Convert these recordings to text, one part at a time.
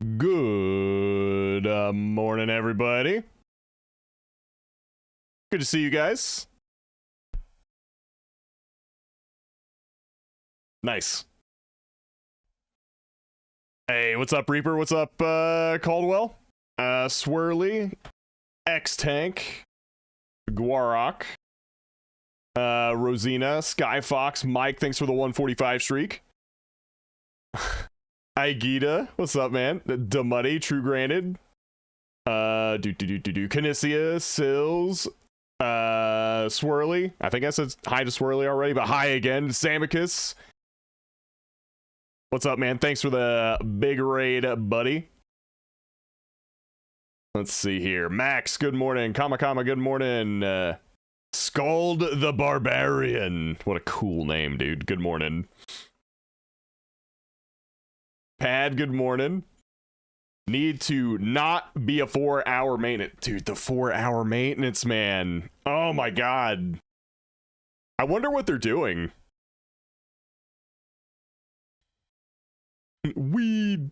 Good morning, everybody. Good to see you guys. Nice. Hey, what's up, Reaper? What's up, Caldwell? Swirly, X-Tank, Guarok, Rosina, Skyfox, Mike, thanks for the 145 streak. Aigita, what's up, man? Demuddy, True Granted. Canisia, Sills, Swirly. I think I said hi to Swirly already, but hi again. Samicus. What's up, man? Thanks for the big raid, buddy. Let's see here. Max, good morning. Kama, good morning. Scald the Barbarian. What a cool name, dude. Good morning. Pad, good morning. Need to not be a 4-hour maintenance. Dude, the 4-hour maintenance, man. Oh my god. I wonder what they're doing. Weed.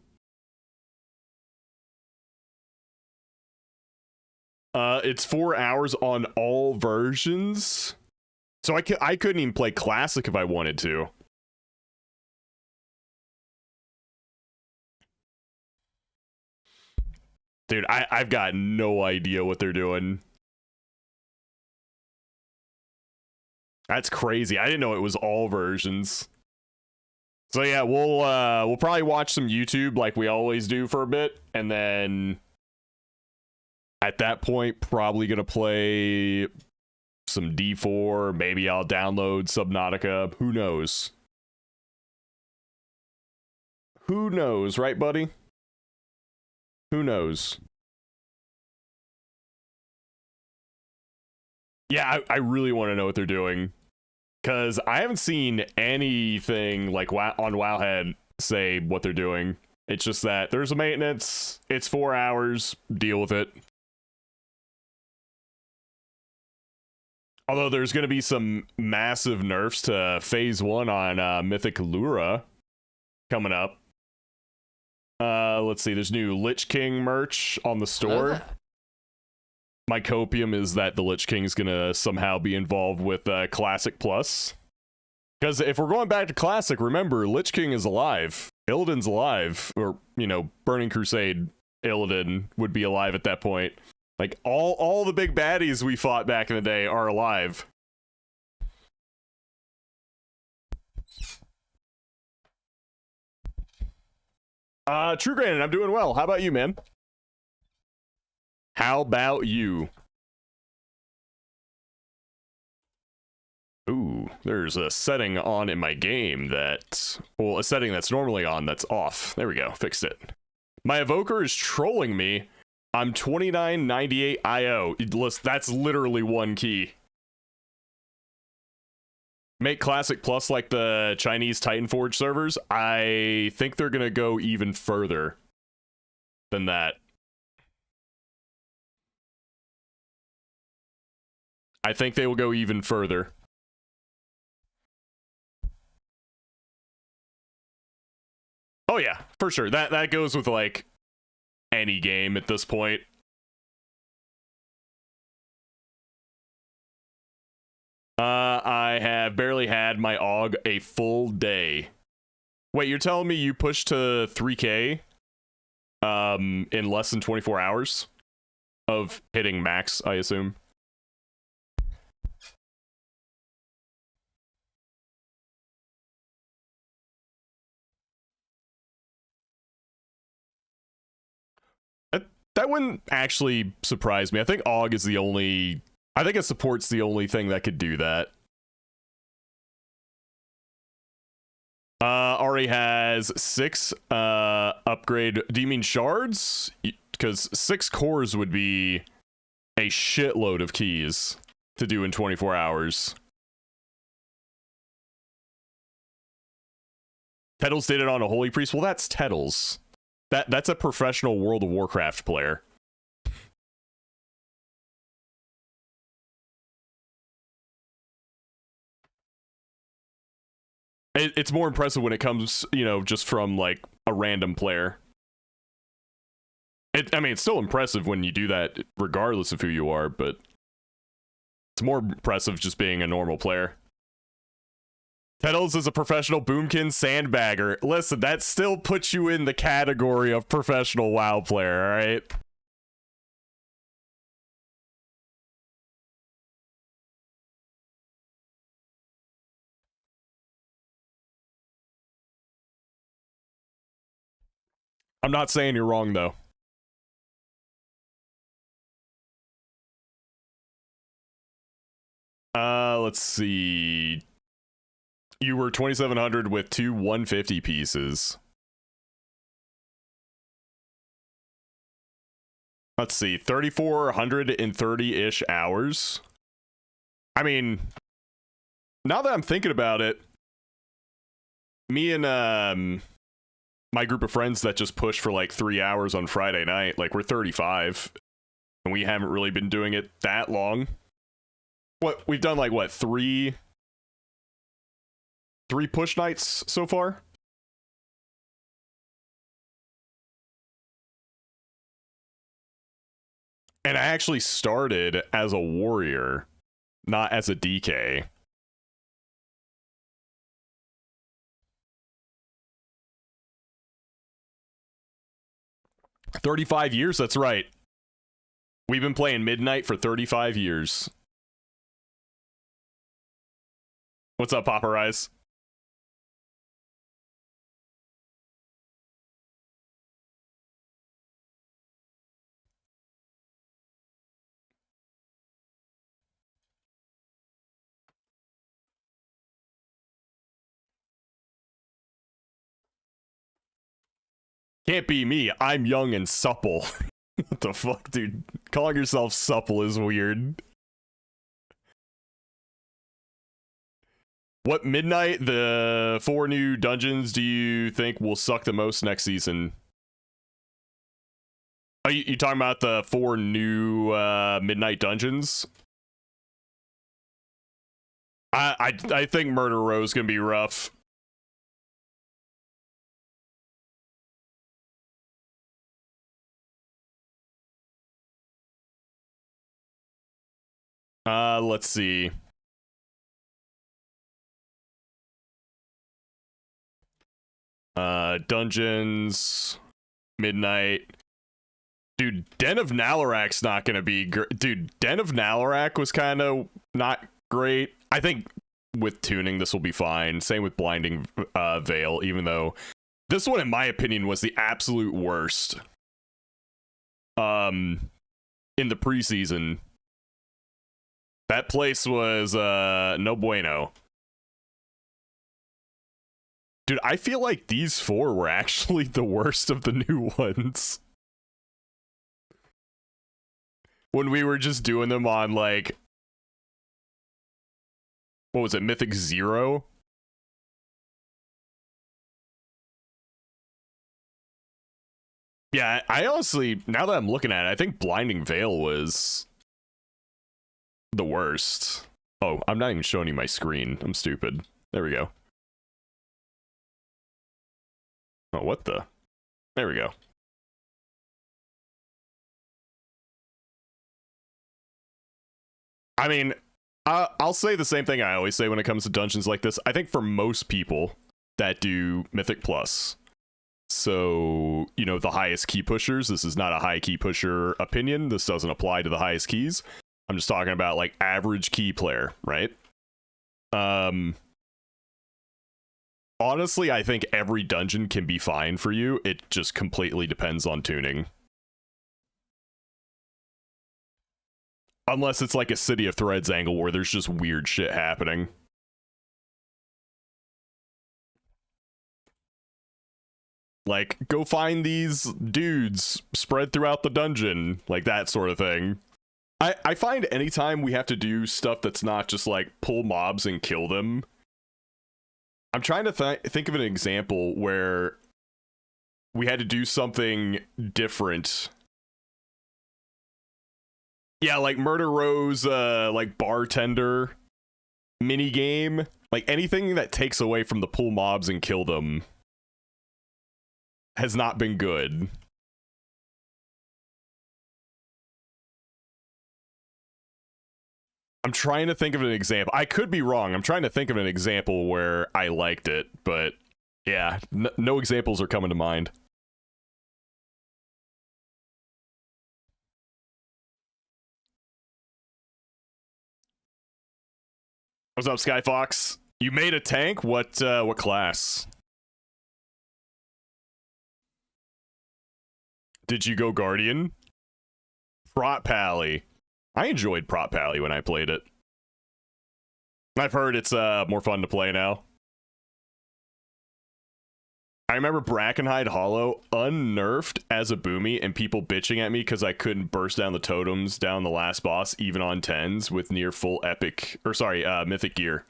It's 4 hours on all versions. So I couldn't even play Classic if I wanted to. Dude, I've got no idea what they're doing. That's crazy. I didn't know it was all versions. So yeah, we'll probably watch some YouTube like we always do for a bit, and then at that point probably gonna play some D4. Maybe I'll download Subnautica. Who knows? Who knows, right, buddy? Who knows? Yeah, I really want to know what they're doing. Because I haven't seen anything like on Wowhead say what they're doing. It's just that there's a maintenance, it's 4 hours, deal with it. Although there's going to be some massive nerfs to Phase 1 on Mythic Lura coming up. Let's see, there's new Lich King merch on the store. My copium is that the Lich King is gonna somehow be involved with Classic Plus. Because if we're going back to Classic, remember, Lich King is alive. Illidan's alive. Or, you know, Burning Crusade Illidan would be alive at that point. Like, all the big baddies we fought back in the day are alive. True Granted, I'm doing well. How about you, man? How about you? Ooh, there's a setting on in my game that... Well, a setting that's normally on that's off. There we go, fixed it. My evoker is trolling me. I'm 2998 IO. That's literally one key. Make Classic Plus like the Chinese Titanforge servers. I think they're gonna go even further than that. I think they will go even further. Oh yeah, for sure. That goes with like any game at this point. I have barely had my AUG a full day. Wait, you're telling me you pushed to 3K in less than 24 hours of hitting max, I assume? That wouldn't actually surprise me. I think AUG is the only... I think it supports the only thing that could do that. Already has 6 upgrade... Do you mean shards? Because 6 cores would be a shitload of keys to do in 24 hours. Tettles did it on a Holy Priest? Well, that's Tettles. That's a professional World of Warcraft player. It's more impressive when it comes, you know, just from like a random player. I mean, it's still impressive when you do that, regardless of who you are, but it's more impressive just being a normal player. Tettles is a professional boomkin sandbagger. Listen, that still puts you in the category of professional WoW player, alright? I'm not saying you're wrong, though. Let's see. You were 2,700 with 2 150 pieces. Let's see, 3,430-ish hours. I mean, now that I'm thinking about it, me and my group of friends that just pushed for like 3 hours on Friday night, like we're 35, and we haven't really been doing it that long. What, we've done like, what, three push nights so far? And I actually started as a warrior, not as a DK. "35 years, that's right. We've been playing Midnight for 35 years. What's up, Papa Rise? Can't be me. I'm young and supple." What the fuck, dude? Calling yourself supple is weird. What Midnight, the 4 new dungeons, do you think will suck the most next season? Are you talking about the 4 new Midnight dungeons? I think Murder Row is gonna be rough. Let's see. Dungeons, Midnight. Dude, Den of Nalarak's not gonna be dude, Den of Nalarak was kind of not great. I think with tuning, this will be fine. Same with Blinding Veil, even though this one, in my opinion, was the absolute worst. In the preseason. That place was no bueno. Dude, I feel like these 4 were actually the worst of the new ones. When we were just doing them on, like, what was it, Mythic 0? Yeah, I honestly, now that I'm looking at it, I think Blinding Veil was the worst. Oh, I'm not even showing you my screen. I'm stupid. There we go. Oh, what the? There we go. I mean, I'll say the same thing I always say when it comes to dungeons like this. I think for most people that do Mythic Plus, so, you know, the highest key pushers, this is not a high key pusher opinion. This doesn't apply to the highest keys. I'm just talking about, like, average key player, right? Honestly, I think every dungeon can be fine for you. It just completely depends on tuning. Unless it's like a City of Threads angle where there's just weird shit happening. Like, go find these dudes spread throughout the dungeon. Like, that sort of thing. I find anytime we have to do stuff that's not just like pull mobs and kill them. I'm trying to think of an example where we had to do something different. Yeah, like Murder Row's like bartender mini game. Like anything that takes away from the pull mobs and kill them has not been good. I'm trying to think of an example. I could be wrong. I'm trying to think of an example where I liked it, but yeah, no examples are coming to mind. What's up, Skyfox? You made a tank? What class? Did you go Guardian? Prot Pally. I enjoyed Prot Pally when I played it. I've heard it's more fun to play now. I remember Brackenhide Hollow unnerfed as a boomy and people bitching at me because I couldn't burst down the totems down the last boss even on 10s with near full epic, or sorry, mythic gear.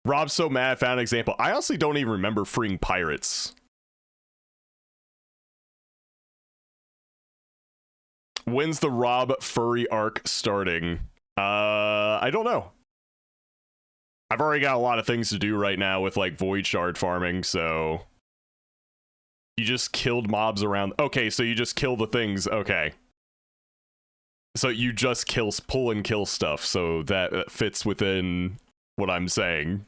Rob's so mad I found an example. I honestly don't even remember freeing pirates. When's the Rob furry arc starting? I don't know. I've already got a lot of things to do right now with like void shard farming, so you just killed mobs around. Okay, so you just kill the things. Okay. So you just pull and kill stuff, so that fits within what I'm saying.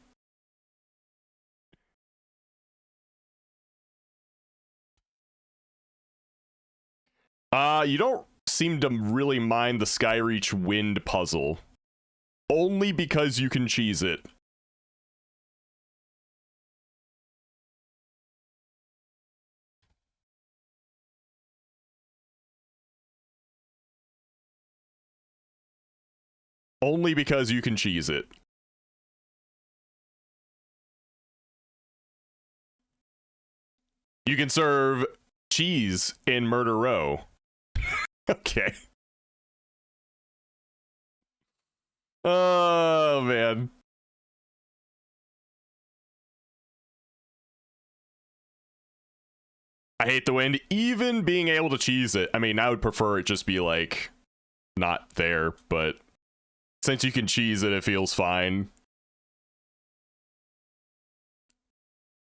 You don't seem to really mind the Skyreach wind puzzle. Only because you can cheese it. Only because you can cheese it. You can serve cheese in Murder Row. Okay. Oh, man. I hate the wind. Even being able to cheese it. I mean, I would prefer it just be, like, not there, but since you can cheese it, it feels fine.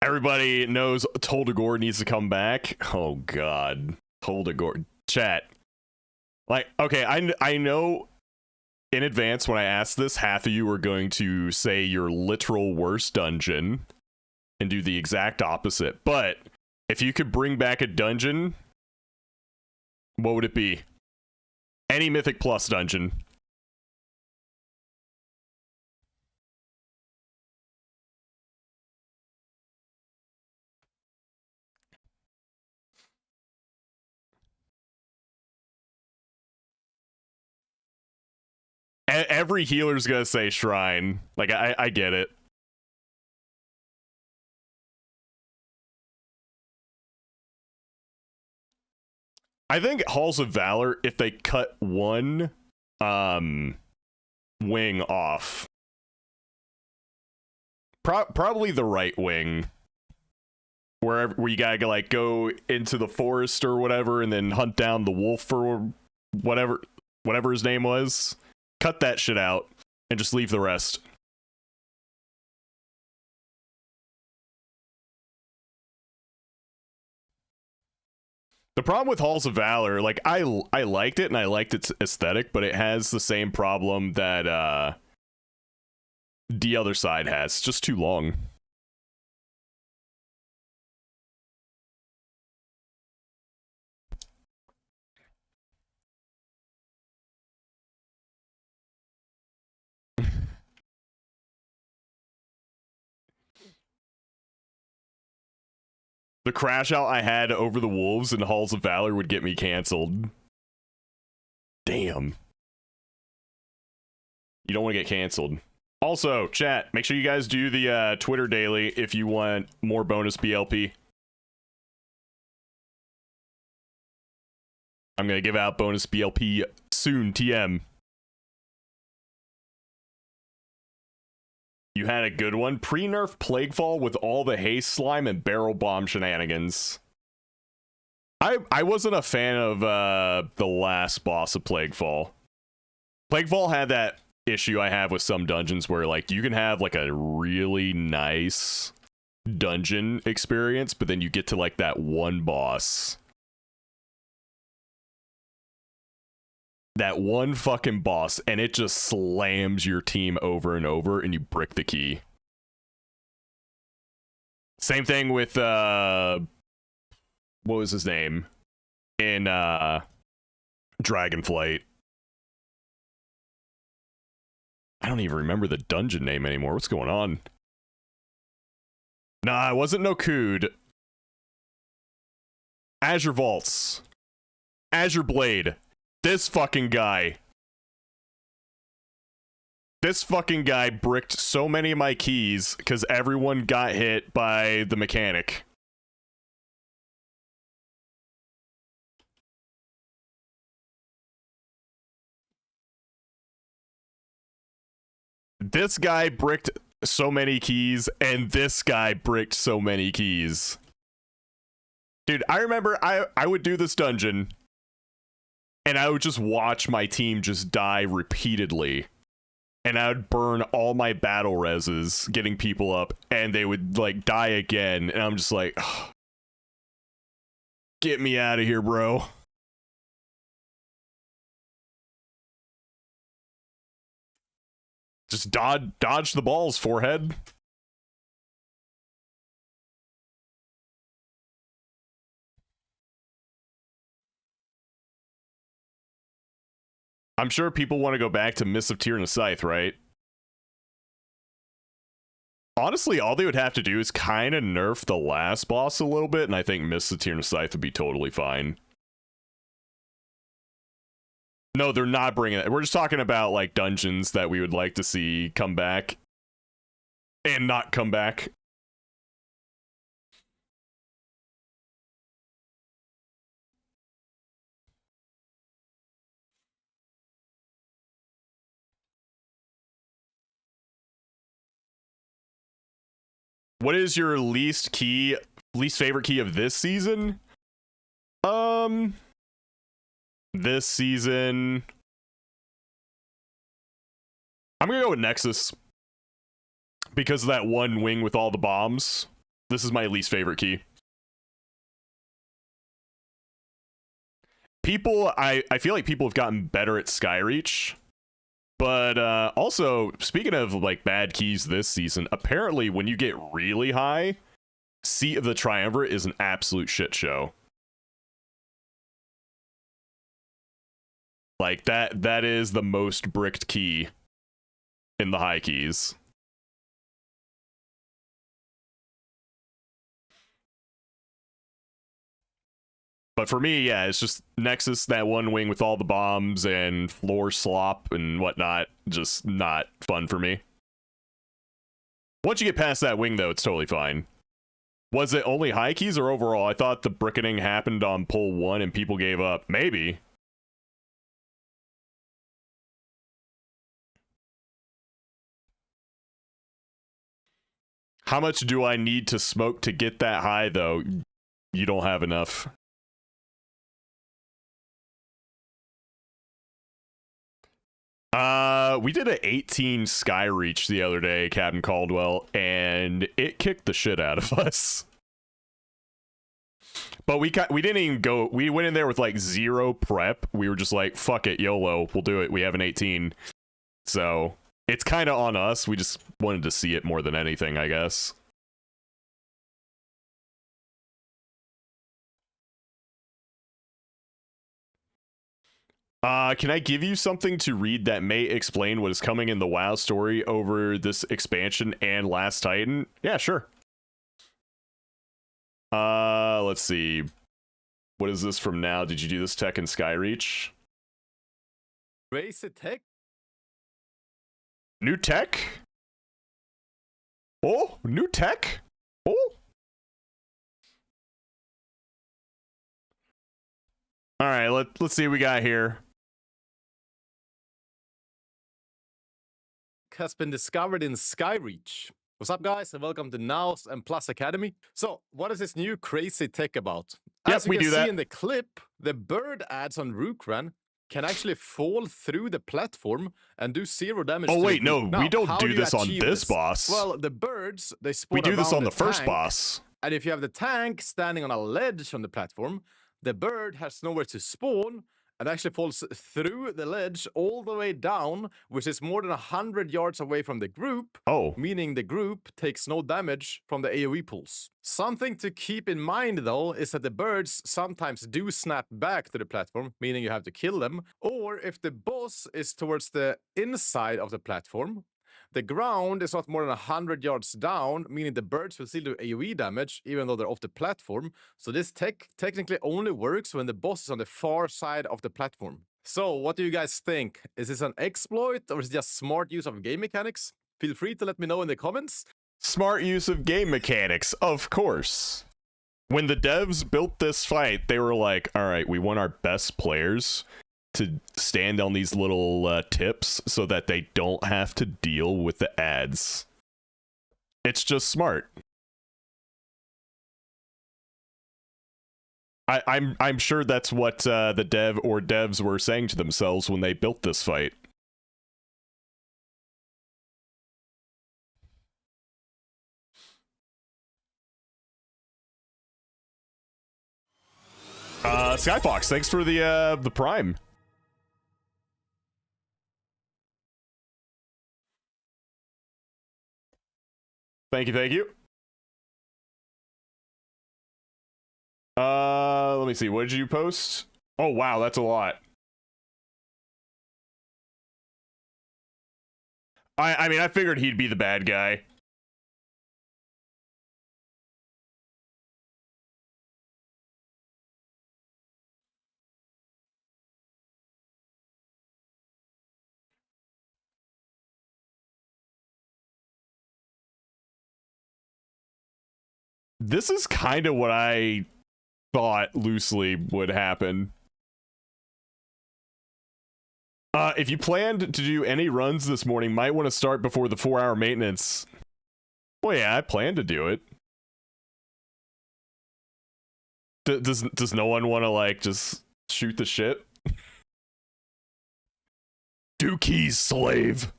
Everybody knows Toldagor needs to come back. Oh, God. Toldagor. Chat. Like, okay, I know in advance when I asked this, half of you were going to say your literal worst dungeon and do the exact opposite. But if you could bring back a dungeon, what would it be? Any Mythic Plus dungeon. Every healer's gonna say Shrine. Like, I get it. I think Halls of Valor, if they cut one wing off, probably the right wing, where you gotta like go into the forest or whatever, and then hunt down the wolf or whatever his name was. Cut that shit out and just leave the rest. The problem with Halls of Valor, like, I liked it and I liked its aesthetic, but it has the same problem that the other side has. It's just too long. The crash out I had over the wolves in Halls of Valor would get me canceled. Damn. You don't want to get canceled. Also, chat, make sure you guys do the Twitter daily if you want more bonus BLP. I'm going to give out bonus BLP soon, TM. You had a good one. Pre-nerf Plaguefall with all the haste slime and barrel bomb shenanigans. I wasn't a fan of the last boss of Plaguefall. Plaguefall had that issue I have with some dungeons where like you can have like a really nice dungeon experience, but then you get to like that one boss that one fucking boss, and it just slams your team over and over, and you brick the key. Same thing with what was his name in Dragonflight? I don't even remember the dungeon name anymore. What's going on? Nah, it wasn't Nokud. Azure Vaults. Azure Blade. This fucking guy. This fucking guy bricked so many of my keys because everyone got hit by the mechanic. This guy bricked so many keys, and this guy bricked so many keys. Dude, I remember I would do this dungeon, and I would just watch my team just die repeatedly. And I would burn all my battle reses getting people up, and they would, like, die again. And I'm just like, oh, get me out of here, bro. Just dodge the balls, forehead. I'm sure people want to go back to Mists of Tyr and the Scythe, right? Honestly, all they would have to do is kind of nerf the last boss a little bit, and I think Mists of Tyr and the Scythe would be totally fine. No, they're not bringing it. We're just talking about, like, dungeons that we would like to see come back and not come back. What is your least favorite key of this season? This season, I'm gonna go with Nexus because of that one wing with all the bombs. This is my least favorite key. People, I feel like people have gotten better at Skyreach. But also, speaking of, like, bad keys this season, apparently when you get really high, Seat of the Triumvirate is an absolute shit show. Like, that is the most bricked key in the high keys. But for me, yeah, it's just Nexus, that one wing with all the bombs and floor slop and whatnot. Just not fun for me. Once you get past that wing, though, it's totally fine. Was it only high keys or overall? I thought the bricketing happened on pull 1 and people gave up. Maybe. How much do I need to smoke to get that high, though? You don't have enough. We did an 18 Skyreach the other day, Captain Caldwell, and it kicked the shit out of us. But we didn't even go. We went in there with like 0 prep. We were just like, fuck it, YOLO, we'll do it. We have an 18. So it's kind of on us. We just wanted to see it more than anything, I guess. Can I give you something to read that may explain what is coming in the WoW story over this expansion and Last Titan? Yeah, sure. Let's see. What is this from now? Did you do this tech in Skyreach? Crazy tech? New tech? Oh, new tech? Oh. All right, let's see what we got here. Has been discovered in Skyreach. What's up, guys, and welcome to Naos and Plus Academy. So, what is this new crazy tech about? Yes, we do that. As you can see in the clip, the bird ads on Rookran can actually fall through the platform and do 0 damage. Oh wait, no, now, we don't do this on this boss. Well, the birds, they spawn. We do this on the tank, first boss. And if you have the tank standing on a ledge on the platform, the bird has nowhere to spawn, and actually falls through the ledge all the way down, which is more than 100 yards away from the group, Oh, meaning the group takes no damage from the AoE pulls. Something to keep in mind though is that the birds sometimes do snap back to the platform, meaning you have to kill them, or if the boss is towards the inside of the platform, the ground is not more than 100 yards down, meaning the birds will still do AoE damage even though they're off the platform. So this technically only works when the boss is on the far side of the platform. So what do you guys think? Is this an exploit or is it just smart use of game mechanics? Feel free to let me know in the comments. smart use of game mechanics, of course. When the devs built this fight, they were like, all right, we want our best players to stand on these little tips so that they don't have to deal with the ads. It's just smart. I'm sure that's what the dev or devs were saying to themselves when they built this fight. Skyfox, thanks for the Prime. Thank you, thank you. Let me see. What did you post? Oh, wow, that's a lot. I mean, I figured he'd be the bad guy. This is kind of what I thought loosely would happen. If you planned to do any runs this morning, might want to start before the 4-hour maintenance. Well, yeah, I plan to do it. Does no one want to, like, just shoot the shit? Do keys, slave.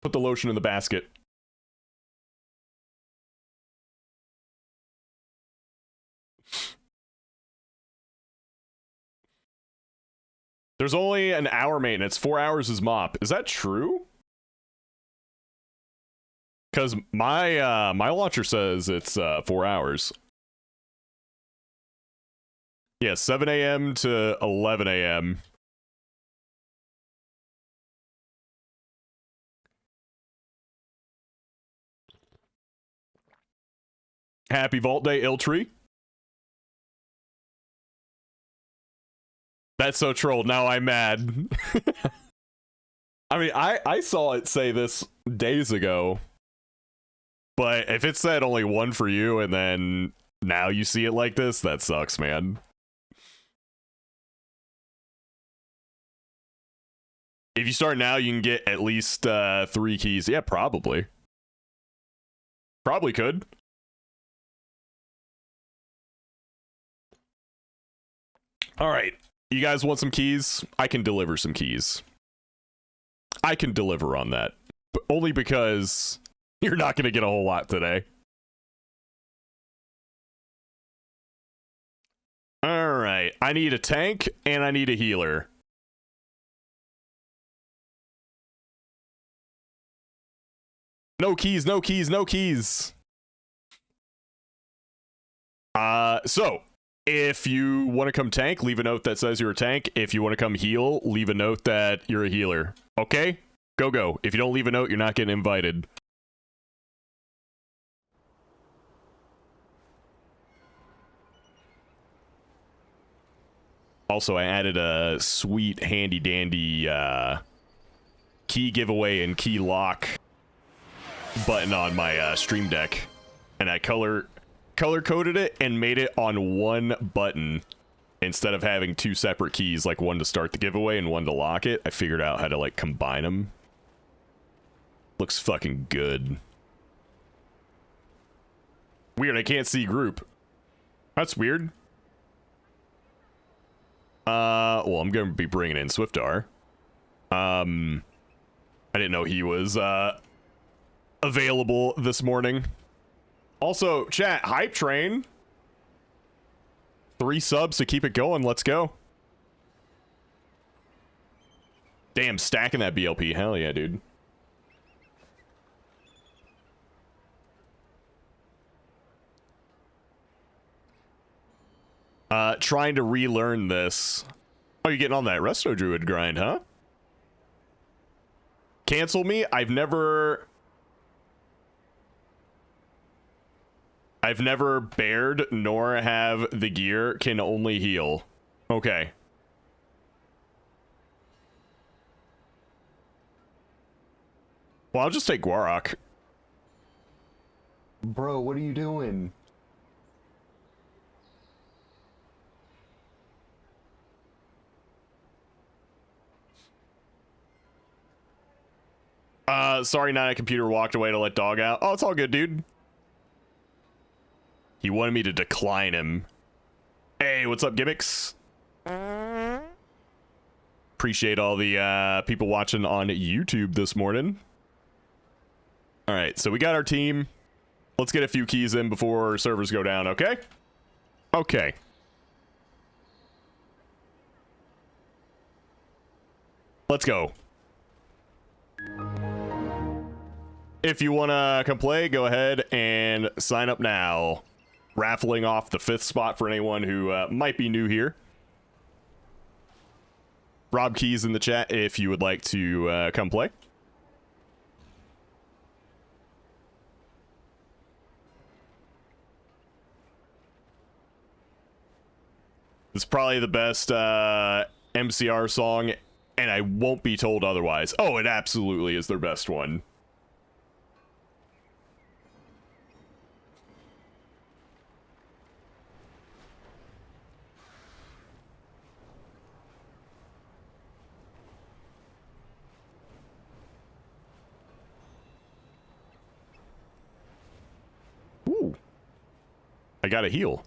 Put the lotion in the basket. There's only an hour maintenance. 4 hours is mop. Is that true? Because my launcher says it's 4 hours. Yeah, 7 a.m. to 11 a.m. Happy Vault Day, Iltree. That's so trolled. Now I'm mad. I mean, I saw it say this days ago. But if it said only one for you and then now you see it like this, that sucks, man. If you start now, you can get at least 3 keys. Yeah, probably. Probably could. All right. You guys want some keys? I can deliver some keys. I can deliver on that. But only because you're not going to get a whole lot today. All right. I need a tank and I need a healer. No keys, no keys, no keys. So if you want to come tank, leave a note that says you're a tank. If you want to come heal, leave a note that you're a healer. Okay? Go, go. If you don't leave a note, you're not getting invited. Also, I added a sweet, handy-dandy key giveaway and key lock button on my Stream Deck. And I color-coded it and made it on one button instead of having 2 separate keys, like one to start the giveaway and one to lock it. I figured out how to, like, combine them. Looks fucking good. Weird, I can't see group. That's weird. Well, I'm gonna be bringing in Swiftar. I didn't know he was available this morning. Also, chat, hype train. 3 subs to keep it going. Let's go. Damn, stacking that BLP. Hell yeah, dude. Trying to relearn this. Oh, you're getting on that Resto Druid grind, huh? Cancel me? I've never bared nor have the gear, can only heal. Okay. Well, I'll just take Warrock. Bro, what are you doing? Sorry, Nana Computer walked away to let dog out. Oh, it's all good, dude. He wanted me to decline him. Hey, what's up, gimmicks? Appreciate all the people watching on YouTube this morning. All right, so we got our team. Let's get a few keys in before servers go down, okay? Okay. Let's go. If you want to come play, go ahead and sign up now. Raffling off the 5th spot for anyone who might be new here. Rob Keys in the chat if you would like to come play. It's probably the best MCR song, and I won't be told otherwise. Oh, it absolutely is their best one. Ooh. I got a heal.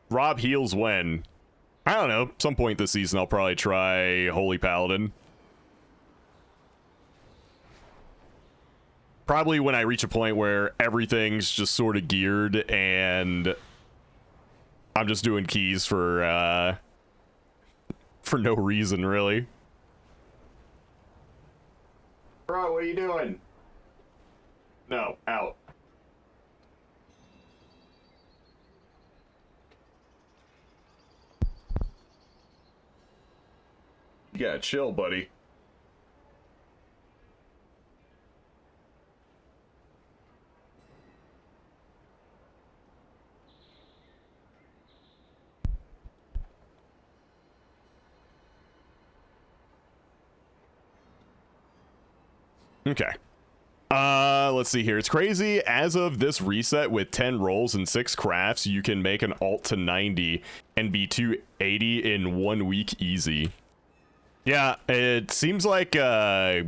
Rob heals when? I don't know. Some point this season I'll probably try Holy Paladin. Probably when I reach a point where everything's just sort of geared and I'm just doing keys for no reason, really. Bro, what are you doing? No, out. You gotta chill, buddy. Okay. Let's see here. It's crazy. As of this reset with 10 rolls and 6 crafts, you can make an alt to 90 and be 280 in 1 week easy. Yeah, it seems like they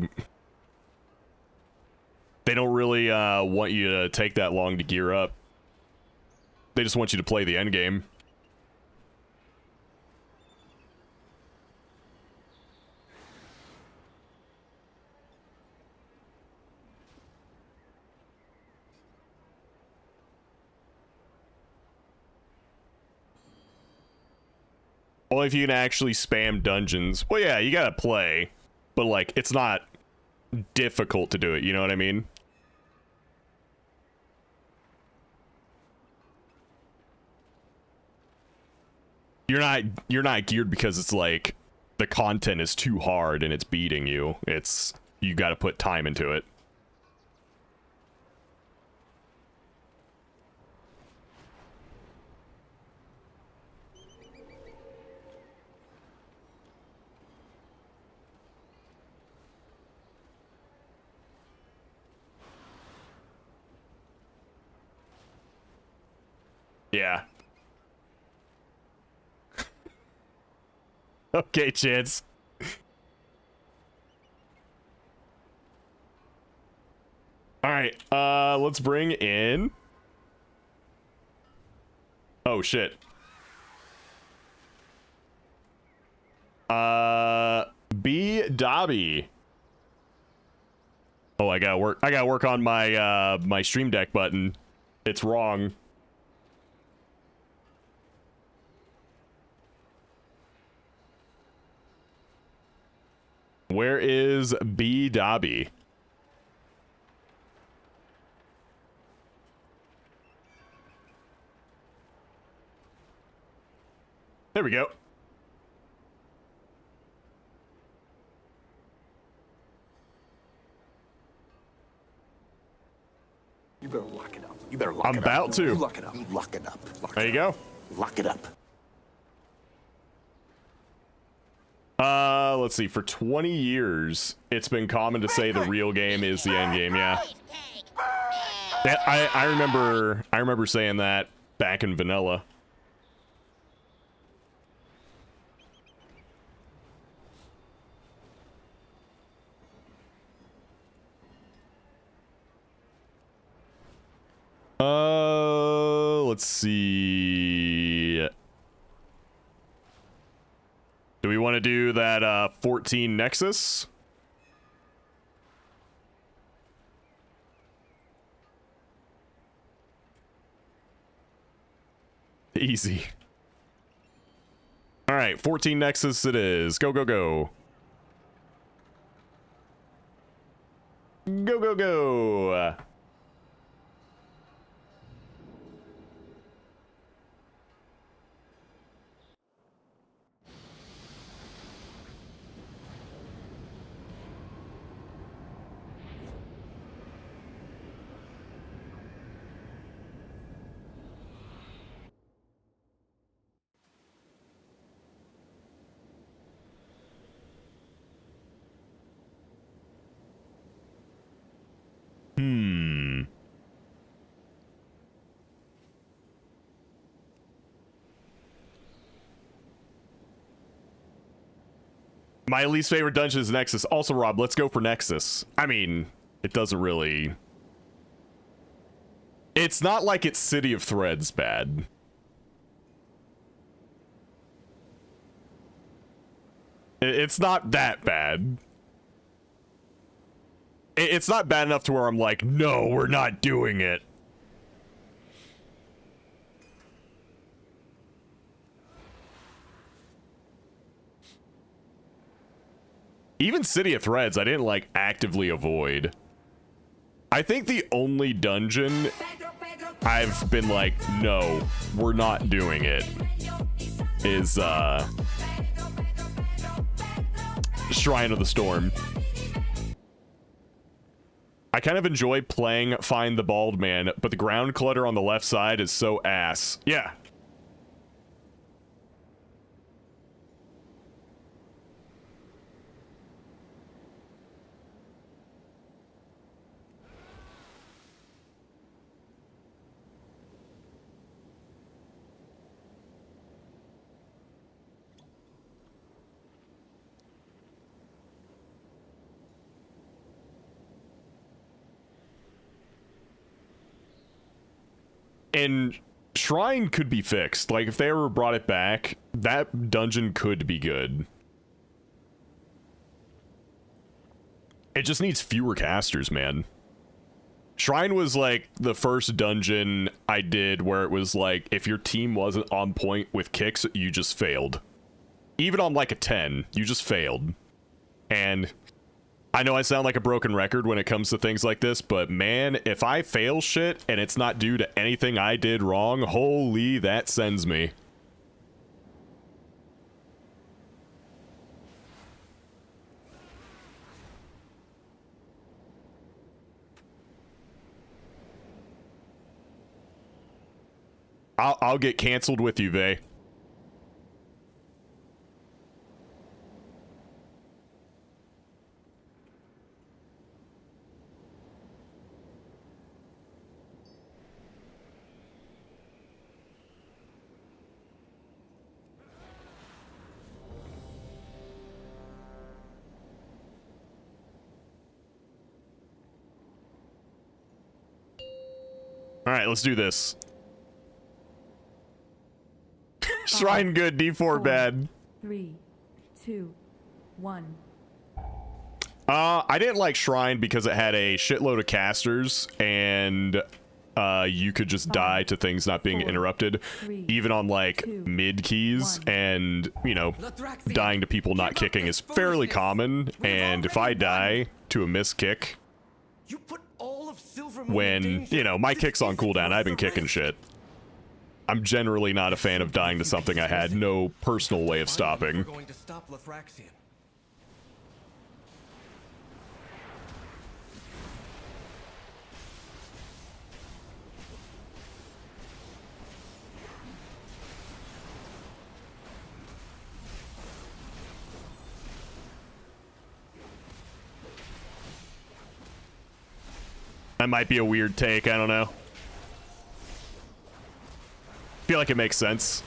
don't really want you to take that long to gear up. They just want you to play the end game. Well, if you can actually spam dungeons. Well, yeah, you gotta play. But, like, it's not difficult to do it, you know what I mean? You're not geared because it's like the content is too hard and it's beating you. It's you gotta put time into it. Yeah. Okay, Chance. All right, let's bring in. Oh shit. B Dobby. Oh, I gotta work on my my stream deck button. It's wrong. Where is B Dobby? There we go. You better lock it up. You better lock I'm it up. about to. You lock it up. You lock it up. Lock There it you up. go. Lock it up. Let's see. For 20 years, it's been common to say the real game is the end game. Yeah. I remember saying that back in vanilla. Let's see. Do we want to do that 14 Nexus? Easy. All right, 14 Nexus it is. Go, go, go. Go, go, go. My least favorite dungeon is Nexus. Also, Rob, let's go for Nexus. I mean, it doesn't really... It's not like it's City of Threads bad. It's not that bad. It's not bad enough to where I'm like, no, we're not doing it. Even City of Threads, I didn't like actively avoid. I think the only dungeon I've been like, no, we're not doing it, is Shrine of the Storm. I kind of enjoy playing Find the Bald Man, but the ground clutter on the left side is so ass. Yeah. And Shrine could be fixed. Like, if they ever brought it back, that dungeon could be good. It just needs fewer casters, man. Shrine was, like, the first dungeon I did where it was like, if your team wasn't on point with kicks, you just failed. Even on, like, a 10, you just failed. And I know I sound like a broken record when it comes to things like this, but man, if I fail shit and it's not due to anything I did wrong, holy, that sends me. I'll get canceled with you, Vay. All right, let's do this. Shrine good, D4 bad. 3, 2, 1. I didn't like Shrine because it had a shitload of casters and you could just die to things not being interrupted, even on like mid keys, and you know, dying to people not kicking is fairly common. And if I die to a miss kick, when you know my kick's on cooldown, I've been kicking shit. I'm generally not a fan of dying to something I had no personal way of stopping. That might be a weird take, I don't know. Feel like it makes sense.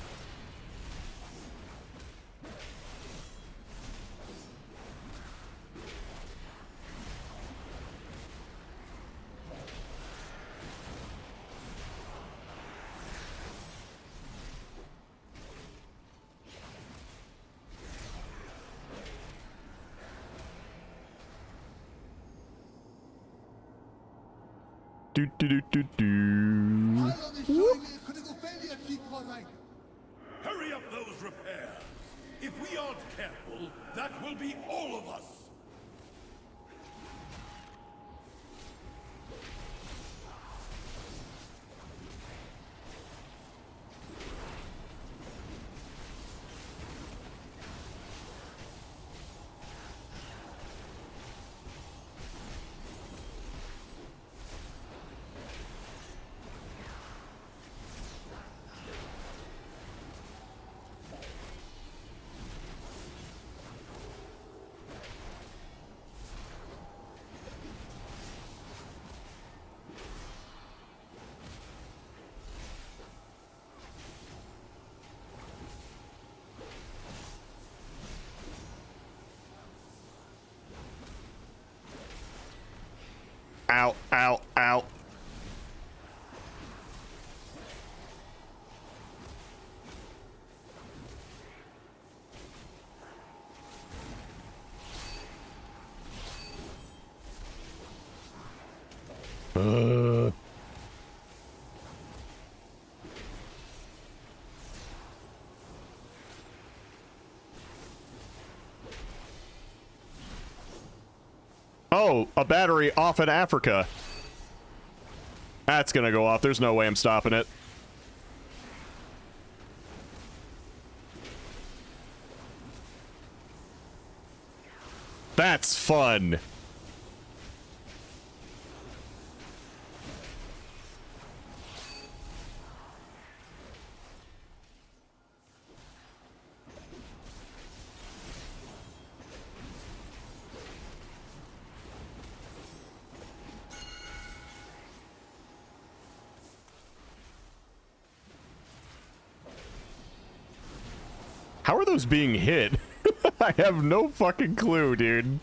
Do do do do do. Hurry up those repairs. If we aren't careful, that will be all of us. Ow, ow, ow. Oh, a battery off in Africa. That's gonna go off. There's no way I'm stopping it. That's fun. How are those being hit? I have no fucking clue, dude.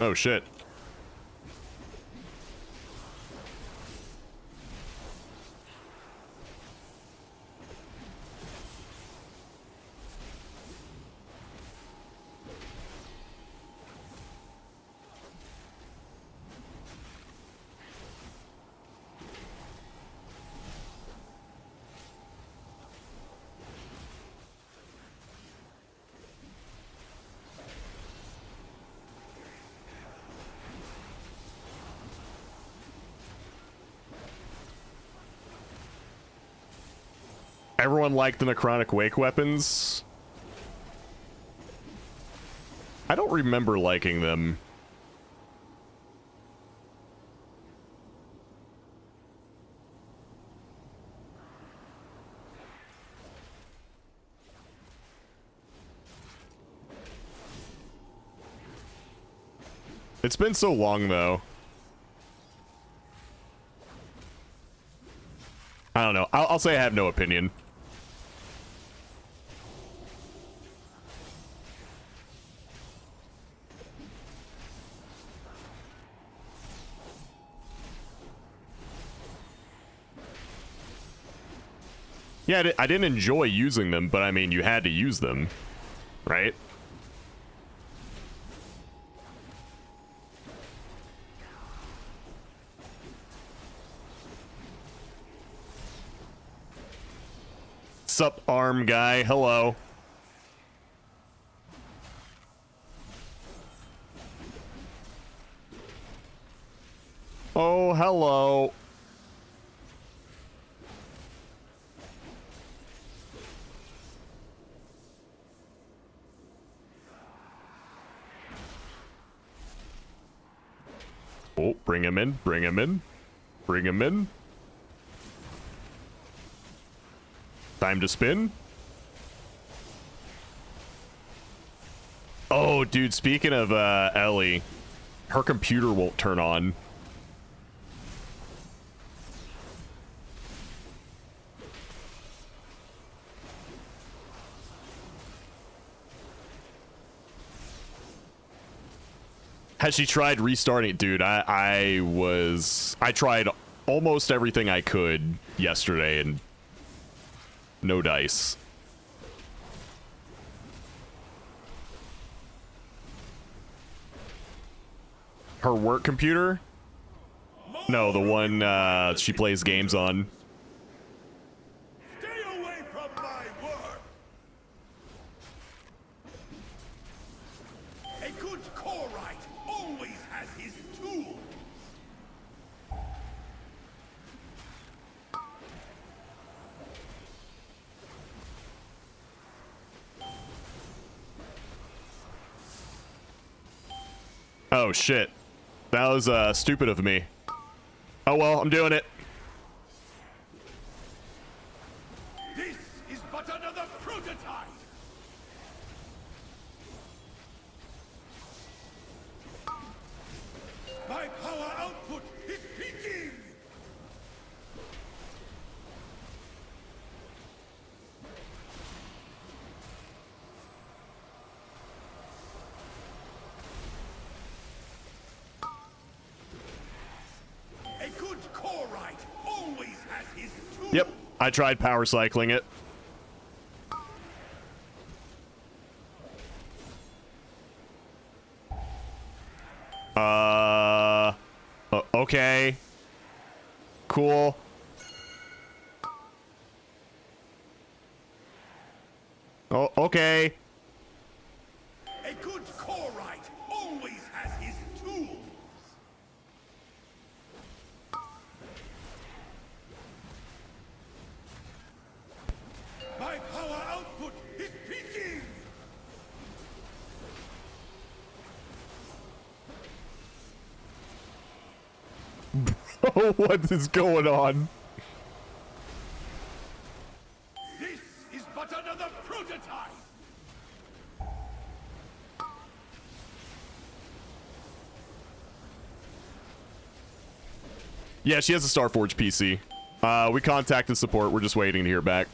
Oh shit. Everyone liked the Necrotic Wake weapons. I don't remember liking them. It's been so long, though. I don't know. I'll say I have no opinion. Yeah, I didn't enjoy using them, but I mean, you had to use them, right? Sup, arm guy? Hello. Oh, hello. Oh, bring him in, bring him in, bring him in. Time to spin. Oh, dude, speaking of Ellie, her computer won't turn on. Has she tried restarting it? Dude, I tried almost everything I could yesterday and no dice. Her work computer? No, the one she plays games on. Stay away from my work. A good Korite always has his tool. Oh shit. That was stupid of me. Oh well, I'm doing it. This is but another prototype. My power output is peaking. A good Korite always has his tool. Yep, I tried power cycling it. Okay. Cool. Oh, okay. A good Korite always has his tools. My power output is peaking. Oh, what is going on? This is but another prototype. Yeah, she has a Starforge PC. We contacted support. We're just waiting to hear back.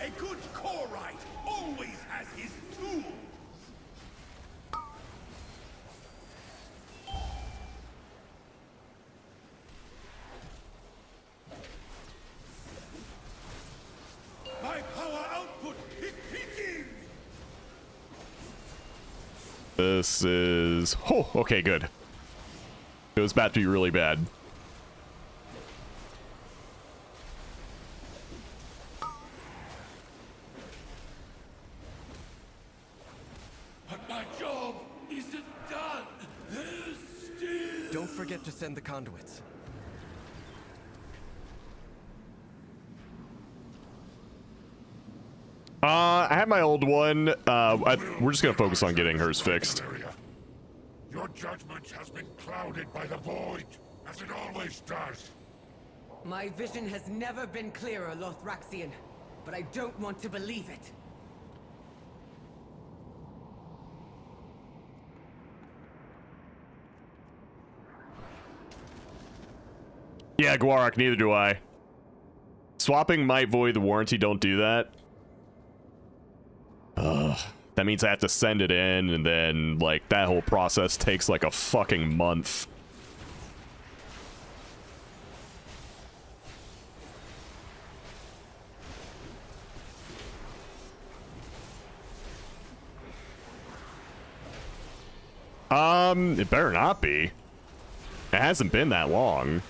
A good Korite always has his tools. My power output is peaking. This is... Oh, okay, good. It was about to be really bad. But my job isn't done. There's still... Don't forget to send the conduits. I have my old one. We're just gonna focus on getting hers fixed. Your judgment has been clouded by the void, as it always does. My vision has never been clearer, Lothraxian, but I don't want to believe it. Yeah, Guarak, neither do I. Swapping might void the warranty, don't do that. Ugh. That means I have to send it in, and then, like, that whole process takes, like, a fucking month. It better not be. It hasn't been that long.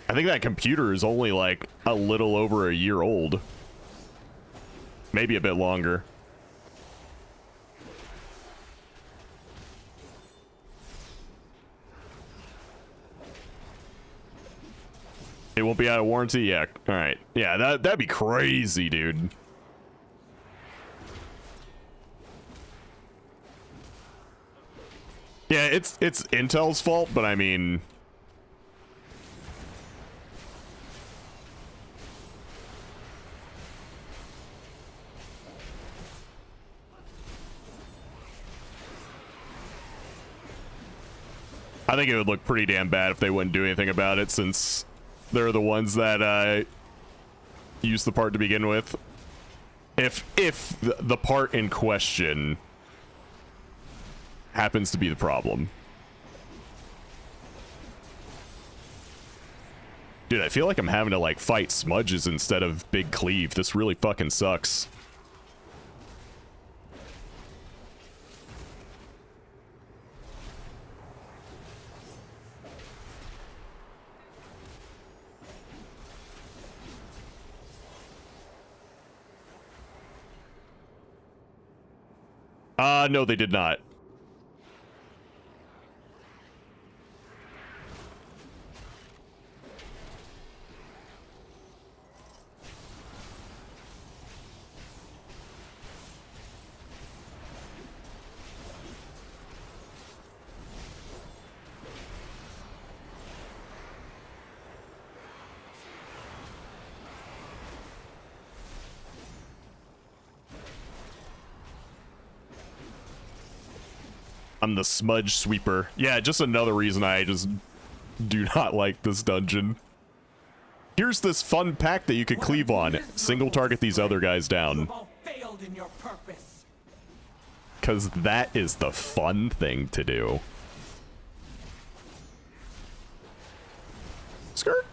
I think that computer is only like a little over a year old. Maybe a bit longer. It won't be out of warranty? Yeah, alright. Yeah, that'd be crazy, dude. Yeah, it's Intel's fault, but I mean... I think it would look pretty damn bad if they wouldn't do anything about it, since they're the ones that use the part to begin with. If the part in question happens to be the problem. Dude, I feel like I'm having to like fight smudges instead of Big Cleave. This really fucking sucks. No, they did not. I'm the smudge sweeper. Yeah, just another reason I just do not like this dungeon. Here's this fun pack that you could cleave on. Single target these other guys down. Because that is the fun thing to do. Skirt.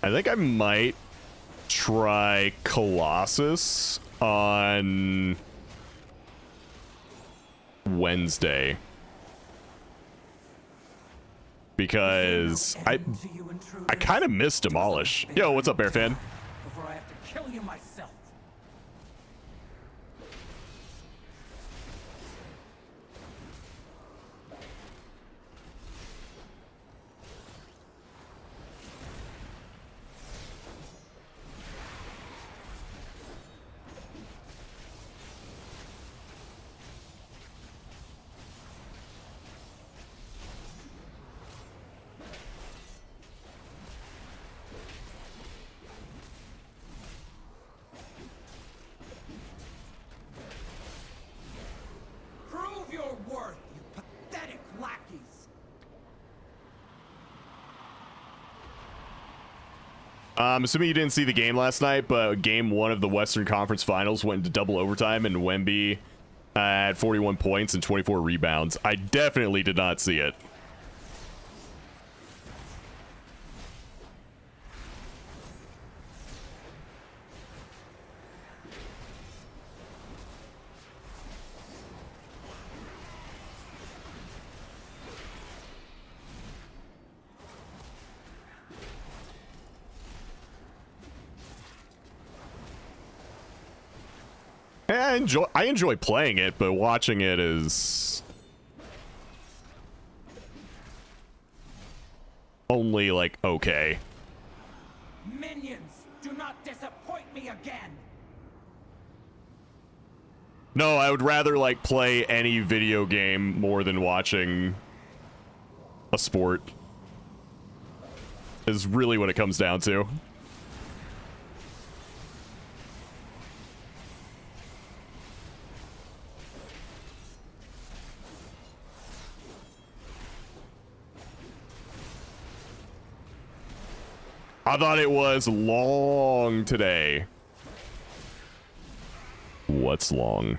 I think I might try Colossus on Wednesday. Because I kind of miss Demolish. Yo, what's up, Bear Fan? Before I have to kill you myself. I'm assuming you didn't see the game last night, but game 1 of the Western Conference Finals went into double overtime, and Wemby had 41 points and 24 rebounds. I definitely did not see it. I enjoy playing it, but watching it is only like okay. Minions, do not disappoint me again. No, I would rather like play any video game more than watching a sport. Is really what it comes down to. I thought it was long today. What's long?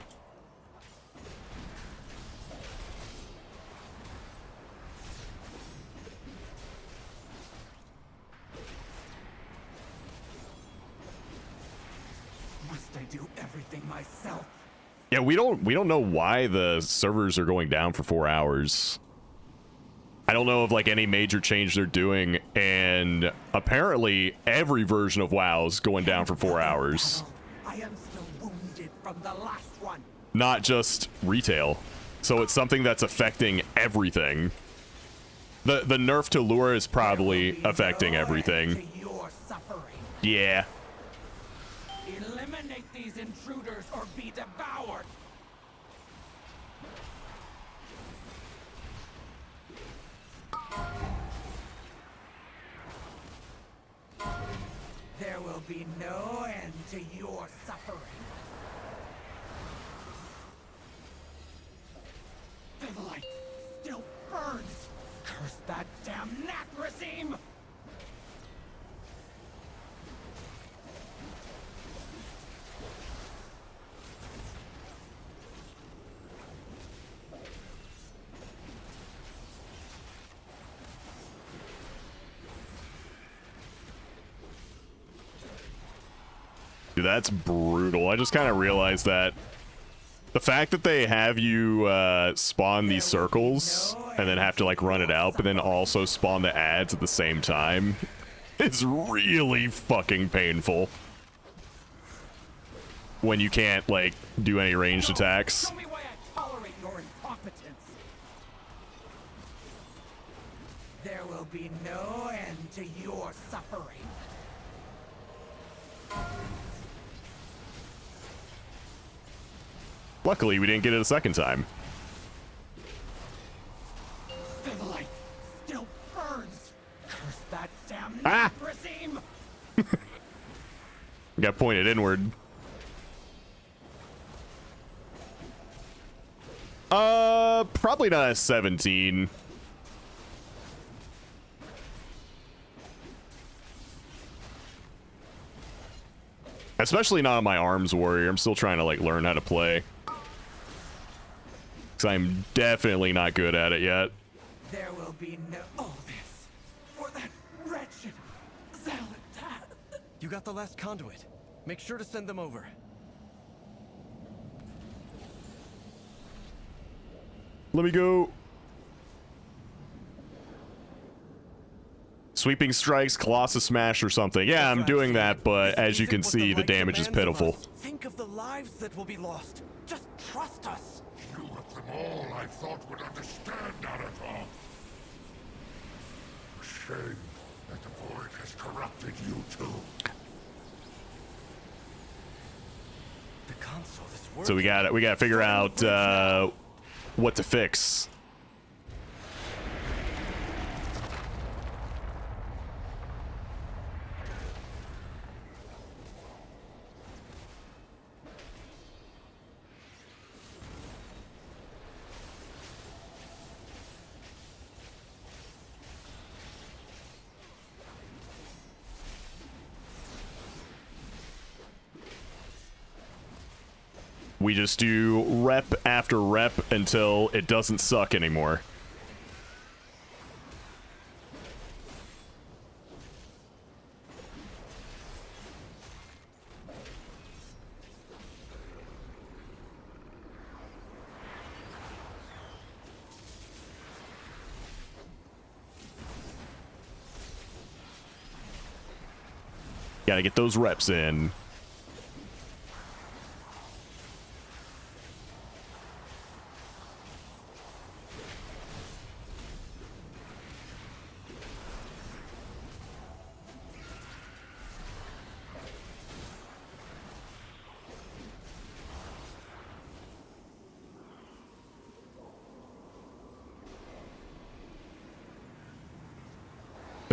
Must I do everything myself? Yeah, we don't know why the servers are going down for 4 hours. I don't know of like any major change they're doing, and apparently every version of WoW is going down for 4 hours. I am still wounded from the last one. Not just retail. So it's something that's affecting everything. The nerf to lure is probably affecting everything. To your suffering. Yeah. Eliminate these intruders or be devoured. There will be no end to your suffering. The light still burns. Curse that damn gnat regime! Dude, that's brutal. I just kind of realized that the fact that they have you spawn these circles and then have to like run it out, but then also spawn the ads at the same time is really fucking painful when you can't like do any ranged attacks. Show me why I tolerate your incompetence. There will be no end to your suffering. Luckily, we didn't get it a second time. The light still burns. Curse that damn Ah! regime. Got pointed inward. Probably not a 17. Especially not on my arms warrior. I'm still trying to like learn how to play. Because I'm definitely not good at it yet. There will be no all this for that wretched Zealot. You got the last conduit. Make sure to send them over. Let me go. Sweeping strikes, Colossus Smash or something. Yeah, I'm doing that, but as you can see, the damage is pitiful. Think of the lives that will be lost. Just trust us. You of them all I thought would understand, Naruto. Shame that the void has corrupted you too. The console is working. So we gotta figure out what to fix. We just do rep after rep until it doesn't suck anymore. Gotta get those reps in.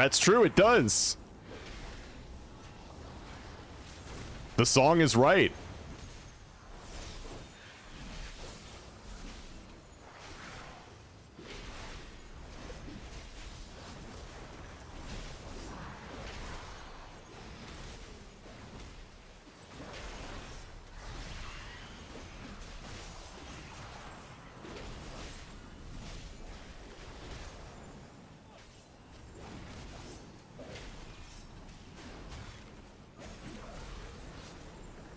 That's true, it does. The song is right.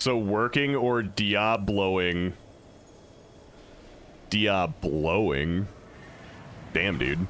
So working or Diabloing? Diabloing? Damn, dude.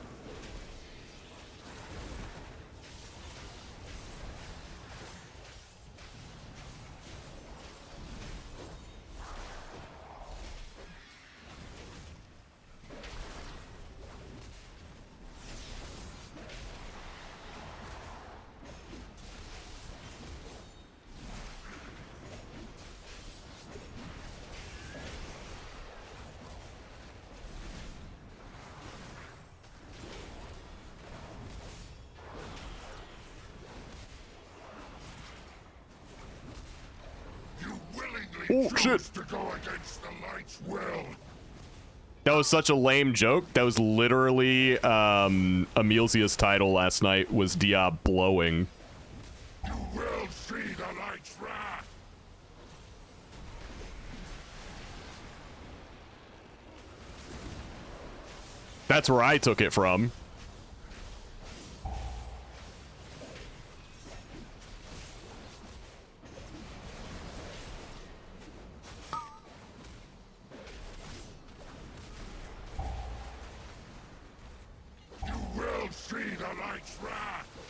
Oh, shit. To go against the light's will. That was such a lame joke. That was literally Emilzia's title last night was Diabloing. You will see the light's wrath. That's where I took it from.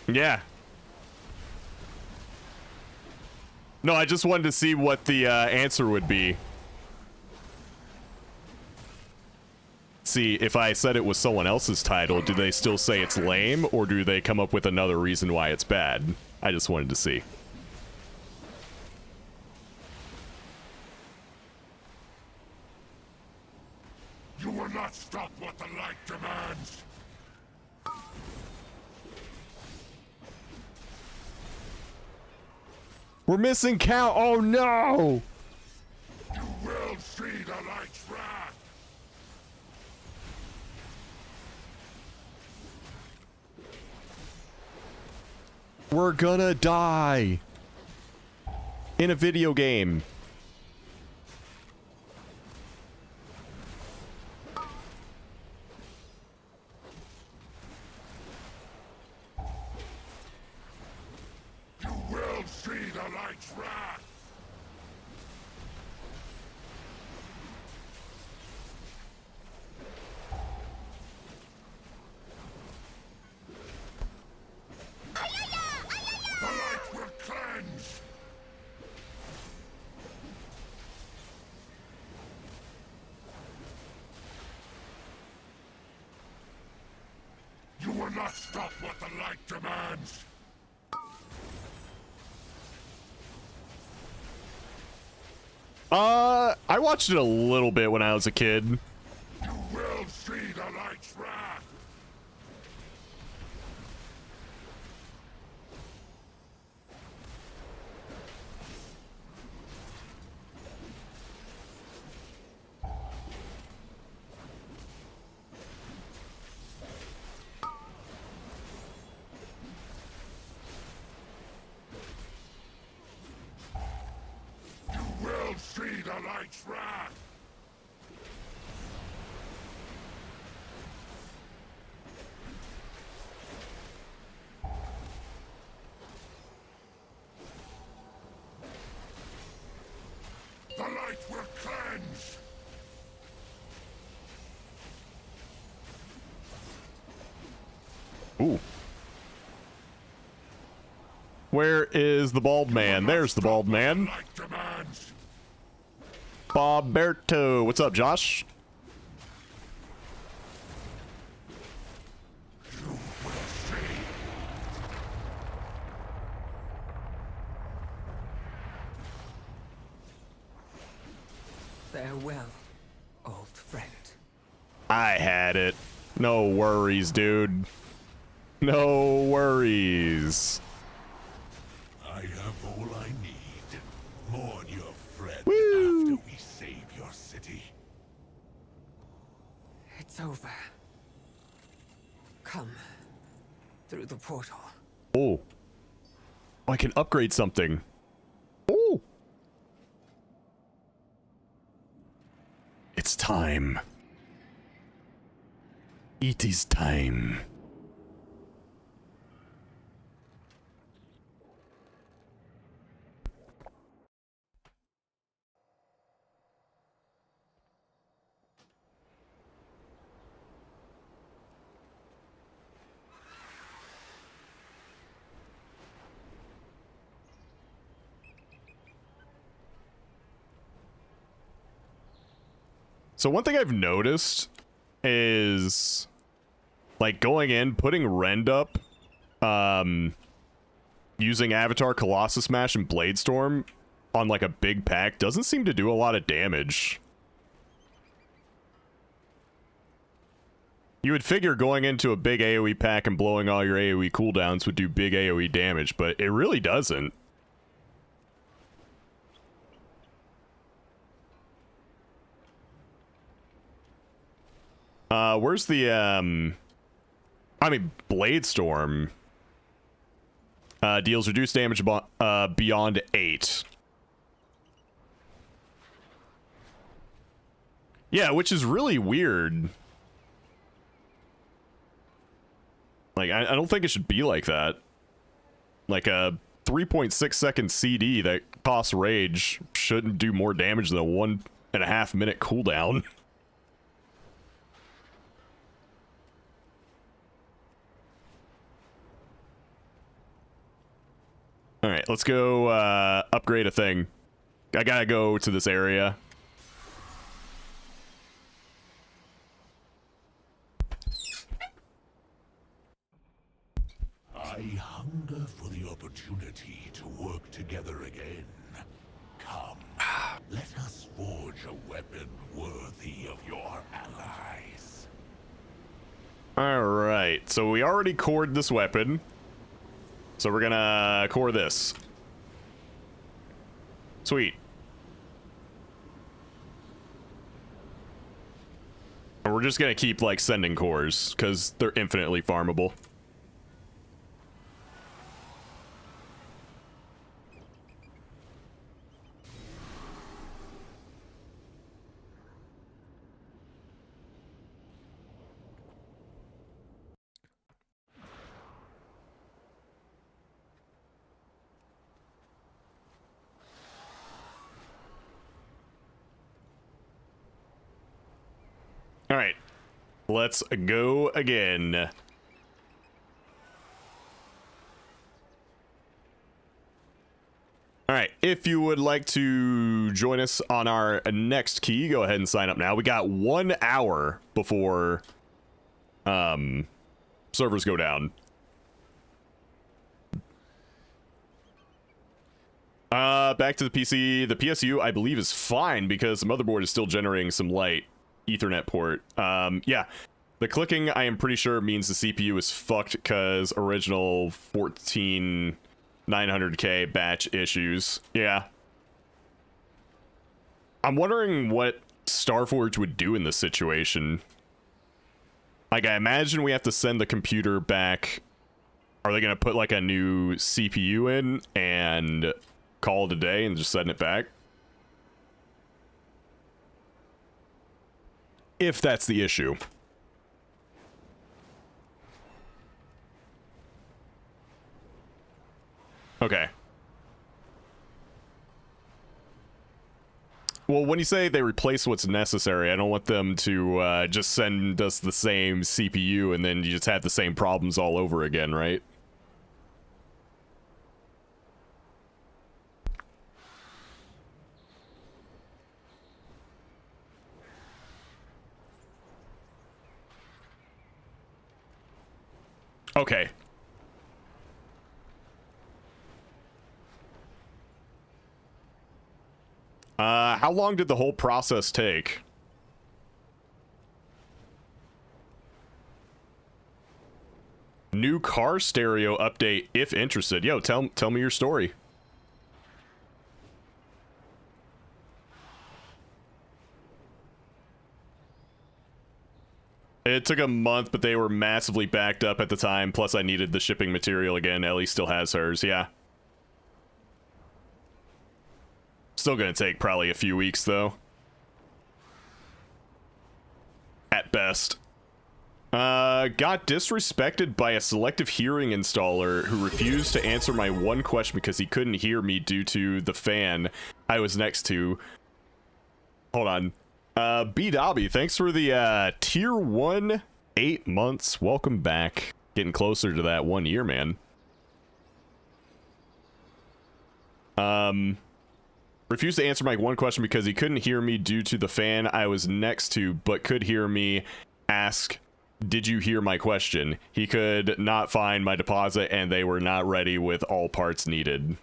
Yeah. No, I just wanted to see what the answer would be. See, if I said it was someone else's title, do they still say it's lame, or do they come up with another reason why it's bad? I just wanted to see. You will not stop what the light demands. We're missing Cal. Oh no! You will see the light's wrath. We're gonna die in a video game. You will see the light's wrath. The light will cleanse. You will not stop what the light demands. I watched it a little bit when I was a kid. You will see the light's wrath. You will see the light's wrath. The light will cleanse. Ooh. Where is the bald man? There's the bald man. Light demands. Boberto. What's up, Josh? You will see. Farewell, old friend. I had it. No worries, dude. No worries. I have all I need. Mourn your friend Woo! after we save your city. It's over. Come. Through the portal. Oh. I can upgrade something. Oh. It's time. It is time. So one thing I've noticed is like going in, putting Rend up, using Avatar, Colossus Smash, and Blade Storm on like a big pack doesn't seem to do a lot of damage. You would figure going into a big AoE pack and blowing all your AoE cooldowns would do big AoE damage, but it really doesn't. Where's the, I mean, Blade Storm deals reduced damage beyond 8. Yeah, which is really weird. Like, I don't think it should be like that. Like, a 3.6 second CD that costs Rage shouldn't do more damage than a 1.5 minute cooldown. Alright, let's go upgrade a thing. I gotta go to this area. I hunger for the opportunity to work together again. Come, let us forge a weapon worthy of your allies. Alright, so we already cored this weapon. So we're gonna core this. Sweet. And we're just gonna keep, like, sending cores, because they're infinitely farmable. Alright, let's go again. Alright, if you would like to join us on our next key, go ahead and sign up now. We got 1 hour before servers go down. Back to the PC. The PSU, I believe, is fine because the motherboard is still generating some light. Ethernet port. Yeah, the clicking, I am pretty sure, means the CPU is fucked because original 14900K batch issues. Yeah. I'm wondering what Starforge would do in this situation. Like, I imagine we have to send the computer back. Are they going to put, like, a new CPU in and call it a day and just send it back? If that's the issue. Okay. Well, when you say they replace what's necessary, I don't want them to just send us the same CPU and then you just have the same problems all over again, right? Okay. How long did the whole process take? New car stereo update if interested. Yo, tell me your story. It took a month, but they were massively backed up at the time. Plus, I needed the shipping material again. Ellie still has hers. Yeah. Still gonna take probably a few weeks, though. At best. Got disrespected by a selective hearing installer who refused to answer my one question because he couldn't hear me due to the fan I was next to. Hold on. B Dobby, thanks for the tier 1 8 months. Welcome back. Getting closer to that 1 year, man. Refused to answer my one question because he couldn't hear me due to the fan I was next to, but could hear me ask, "Did you hear my question?" He could not find my deposit and they were not ready with all parts needed.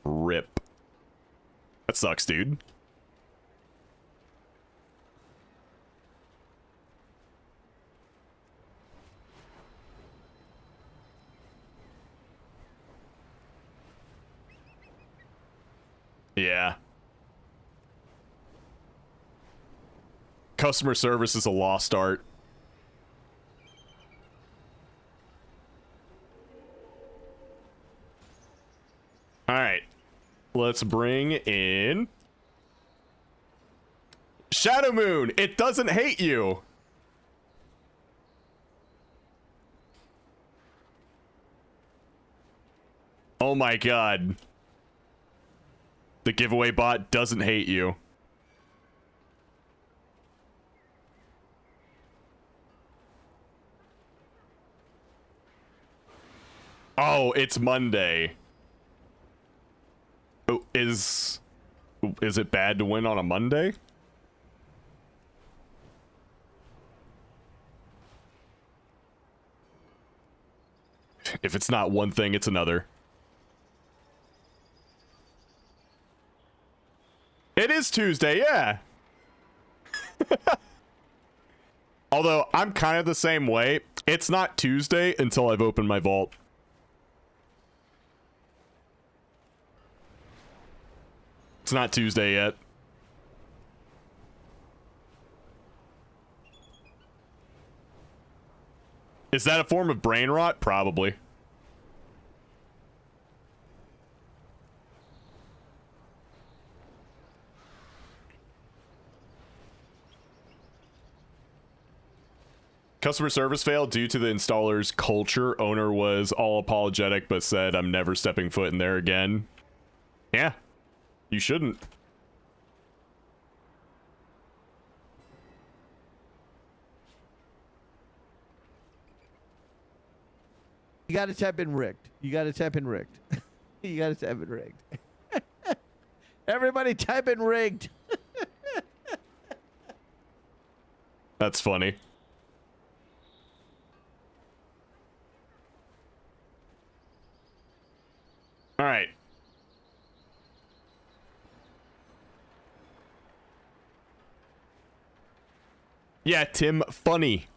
RIP. That sucks, dude. Yeah. Customer service is a lost art. Alright. Let's bring in Shadow Moon. It doesn't hate you. Oh my god. The giveaway bot doesn't hate you. Oh, it's Monday. Oh, is it bad to win on a Monday? If it's not one thing, it's another. It is Tuesday, yeah. Although, I'm kind of the same way. It's not Tuesday until I've opened my vault. It's not Tuesday yet. Is that a form of brain rot? Probably. Customer service failed due to the installer's culture. Owner was all apologetic, but said, "I'm never stepping foot in there again." Yeah, you shouldn't. You gotta type in rigged. You gotta type in rigged. You gotta type in rigged. Everybody type in rigged. That's funny. All right. Yeah, Tim, funny.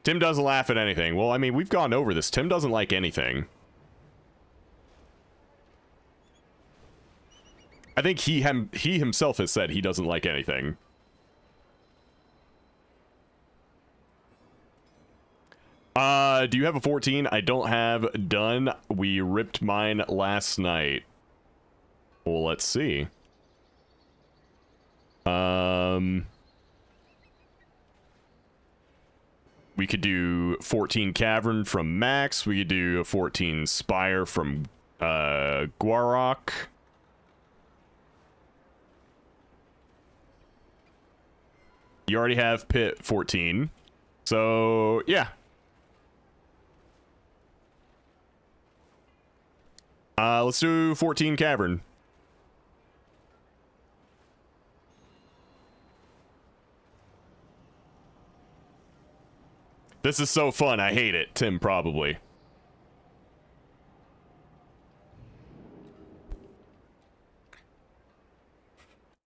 Tim doesn't laugh at anything. Well, I mean, we've gone over this. Tim doesn't like anything. I think he himself has said he doesn't like anything. Do you have a 14? I don't have done. We ripped mine last night. Well, let's see. We could do 14 Cavern from Max. We could do a 14 Spire from Warcraft. You already have Pit 14. So, yeah. Let's do 14 Cavern. This is so fun. I hate it. Tim, probably.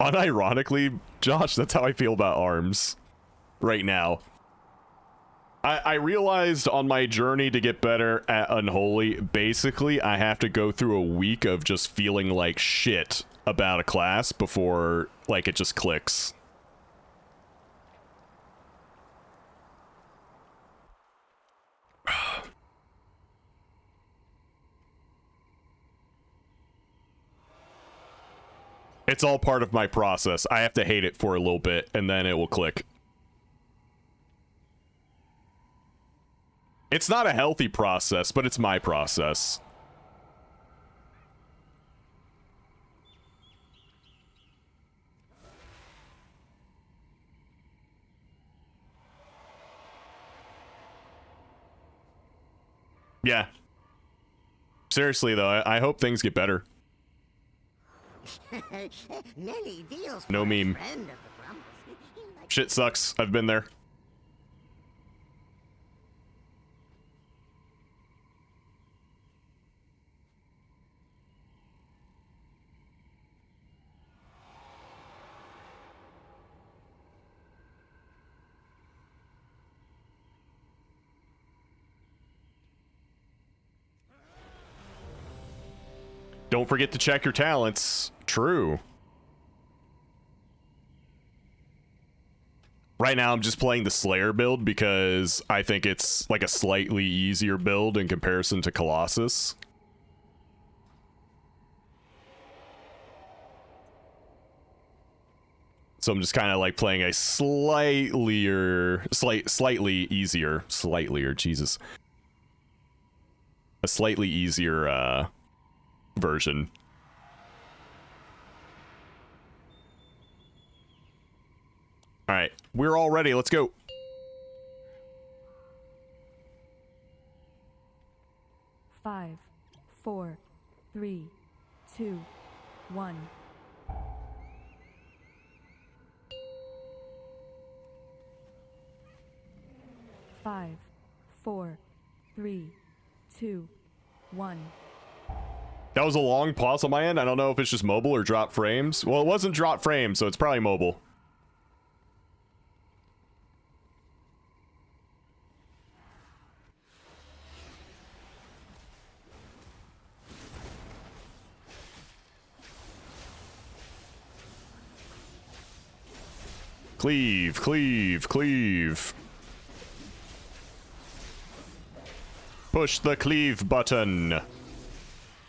Unironically, Josh, that's how I feel about ARMS right now. I realized on my journey to get better at Unholy, basically I have to go through a week of just feeling like shit about a class before, like, it just clicks. It's all part of my process. I have to hate it for a little bit, and then it will click. It's not a healthy process, but it's my process. Yeah. Seriously, though, I hope things get better. No meme. Shit sucks. I've been there. Don't forget to check your talents. True. Right now, I'm just playing the Slayer build because I think it's like a slightly easier build in comparison to Colossus. So I'm just kind of like playing a slightly easier, Jesus. A slightly easier, version. All right, we're all ready. Let's go. Five, 4, 3, 2, 1. Five, 4, 3, 2, 1. That was a long pause on my end. I don't know if it's just mobile or drop frames. Well, it wasn't drop frames, so it's probably mobile. Cleave, cleave, cleave. Push the cleave button.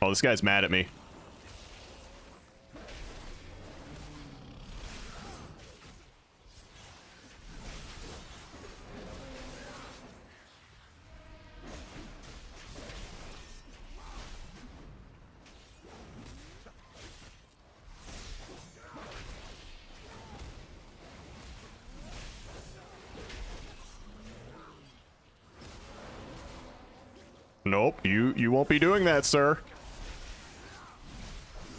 Oh, this guy's mad at me. Nope, you won't be doing that, sir.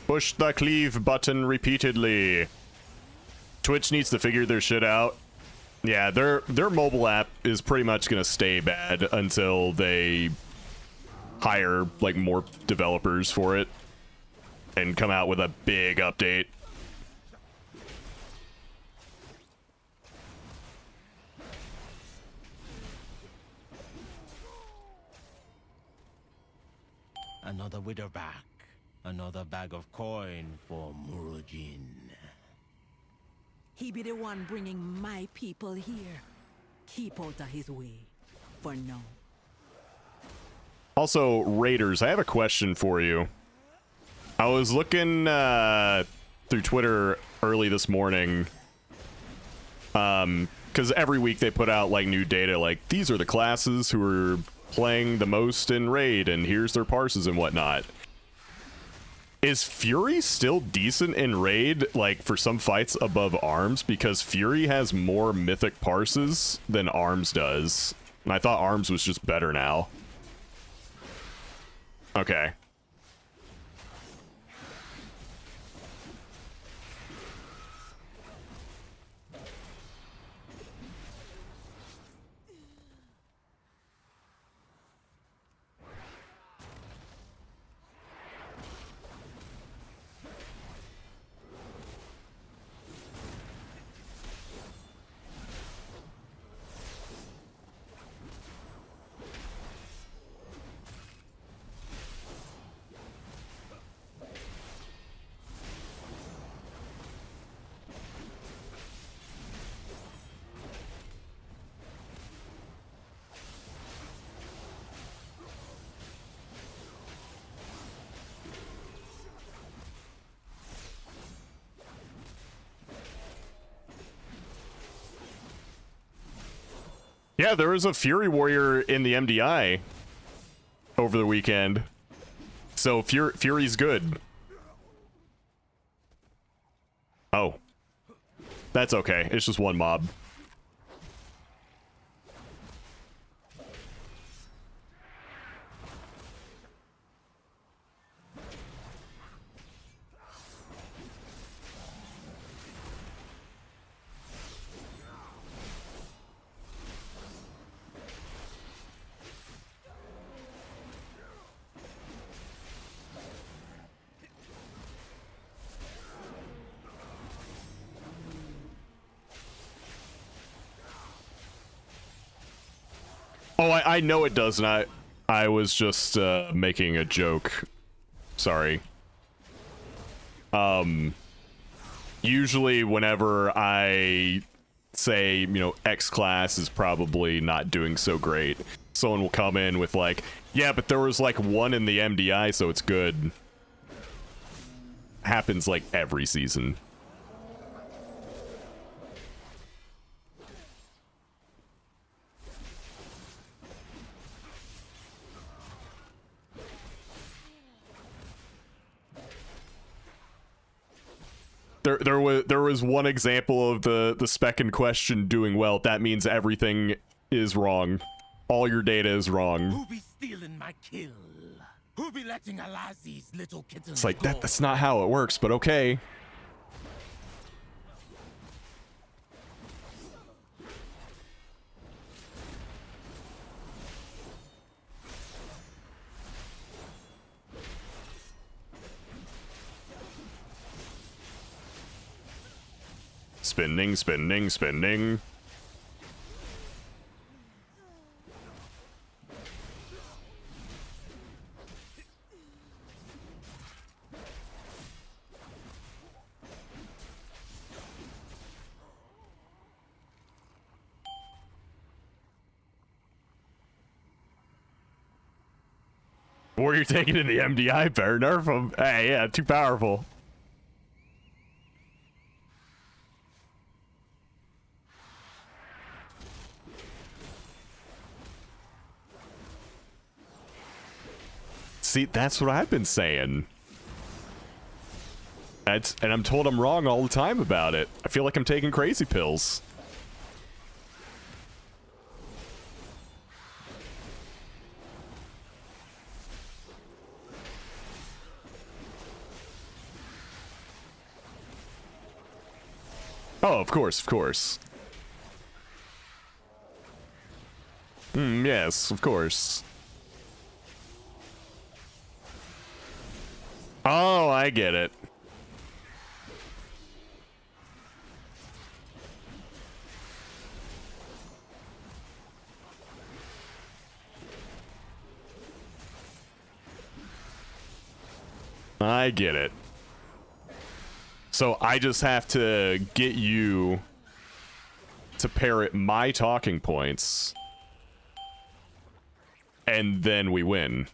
Push the cleave button repeatedly. Twitch needs to figure their shit out. Yeah, their mobile app is pretty much gonna stay bad until they hire like more developers for it and come out with a big update. Another widow back. Another bag of coin for Murujin. He be the one bringing my people here. Keep out of his way. For now. Also, Raiders, I have a question for you. I was looking through Twitter early this morning. Because every week they put out like new data, like these are the classes who are playing the most in Raid, and here's their parses and whatnot. Is Fury still decent in Raid, like, for some fights above Arms? Because Fury has more mythic parses than Arms does. And I thought Arms was just better now. Okay. Yeah, there was a Fury Warrior in the MDI over the weekend. So Fury's good. Oh. That's okay. It's just one mob. Oh, I know it does not. I was just making a joke. Sorry. Usually whenever I say, you know, X class is probably not doing so great, someone will come in with like, yeah, but there was like one in the MDI, so it's good. Happens like every season. There was one example of the spec in question doing well. That means everything is wrong. All your data is wrong. Who be stealing my kill? Who be letting Alazi's little kittens It's like go? that's not how it works, but okay. Spinning, spinning, spinning. Warrior taking in the MDI, better nerf him. Hey, yeah, too powerful. See, that's what I've been saying. And I'm told I'm wrong all the time about it. I feel like I'm taking crazy pills. Oh, of course, of course. Yes, of course. Oh, I get it. I get it. So I just have to get you to parrot my talking points, and then we win.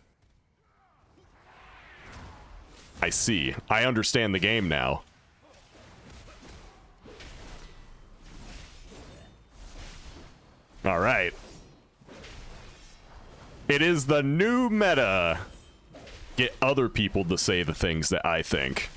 I see. I understand the game now. All right. It is the new meta. Get other people to say the things that I think.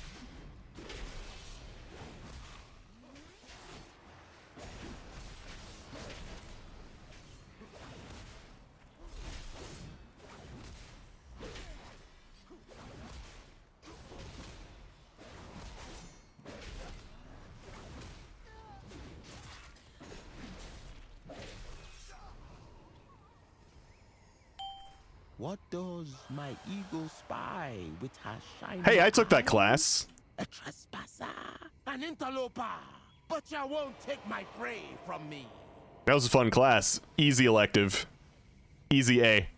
What does my eagle spy with her shiny Hey, I took that eyes? class. A trespasser, an interloper, but you won't take my prey from me. That was a fun class. Easy elective. Easy A.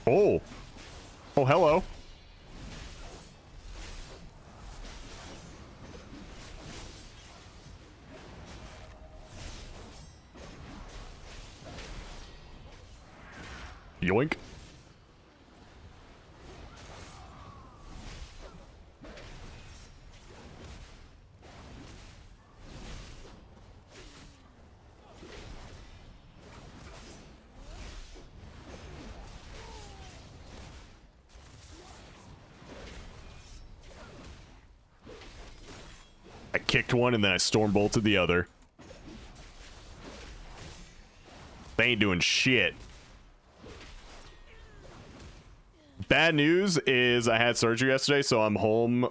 Oh. Oh, hello. Yoink. I kicked one and then I storm bolted the other. They ain't doing shit. Bad news is I had surgery yesterday, so I'm home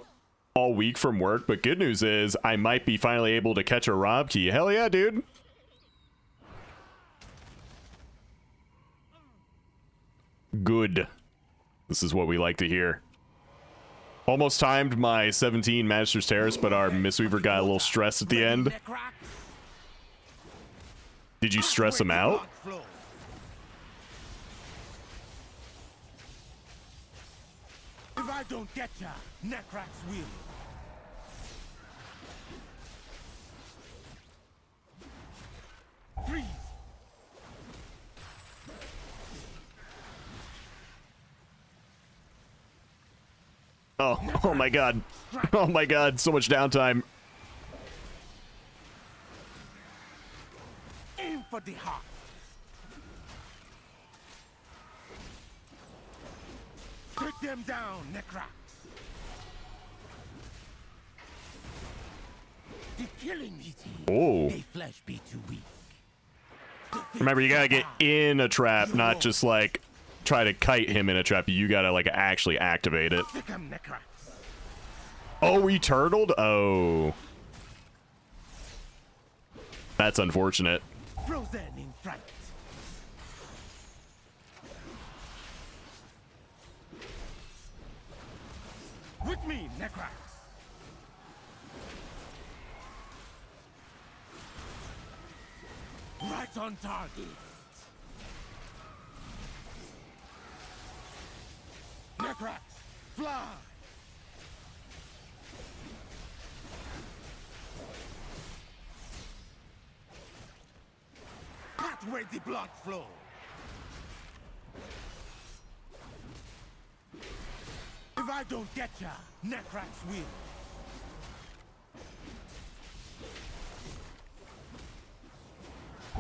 all week from work. But good news is I might be finally able to catch a Rob key. Hell yeah, dude. Good. This is what we like to hear. Almost timed my 17 Magister's Terrace, but our Mistweaver got a little stressed at the end. Did you stress him out? If I don't get ya, Necrax will. Freeze. Oh my god. Oh my god, so much downtime. Aim for the heart. Take them down, Necrax. The killing me. Oh. May flesh be too weak. Remember, you gotta get in a trap, not just like try to kite him in a trap. You gotta like actually activate it. Oh, we turtled? Oh. That's unfortunate. Frozen in fright. With me, Necrax. Right on target. Necrax, fly. Cut where the blood flows. If I don't get ya, Necrax will.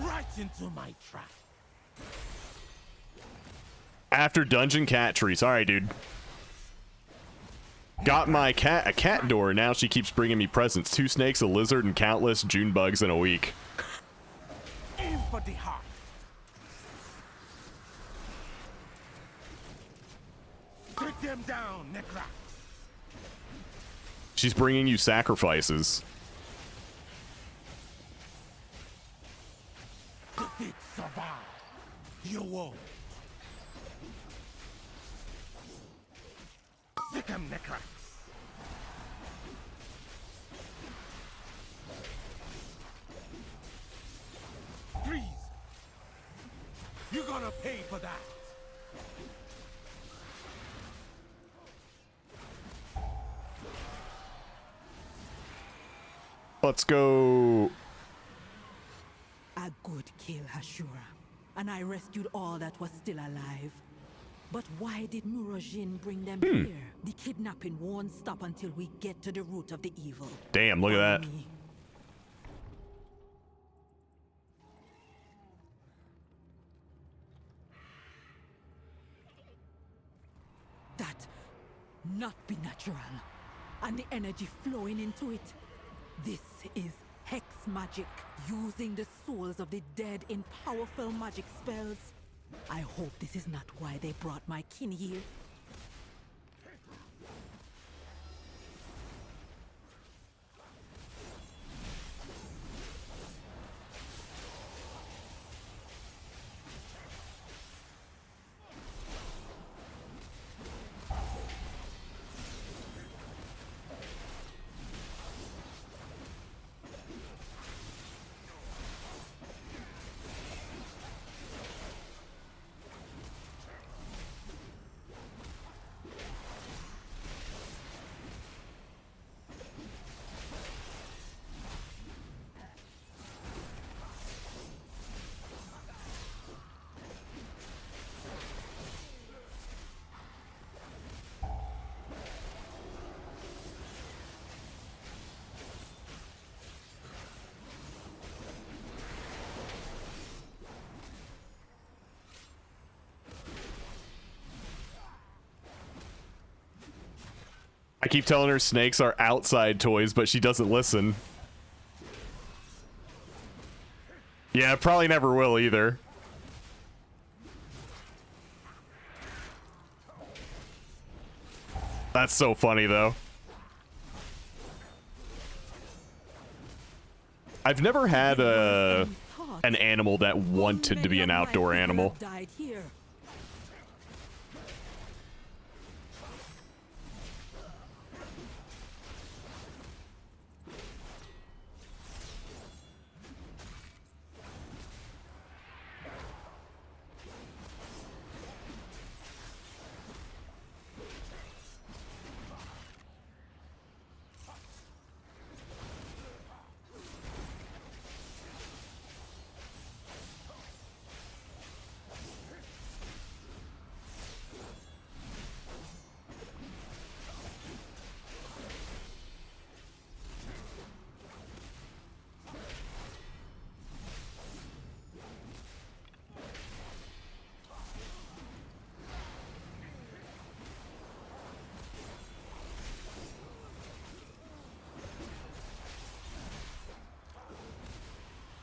Right into my trap. After dungeon cat trees. Alright, dude. Got my cat a cat door. Now she keeps bringing me presents. 2 snakes, a lizard, and countless June bugs in a week. Aim for the heart. Take them down, Necrax. She's bringing you sacrifices. Defeat survive. You won't. Sick 'em, Necrax. Freeze. You're gonna pay for that. Let's go. A good kill, Hashura. And I rescued all that was still alive. But why did Murojin bring them here? The kidnapping won't stop until we get to the root of the evil. Damn, look at that. Me. That not be natural. And the energy flowing into it. This is hex magic, using the souls of the dead in powerful magic spells. I hope this is not why they brought my kin here. keep telling her snakes are outside toys, but she doesn't listen. Yeah, probably never will either. That's so funny, though. I've never had an animal that wanted to be an outdoor animal. Died here.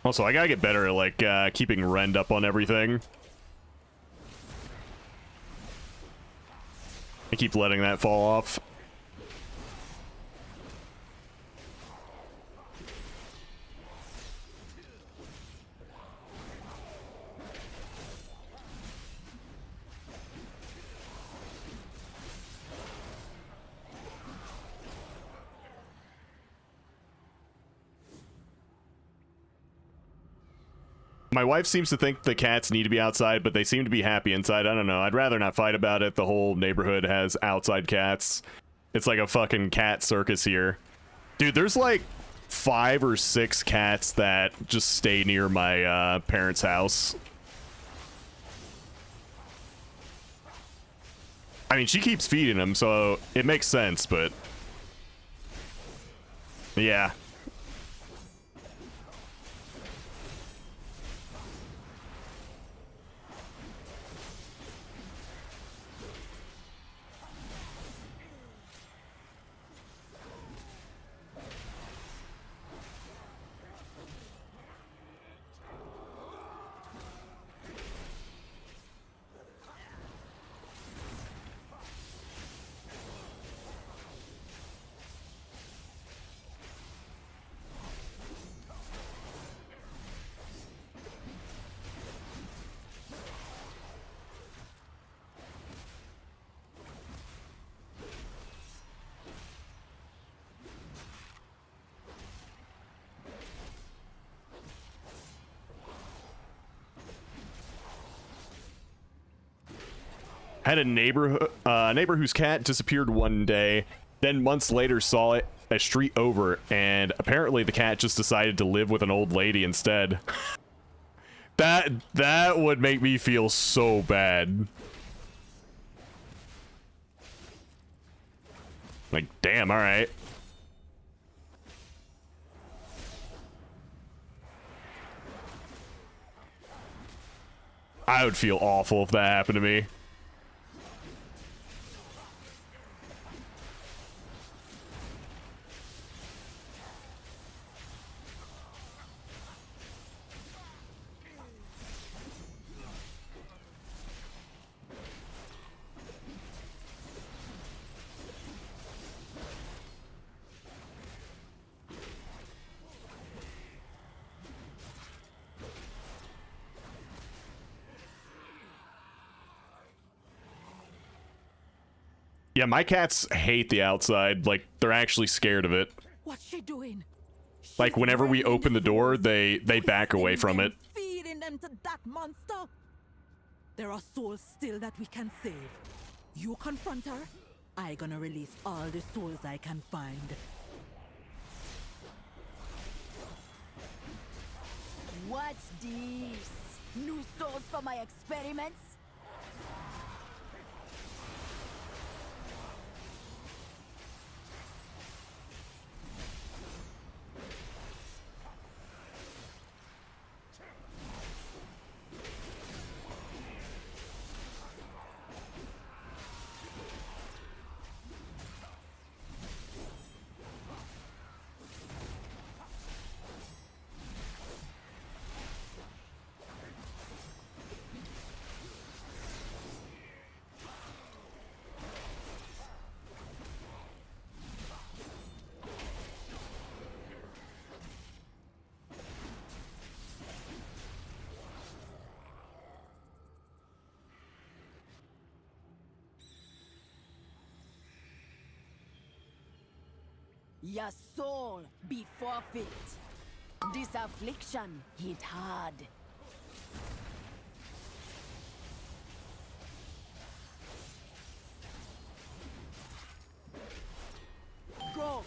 Also, I gotta get better at, like, keeping rend up on everything. I keep letting that fall off. My wife seems to think the cats need to be outside, but they seem to be happy inside. I don't know. I'd rather not fight about it. The whole neighborhood has outside cats. It's like a fucking cat circus here. Dude, there's like 5 or 6 cats that just stay near my parents' house. I mean, she keeps feeding them, so it makes sense, but... yeah. Had a neighbor whose cat disappeared one day, then months later saw it a street over, and apparently the cat just decided to live with an old lady instead. That would make me feel so bad. Like, damn, all right. I would feel awful if that happened to me. Yeah, my cats hate the outside. Like, they're actually scared of it. What's she doing? Like, whenever we open the door, they back away from it. Feeding them to that monster. There are souls still that we can save. You confront her, I gonna release all the souls I can find. What's this? New souls for my experiments? your soul be forfeit. This affliction hit hard. Go,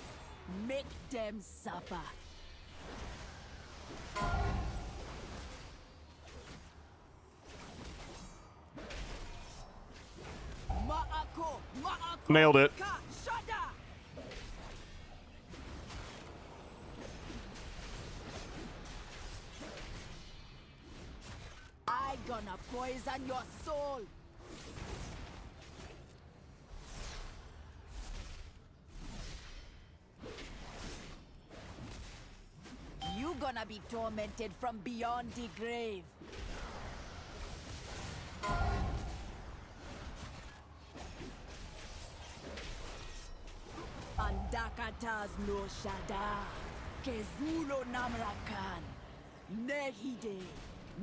make them suffer. Nailed it. I gonna poison your soul. You gonna be tormented from beyond the grave. Andakatas no shada, Kezulo namrakan, Nehide,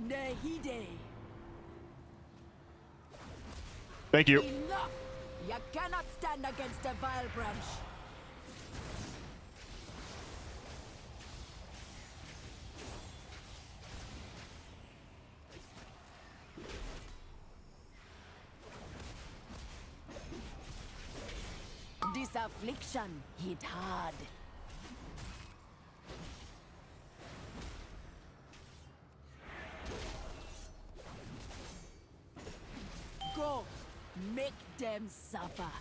Nehide. Thank you. Enough! You cannot stand against the vile branch. This affliction hit hard. Go, make them suffer.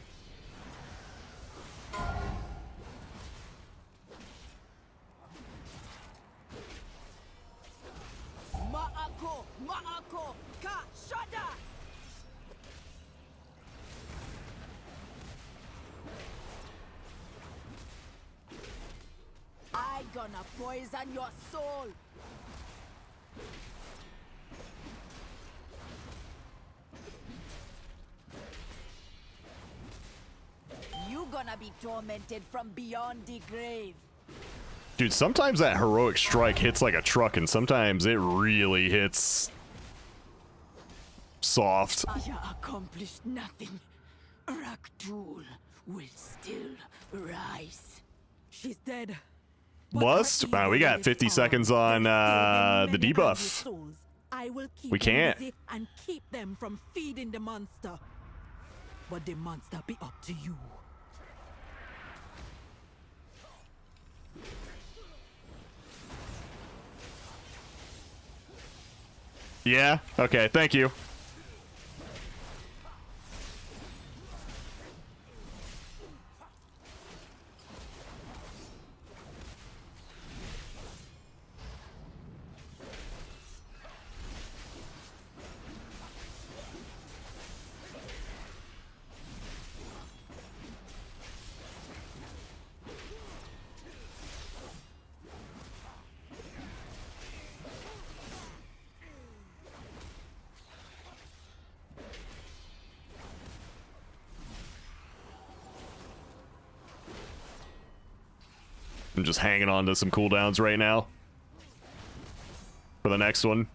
Ma'ako, Ma'ako, Ka, Shada! I gonna poison your soul. You gonna be tormented from beyond the grave. Dude, sometimes that heroic strike hits like a truck, and sometimes it really hits soft. You accomplished nothing. Raktul will still rise. She's dead. Lust? Wow, we got 50 seconds on the debuff. I will keep We can't. them busy and keep them from feeding the monster. But the monster be up to you. Yeah? Okay, thank you. I'm just hanging on to some cooldowns right now for the next one.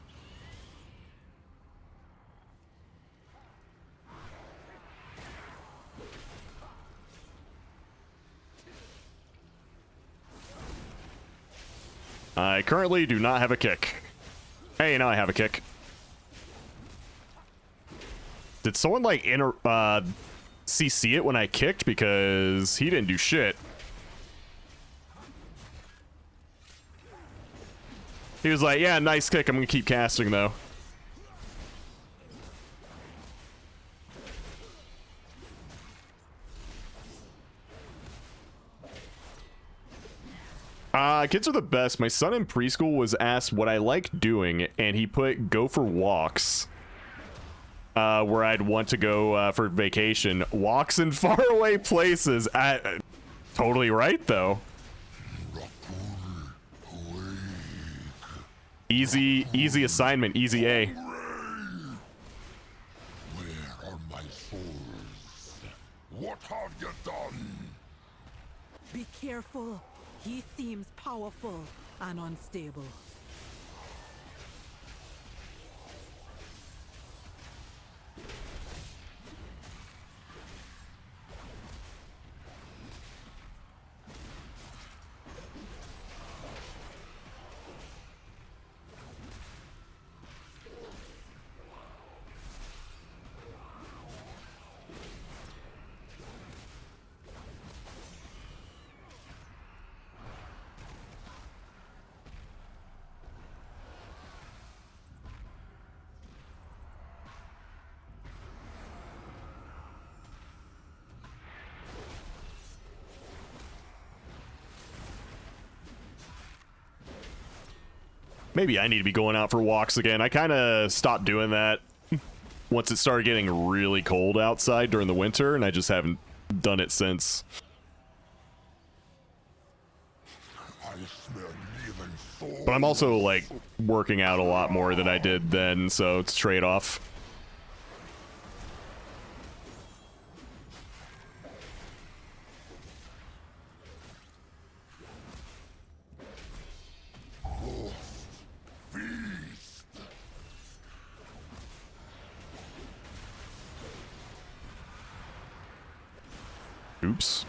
I currently do not have a kick. Hey, now I have a kick. Did someone like CC it when I kicked? Because he didn't do shit. He was like, yeah, nice kick. I'm going to keep casting, though. Kids are the best. My son in preschool was asked what I like doing, and he put go for walks. Where I'd want to go for vacation. Walks in faraway places. Totally right, though. Easy assignment, easy A. Where are my souls? What have you done? Be careful. He seems powerful and unstable. Maybe I need to be going out for walks again. I kind of stopped doing that once it started getting really cold outside during the winter, and I just haven't done it since. But I'm also, like, working out a lot more than I did then, so it's a trade-off. Oops.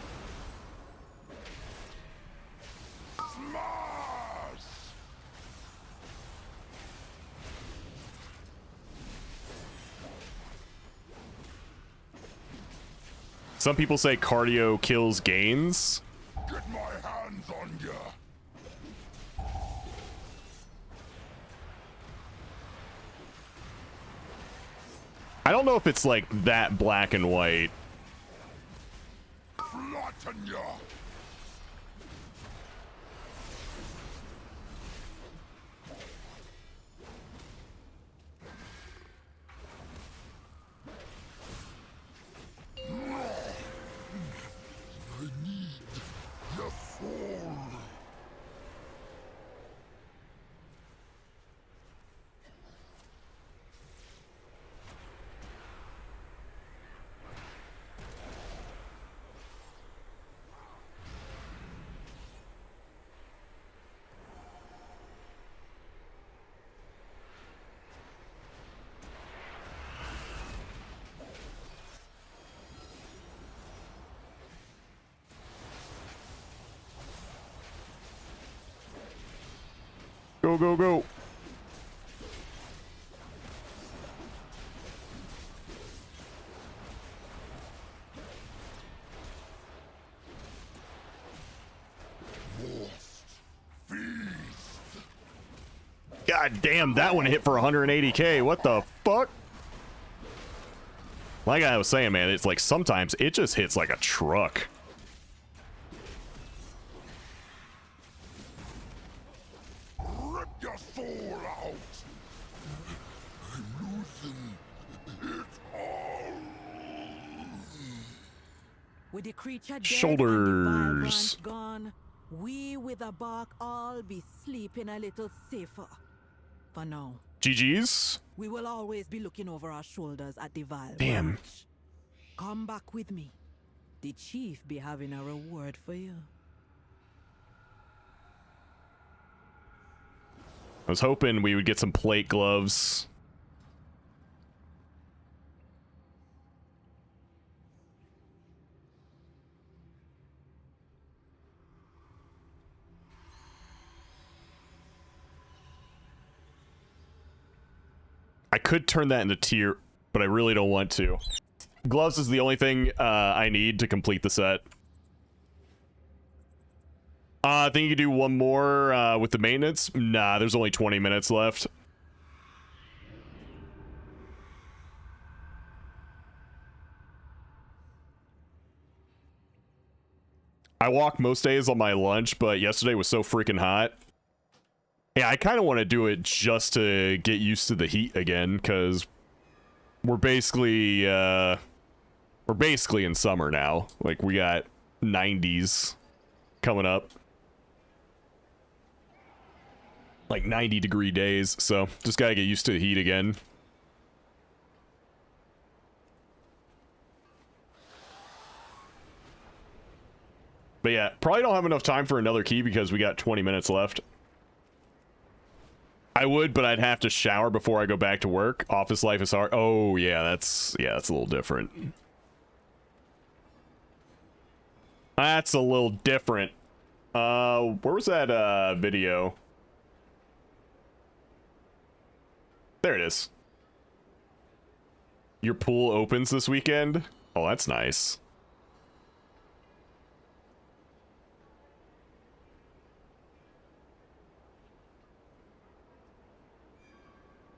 Some people say cardio kills gains. Get my hands on ya. I don't know if it's like that black and white. Flatten ya. Go, go, go. God damn, that one hit for 180k. What the fuck? Like I was saying, man, it's like sometimes it just hits like a truck. Rip your soul out. Loosen it all. With the creature dead Shoulders. and the vibrant gone, we with a bark all be sleeping a little safer. For now. GG's. We will always be looking over our shoulders at the Vile Damn. branch. Come back with me. The chief be having a reward for you. I was hoping we would get some plate gloves. I could turn that into tier, but I really don't want to. Gloves is the only thing I need to complete the set. I think you could do one more with the maintenance. Nah, there's only 20 minutes left. I walk most days on my lunch, but yesterday was so freaking hot. Yeah, I kind of want to do it just to get used to the heat again, because we're basically in summer now. Like, we got 90s coming up. Like 90-degree days, so just gotta get used to the heat again. But yeah, probably don't have enough time for another key because we got 20 minutes left. I would, but I'd have to shower before I go back to work. Office life is hard. Oh, yeah, that's a little different. That's a little different. Where was that video? There it is. Your pool opens this weekend? Oh, that's nice.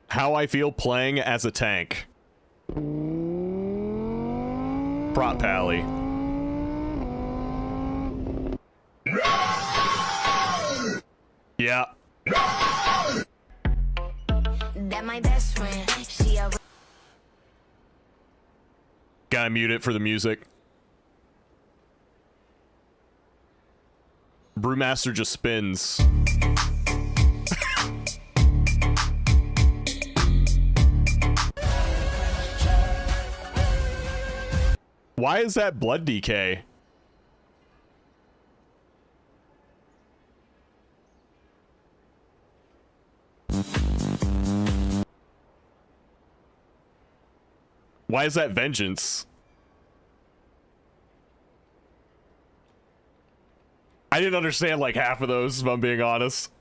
How I feel playing as a tank. Prop Pally. Yeah. And my best friend, she a Gotta mute it for the music. Brewmaster just spins. Why is that blood decay? Why is that vengeance? I didn't understand like half of those, if I'm being honest.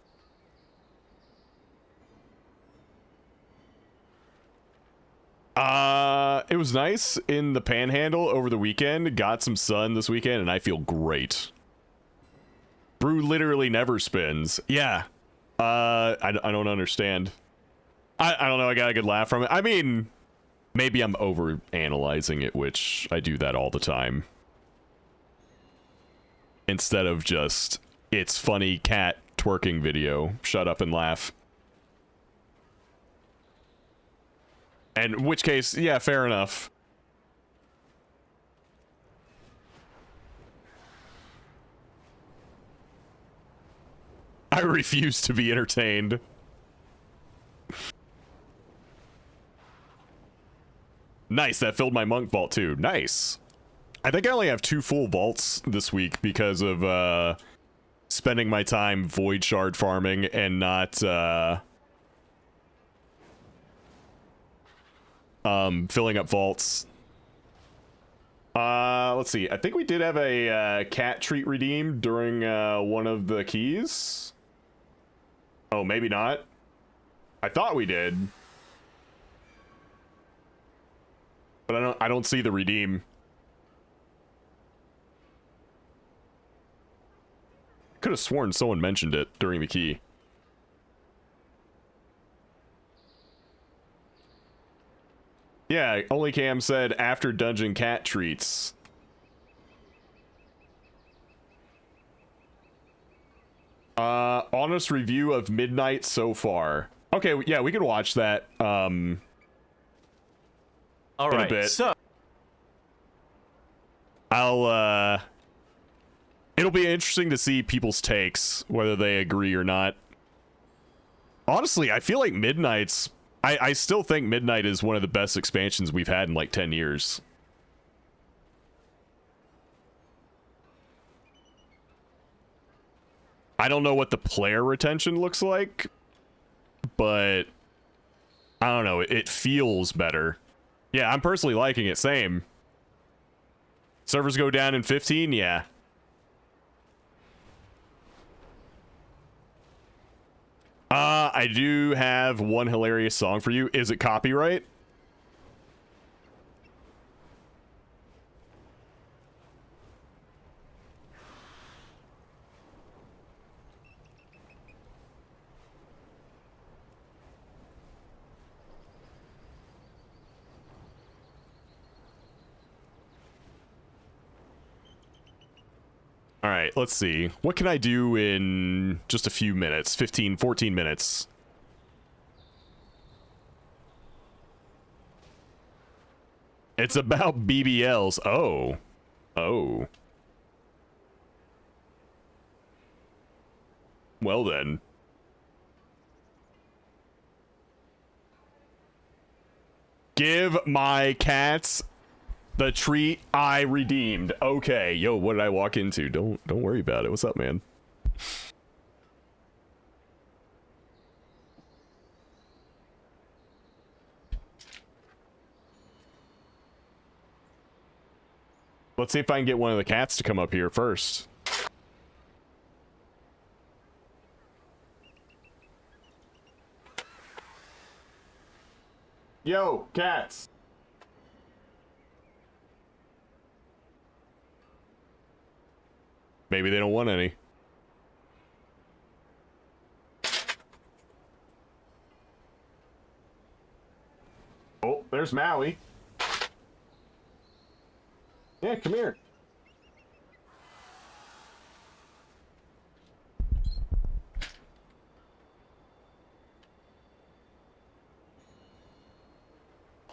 It was nice in the Panhandle over the weekend. Got some sun this weekend, and I feel great. Brew literally never spins. Yeah. I don't understand. I don't know. I got a good laugh from it. I mean, maybe I'm over analyzing it, which I do that all the time. Instead of just, it's funny cat twerking video. Shut up and laugh. And in which case, yeah, fair enough. I refuse to be entertained. Nice, that filled my monk vault too. Nice. I think I only have 2 full vaults this week because of spending my time void shard farming and not filling up vaults. Let's see. I think we did have a cat treat redeemed during one of the keys. Oh, maybe not. I thought we did. But I don't see the redeem. Could have sworn someone mentioned it during the key. Yeah, only Cam said after dungeon cat treats. Honest review of Midnight so far. Okay, yeah, we could watch that All in right, a bit. so I'll it'll be interesting to see people's takes, whether they agree or not. Honestly, I feel like Midnight's I still think Midnight is one of the best expansions we've had in like 10 years. I don't know what the player retention looks like, but I don't know, it feels better. Yeah, I'm personally liking it, same. Servers go down in 15, yeah. I do have one hilarious song for you. Is it copyright? All right, let's see. What can I do in just a few minutes? 15, 14 minutes. It's about BBLs. Oh. Oh. Well then. Give my cats the treat I redeemed. Okay, yo, what did I walk into? Don't worry about it. What's up, man? Let's see if I can get one of the cats to come up here first. Yo, cats. Maybe they don't want any. Oh, there's Maui. Yeah, come here.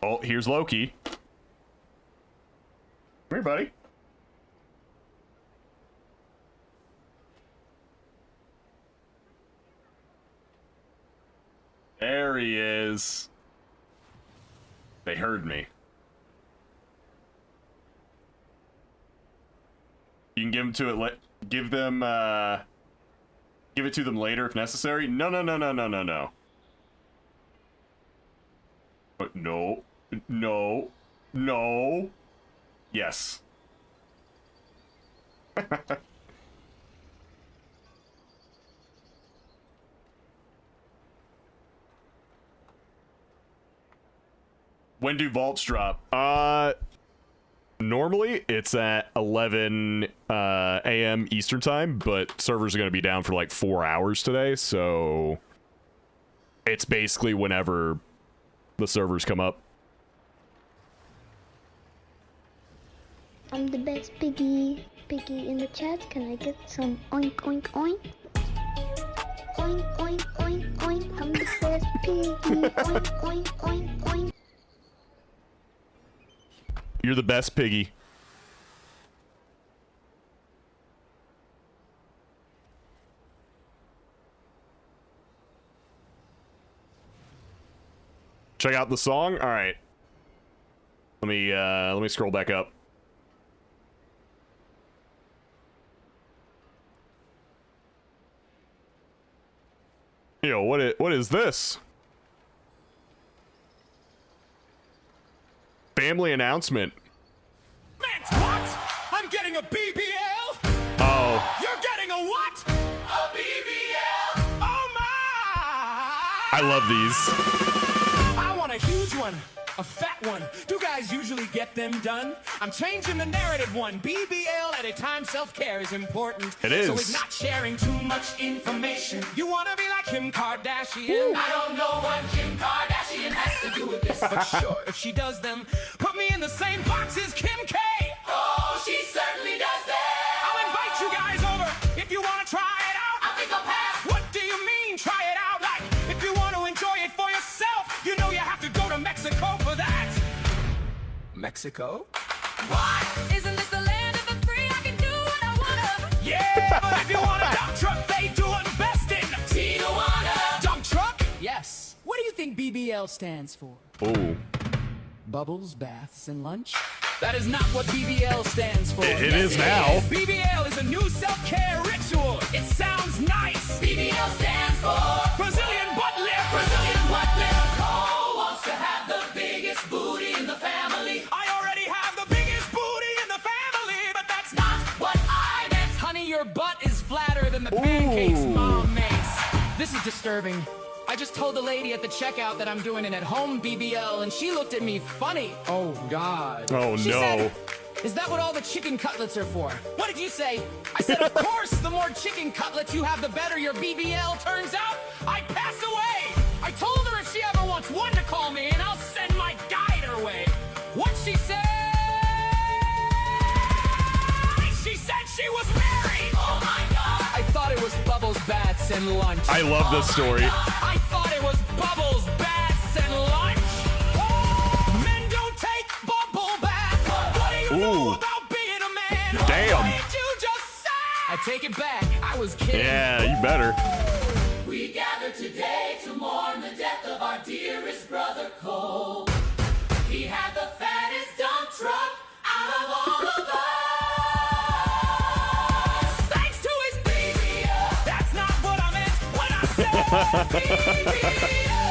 Oh, here's Loki. Come here, buddy. There he is. They heard me. You can give them to it. Give it to them later if necessary. No. No. Yes. When do vaults drop? Normally it's at 11 a.m. Eastern time, but servers are going to be down for like 4 hours today, so it's basically whenever the servers come up. I'm the best piggy. Piggy in the chat. Can I get some oink oink oink? Oink oink oink oink. I'm the best piggy. Oink oink oink oink. You're the best, Piggy. Check out the song. All right. Let me scroll back up. Yo, what is this? Family announcement. What? I'm getting a BBL? Oh. You're getting a what? A BBL? Oh my! I love these. I want a huge one. A fat one. Do guys usually get them done? I'm changing the narrative one. BBL at a time, self-care is important. It is. So it's not sharing too much information. You want to be like Kim Kardashian? Ooh. I don't know what Kim Kardashian has to do with this. But sure, if she does them, put me in the same box as Kim K. Oh, she certainly does that. I'll invite you guys over if you want to try it out. I think I'll pass. What do you mean, try it out? Like, if you want to enjoy it for yourself, you know you have to go to Mexico for that. Mexico? What? Isn't this the land of the free? I can do what I wanna. Yeah, but if you want a dump truck, they do it best in Tijuana. Dump truck? Yes. What do you think BBL stands for? Oh. Bubbles, baths, and lunch? That is not what BBL stands for. It is now. BBL is a new self-care ritual. It sounds nice. BBL stands for Brazilian butt lift. Brazilian butt lift. Cole wants to have the biggest booty in the family. I already have the biggest booty in the family, but that's not what I meant. Honey, your butt is flatter than the pancakes Mom makes. This is disturbing. I just told the lady at the checkout that I'm doing an at-home BBL, and she looked at me funny. Oh, God. Oh, she no. Said, is that what all the chicken cutlets are for? What did you say? I said, of course, the more chicken cutlets you have, the better your BBL turns out. I pass away. I told her if she ever wants one to call me, and I'll send my guide her way. What she said? She said she was married. Oh, my God. I thought it was Bubbles, Bats, and lunch. I love this story. I thought it was Bubbles, Bats, and lunch. Men don't take bubble baths. What do you know about being a man? Damn. What did you just say? I take it back. I was kidding. Yeah, you better. We gather today to mourn the death of our dearest brother Cole. He had the fattest dump truck out of all of us. Thanks to his BBL. That's not what I meant when I said BBL.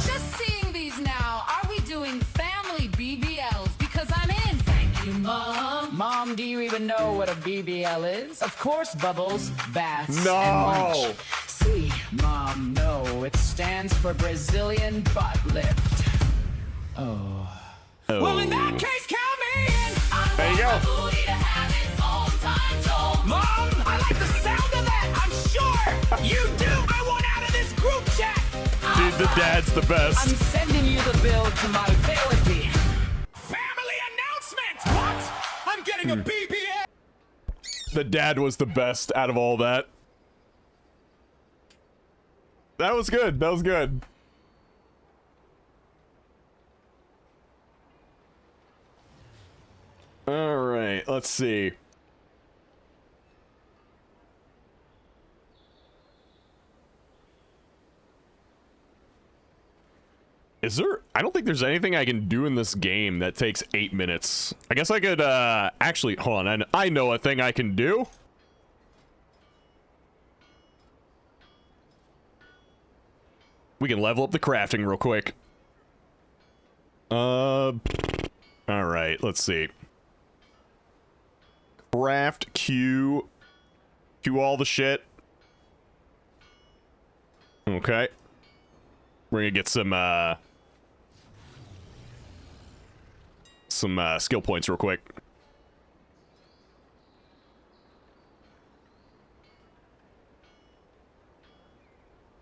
Just seeing these now, are we doing family BBLs? Because I'm in. Thank you, Mom. Mom, do you even know what a BBL is? Of course, Bubbles, Bats, No. and lunch. See, Mom, no, it stands for Brazilian butt lift. Oh. Well, in that case, count me in. There you go. Mom, I like the sound of that. I'm sure you do. I want out of this group chat. Dude, the dad's the best. I'm sending you the bill to my Valentine. Family announcement. What? I'm getting a BBL. The dad was the best out of all that. That was good. That was good. All right, let's see. Is there... I don't think there's anything I can do in this game that takes 8 minutes. I guess I could, actually... Hold on, I know a thing I can do. We can level up the crafting real quick. Alright, let's see. Craft, Q all the shit. Okay. We're gonna get some skill points real quick.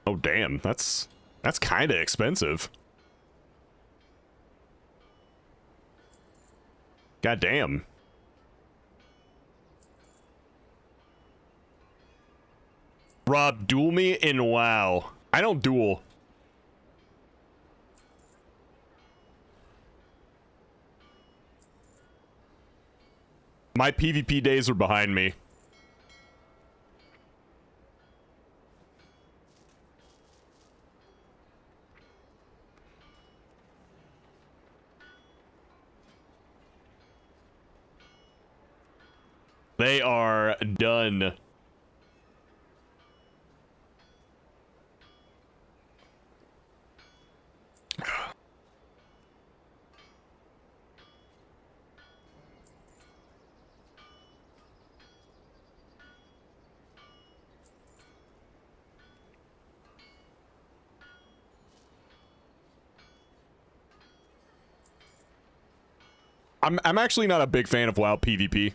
Oh damn, that's kind of expensive. God damn. Rob, duel me in WoW. I don't duel. My PvP days are behind me. They are done. I'm actually not a big fan of WoW PvP.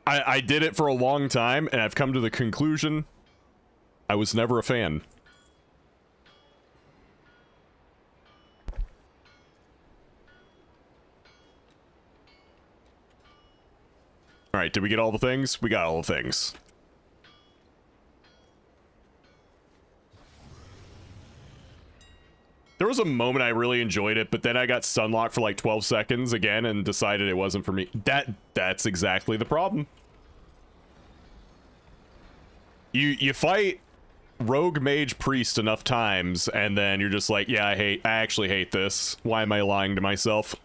I did it for a long time, and I've come to the conclusion I was never a fan. Alright, did we get all the things? We got all the things. There was a moment I really enjoyed it, but then I got sunlocked for like 12 seconds again and decided it wasn't for me. That's exactly the problem. You fight rogue mage priest enough times and then you're just like, yeah, I actually hate this. Why am I lying to myself?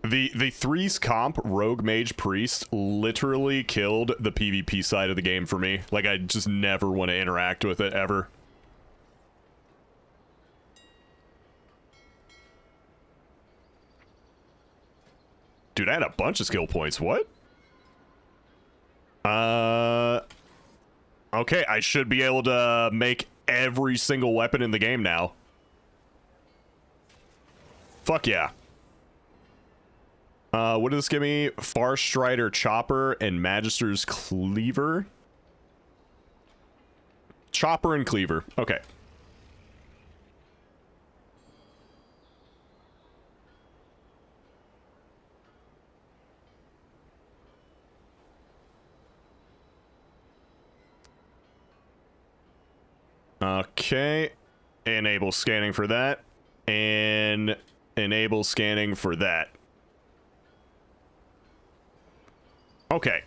The threes comp rogue mage priest literally killed the PvP side of the game for me. Like, I just never want to interact with it ever. Dude, I had a bunch of skill points. What? Okay, I should be able to make every single weapon in the game now. Fuck yeah. What does this give me? Far Strider Chopper and Magister's Cleaver. Chopper and Cleaver. Okay. Okay. Enable scanning for that. And enable scanning for that. Okay.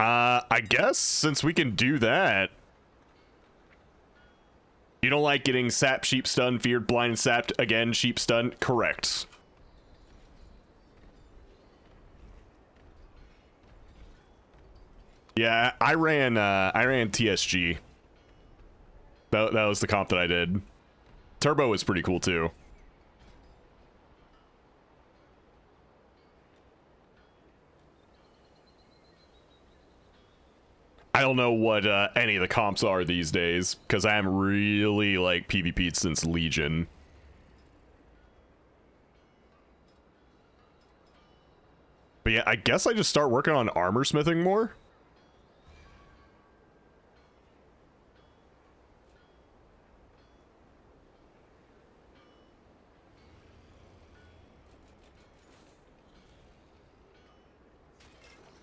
I guess since we can do that... You don't like getting sapped, sheep stunned, feared, blind, sapped, again, sheep stunned? Correct. Yeah, I ran TSG. That was the comp that I did. Turbo was pretty cool too. I don't know what any of the comps are these days, because I haven't really, like, PvP'd since Legion. But yeah, I guess I just start working on armor smithing more?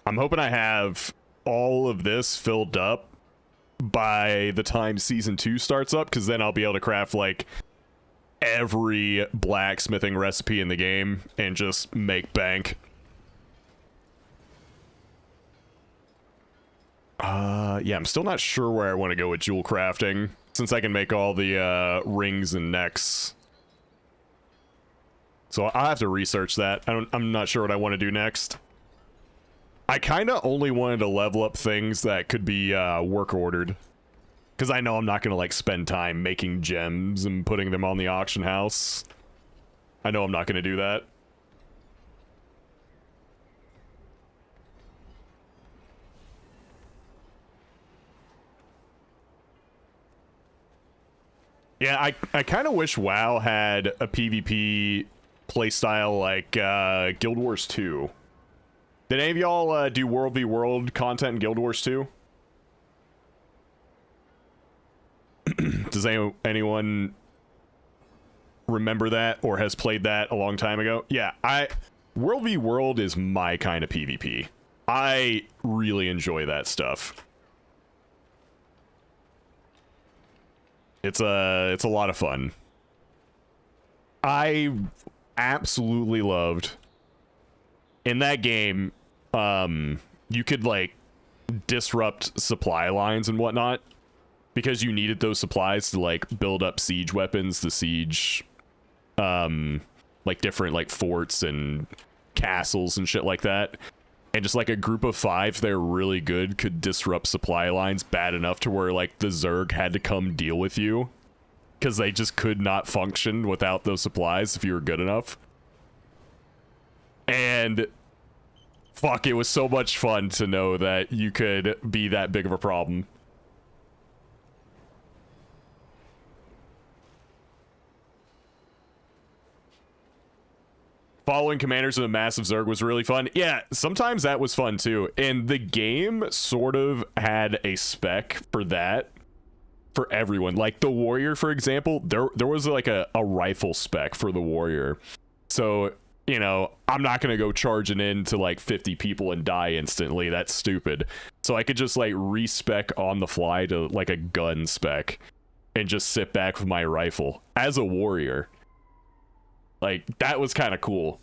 I'm hoping I have all of this filled up by the time season 2 starts up, because then I'll be able to craft like every blacksmithing recipe in the game and just make bank. Yeah, I'm still not sure where I want to go with jewel crafting, since I can make all the rings and necks. So I'll have to research that. I'm not sure what I want to do next. I kind of only wanted to level up things that could be work ordered, because I know I'm not going to like spend time making gems and putting them on the auction house. I know I'm not going to do that. Yeah, I kind of wish WoW had a PvP playstyle like Guild Wars 2. Did any of y'all do World v World content in Guild Wars 2? Does anyone remember that or has played that a long time ago? Yeah, World v World is my kind of PvP. I really enjoy that stuff. It's a lot of fun. I absolutely loved in that game, you could like disrupt supply lines and whatnot because you needed those supplies to like build up siege weapons to siege like different like forts and castles and shit like that. And just like a group of 5, they're really good, could disrupt supply lines bad enough to where like the Zerg had to come deal with you because they just could not function without those supplies if you were good enough. And fuck, it was so much fun to know that you could be that big of a problem. Following commanders of a massive Zerg was really fun. Yeah, sometimes that was fun too. And the game sort of had a spec for that for everyone. Like the warrior, for example, there was like a rifle spec for the warrior. So, you know, I'm not going to go charging into like 50 people and die instantly. That's stupid. So I could just like respec on the fly to like a gun spec and just sit back with my rifle as a warrior. Like, that was kind of cool.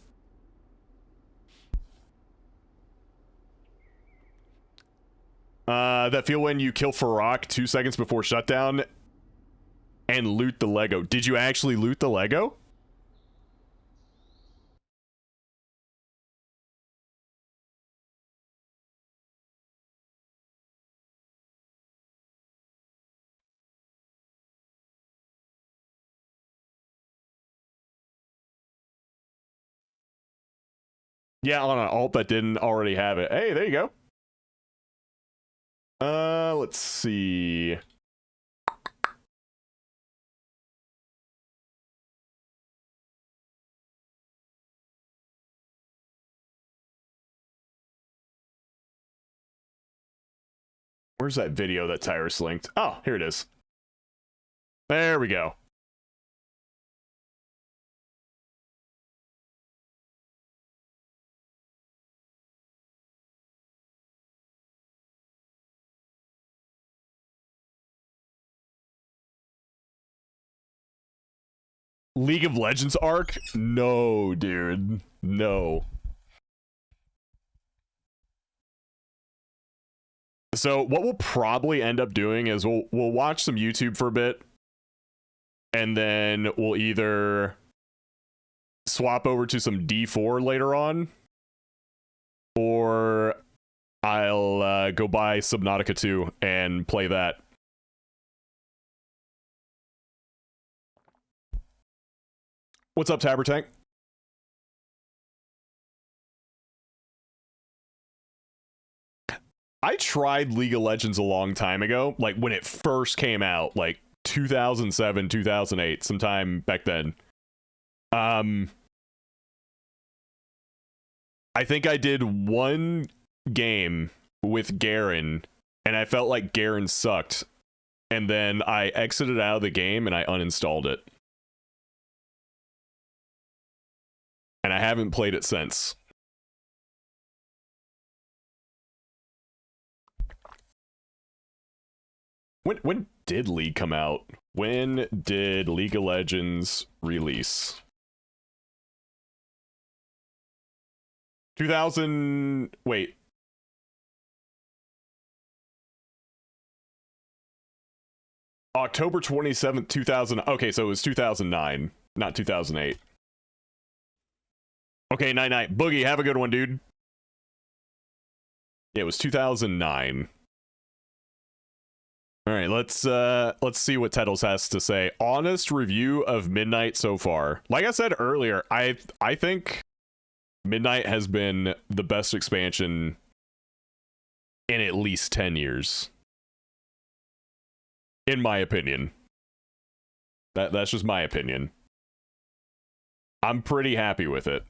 That feel when you kill Farrak 2 seconds before shutdown and loot the Lego. Did you actually loot the Lego? Yeah, on an alt that didn't already have it. Hey, there you go. Let's see. Where's that video that Tyrus linked? Oh, here it is. There we go. League of Legends arc? No, dude. No. So what we'll probably end up doing is we'll watch some YouTube for a bit, and then we'll either swap over to some D4 later on, or I'll go buy Subnautica 2 and play that. What's up, Tabber Tank? I tried League of Legends a long time ago, like when it first came out, like 2007, 2008, sometime back then. I think I did one game with Garen, and I felt like Garen sucked. And then I exited out of the game and I uninstalled it. And I haven't played it since. When did League come out? When did League of Legends release? 2000. Wait. October 27th, 2000. Okay, so it was 2009, not 2008. Okay, night. Boogie, have a good one, dude. Yeah, it was 2009. All right, let's see what Tettles has to say. Honest review of Midnight so far. Like I said earlier, I think Midnight has been the best expansion in at least 10 years. In my opinion. That's just my opinion. I'm pretty happy with it.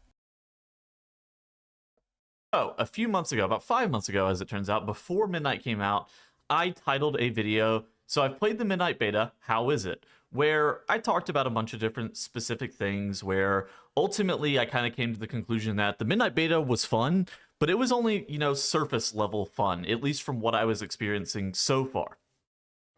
Oh, a few months ago, about 5 months ago, as it turns out, before Midnight came out, I titled a video, so I've played the Midnight beta, how is it? Where I talked about a bunch of different specific things, where ultimately I kind of came to the conclusion that the Midnight beta was fun, but it was only, surface level fun, at least from what I was experiencing so far.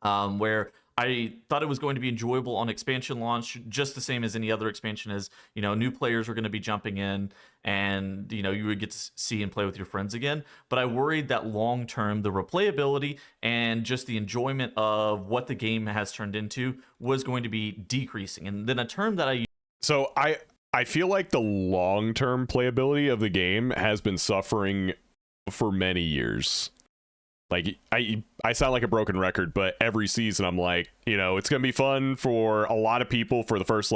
Where I thought it was going to be enjoyable on expansion launch, just the same as any other expansion is, new players were going to be jumping in and, you would get to see and play with your friends again. But I worried that long-term, the replayability and just the enjoyment of what the game has turned into was going to be decreasing. And then a term that I... So I feel like the long-term playability of the game has been suffering for many years. Like, I sound like a broken record, but every season I'm like, it's going to be fun for a lot of people for the first,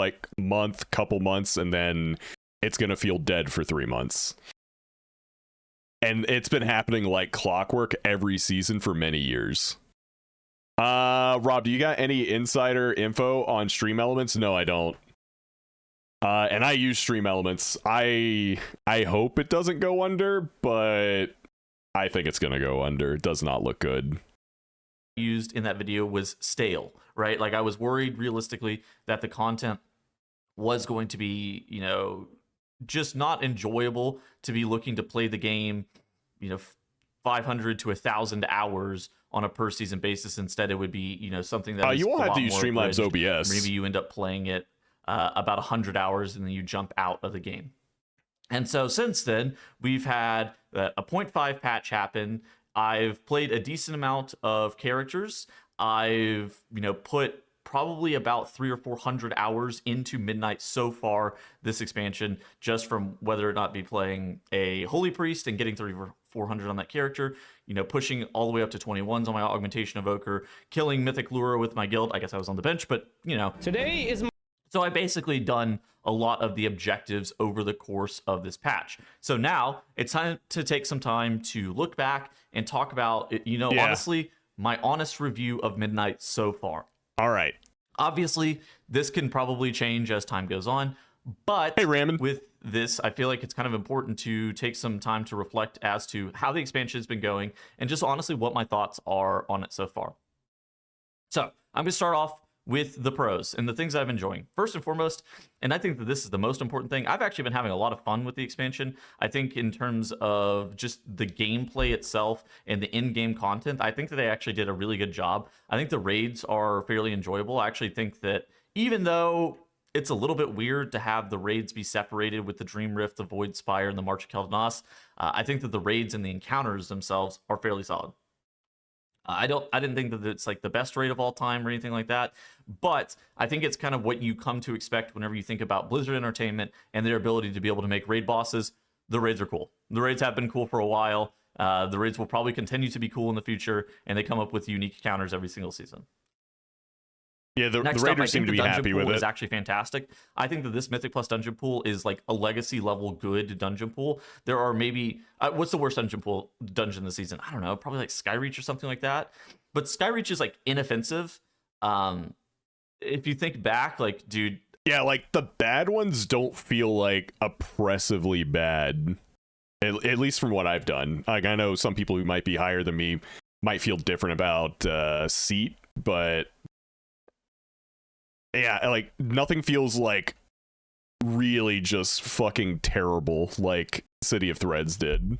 couple months, and then it's going to feel dead for 3 months. And it's been happening like clockwork every season for many years. Rob, do you got any insider info on Stream Elements? No, I don't. And I use Stream Elements. I hope it doesn't go under, but... I think it's going to go under. It does not look good. Used in that video was stale, right? Like, I was worried realistically that the content was going to be, just not enjoyable to be looking to play the game, 500 to 1,000 hours on a per season basis. Instead, it would be, something that you won't have to use Streamlabs OBS. Maybe you end up playing it about 100 hours and then you jump out of the game. And so since then, we've had a 0.5 patch happen. I've played a decent amount of characters. I've, put probably about 300 or 400 hours into Midnight so far this expansion, just from whether or not be playing a Holy Priest and getting 300 or 400 on that character, pushing all the way up to 21s on my Augmentation Evoker, killing Mythic Lure with my guild. I guess I was on the bench, but, Today is... So I basically done a lot of the objectives over the course of this patch. So now it's time to take some time to look back and talk about, honestly, my honest review of Midnight so far. All right. Obviously, this can probably change as time goes on, but hey, Raymond. With this, I feel like it's kind of important to take some time to reflect as to how the expansion has been going and just honestly what my thoughts are on it so far. So I'm going to start off with the pros and the things I've been enjoying. First and foremost, and I think that this is the most important thing, I've actually been having a lot of fun with the expansion. I think in terms of just the gameplay itself and the in-game content, I think that they actually did a really good job. I think the raids are fairly enjoyable. I actually think that even though it's a little bit weird to have the raids be separated with the Dream Rift, the Void Spire, and the March of Kel'Thas, I think that the raids and the encounters themselves are fairly solid. I didn't think that it's like the best raid of all time or anything like that, but I think it's kind of what you come to expect whenever you think about Blizzard Entertainment and their ability to be able to make raid bosses. The raids are cool. The raids have been cool for a while. The raids will probably continue to be cool in the future, and they come up with unique encounters every single season. Yeah, the Raiders seem to be happy with it. Is actually fantastic. I think that this Mythic Plus dungeon pool is like a legacy level good dungeon pool. There are maybe what's the worst dungeon this season? I don't know, probably like Skyreach or something like that. But Skyreach is like inoffensive. If you think back, like, dude, yeah, like the bad ones don't feel like oppressively bad. At least from what I've done. Like, I know some people who might be higher than me might feel different about Seat, but yeah, like nothing feels like really just fucking terrible like City of Threads did.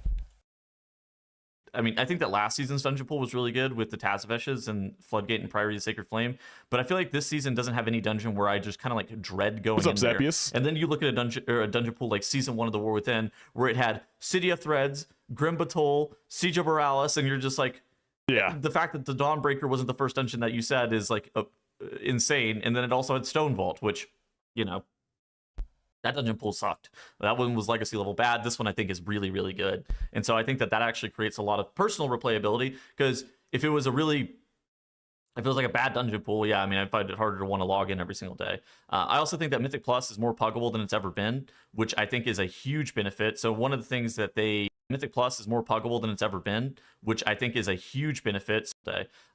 I mean, I think that last season's dungeon pool was really good with the Tazaveshes and Floodgate and Priority of Sacred Flame. But I feel like this season doesn't have any dungeon where I just kind of like dread going in there. And then you look at a dungeon pool like season 1 of the War Within, where it had City of Threads, Grim Batol, Siege of Borealis, and you're just like, yeah. The fact that the Dawnbreaker wasn't the first dungeon that you said is like insane. And then it also had Stone Vault, which, you know, that dungeon pool sucked. That one was legacy level bad. This one I think is really, really good. And so I think that that actually creates a lot of personal replayability, because if it was like a bad dungeon pool, yeah, I mean, I find it harder to want to log in every single day. I also think that Mythic Plus is more puggable than it's ever been, which I think is a huge benefit. So one of the things that Mythic Plus is more puggable than it's ever been, which I think is a huge benefit.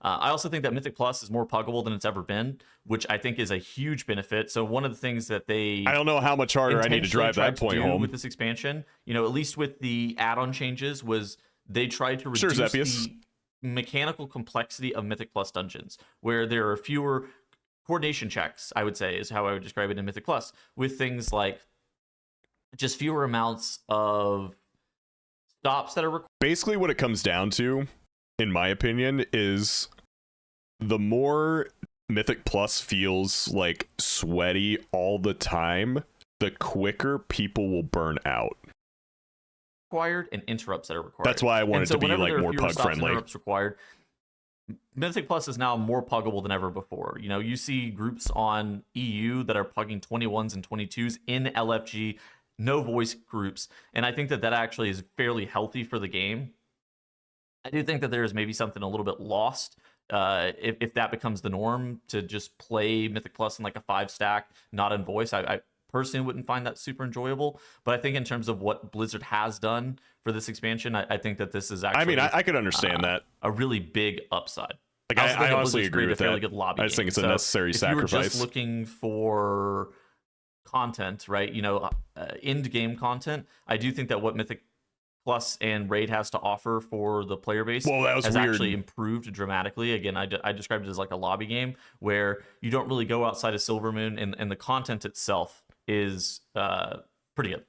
I also think that Mythic Plus is more puggable than it's ever been, which I think is a huge benefit. So one of the things that I don't know how much harder I need to drive that point home with this expansion, you know, at least with the add-on changes, was they tried to reduce the mechanical complexity of Mythic Plus dungeons, where there are fewer coordination checks, I would say, is how I would describe it in Mythic Plus, with things like just fewer amounts of stops that are required. Basically what it comes down to, in my opinion, is the more Mythic Plus feels like sweaty all the time, the quicker people will burn out. Required and interrupts that are required. That's why I wanted to be like more pug friendly. Interrupts required. Mythic Plus is now more puggable than ever before. You know, you see groups on EU that are pugging 21s and 22s in LFG, no voice groups, and I think that that actually is fairly healthy for the game. I do think that there is maybe something a little bit lost if that becomes the norm, to just play Mythic Plus in like a 5-stack, not in voice. I personally wouldn't find that super enjoyable, but I think in terms of what Blizzard has done for this expansion, I think that this is actually, I mean, I could understand that, a really big upside. Like, I honestly agree with that. Good lobby I just think it's a necessary sacrifice. If you were just looking for content, right, you know, end game content, I do think that what Mythic Plus and Raid has to offer for the player base has actually improved dramatically. Again, I described it as like a lobby game where you don't really go outside of Silvermoon, and the content itself is pretty good.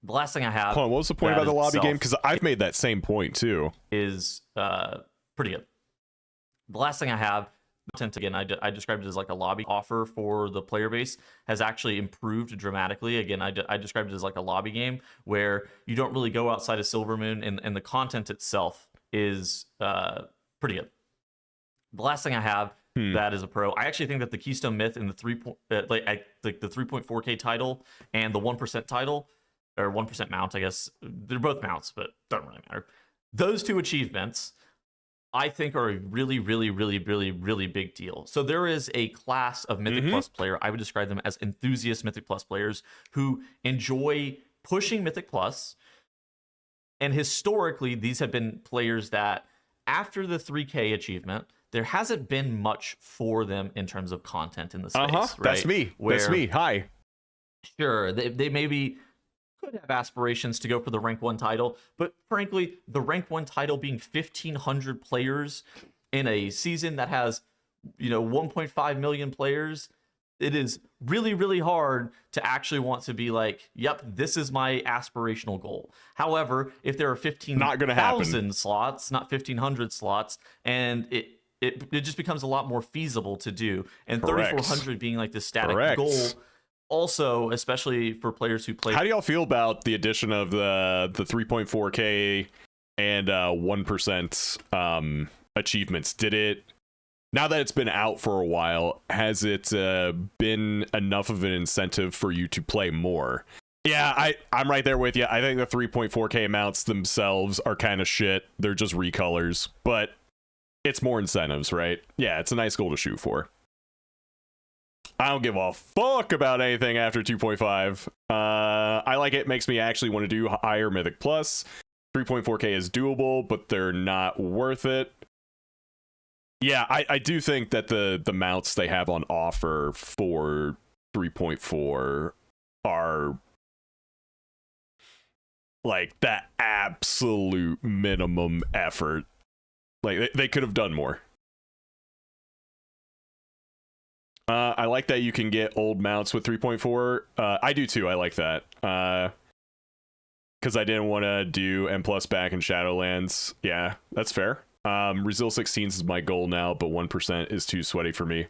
The last thing I have, hold on, what was the point about the lobby game? Because I've made that same point too. Is pretty good. The last thing I have, again, I described it as like a lobby offer for the player base, has actually improved dramatically. Again, I described it as like a lobby game where you don't really go outside of Silvermoon, and the content itself is pretty good. The last thing I have that is a pro, I actually think that the Keystone Myth and the 3.4K title and the 1% title, or 1% mount, I guess they're both mounts, but don't really matter. Those two achievements, I think, are a really, really, really, really, really big deal. So there is a class of Mythic Plus player, I would describe them as enthusiast Mythic Plus players, who enjoy pushing Mythic Plus. And historically, these have been players that, after the 3K achievement, there hasn't been much for them in terms of content in the space. Right? That's me. That's me. Hi. Sure, they maybe could have aspirations to go for the rank 1 title, but frankly, the rank 1 title being 1,500 players in a season that has, you know, 1.5 million players, it is really, really hard to actually want to be like, yep, this is my aspirational goal. However, if there are 15,000 slots, not 1,500 slots, and it just becomes a lot more feasible to do, and 3,400 being like the static goal. Also, especially for players who play. How do y'all feel about the addition of the 3.4K and 1% achievements? Did it, now that it's been out for a while, has it been enough of an incentive for you to play more? Yeah, I'm right there with you. I think the 3.4K amounts themselves are kind of shit. They're just recolors, but it's more incentives, right? Yeah, it's a nice goal to shoot for. I don't give a fuck about anything after 2.5. I like it. Makes me actually want to do higher Mythic Plus. 3.4K is doable, but they're not worth it. Yeah, I do think that the mounts they have on offer for 3.4 are like that absolute minimum effort. Like, they could have done more. I like that you can get old mounts with 3.4. I do too. I like that. because I didn't want to do M plus back in Shadowlands. Yeah, that's fair. Resil 16s is my goal now, but 1% is too sweaty for me.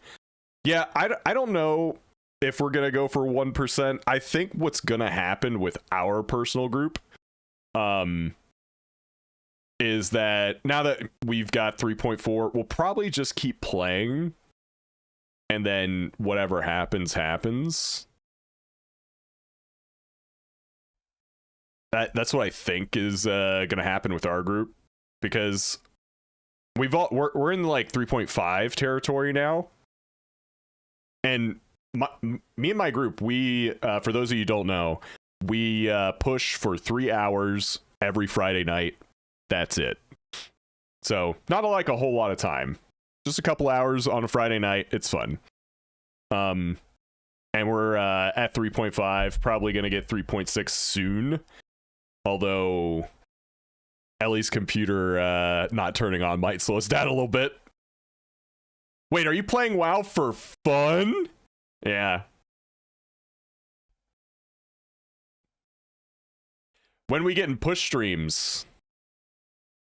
Yeah, I don't know if we're gonna go for 1%. I think what's gonna happen with our personal group is that now that we've got 3.4, we'll probably just keep playing, and then whatever happens happens. That's what I think is gonna happen with our group, because we're in like 3.5 territory now, and me and my group, we for those of you who don't know, we push for 3 hours every Friday night. That's it. So not like a whole lot of time, just a couple hours on a Friday night. It's fun. And we're at 3.5, probably gonna get 3.6 soon, although Ellie's computer not turning on might slow us down a little bit. Wait, are you playing WoW for fun? Yeah. When we get in push streams?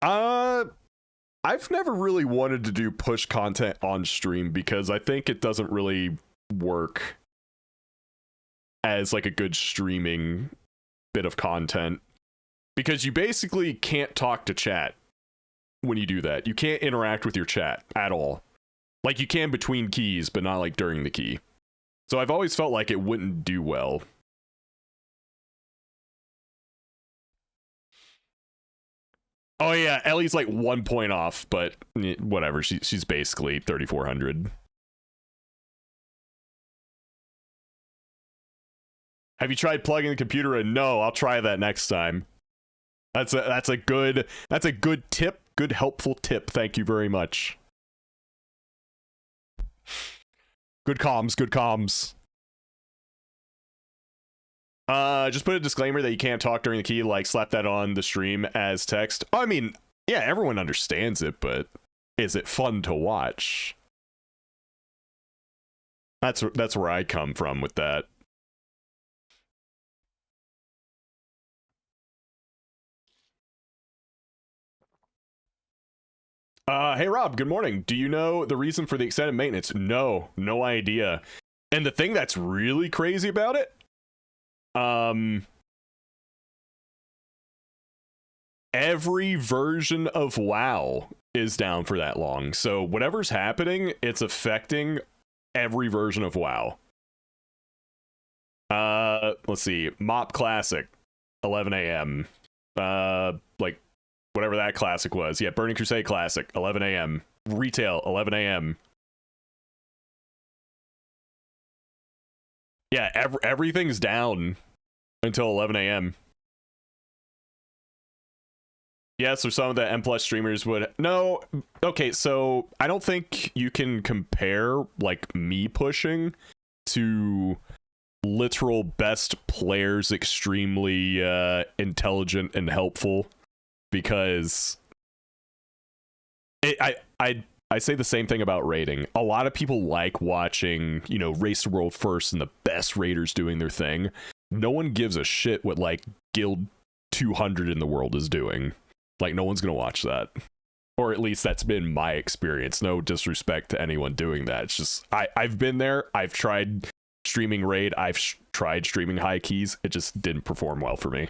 I've never really wanted to do push content on stream because I think it doesn't really work as like a good streaming bit of content, because you basically can't talk to chat when you do that. You can't interact with your chat at all. Like you can between keys, but not like during the key. So I've always felt like it wouldn't do well. Oh yeah, Ellie's like 1 point off, but whatever. She's basically 3,400. Have you tried plugging the computer in? No, I'll try that next time. That's a good tip, good helpful tip. Thank you very much. Good comms, good comms. Just put a disclaimer that you can't talk during the key, like slap that on the stream as text. I mean, yeah, everyone understands it, but is it fun to watch? That's where I come from with that. Hey Rob, good morning. Do you know the reason for the extended maintenance? No idea. And the thing that's really crazy about it, every version of WoW is down for that long. So whatever's happening, it's affecting every version of WoW. Let's see. Mop Classic, 11 a.m. Like whatever that classic was. Yeah, Burning Crusade Classic, 11 a.m. Retail, 11 a.m. Yeah, everything's down until 11 a.m. Yeah, so some of the M plus streamers would... No, okay, so I don't think you can compare, like, me pushing to literal best players, extremely intelligent and helpful, because I say the same thing about raiding. A lot of people like watching, you know, Race the World First and the best raiders doing their thing. No one gives a shit what, like, Guild 200 in the world is doing. Like, no one's gonna watch that. Or at least that's been my experience. No disrespect to anyone doing that. It's just, I've been there. I've tried streaming raid. I've tried streaming high keys. It just didn't perform well for me.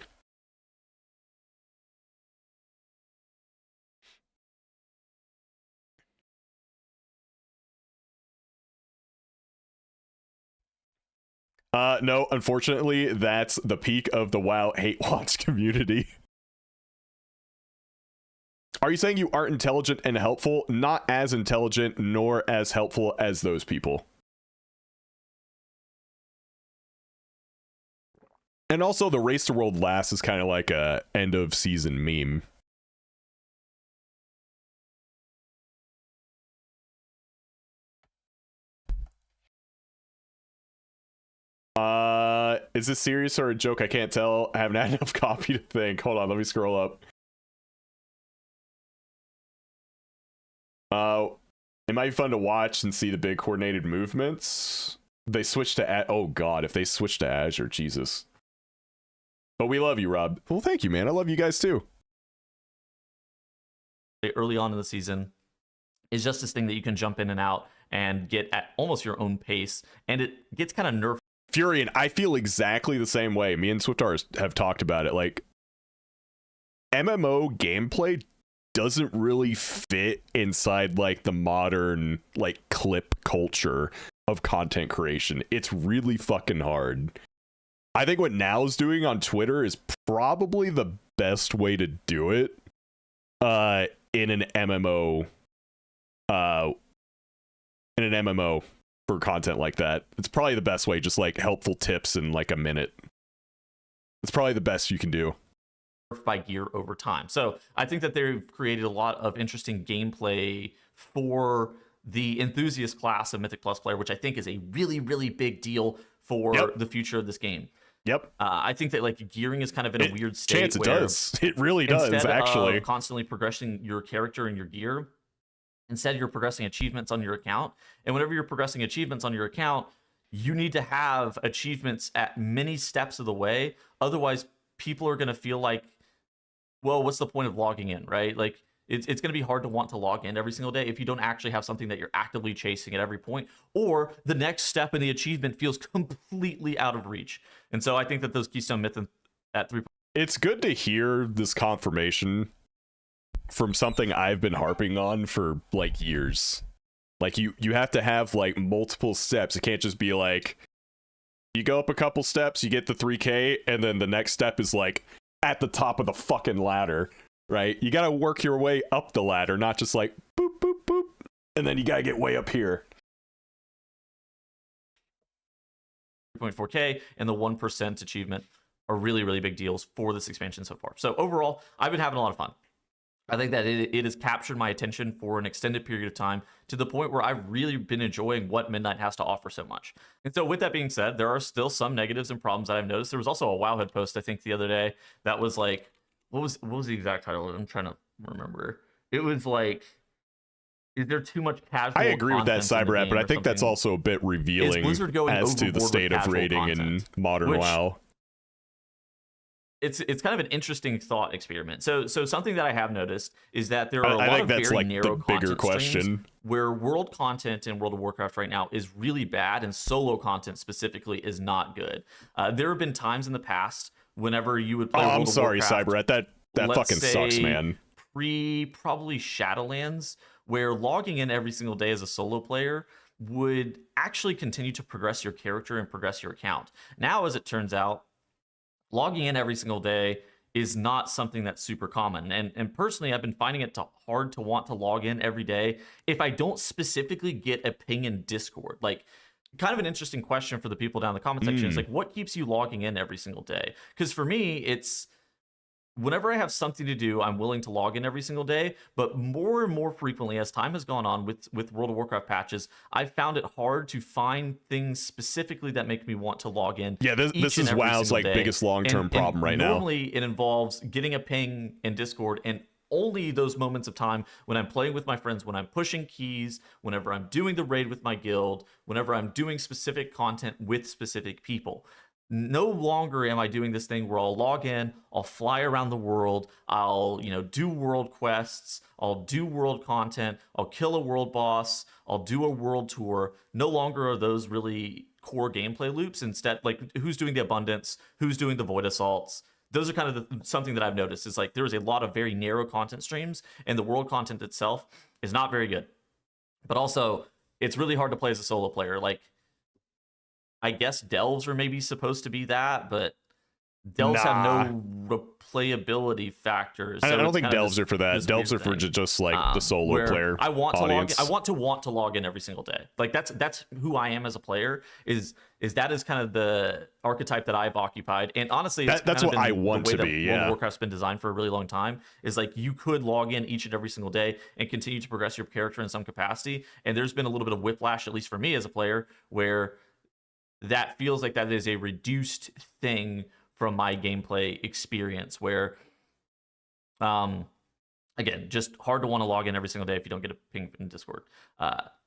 No, unfortunately, that's the peak of the WoW hate watch community. Are you saying you aren't intelligent and helpful? Not as intelligent nor as helpful as those people. And also, the Race to World Last is kind of like a end of season meme. Is this serious or a joke? I can't tell. I haven't had enough coffee to think. Hold on, let me scroll up. It might be fun to watch and see the big coordinated movements. They switch to oh god, if they switch to Azure, Jesus. But we love you, Rob. Well, thank you, man. I love you guys too. Early on in the season is just this thing that you can jump in and out and get at almost your own pace, and it gets kind of nerfed. Furion, I feel exactly the same way. Me and Swiftar have talked about it. Like, MMO gameplay doesn't really fit inside like the modern like clip culture of content creation. It's really fucking hard. I think what Now's doing on Twitter is probably the best way to do it in an MMO for content like that. It's probably the best way, just like helpful tips in like a minute. It's probably the best you can do. By gear over time. So I think that they've created a lot of interesting gameplay for the enthusiast class of Mythic Plus player, which I think is a really, really big deal for the future of this game. Yep. I think that like gearing is kind of in a weird state. Chance it does. It really does, actually. Of constantly progressing your character and your gear, instead you're progressing achievements on your account. And whenever you're progressing achievements on your account, you need to have achievements at many steps of the way. Otherwise, people are going to feel like, well, what's the point of logging in, right? Like, it's going to be hard to want to log in every single day if you don't actually have something that you're actively chasing at every point, or the next step in the achievement feels completely out of reach. And so I think that those Keystone Myth at 3. It's good to hear this confirmation from something I've been harping on for like years. Like, you have to have like multiple steps. It can't just be like, you go up a couple steps, you get the 3K, and then the next step is like at the top of the fucking ladder, right? You gotta work your way up the ladder, not just like boop, boop, boop, and then you gotta get way up here. 3.4K and the 1% achievement are really, really big deals for this expansion so far. So overall, I've been having a lot of fun. I think that it has captured my attention for an extended period of time to the point where I've really been enjoying what Midnight has to offer so much. And so with that being said, there are still some negatives and problems that I've noticed. There was also a Wowhead post, I think, the other day that was like, what was the exact title? I'm trying to remember. It was like, is there too much casual I agree with that, content in the Cyber App, game but I or think that's something? also a bit revealing going as to the overboard with state of casual rating in content, modern which- WoW. It's kind of an interesting thought experiment. So something that I have noticed is that there are a I lot think of that's very like narrow the bigger content question. streams where world content in World of Warcraft right now is really bad, and solo content specifically is not good. There have been times in the past whenever you would play Oh, World I'm of sorry, Warcraft, Cyber. That let's fucking sucks, say man. Probably Shadowlands, where logging in every single day as a solo player would actually continue to progress your character and progress your account. Now, as it turns out, logging in every single day is not something that's super common. And personally, I've been finding it hard to want to log in every day if I don't specifically get a ping in Discord. Like, kind of an interesting question for the people down in the comment section is like, what keeps you logging in every single day? Because for me, it's whenever I have something to do, I'm willing to log in every single day. But more and more frequently, as time has gone on with World of Warcraft patches, I've found it hard to find things specifically that make me want to log in. Yeah, this is WoW's like biggest long-term problem right now. Normally, it involves getting a ping in Discord, and only those moments of time when I'm playing with my friends, when I'm pushing keys, whenever I'm doing the raid with my guild, whenever I'm doing specific content with specific people. No longer am I doing this thing where I'll log in, I'll fly around the world, I'll, do world quests, I'll do world content, I'll kill a world boss, I'll do a world tour. No longer are those really core gameplay loops. Instead, like, who's doing the abundance, who's doing the void assaults. Those are kind of something that I've noticed is like there's a lot of very narrow content streams, and the world content itself is not very good. But also, it's really hard to play as a solo player. Like, I guess delves are maybe supposed to be that, but delves have no replayability factors. I So don't it's think kind of delves are for that. Delves are for just like the solo where player I want audience. to want to log in every single day. Like that's who I am as a player. Is that is kind of the archetype that I've occupied. And honestly, it's that's kind of what been I want the way to that be. World of Yeah. Warcraft's been designed for a really long time. Is like you could log in each and every single day and continue to progress your character in some capacity. And there's been a little bit of whiplash, at least for me as a player, where that feels like that is a reduced thing from my gameplay experience, where again, just hard to want to log in every single day if you don't get a ping in Discord.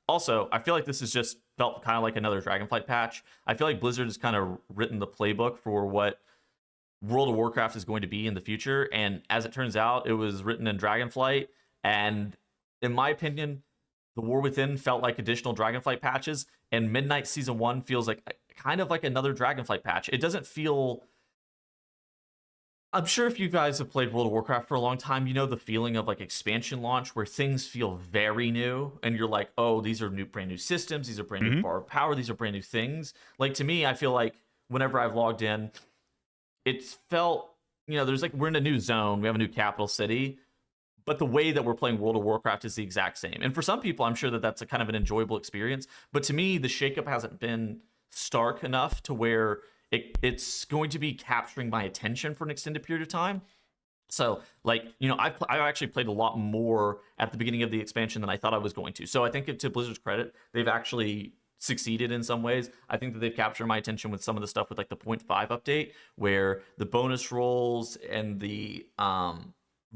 Also, I feel like this has just felt kind of like another Dragonflight patch. I feel like Blizzard has kind of written the playbook for what World of Warcraft is going to be in the future. And as it turns out, it was written in Dragonflight. And in my opinion, the War Within felt like additional Dragonflight patches, and Midnight Season 1 feels like kind of like another Dragonflight patch. It doesn't feel... I'm sure if you guys have played World of Warcraft for a long time, you know the feeling of like expansion launch where things feel very new and you're like, oh, these are brand new systems, these are brand new bar of power, these are brand new things. Like, to me, I feel like whenever I've logged in, it's felt, there's like, we're in a new zone, we have a new capital city, but the way that we're playing World of Warcraft is the exact same. And for some people, I'm sure that that's a kind of an enjoyable experience. But to me, the shakeup hasn't been stark enough to where it's going to be capturing my attention for an extended period of time. So, like, I actually played a lot more at the beginning of the expansion than I thought I was going to. So I think, to Blizzard's credit, they've actually succeeded in some ways. I think that they've captured my attention with some of the stuff with like the 0.5 update, where the bonus rolls and the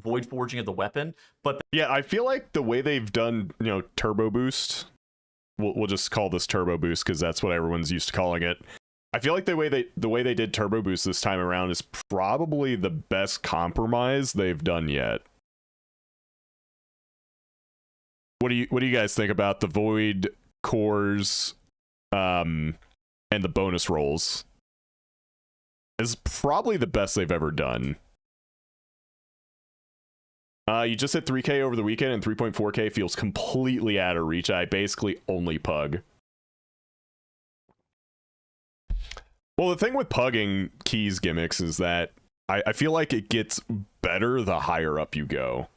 void forging of the weapon. But yeah, I feel like the way they've done, turbo boost, we'll just call this turbo boost because that's what everyone's used to calling it. I feel like the way they did turbo boost this time around is probably the best compromise they've done yet. What do you guys think about the void cores and the bonus rolls? It's probably the best they've ever done. You just hit 3K over the weekend, and 3.4K feels completely out of reach. I basically only pug. Well, the thing with pugging keys gimmicks is that I feel like it gets better the higher up you go.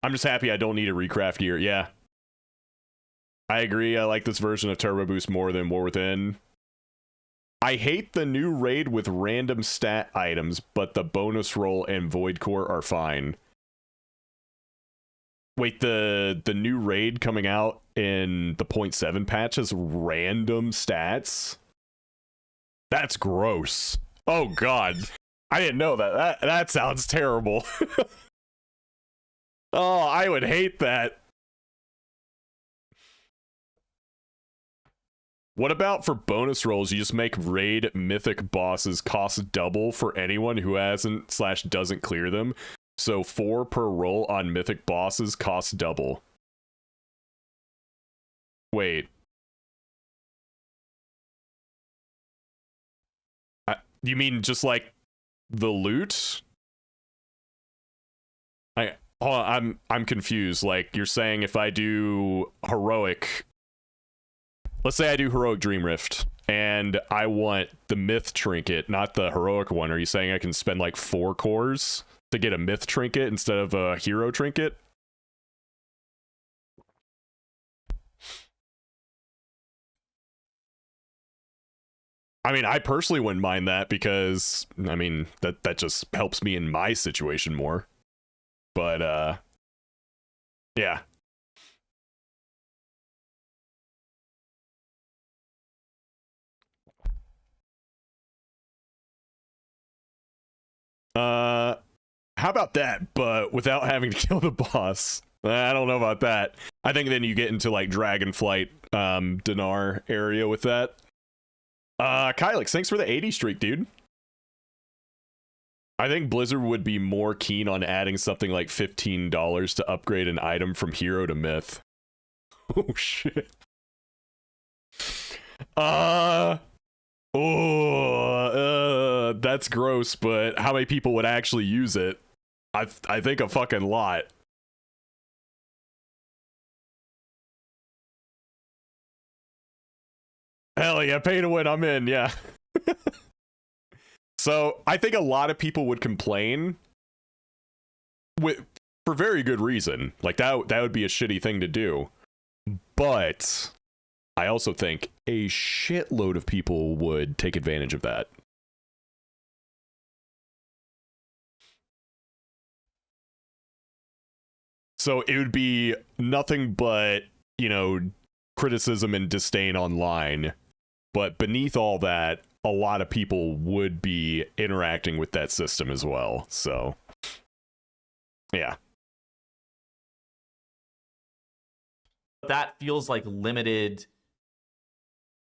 I'm just happy I don't need a recraft gear. Yeah. I agree. I like this version of Turbo Boost more than War Within. I hate the new raid with random stat items, but the bonus roll and void core are fine. Wait, the new raid coming out in the 0.7 patch has random stats? That's gross. Oh god. I didn't know that. That sounds terrible. Oh, I would hate that. What about for bonus rolls? You just make raid mythic bosses cost double for anyone who hasn't / doesn't clear them. So 4 per roll on mythic bosses costs double. Wait. You mean just like the loot? I'm confused. Like, you're saying if I do heroic, let's say I do heroic Dream Rift and I want the myth trinket, not the heroic one. Are you saying I can spend like 4 cores to get a myth trinket instead of a hero trinket? I mean, I personally wouldn't mind that because, I mean, that just helps me in my situation more. But, yeah. How about that, but without having to kill the boss? I don't know about that. I think then you get into, like, Dragonflight, Dinar area with that. Kylix, thanks for the 80 streak, dude. I think Blizzard would be more keen on adding something like $15 to upgrade an item from hero to myth. Oh shit. That's gross, but how many people would actually use it? I think a fucking lot. Hell yeah, pay to win, I'm in, yeah. So, I think a lot of people would complain for very good reason. Like, that would be a shitty thing to do. But I also think a shitload of people would take advantage of that. So, it would be nothing but, criticism and disdain online. But beneath all that, a lot of people would be interacting with that system as well. So, yeah. That feels like limited.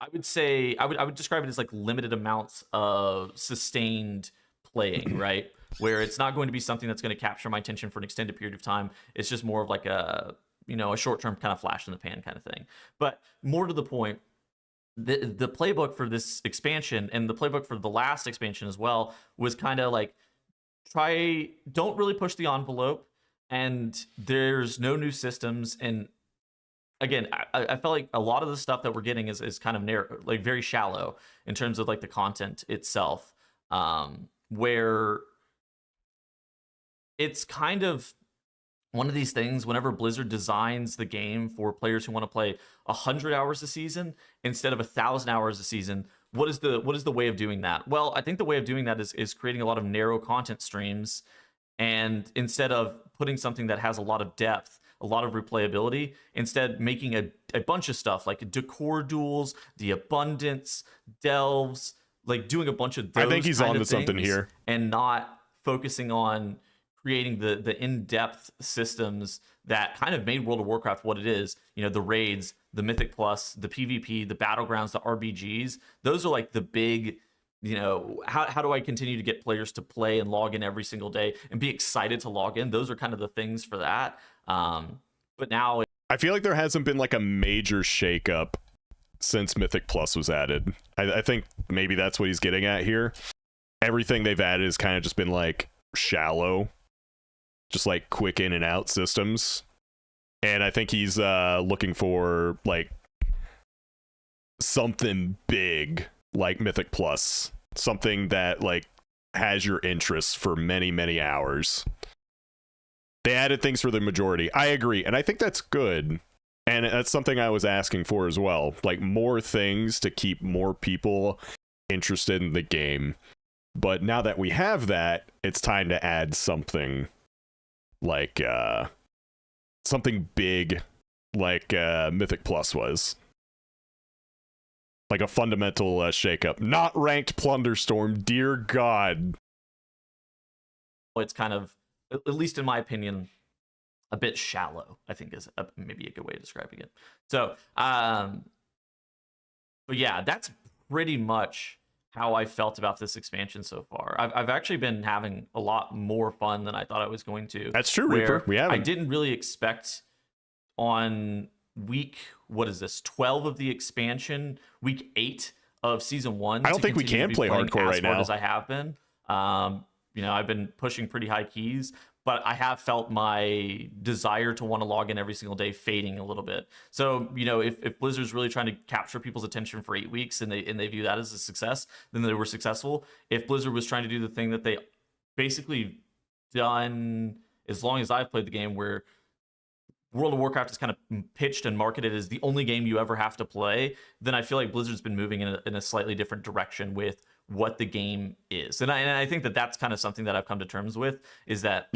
I would say I would describe it as like limited amounts of sustained playing, right? Where it's not going to be something that's going to capture my attention for an extended period of time. It's just more of like a a short-term kind of flash in the pan kind of thing. But more to the point, the playbook for this expansion and the playbook for the last expansion as well was kind of like don't really push the envelope, and there's no new systems. And again, I felt like a lot of the stuff that we're getting is kind of narrow, like very shallow in terms of like the content itself, where it's kind of one of these things whenever Blizzard designs the game for players who want to play 100 hours a season instead of 1,000 hours a season. What is the way of doing that? Well, I think the way of doing that is creating a lot of narrow content streams, and instead of putting something that has a lot of depth, a lot of replayability, instead making a bunch of stuff like decor duels, the abundance, delves, like doing a bunch of those I think he's kind on of to something things, here. and not focusing on creating the in-depth systems that kind of made World of Warcraft what it is. The raids, the Mythic Plus, the PvP, the battlegrounds, the RBGs. Those are like the big, how do I continue to get players to play and log in every single day and be excited to log in? Those are kind of the things for that. But now I feel like there hasn't been like a major shakeup since Mythic Plus was added. I think maybe that's what he's getting at here. Everything they've added has kind of just been like shallow, just like quick in and out systems. And I think he's looking for like something big like Mythic Plus, something that like has your interest for many, many hours. They added things for the majority. I agree. And I think that's good. And that's something I was asking for as well. Like more things to keep more people interested in the game. But now that we have that, it's time to add something like something big like Mythic Plus was. Like a fundamental shakeup. Not ranked Plunderstorm, dear God. It's kind of, at least in my opinion, a bit shallow, I think is maybe a good way of describing it. So, but yeah, that's pretty much how I felt about this expansion so far. I've actually been having a lot more fun than I thought I was going to. That's true, Reaper. We haven't. I didn't really expect on week, 12 of the expansion, week 8 of season 1. I don't think we can play hardcore right now. As I have been. I've been pushing pretty high keys, but I have felt my desire to want to log in every single day fading a little bit. So, if Blizzard's really trying to capture people's attention for 8 weeks and they view that as a success, then they were successful. If Blizzard was trying to do the thing that they basically done as long as I've played the game, where World of Warcraft is kind of pitched and marketed as the only game you ever have to play, then I feel like Blizzard's been moving in a slightly different direction with what the game is. And I think that that's kind of something that I've come to terms with, is that,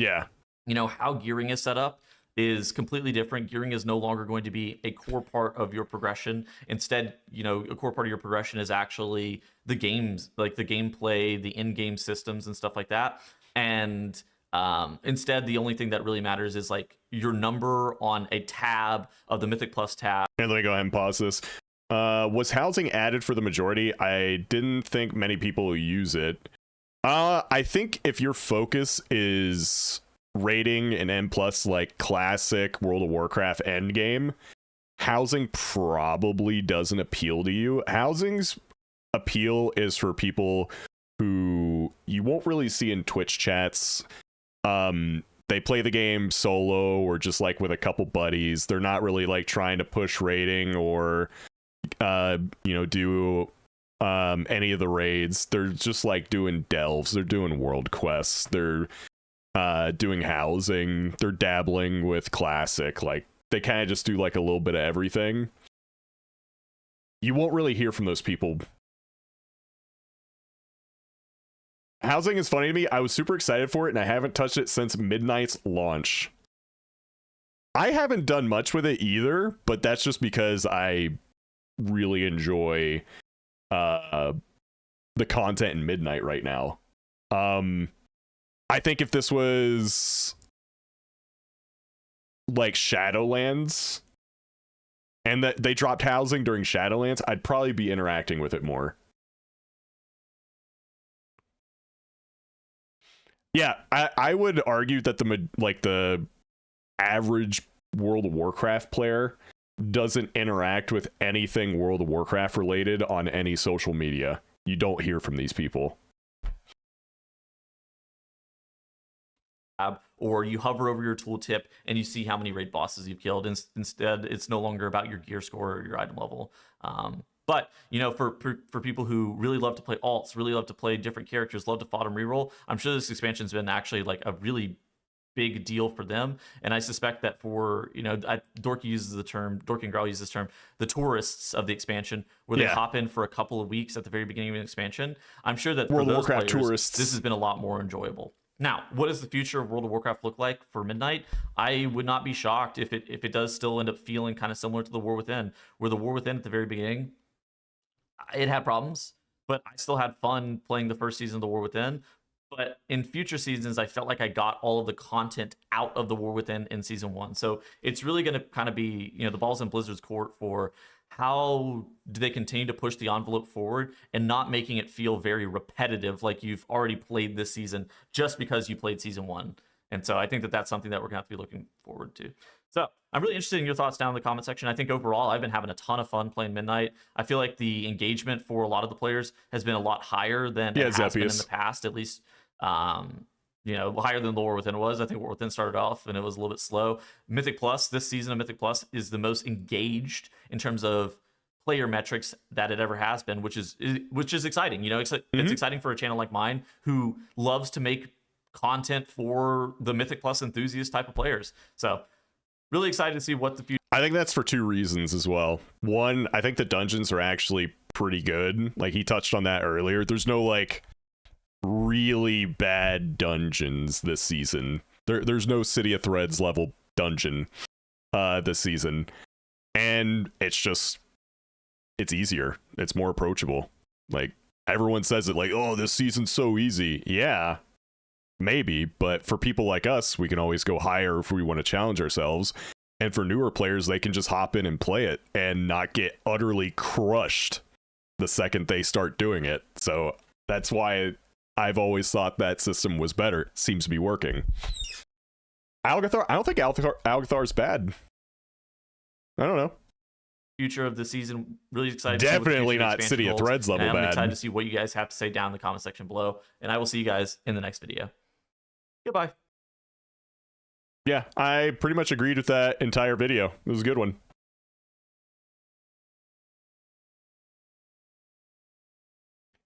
how gearing is set up is completely different. Gearing is no longer going to be a core part of your progression. Instead, a core part of your progression is actually the games, like the gameplay, the in-game systems and stuff like that. And instead, the only thing that really matters is like your number on a tab of the Mythic Plus tab. And let me go ahead and pause this. Was housing added for the majority? I didn't think many people use it. I think if your focus is rating an N plus like classic World of Warcraft endgame, housing probably doesn't appeal to you. Housing's appeal is for people who you won't really see in Twitch chats. They play the game solo or just like with a couple buddies. They're not really like trying to push rating or do any of the raids. They're just like doing delves, they're doing world quests, they're doing housing, they're dabbling with classic. Like they kind of just do like a little bit of everything. You won't really hear from those people. Housing is funny to me. I was super excited for it and I haven't touched it since Midnight's launch. I haven't done much with it either, but that's just because I really enjoy the content in Midnight right now. I think if this was like Shadowlands and that they dropped housing during Shadowlands, I'd probably be interacting with it more. Yeah, I would argue that the average World of Warcraft player doesn't interact with anything World of Warcraft related on any social media. You don't hear from these people. Or you hover over your tooltip and you see how many raid bosses you've killed. Instead, it's no longer about your gear score or your item level. But, you know, for people who really love to play alts, really love to play different characters, love to fodder and reroll, I'm sure this expansion's been actually like a really big deal for them. And I suspect that for, you know, Dorky and Growl uses this term, the tourists of the expansion, where they hop in for a couple of weeks at the very beginning of an expansion. I'm sure that World for of those Warcraft players, tourists, this has been a lot more enjoyable. Now, what does the future of World of Warcraft look like for Midnight? I would not be shocked if it does still end up feeling kind of similar to the War Within, where the War Within at the very beginning, it had problems, but I still had fun playing the first season of the War Within. But in future seasons, I felt like I got all of the content out of the War Within in season 1. So it's really going to kind of be, you know, the ball's in Blizzard's court for how do they continue to push the envelope forward and not making it feel very repetitive like you've already played this season just because you played season 1. And so I think that that's something that we're going to have to be looking forward to. So I'm really interested in your thoughts down in the comment section. I think overall I've been having a ton of fun playing Midnight. I feel like the engagement for a lot of the players has been a lot higher than it has been in the past, at least you know, higher than the War Within was. I think War Within started off and it was a little bit slow. Mythic Plus, this season of Mythic Plus is the most engaged in terms of player metrics that it ever has been, which is exciting. You know, it's exciting for a channel like mine who loves to make content for the Mythic Plus enthusiast type of players. So really excited to see what the future. I think that's for 2 reasons as well. One, I think the dungeons are actually pretty good. Like he touched on that earlier. There's no like really bad dungeons this season. There's no City of Threads level dungeon this season, and it's easier, it's more approachable. Like everyone says it like, oh, this season's so easy. Yeah, maybe, but for people like us, we can always go higher if we want to challenge ourselves, and for newer players, they can just hop in and play it and not get utterly crushed the second they start doing it. So that's why I've always thought that system was better. It seems to be working. Algathar, I don't think Algathar's bad. I don't know. Future of the season, really excited. Definitely not City of Threads level bad. I'm excited to see what you guys have to say down in the comment section below, and I will see you guys in the next video. Goodbye. Yeah, I pretty much agreed with that entire video. It was a good one.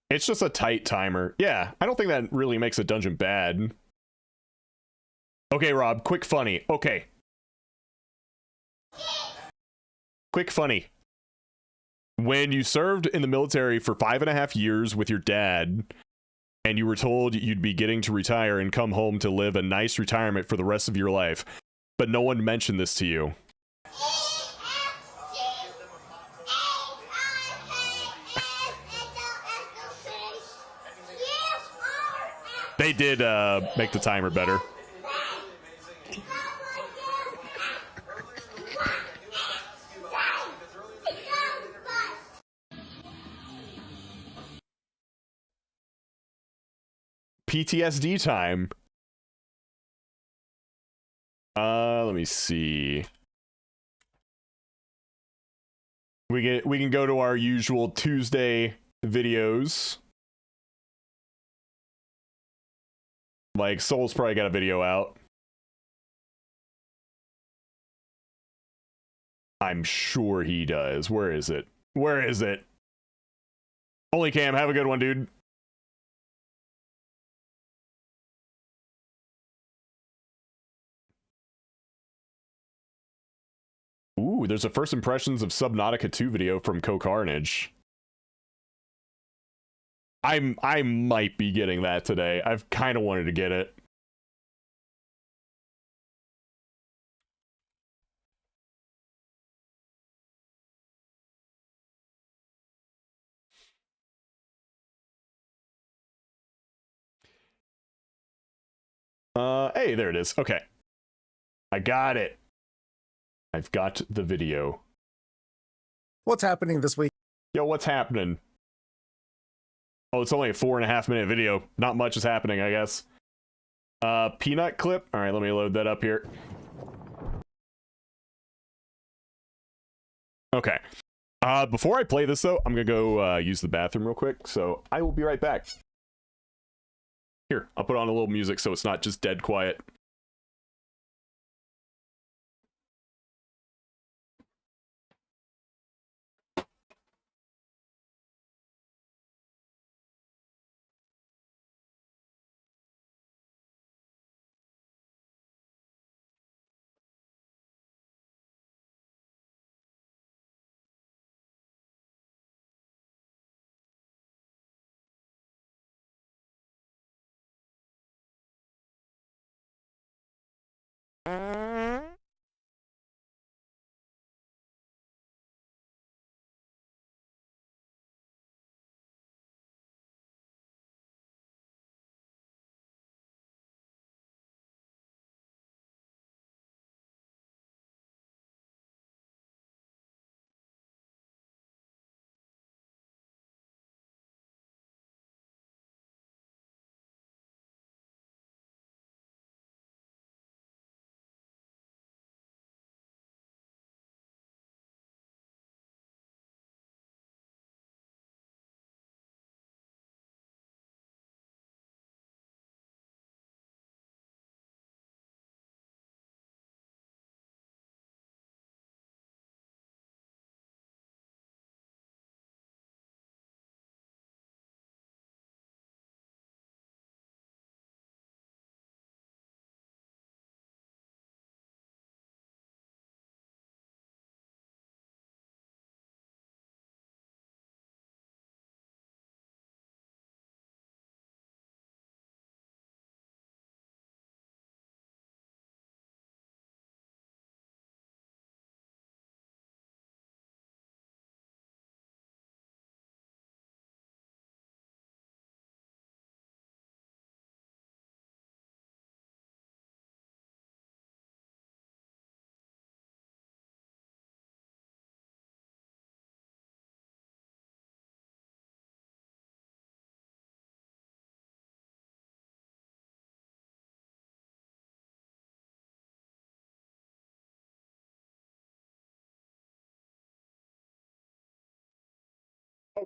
It's just a tight timer. Yeah, I don't think that really makes a dungeon bad. Okay, Rob, quick funny. Okay. Quick funny. When you served in the military for 5.5 years with your dad, and you were told you'd be getting to retire and come home to live a nice retirement for the rest of your life, but no one mentioned this to you. They did make the timer better. PTSD time. Let me see. We can go to our usual Tuesday videos. Like, Soul's probably got a video out. I'm sure he does. Where is it? Where is it? Holy Cam, have a good one, dude. Ooh, there's a first impressions of Subnautica 2 video from CoCarnage. I might be getting that today. I've kind of wanted to get it. Hey, there it is. Okay. I got it. I've got the video. What's happening this week? Yo, what's happening? Oh, it's only a 4.5-minute video. Not much is happening, I guess. Peanut clip. All right, let me load that up here. Okay. Before I play this, though, I'm gonna go use the bathroom real quick, so I will be right back. Here, I'll put on a little music so it's not just dead quiet.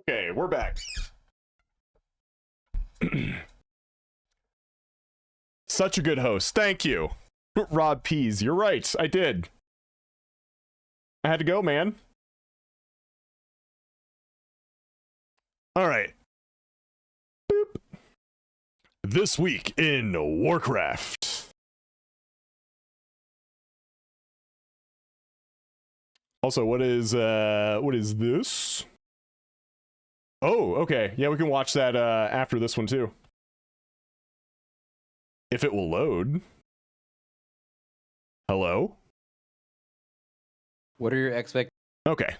Okay, we're back. Such a good host. Thank you. Rod Pease, you're right. I did. I had to go, man. All right. Boop. This week in Warcraft. Also, what is this? Oh, okay. Yeah, we can watch that after this one too. If it will load. Hello? What are your expectations? Okay.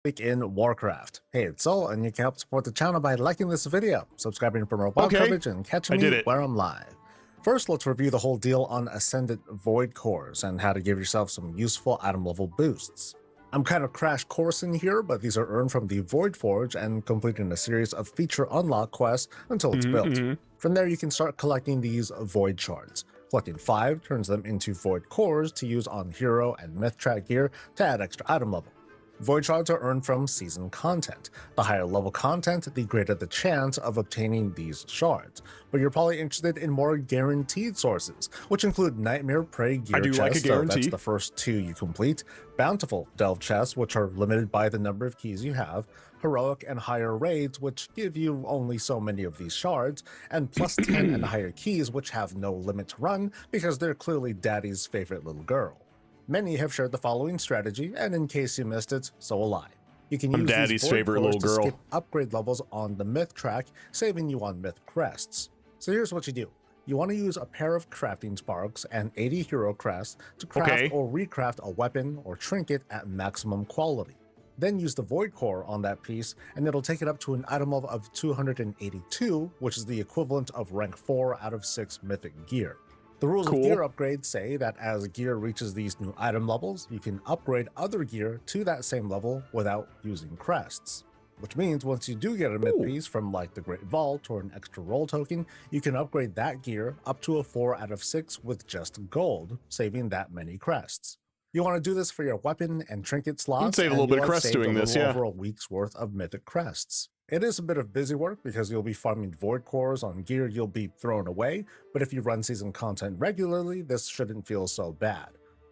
Week in Warcraft. Hey, it's Sol, and you can help support the channel by liking this video, subscribing for more WoW coverage, and catching me where I'm live. First, let's review the whole deal on Ascendant Void Cores and how to give yourself some useful item level boosts. I'm kind of crash coursing here, but these are earned from the Void Forge and completing a series of feature unlock quests until it's built. From there, you can start collecting these Void Shards. Collecting 5 turns them into Void Cores to use on hero and myth track gear to add extra item level. Void Shards are earned from season content. The higher level content, the greater the chance of obtaining these shards. But you're probably interested in more guaranteed sources, which include Nightmare Prey gear chests, like a guarantee. so that's the first 2 you complete, Bountiful Delve chests, which are limited by the number of keys you have, Heroic and higher raids, which give you only so many of these shards, and plus 10 and higher keys, which have no limit to run because they're clearly Daddy's favorite little girl. Many have shared the following strategy, and in case you missed it, so will I. You can use Daddy's these Void favorite Cores little to girl. skip upgrade levels on the myth track, saving you on myth crests. So here's what you do. You want to use a pair of crafting sparks and 80 hero crests to craft or recraft a weapon or trinket at maximum quality. Then use the Void Core on that piece, and it'll take it up to an item level of 282, which is the equivalent of rank 4 out of 6 mythic gear. The rules of gear upgrades say that as gear reaches these new item levels, you can upgrade other gear to that same level without using crests. Which means once you do get a myth piece from like the Great Vault or an extra roll token, you can upgrade that gear up to a 4 out of 6 with just gold, saving that many crests. You want to do this for your weapon and trinket slots, save a little bit of crests doing this, yeah. Over a week's worth of mythic crests. It is a bit of busy work because you'll be farming void cores on gear you'll be throwing away, but if you run season content regularly, this shouldn't feel so bad.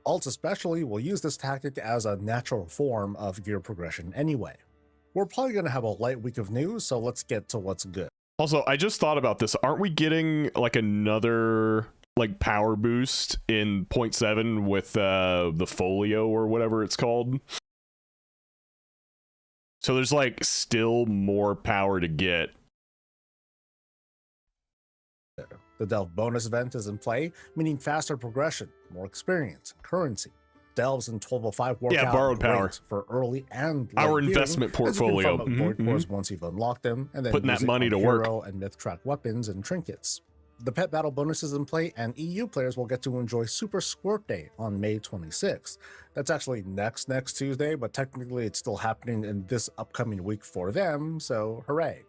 Alts especially will use this tactic as a natural form of gear progression anyway. We're probably going to have a light week of news, so let's get to what's good. Also, I just thought about this. Aren't we getting like another like power boost in 0.7 with the folio or whatever it's called? So there's like still more power to get. The Delve bonus event is in play, meaning faster progression, more experience, currency. Delves in 1205 work out borrowed power for early and late our game, investment portfolio. As you can farm up void cores once you've unlocked them, and then putting that money to hero work and myth track weapons and trinkets. The pet battle bonus is in play, and EU players will get to enjoy Super Squirt Day on May 26th. That's actually next Tuesday, but technically it's still happening in this upcoming week for them, so hooray.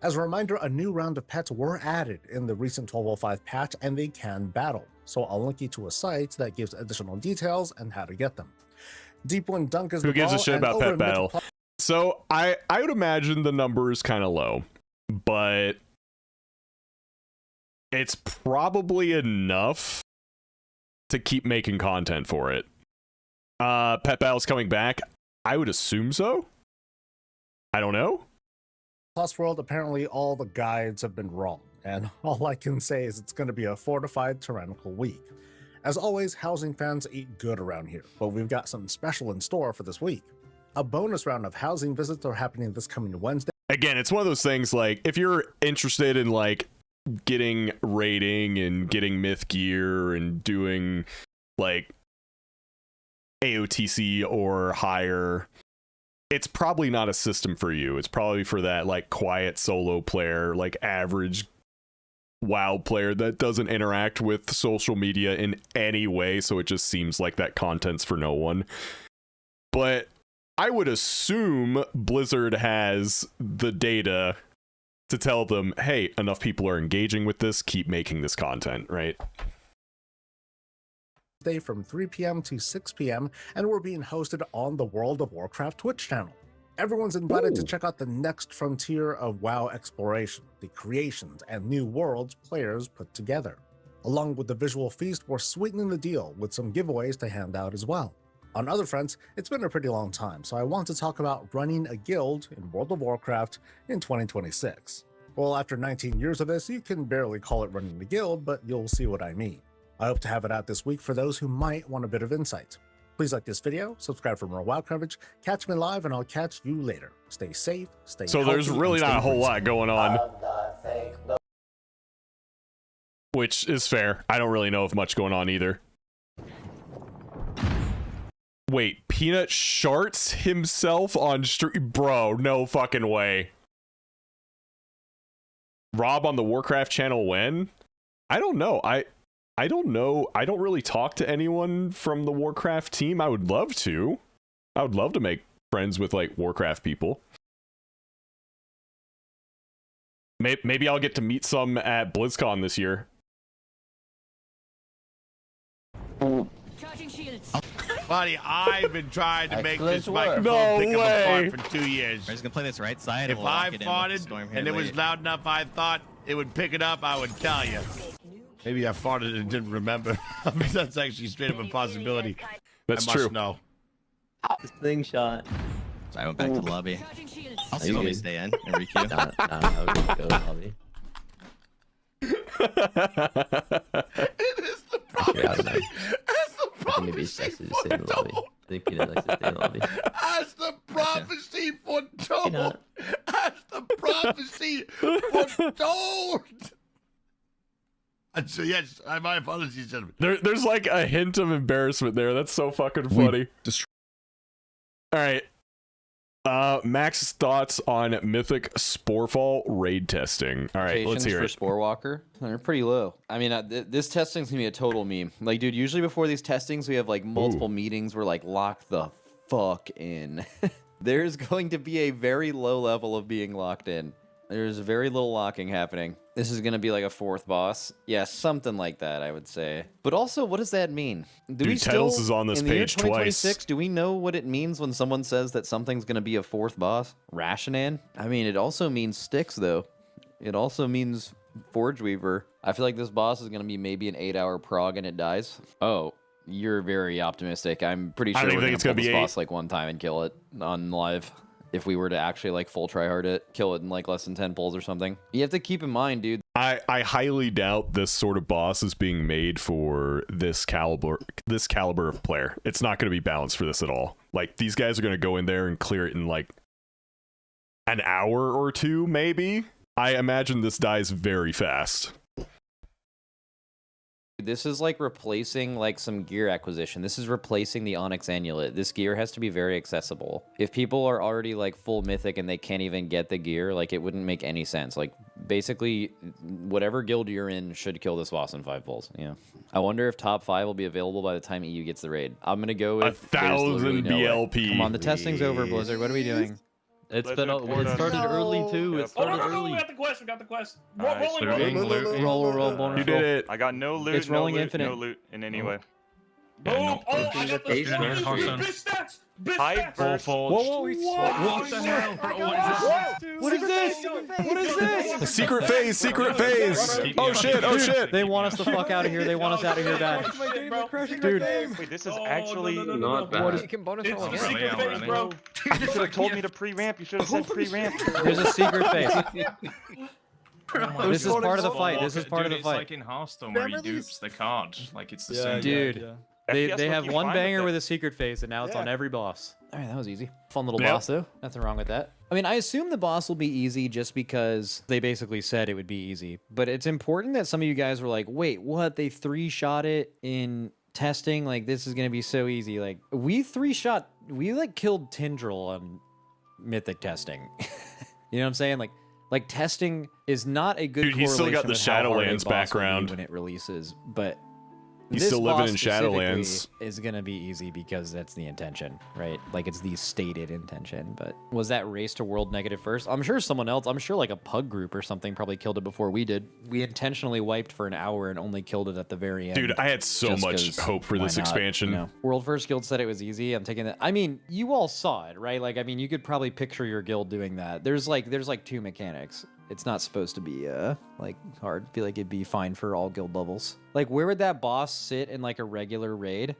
As a reminder, a new round of pets were added in the recent 1205 patch, and they can battle. So I'll link you to a site that gives additional details and how to get them. Deep Wind Dunk is Who the gives a ball, shit and about over pet in battle? So I would imagine the number is kind of low, but it's probably enough to keep making content for it. Pet battle's coming back. I would assume so. I don't know. Plus World, apparently all the guides have been wrong, and all I can say is it's going to be a fortified tyrannical week. As always, housing fans eat good around here, but we've got something special in store for this week. A bonus round of housing visits are happening this coming Wednesday. Again, it's one of those things like if you're interested in like getting raiding and getting myth gear and doing like AOTC or higher, it's probably not a system for you. It's probably for that like quiet solo player, like average WoW player that doesn't interact with social media in any way, so it just seems like that content's for no one. But I would assume Blizzard has the data to tell them, hey, enough people are engaging with this, keep making this content, right? From 3 p.m. to 6 p.m. and we're being hosted on the World of Warcraft Twitch channel. Everyone's invited to check out the next frontier of WoW exploration, the creations and new worlds players put together. Along with the visual feast, we're sweetening the deal with some giveaways to hand out as well. On other fronts, it's been a pretty long time, so I want to talk about running a guild in World of Warcraft in 2026. Well, after 19 years of this, you can barely call it running a guild, but you'll see what I mean. I hope to have it out this week for those who might want a bit of insight. Please like this video, subscribe for more WoW coverage, catch me live, and I'll catch you later. Stay safe, stay healthy. So there's really not a whole lot going on. Which is fair. I don't really know of much going on either. Wait, Peanut sharts himself on stream? Bro, no fucking way. Rob on the Warcraft channel when? I don't know. I don't know. I don't really talk to anyone from the Warcraft team. I would love to. I would love to make friends with like Warcraft people. Maybe I'll get to meet some at BlizzCon this year. Charging shields. Buddy, I've been trying to make this microphone No pick way. up apart for 2 years. We're just gonna play this right side. If and we'll I lock it in fought with it the storm here and it was later. loud enough, I thought it would pick it up, I would tell you. Maybe I fought it and didn't remember. That's actually straight up a possibility. That's I must true. know. Slingshot. So I went back to the lobby. I'll still good? stay in and requeue. I'll just go to the lobby. It is the Actually, I don't know. As the I think maybe it's best to just stay in the lobby. I think Peanut likes to stay in the lobby. As the prophecy foretold. Peanut. As the prophecy foretold. So yes, my apologies, gentlemen. There's like a hint of embarrassment there. That's so fucking funny. All right. Max's thoughts on Mythic Sporefall raid testing. All right, let's hear for it. Spore Walker, they're pretty low. I mean, this testing's gonna be a total meme. Like, dude, usually before these testings, we have like multiple meetings where like lock the fuck in. There's going to be a very low level of being locked in. There's very little locking happening. This is going to be like a 4th boss. Yeah, something like that, I would say. But also, what does that mean? Do we Titles still, is on this in the year page 2026, twice. do we know what it means when someone says that something's going to be a 4th boss? Rashinan? I mean, it also means Styx, though. It also means Forge Weaver. I feel like this boss is going to be maybe an 8-hour prog and it dies. Oh, you're very optimistic. I'm pretty sure we're going to pull this boss like one time and kill it on live. If we were to actually like full try hard it, kill it in like less than 10 pulls or something. You have to keep in mind, dude. I highly doubt this sort of boss is being made for this caliber of player. It's not going to be balanced for this at all. Like, these guys are going to go in there and clear it in like an hour or 2, maybe. I imagine this dies very fast. This is like replacing like some gear acquisition. This is replacing the Onyx Amulet. This gear has to be very accessible. If people are already like full mythic and they can't even get the gear, like it wouldn't make any sense. Like basically whatever guild you're in should kill this boss in 5 pulls. Yeah. I wonder if top 5 will be available by the time EU gets the raid. I'm going to go with 1,000 BLP. Come on, the testing's over, Blizzard. What are we doing? It started early too. It started early. We got the quest. We got the quest. Roll. You did it. I got no loot. It's rolling no loot, infinite. No loot in any way. Yeah, no. Oh, I got the bitch stats. High burst. What the hell? What is this? What is this? Secret phase. Secret phase. Oh shit. Oh shit. They want us the fuck out of here. They want us out of here bad. Dude, wait, this is actually not bad. It's a secret phase, bro. You should have told me to pre-ramp. You should have said pre-ramp. There's a secret phase. This is part of the Oh, fight. This is part of the It's fight. like in Hearthstone where he dupes the card. Like it's the same. Dude. FPS They have looking one fine banger with with a secret phase, and now it's on every boss. All right, that was easy. Fun little Yep. boss, though. Nothing wrong with that. I mean, I assume the boss will be easy just because they basically said it would be easy. But it's important that some of you guys were like, wait, what? They 3-shot it in testing? Like, this is going to be so easy. Like, we like killed Tindril on Mythic testing. You know what I'm saying? Like testing is not a good Dude, he's still got correlation the with how hard a Shadowlands boss will be background. when it releases, but He's this still living boss in specifically Shadowlands. is gonna be easy because that's the intention, right? Like it's the stated intention. But was that race to world negative first? I'm sure someone else. I'm sure like a pug group or something probably killed it before we did. We intentionally wiped for an hour and only killed it at the very end. Dude, I had so just much 'cause hope for why this not, expansion. you know? World First Guild said it was easy. I'm taking that. I mean, you all saw it, right? Like, I mean, you could probably picture your guild doing that. There's like 2 mechanics. It's not supposed to be like hard. I feel like it'd be fine for all guild levels. Like, where would that boss sit in like a regular raid?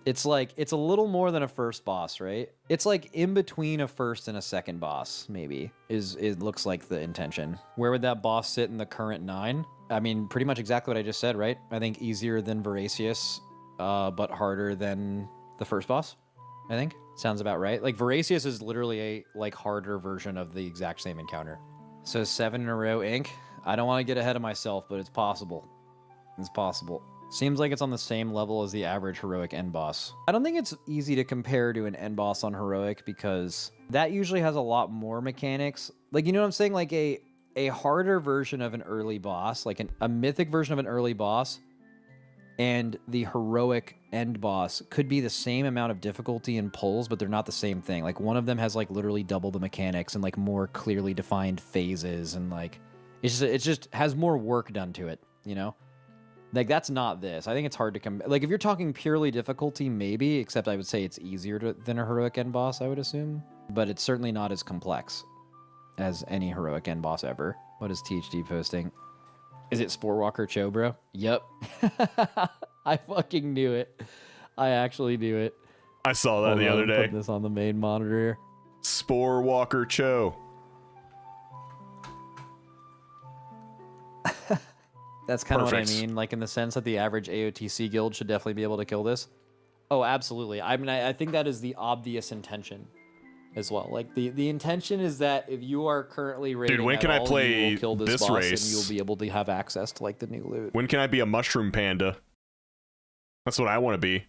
It's like it's a little more than a first boss, right? It's like in between a first and a second boss, maybe. It looks like the intention. Where would that boss sit in the current 9? I mean, pretty much exactly what I just said, right? I think easier than Voracious, but harder than the first boss. I think sounds about right. Like Voracious is literally a like harder version of the exact same encounter. So 7 in a row, Inc. I don't want to get ahead of myself, but it's possible. It's possible. Seems like it's on the same level as the average heroic end boss. I don't think it's easy to compare to an end boss on heroic because that usually has a lot more mechanics. Like, you know what I'm saying? Like a harder version of an early boss, like a mythic version of an early boss, and the heroic end boss could be the same amount of difficulty and pulls, but they're not the same thing. Like one of them has like literally double the mechanics and like more clearly defined phases, and like it just has more work done to it, you know? Like that's not this. I think it's hard to come. Like if you're talking purely difficulty, maybe, except I would say it's easier than a heroic end boss, I would assume. But it's certainly not as complex as any heroic end boss ever. What is THD posting? Is it Sporewalker Cho, bro? Yep. I fucking knew it. I actually knew it. I saw that the other day. Put this on the main monitor here. Sporewalker Cho. That's kind of what I mean, like in the sense that the average AOTC guild should definitely be able to kill this. Oh, absolutely. I mean, I think that is the obvious intention as well. Like the intention is that if you are currently raiding, dude, when can I play you will kill this this boss race? and you'll be able to have access to like the new loot. When can I be a mushroom panda? That's what I want to be.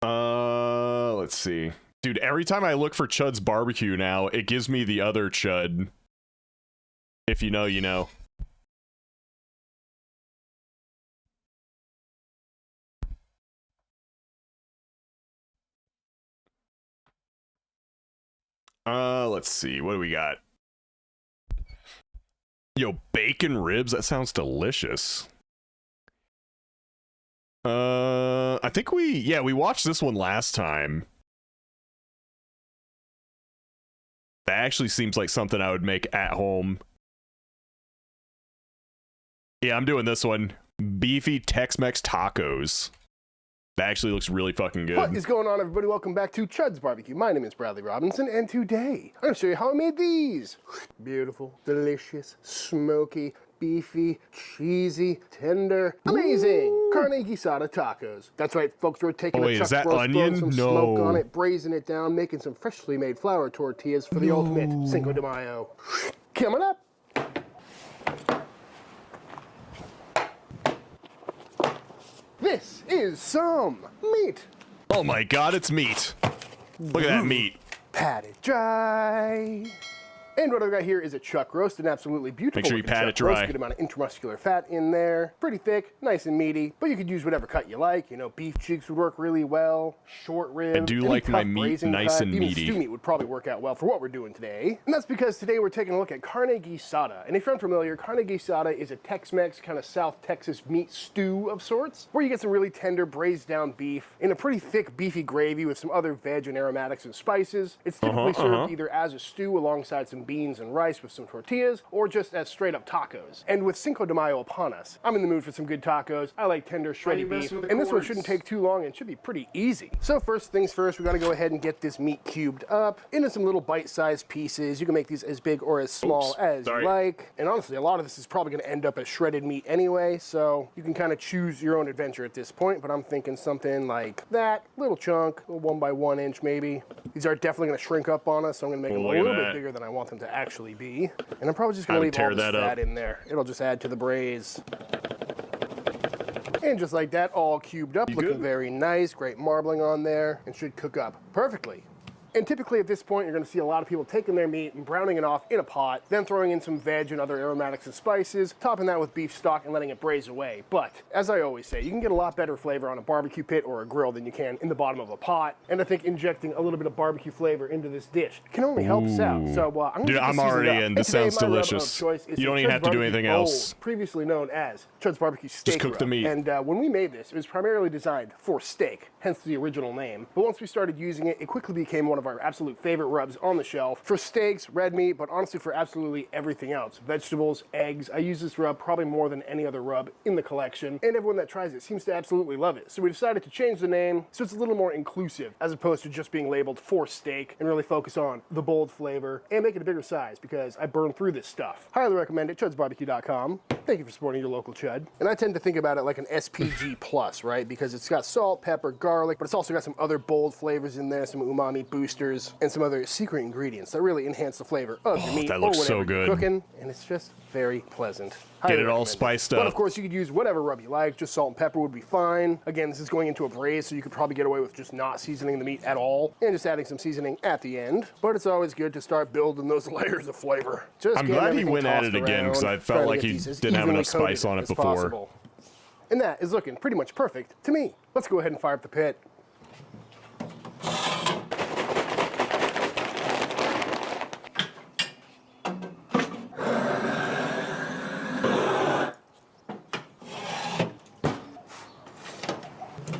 Let's see. Dude, every time I look for Chud's barbecue now, it gives me the other Chud. If you know, you know. Let's see. What do we got? Yo, bacon ribs? That sounds delicious. I think we watched this one last time. That actually seems like something I would make at home. Yeah, I'm doing this one. Beefy Tex-Mex tacos. That actually looks really fucking good. What is going on, everybody? Welcome back to Chud's Barbecue. My name is Bradley Robinson, and today I'm going to show you how I made these. Beautiful, delicious, smoky, beefy, cheesy, tender, amazing carne guisada tacos. That's right, folks. We're taking a chuck roast, throwing some smoke on it, braising it down, making some freshly made flour tortillas for the ultimate Cinco de Mayo. Coming up. This is some meat. Oh my god, it's meat. Look at that meat. Pat it dry. And what I've got here is a chuck roast, an absolutely beautiful Make sure you pat it chuck roast. dry. Good amount of intramuscular fat in there. Pretty thick, nice and meaty, but you could use whatever cut you like. You know, beef cheeks would work really well, short rib. I do like my meat nice and meaty. Even stew meat would probably work out well for what we're doing today. And that's because today we're taking a look at carne guisada. And if you're unfamiliar, carne guisada is a Tex-Mex kind of South Texas meat stew of sorts, where you get some really tender braised down beef in a pretty thick beefy gravy with some other veg and aromatics and spices. It's typically served either as a stew alongside some beans and rice with some tortillas, or just as straight up tacos. And with Cinco de Mayo upon us, I'm in the mood for some good tacos. I like tender, shreddy beef, and this one shouldn't take too long and should be pretty easy. So first things first, we gotta go ahead and get this meat cubed up into some little bite-sized pieces. You can make these as big or as small as you like. And honestly, a lot of this is probably gonna end up as shredded meat anyway, so you can kind of choose your own adventure at this point, but I'm thinking something like that, little chunk, a 1 by 1 inch maybe. These are definitely gonna shrink up on us, so I'm gonna make them a little bit bigger than I want them to actually be. And I'm probably just gonna leave all this fat in there. It'll just add to the braise. And just like that, all cubed up, looking very nice, great marbling on there, and should cook up perfectly. And typically at this point, you're gonna see a lot of people taking their meat and browning it off in a pot, then throwing in some veg and other aromatics and spices, topping that with beef stock and letting it braise away. But, as I always say, you can get a lot better flavor on a barbecue pit or a grill than you can in the bottom of a pot. And I think injecting a little bit of barbecue flavor into this dish can only help us out. So, I'm already in. This sounds delicious. You don't even have to do anything else. Previously known as Chud's Barbecue Steak Just cook the meat. And when we made this, it was primarily designed for steak, hence the original name. But once we started using it, it quickly became one of our absolute favorite rubs on the shelf for steaks, red meat, but honestly for absolutely everything else. Vegetables, eggs. I use this rub probably more than any other rub in the collection, and everyone that tries it seems to absolutely love it. So we decided to change the name so it's a little more inclusive as opposed to just being labeled for steak, and really focus on the bold flavor and make it a bigger size because I burn through this stuff. Highly recommend it, chudsbarbecue.com. Thank you for supporting your local Chud. And I tend to think about it like an SPG plus, right? Because it's got salt, pepper, garlic, but it's also got some other bold flavors in there, some umami boosters, and some other secret ingredients that really enhance the flavor of your meat that or looks whatever so you're good. cooking, and it's just very pleasant. Get it all spiced up. But of course, you could use whatever rub you like. Just salt and pepper would be fine. Again, this is going into a braise, so you could probably get away with just not seasoning the meat at all and just adding some seasoning at the end. But it's always good to start building those layers of flavor. Just I'm glad he went at it again because I felt like he didn't have enough spice on it before. Possible. And that is looking pretty much perfect to me. Let's go ahead and fire up the pit.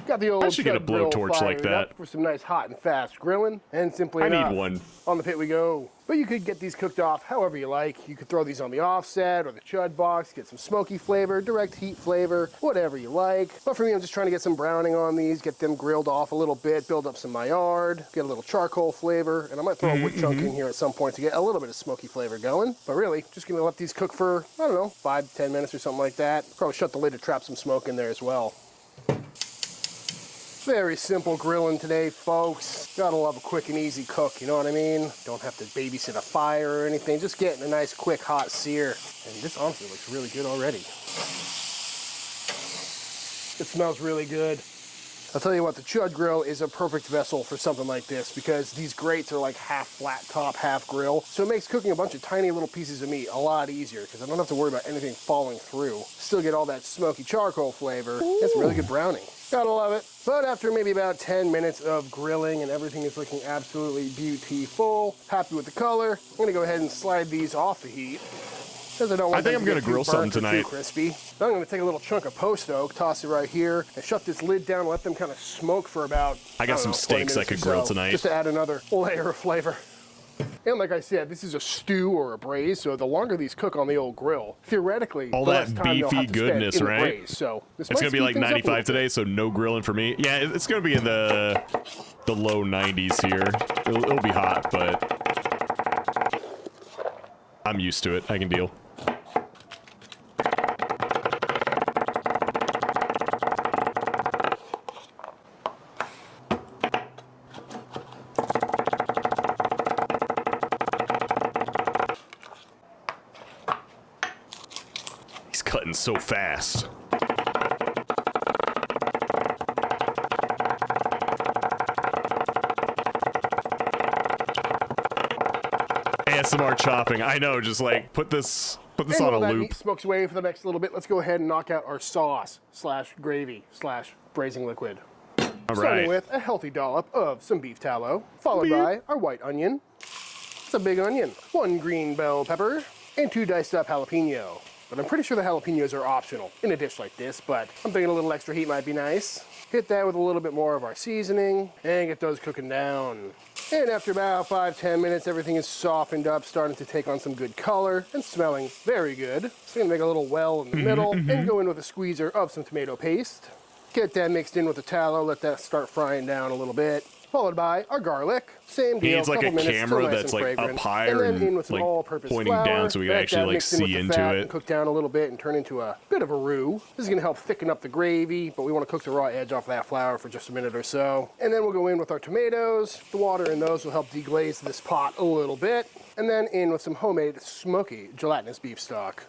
Got the old I should get a blowtorch like that for some nice hot and fast grilling, and simply enough, need one. On the pit we go. But you could get these cooked off however you like. You could throw these on the offset or the Chud box, get some smoky flavor, direct heat flavor, whatever you like. But for me, I'm just trying to get some browning on these, get them grilled off a little bit, build up some Maillard, get a little charcoal flavor, and I might throw a wood chunk in here at some point to get a little bit of smoky flavor going. But really, just gonna let these cook for, I don't know, 5-10 minutes or something like that. Probably shut the lid to trap some smoke in there as well. Very simple grilling today, folks. Gotta love a quick and easy cook, you know what I mean? Don't have to babysit a fire or anything, just getting a nice quick hot sear. And this honestly looks really good already. It smells really good. I'll tell you what, the Chud grill is a perfect vessel for something like this because these grates are like half flat top, half grill. So it makes cooking a bunch of tiny little pieces of meat a lot easier because I don't have to worry about anything falling through. Still get all that smoky charcoal flavor. It's some really good browning. Gotta love it. But after maybe about 10 minutes of grilling and everything is looking absolutely beautiful, happy with the color, I'm gonna go ahead and slide these off the heat. I think I'm gonna grill something tonight. Crispy. Then I'm gonna take a little chunk of post oak, toss it right here, and shut this lid down and let them kind of smoke for about. I got some steaks I could grill tonight. Just to add another layer of flavor. And like I said, this is a stew or a braise, so the longer these cook on the old grill, theretically, all the less that time you'll have beefy to spend goodness, in the right? braise. So this It's might gonna be speed like things up a 95 little today, so no grilling for me. Yeah, it's gonna be in the low 90s here. It'll be hot, but I'm used to it. I can deal. Cutting so fast. ASMR chopping. I know, just like put this on a while that loop. meat smokes away for the next little bit, let's go ahead and knock out our sauce / gravy / braising liquid. All Starting right. with a healthy dollop of some beef tallow, followed by our white onion. It's a big onion, 1 green bell pepper, and 2 diced up jalapeno. But I'm pretty sure the jalapenos are optional in a dish like this, but I'm thinking a little extra heat might be nice. Hit that with a little bit more of our seasoning and get those cooking down. And after about 5-10 minutes, everything is softened up, starting to take on some good color and smelling very good. So I'm gonna make a little well in the middle and go in with a squeezer of some tomato paste. Get that mixed in with the tallow, let that start frying down a little bit. Followed by our garlic. Same deal. He needs like a minutes, camera still nice that's and like fragrant. up higher and, then in with and some like all-purpose pointing flour. down so we can Let actually that like mix in with see the into fat it. and cook down a little bit and turn into a bit of a roux. This is going to help thicken up the gravy, but we want to cook the raw edge off that flour for just a minute or so. And then we'll go in with our tomatoes. The water in those will help deglaze this pot a little bit. And then in with some homemade smoky gelatinous beef stock.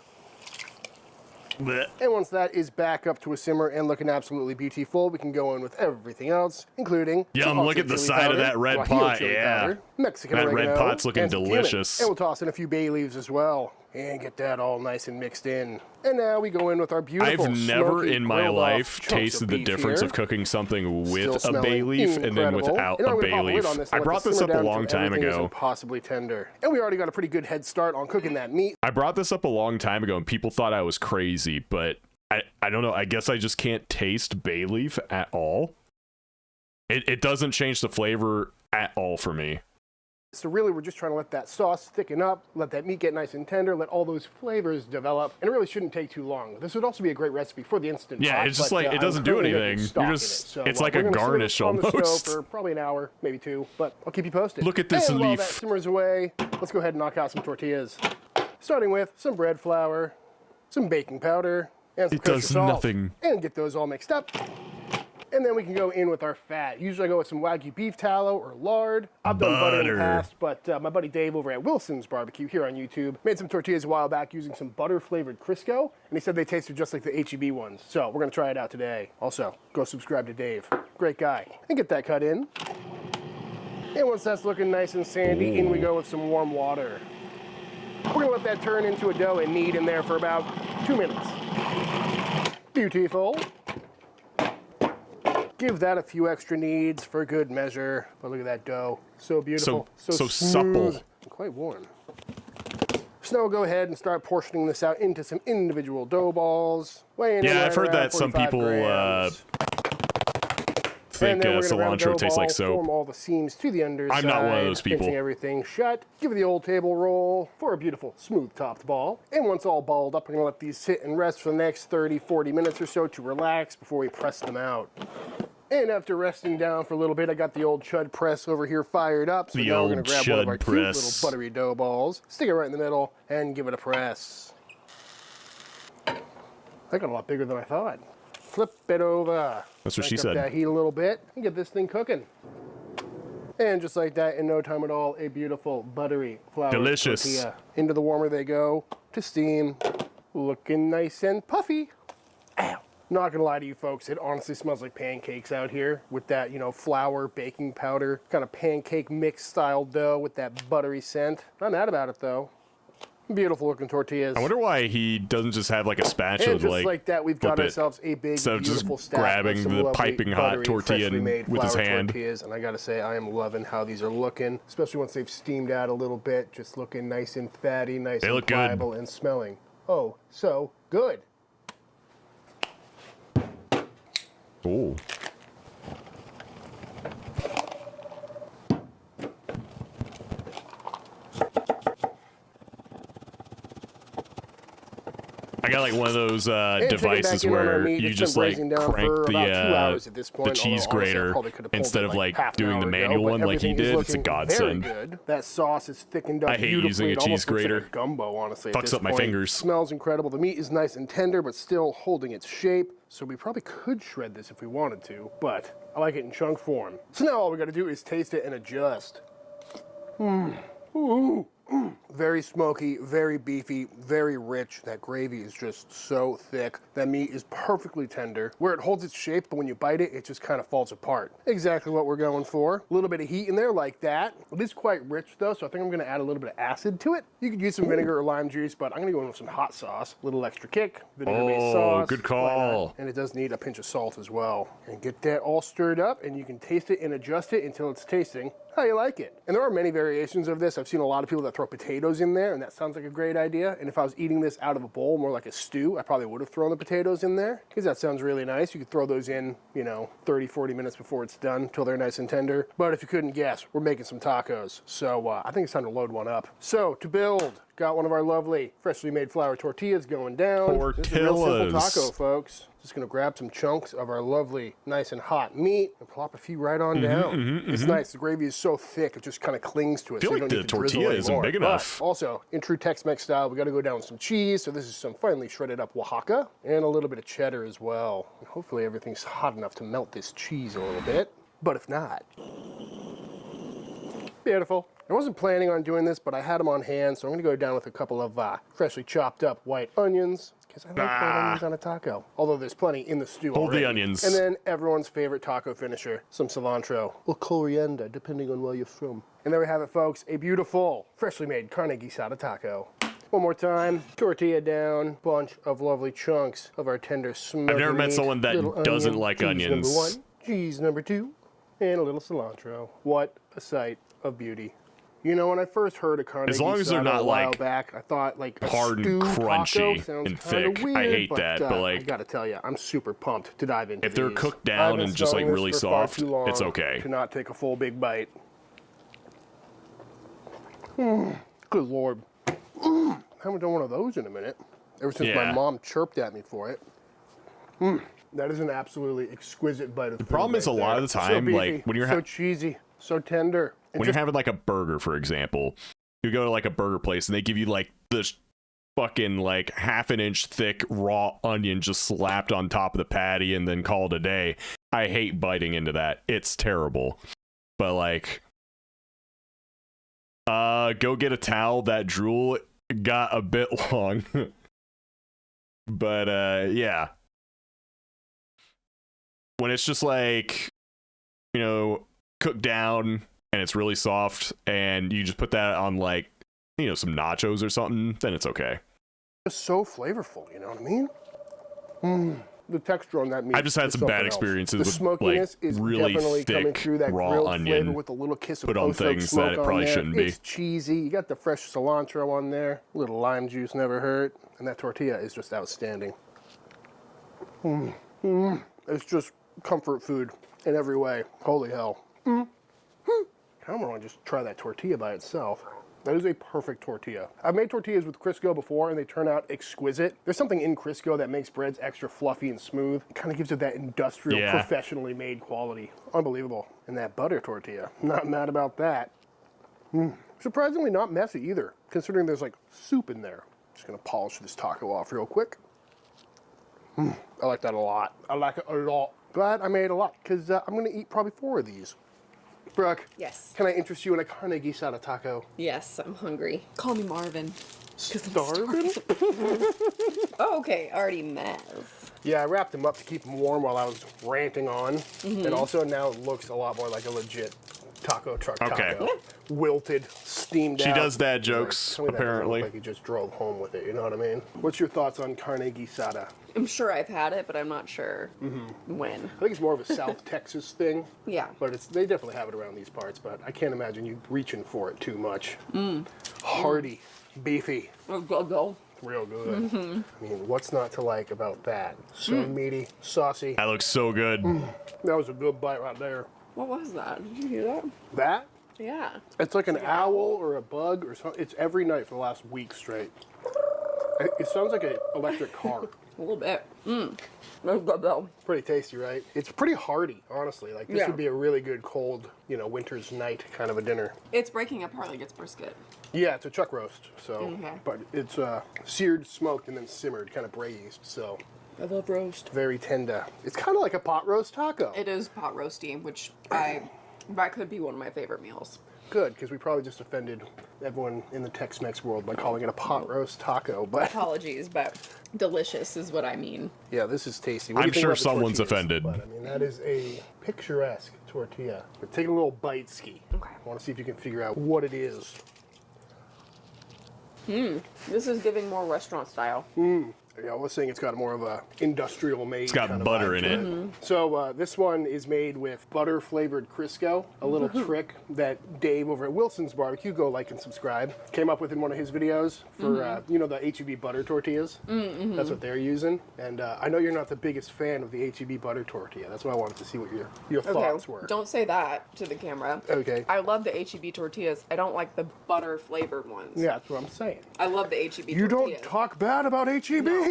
Blech. And once that is back up to a simmer and looking absolutely beautiful, we can go in with everything else, including Yum, look at the side of that red pot, yeah. Mexican That red oregano, pot's looking and some cumin. delicious. And we'll toss in a few bay leaves as well. And get that all nice and mixed in. And now we go in with our beautiful I've never smoky, in my grilled life off chunks of tasted the beef difference here. of cooking something with Still a bay smelling leaf and then incredible. without And I'm a gonna bay pop a lid leaf. on this and I let brought this this up simmer a down long until time everything is ago. impossibly tender. And we already got a pretty good head start on cooking that meat. I brought this up a long time ago and people thought I was crazy, but I don't know. I guess I just can't taste bay leaf at all. It doesn't change the flavor at all for me. So really, we're just trying to let that sauce thicken up, let that meat get nice and tender, let all those flavors develop, and it really shouldn't take too long. This would also be a great recipe for the instant Yeah, pot, it's just but, like, it I'm doesn't do currently making anything. stock You're in just- it. So, it's like we're a gonna simmer garnish this on the almost. stove for probably an hour, maybe 2, but I'll keep you posted. Look at this and while leaf. that simmers away, let's go ahead and knock out some tortillas. Starting with some bread flour, some baking powder, and some It does kosher salt. nothing. And get those all mixed up. And then we can go in with our fat. Usually I go with some Wagyu beef tallow or lard. I've done butter in the Butter. past, but my buddy Dave over at Wilson's Barbecue here on YouTube made some tortillas a while back using some butter-flavored Crisco, and he said they tasted just like the H-E-B ones. So we're gonna try it out today. Also, go subscribe to Dave. Great guy. And get that cut in. And once that's looking nice and sandy, in we go with some warm water. We're gonna let that turn into a dough and knead in there for about 2 minutes. Beautiful. Give that a few extra kneads for good measure. But look at that dough. So beautiful. So smooth, supple. and quite warm. So now we'll go ahead and start portioning this out into some individual dough balls. Weighing in Yeah, right I've heard around that some 45 people grams. think And then we're gonna grab a cilantro dough tastes like ball, soap. Form all the seams to the underside. I'm not one of those people. Pinching everything shut. Give it the old table roll for a beautiful smooth topped ball. And once all balled up, we're gonna let these sit and rest for the next 30-40 minutes or so to relax before we press them out. And after resting down for a little bit, I got the old chud press over here fired up. So The now we're gonna old grab one of chud our cute press. little buttery dough balls, stick it right in the middle, and give it a press. That got a lot bigger than I thought. Flip it over. That's what Crank she up said. that heat a little bit and get this thing cooking. And just like that, in no time at all, a beautiful buttery flour Delicious. tortilla. Into the warmer they go to steam, looking nice and puffy. Ow. Not gonna lie to you folks, it honestly smells like pancakes out here with that, you know, flour, baking powder, kind of pancake mix style dough with that buttery scent. Not mad about it though. Beautiful looking tortillas. I wonder why he doesn't just have like a spatula. And just like that, we've got ourselves a big, beautiful stack grabbing of some the lovely, piping hot buttery, tortilla freshly made with his flour hand. Tortillas, and I gotta say, I am loving how these are looking, especially once they've steamed out a little bit, just looking nice and fatty, nice and pliable, and smelling oh so good. Ooh. I got like one of those devices where you just like crank the cheese grater instead of like doing the manual one like he did. It's a godsend. Good. That sauce is thickened up. I hate using a cheese grater. Like gumbo, honestly. Fucks up my fingers. Smells incredible. The meat is nice and tender, but still holding its shape. So we probably could shred this if we wanted to, but I like it in chunk form. So now all we got to do is taste it and adjust. Ooh. Very smoky, very beefy, very rich. That gravy is just so thick. That meat is perfectly tender. Where it holds its shape, but when you bite it, it just kind of falls apart. Exactly what we're going for. A little bit of heat in there like that. It is quite rich though, so I think I'm gonna add a little bit of acid to it. You could use some vinegar or lime juice, but I'm gonna go in with some hot sauce. A little extra kick, vinegar-based sauce. Oh, good call. And it does need a pinch of salt as well. And get that all stirred up, and you can taste it and adjust it until it's tasting how you like it. And there are many variations of this. I've seen a lot of people that throw potatoes in there, and that sounds like a great idea. And if I was eating this out of a bowl, more like a stew, I probably would have thrown the potatoes in there, because that sounds really nice. You could throw those in, you know, 30, 40 minutes before it's done, till they're nice and tender. But if you couldn't guess, we're making some tacos. So I think it's time to load one up. So to build, got one of our lovely freshly made flour tortillas going down. This is a real simple taco, folks. Just gonna grab some chunks of our lovely, nice and hot meat and plop a few right on down. It's nice. The gravy is so thick, it just kind of clings to it. I feel like the tortilla isn't big enough. But also, in true Tex-Mex style, we got to go down with some cheese. So this is some finely shredded up Oaxaca and a little bit of cheddar as well. And hopefully everything's hot enough to melt this cheese a little bit. But if not, beautiful. I wasn't planning on doing this, but I had them on hand, so I'm going to go down with a couple of freshly chopped up white onions, because I like white onions on a taco. Although there's plenty in the stew already. The onions. And then everyone's favorite taco finisher, some cilantro or coriander, depending on where you're from. And there we have it, folks, a beautiful, freshly made carne guisada taco. One more time, tortilla down, bunch of lovely chunks of our tender smoky I've never met meat, someone that doesn't like cheese onions. Number 1, cheese number 2, and a little cilantro. What a sight of beauty. You know, when I first heard of carne as long as they're not a while like back, I thought like a hard and stew crunchy taco sounds and kinda thick. Weird, I hate but, that, but like I gotta tell you, I'm super pumped to dive into if they're these. cooked I've down been and just like smelling really this for far soft, too long it's okay. to not take a full big bite. Good Lord. Haven't done one of those in a minute. Ever since my mom chirped at me for it. That is an absolutely exquisite bite of food. The problem is a lot of the time, so beefy, like when you're so cheesy, so tender. When you're having like a burger, for example, you go to like a burger place and they give you like this fucking like half an inch thick raw onion just slapped on top of the patty and then call it a day. I hate biting into that. It's terrible. But like, go get a towel. That drool got a bit long. But yeah. When it's just like, you know, cooked down and it's really soft and you just put that on like, you know, some nachos or something, then it's okay. It's so flavorful, you know what I mean? The texture on that meat. I've just had some bad experiences with like really thick raw onion with a little kiss of put on things that it probably shouldn't be. It's cheesy. You got the fresh cilantro on there. A little lime juice never hurt. And that tortilla is just outstanding. It's just comfort food in every way. Holy hell. I don't want to just try that tortilla by itself. That is a perfect tortilla. I've made tortillas with Crisco before and they turn out exquisite. There's something in Crisco that makes breads extra fluffy and smooth. It kind of gives it that industrial, professionally made quality. Unbelievable. And that butter tortilla, not mad about that. Surprisingly not messy either, considering there's like soup in there. Just gonna polish this taco off real quick. I like that a lot. I like it a lot. Glad I made a lot, because I'm gonna eat probably 4 of these. Brooke. Yes. Can I interest you in a carne guisada taco? Yes, I'm hungry. Call me Marvin. Starvin? Oh, okay. Already Mav. Yeah, I wrapped them up to keep them warm while I was ranting on. And also now it looks a lot more like a legit taco truck taco. Wilted, steamed out. She does dad jokes, like, apparently. Like you just drove home with it, you know what I mean? What's your thoughts on carne guisada? I'm sure I've had it, but I'm not sure when. I think it's more of a South Texas thing. Yeah. But they definitely have it around these parts, but I can't imagine you reaching for it too much. Hearty, beefy. Go. Real good. I mean, what's not to like about that? So meaty, saucy. That looks so good. That was a good bite right there. What was that? Did you hear that? That? Yeah. It's like an owl or a bug or something. It's every night for the last week straight. It sounds like an electric car. A little bit. That's good though. Pretty tasty, right? It's pretty hearty, honestly. Like this would be a really good cold, winter's night kind of a dinner. It's breaking apart like it's brisket. Yeah, it's a chuck roast. So, but it's seared, smoked, and then simmered, kind of braised. So. I love roast. Very tender. It's kind of like a pot roast taco. It is pot roasty, which that could be one of my favorite meals. Good, because we probably just offended everyone in the Tex-Mex world by calling it a pot roast taco. But apologies, but delicious is what I mean. Yeah, this is tasty. I'm sure someone's offended. But, I mean, that is a picturesque tortilla. We're taking a little bite ski. Okay. I want to see if you can figure out what it is. This is giving more restaurant style. Yeah, I was saying it's got more of a industrial made. It's got kind of butter vibe in to it. So this one is made with butter flavored Crisco, a little trick that Dave over at Wilson's Barbecue, go like and subscribe, came up with in one of his videos for the HEB butter tortillas. That's what they're using. And I know you're not the biggest fan of the HEB butter tortilla. That's why I wanted to see what your thoughts were. Don't say that to the camera. Okay. I love the HEB tortillas. I don't like the butter flavored ones. Yeah, that's what I'm saying. I love the HEB tortillas. You don't talk bad about HEB? No.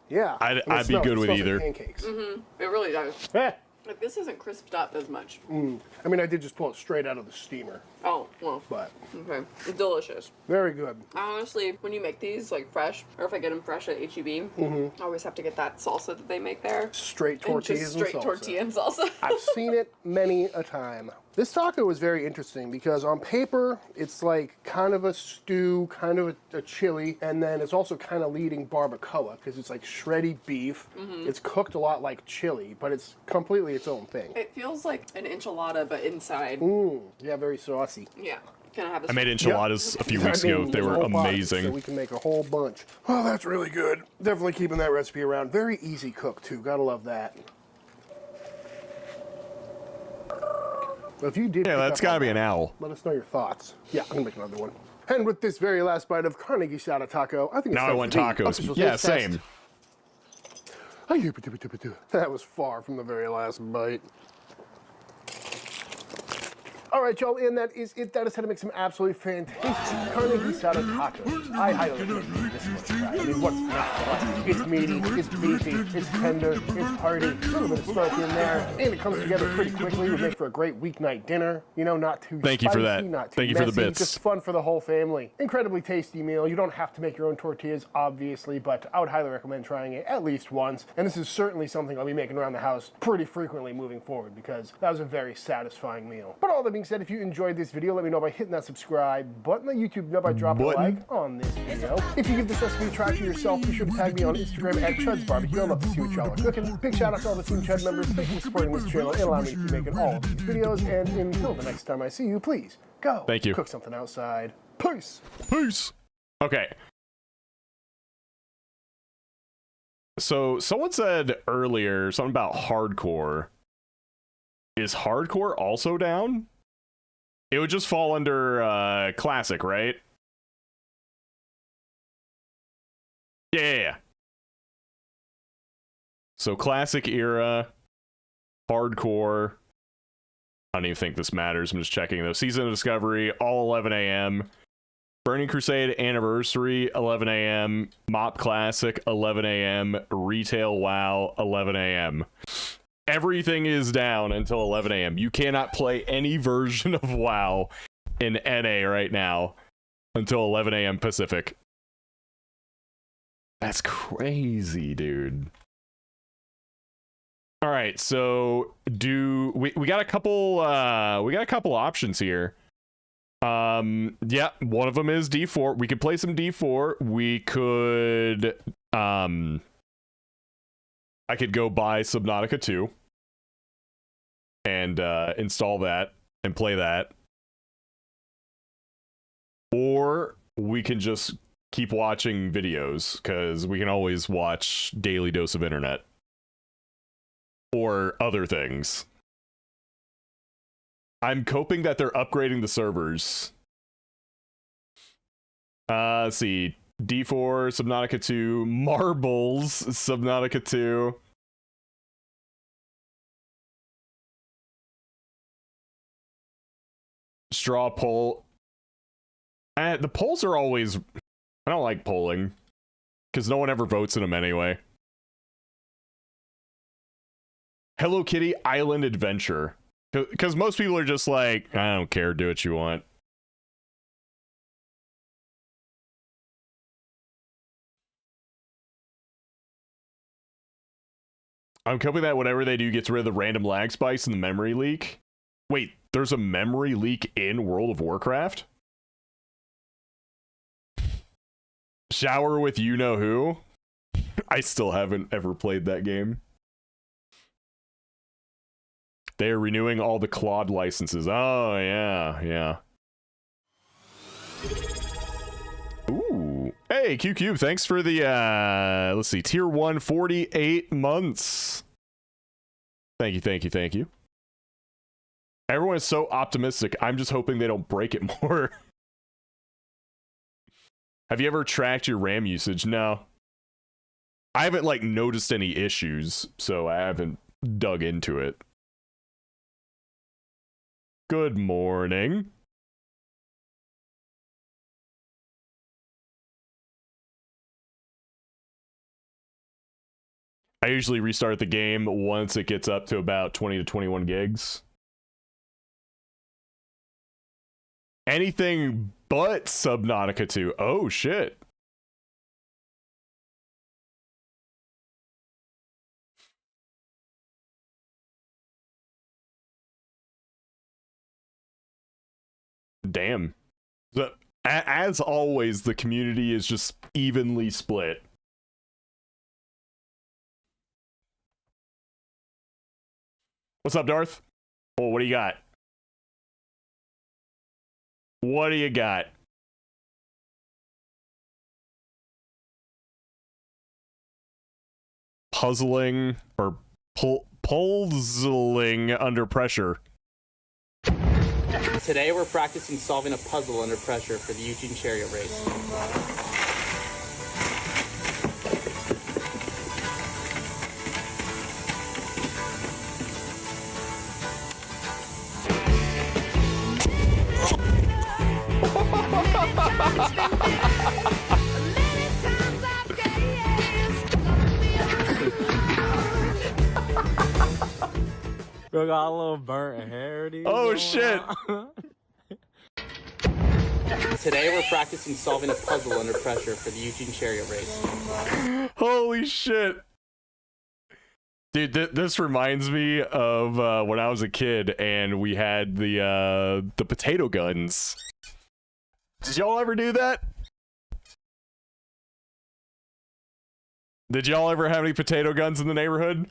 Yeah. I'd be good with either. Like pancakes. It really does. Yeah. Like, this isn't crisped up as much. I mean, I did just pull it straight out of the steamer. Oh, well. But. Okay. It's delicious. Very good. Honestly, when you make these, like, fresh, or if I get them fresh at HEB, I always have to get that salsa that they make there. Straight tortillas and straight salsa. tortilla and salsa. I've seen it many a time. This taco is very interesting because on paper, it's like kind of a stew, kind of a chili, and then it's also kind of leading barbacoa because it's like shreddy beef. It's cooked a lot like chili, but it's completely its own thing. It feels like an enchilada, but inside. Yeah, very saucy. Yeah. Can I have this? I made enchiladas a few weeks ago. They were amazing. So we can make a whole bunch. Oh, that's really good. Definitely keeping that recipe around. Very easy cook, too. Gotta love that. If you did, yeah, that's gotta be an owl. Let us know your thoughts. Yeah, I'm gonna make another one. And with this very last bite of carne guisada taco, I think it's now I time want for the tacos. official Yeah, taste same. test. That was far from the very last bite. All right, y'all, and that is it. That is how to make some absolutely fantastic carne guisada tacos. I highly recommend this one. Try. I mean, what's not? It's meaty, it's beefy, it's tender, it's hearty, a little bit of smoke in there, and it comes together pretty quickly. It would make for a great weeknight dinner. You know, not too Thank you for that. Not too Thank you messy, for the bits. Just fun for the whole family. Incredibly tasty meal. You don't have to make your own tortillas, obviously, but I would highly recommend trying it at least once. And this is certainly something I'll be making around the house pretty frequently moving forward because that was a very satisfying meal. But all that being said, if you enjoyed this video, let me know by hitting that subscribe button. Let YouTube know by dropping a like on this video. If you give this recipe a try for yourself, be sure to tag me on Instagram at Chud's Barbecue. I'd love to see what y'all are cooking. Big shout out to all the Team Chud members. Thank you for supporting this channel and allowing me to keep making all of these videos. And until the next time I see you, please go. Thank you. Cook something outside. Peace. Peace. Okay. So someone said earlier something about hardcore. Is hardcore also down? It would just fall under classic, right? Yeah. So classic era, hardcore. I don't even think this matters. I'm just checking though. Season of Discovery, all 11 a.m. Burning Crusade Anniversary, 11 a.m. Mop Classic, 11 a.m. Retail WoW, 11 a.m. Everything is down until 11 a.m. You cannot play any version of WoW in NA right now until 11 a.m. Pacific. That's crazy, dude. All right, so we got a couple options here. Yeah, one of them is D4. We could play some D4. We could I could go buy Subnautica 2 and install that and play that. Or we can just keep watching videos, because we can always watch Daily Dose of Internet. Or other things. I'm hoping that they're upgrading the servers. Let's see. D4, Subnautica 2, Marbles, Subnautica 2. Straw poll. The polls are always... I don't like polling, because no one ever votes in them anyway. Hello Kitty Island Adventure. Because most people are just like, I don't care, do what you want. I'm hoping that whatever they do gets rid of the random lag spikes and the memory leak. Wait, there's a memory leak in World of Warcraft? Shower with you-know-who? I still haven't ever played that game. They're renewing all the Claude licenses. Oh, yeah, yeah. Ooh. Hey, QQ, thanks for the, let's see, tier 1, 48 months. Thank you, thank you, thank you. Everyone is so optimistic. I'm just hoping they don't break it more. Have you ever tracked your RAM usage? No. I haven't, like, noticed any issues, so I haven't dug into it. Good morning. I usually restart the game once it gets up to about 20 to 21 gigs. Anything but Subnautica 2. Oh, shit. Damn. As always, the community is just evenly split. What's up, Darth? Oh, what do you got? What do you got? Puzzling or puzzling under pressure. Today we're practicing solving a puzzle under pressure for the Eugene Chariot race. We got a little burnt hair. Oh shit! Today we're practicing solving a puzzle under pressure for the Eugene Chariot race. Holy shit! Dude, this reminds me of when I was a kid and we had the potato guns. Did y'all ever do that? Did y'all ever have any potato guns in the neighborhood?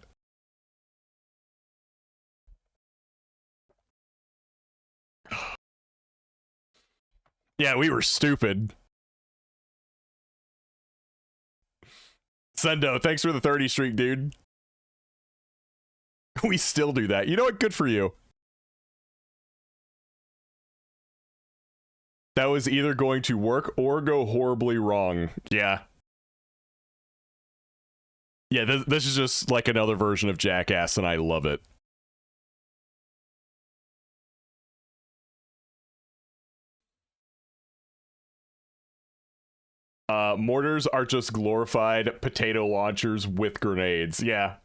Yeah, we were stupid. Sendo, thanks for the 30 streak, dude. We still do that. You know what? Good for you. That was either going to work or go horribly wrong. Yeah. Yeah, this is just like another version of Jackass, and I love it. Mortars are just glorified potato launchers with grenades. Yeah.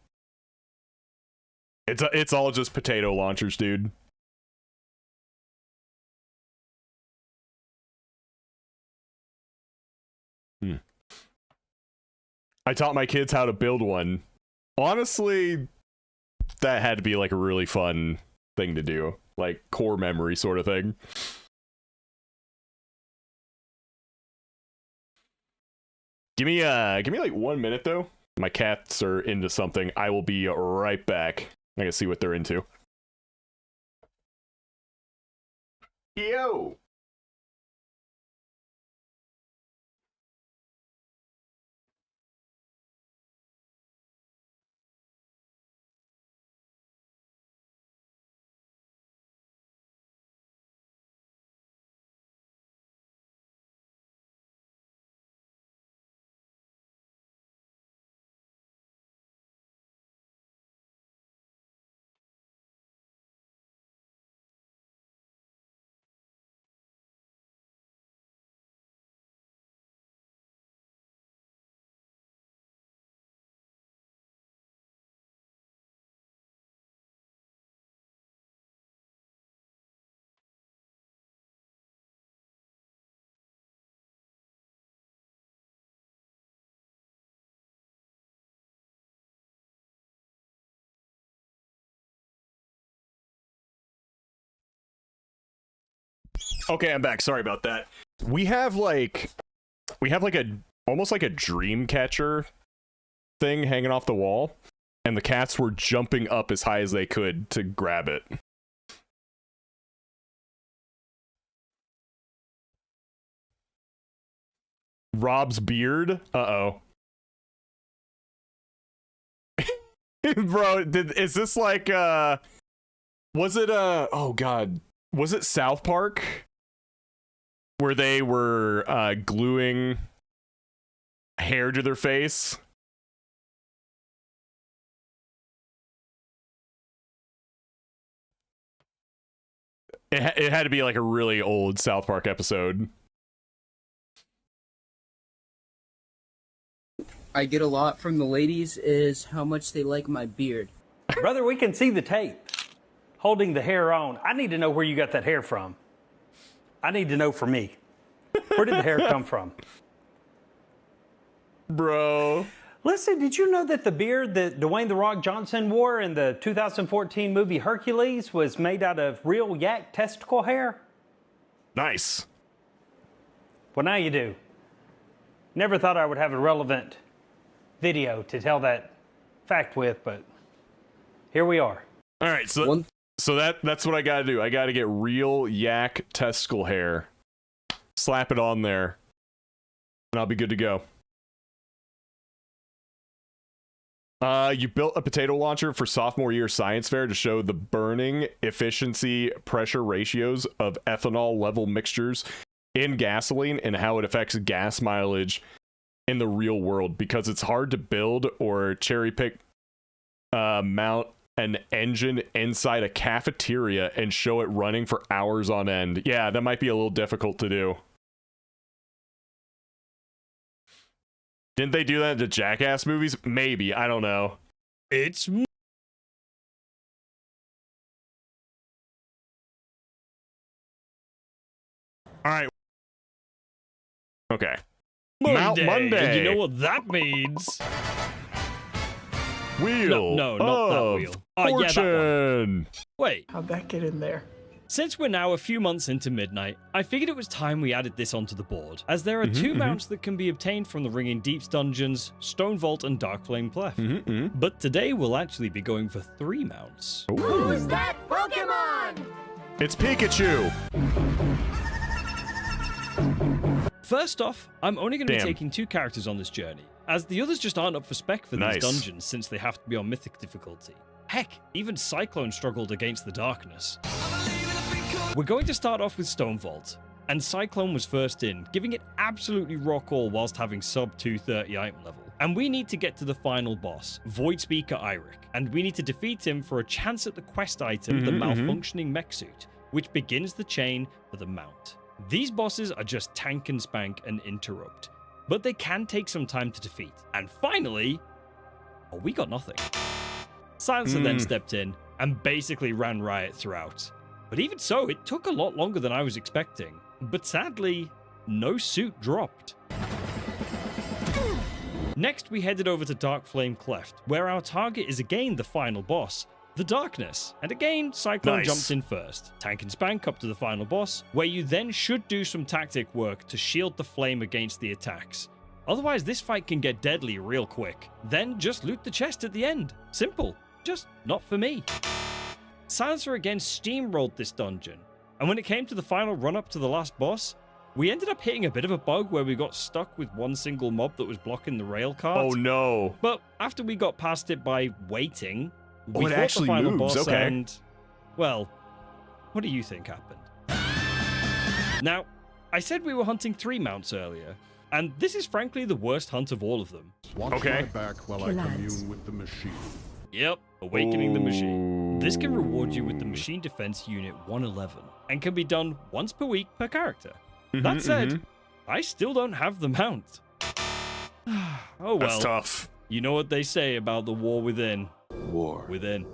It's all just potato launchers, dude. I taught my kids how to build one. Honestly, that had to be like a really fun thing to do. Like core memory sort of thing. Give me like 1 minute though. My cats are into something. I will be right back. I can see what they're into. Yo! Okay, I'm back. Sorry about that. We have like a almost like a dream catcher thing hanging off the wall, and the cats were jumping up as high as they could to grab it. Rob's beard? Uh-oh. Bro, is this like was it oh god, was it South Park where they were gluing hair to their face? It had to be like a really old South Park episode. I get a lot from the ladies is how much they like my beard. Brother, we can see the tape. Holding the hair on. I need to know where you got that hair from. I need to know for me. Where did the hair come from? Bro. Listen, did you know that the beard that Dwayne "The Rock" Johnson wore in the 2014 movie Hercules was made out of real yak testicle hair? Nice. Well, now you do. Never thought I would have a relevant video to tell that fact with, but here we are. All right, so that's what I gotta do. I gotta get real yak testicle hair, slap it on there, and I'll be good to go. You built a potato launcher for sophomore year science fair to show the burning efficiency pressure ratios of ethanol level mixtures in gasoline and how it affects gas mileage in the real world, because it's hard to build or cherry pick mount an engine inside a cafeteria and show it running for hours on end. Yeah, that might be a little difficult to do. Didn't they do that in the Jackass movies? Maybe, I don't know. It's all right. Okay. Monday. Monday. And you know what that means? Wheel. No, not that wheel. Fortune. Yeah, that one. Wait. How'd that get in there? Since we're now a few months into Midnight, I figured it was time we added this onto the board, as there are two mounts that can be obtained from the Ringing Deeps dungeons, Stone Vault and Dark Flame Cleft. But today we'll actually be going for 3 mounts. Who's that Pokemon? It's Pikachu! First off, I'm only going to be taking 2 characters on this journey, as the others just aren't up for spec for these dungeons since they have to be on Mythic difficulty. Heck, even Cyclone struggled against the darkness. We're going to start off with Stone Vault, and Cyclone was first in, giving it absolutely rock all whilst having sub 230 item level. And we need to get to the final boss, Void Speaker Iric, and we need to defeat him for a chance at the quest item, the Malfunctioning Mech Suit, which begins the chain for the mount. These bosses are just tank and spank and interrupt, but they can take some time to defeat. And finally, we got nothing. Silencer then stepped in and basically ran riot throughout. But even so, it took a lot longer than I was expecting. But sadly, no suit dropped. Next, we headed over to Dark Flame Cleft, where our target is again the final boss, the Darkness. And again, Cyclone jumped in first. Tank and spank up to the final boss, where you then should do some tactic work to shield the flame against the attacks. Otherwise, this fight can get deadly real quick. Then just loot the chest at the end. Simple. Just not for me. Silencer again steamrolled this dungeon. And when it came to the final run-up to the last boss, we ended up hitting a bit of a bug where we got stuck with one single mob that was blocking the rail cart. Oh no. But after we got past it by waiting, we it fought actually the final moves, boss okay. and... Well, what do you think happened? Now, I said we were hunting 3 mounts earlier, and this is frankly the worst hunt of all of them. Watch my back while I commune with the machine. Yep, awakening the machine. This can reward you with the machine defense unit 111, and can be done once per week per character. That said, I still don't have the mount. Oh well. That's tough. You know what they say about the war within. War. Within.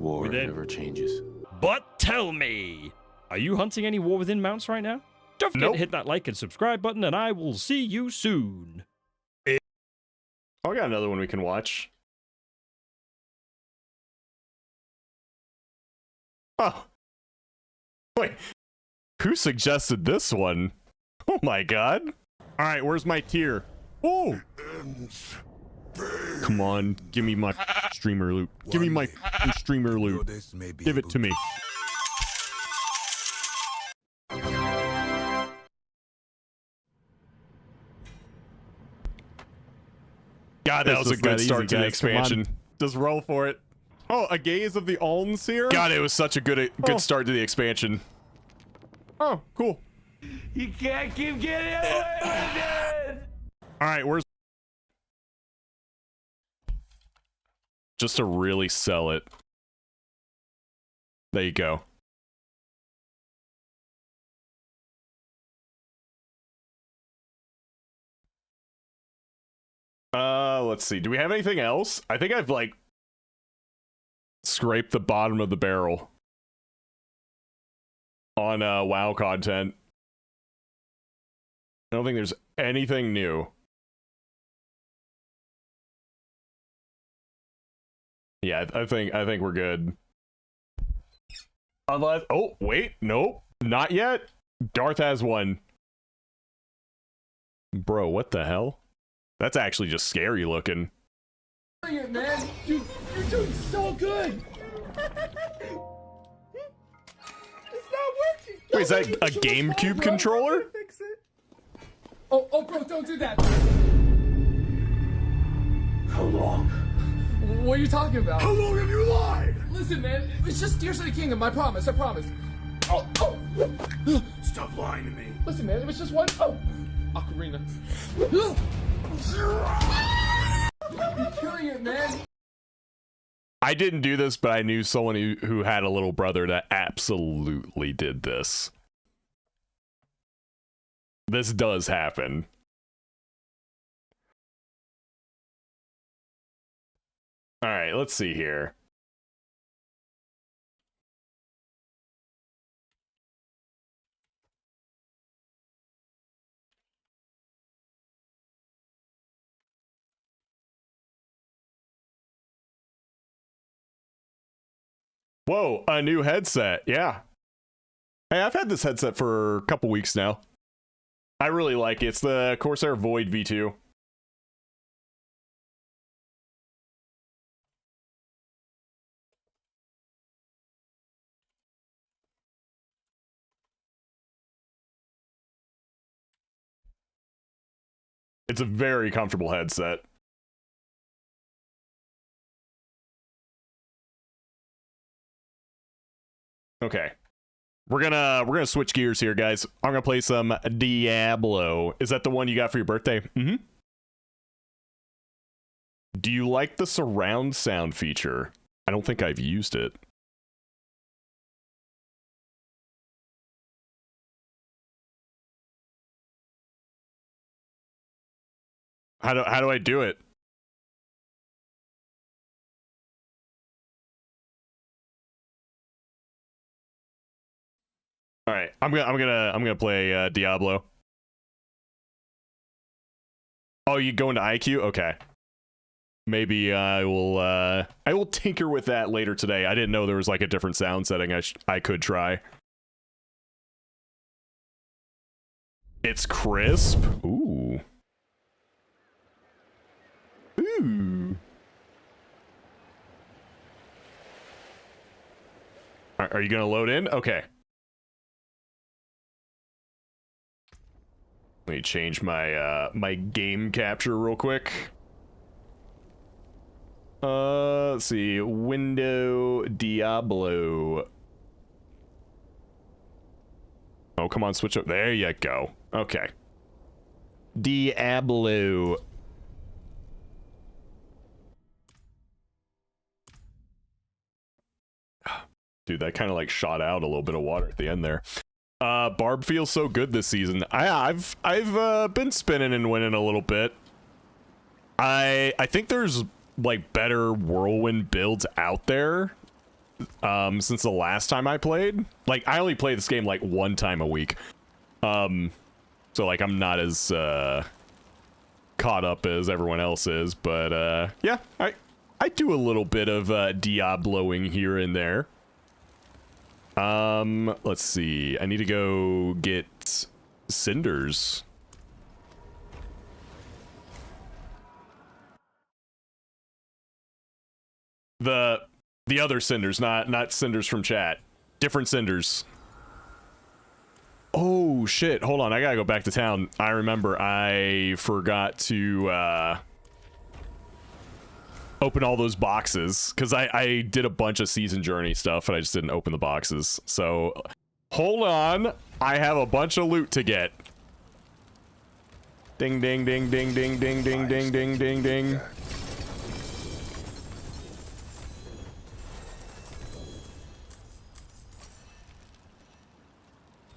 War never changes. But tell me, are you hunting any war within mounts right now? Don't forget to hit that like and subscribe button, and I will see you soon. Oh, I got another one we can watch. Oh. Wait. Who suggested this one? Oh my god. Alright, where's my tier? Oh! Come on, give me my streamer loot. Give me my streamer loot. Give it to me. God, that was a good start to the expansion. Just roll for it. Oh, a gaze of the Ulns here? God, it was such a good start to the expansion. Oh, cool. You can't keep getting away with this! Alright, where's... Just to really sell it. There you go. Let's see. Do we have anything else? I think I've, like, scraped the bottom of the barrel on WoW content. I don't think there's anything new. Yeah, I think we're good. Unless, oh wait, nope, not yet. Darth has one. Bro, what the hell? That's actually just scary looking. Bring it, man! You're doing so good! It's not working! Wait, is that a GameCube controller? Fix it. Oh, bro, don't do that! How long? What are you talking about? How long have you lied? Listen, man, it's just Tears of the Kingdom, I promise, I promise. Oh! Stop lying to me. Listen, man, it was just one. Oh! Ocarina. You're killing it, man. I didn't do this, but I knew someone who had a little brother that absolutely did this. This does happen. Alright, let's see here. Whoa, a new headset. Yeah. Hey, I've had this headset for a couple weeks now. I really like it. It's the Corsair Void V2. It's a very comfortable headset. Okay. We're gonna switch gears here, guys. I'm gonna play some Diablo. Is that the one you got for your birthday? Mm-hmm. Do you like the surround sound feature? I don't think I've used it. How do I do it? All right, I'm gonna play Diablo. Oh, you go into IQ? Okay. Maybe I will tinker with that later today. I didn't know there was like a different sound setting I could try. It's crisp. Ooh. Ooh. Are you gonna load in? Okay. Let me change my my game capture real quick. Let's see. Window Diablo. Oh, come on, switch up. There you go. Okay. Diablo. Dude, that kind of like shot out a little bit of water at the end there. Barb feels so good this season. I've been spinning and winning a little bit. I think there's like better whirlwind builds out there since the last time I played. Like I only play this game like one time a week. So like I'm not as caught up as everyone else is, but yeah, I do a little bit of Diabloing here and there. Let's see. I need to go get cinders. The other cinders, not cinders from chat. Different cinders. Oh shit, hold on, I gotta go back to town. I remember I forgot to open all those boxes because I did a bunch of season journey stuff and I just didn't open the boxes. So hold on, I have a bunch of loot to get. Ding ding ding ding ding ding ding ding ding ding ding.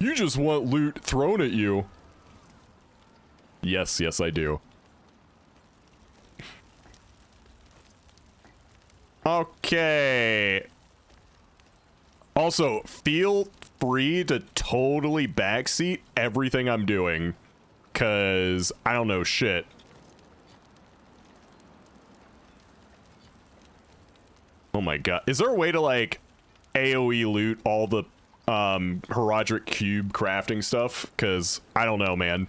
You just want loot thrown at you. Yes, yes I do. Okay. Also, feel free to totally backseat everything I'm doing, cause I don't know shit. Oh my god. Is there a way to like AoE loot all the Herodric cube crafting stuff? Cause I don't know, man.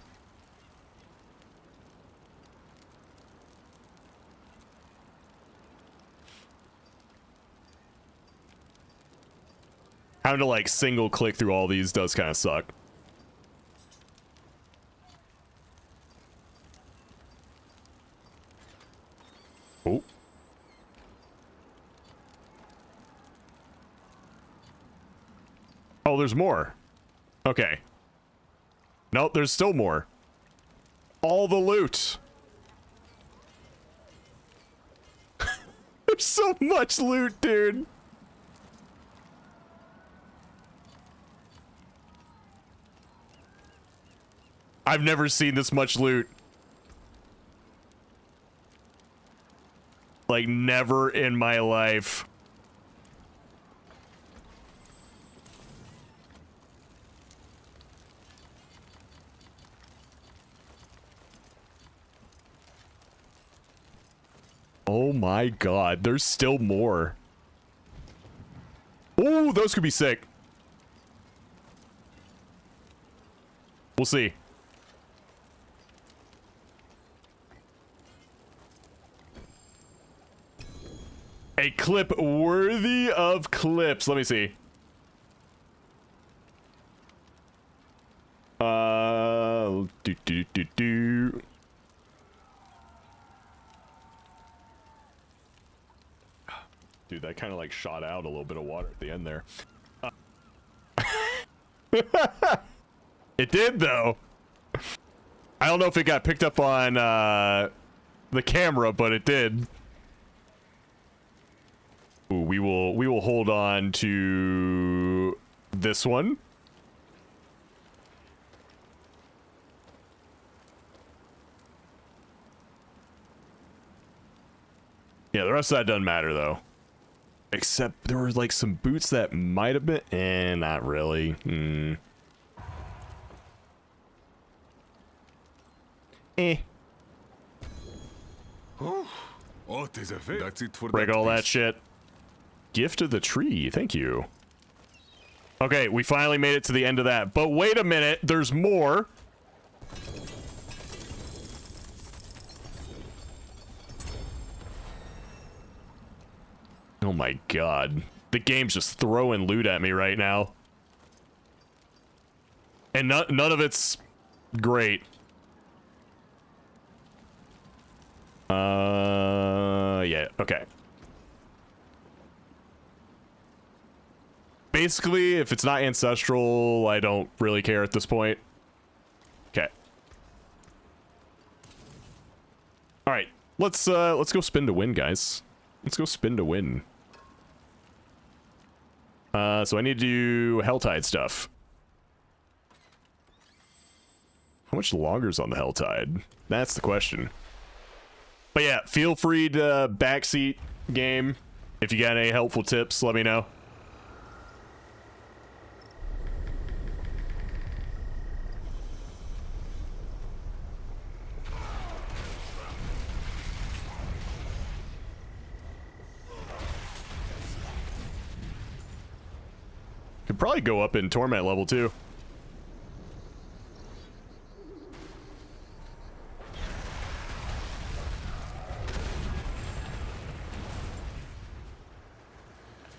Having to like single click through all these does kind of suck. Oh. Oh, there's more. Okay. Nope, there's still more. All the loot. There's so much loot, dude. I've never seen this much loot. Like, never in my life. Oh my god, there's still more. Oh, those could be sick. We'll see. A clip worthy of clips. Let me see. Dude, that kind of like shot out a little bit of water at the end there. It did though. I don't know if it got picked up on the camera, but it did. Ooh, we will hold on to this one. Yeah, the rest of that doesn't matter though. Except there were like some boots that might have been, not really. That's it for break all that shit. Gift of the tree, thank you. Okay, we finally made it to the end of that. But wait a minute, there's more. my god. The game's just throwing loot at me right now. And none of it's great. Yeah, okay. Basically, if it's not ancestral, I don't really care at this point. Okay. Alright, let's go spin to win, guys. Let's go spin to win. So I need to do Helltide stuff. How much longer's on the Helltide? That's the question. But yeah, feel free to backseat game. If you got any helpful tips, let me know. Could probably go up in torment level too.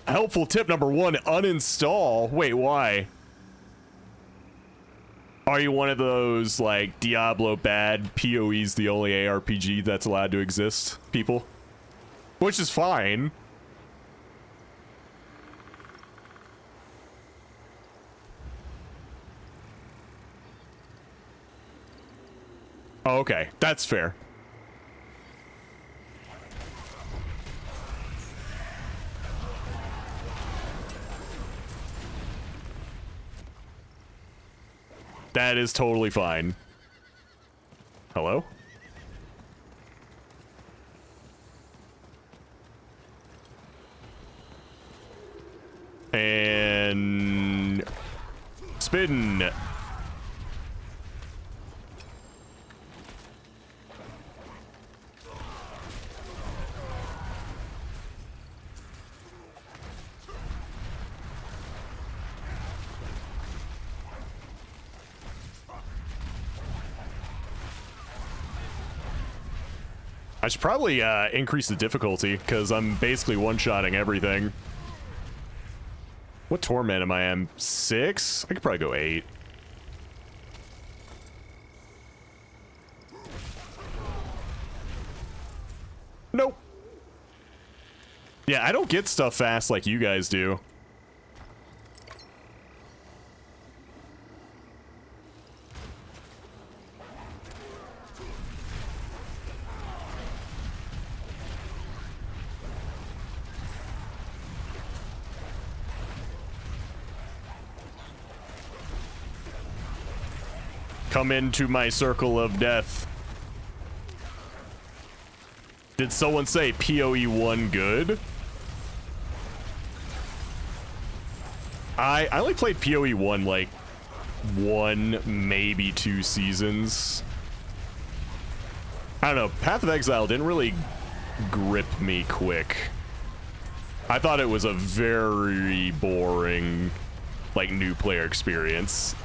Helpful tip number 1, uninstall. Wait, why? Are you one of those, like, Diablo bad, PoE's the only ARPG that's allowed to exist people? Which is fine. Oh, okay. That's fair. That is totally fine. Hello? And... spin. I should probably increase the difficulty, because I'm basically one-shotting everything. What torment am I in? 6? I could probably go 8. Nope. Yeah, I don't get stuff fast like you guys do. Come into my circle of death. Did someone say PoE 1 good? I only played PoE 1 like 1, maybe 2 seasons. I don't know, Path of Exile didn't really grip me quick. I thought it was a very boring, like, new player experience.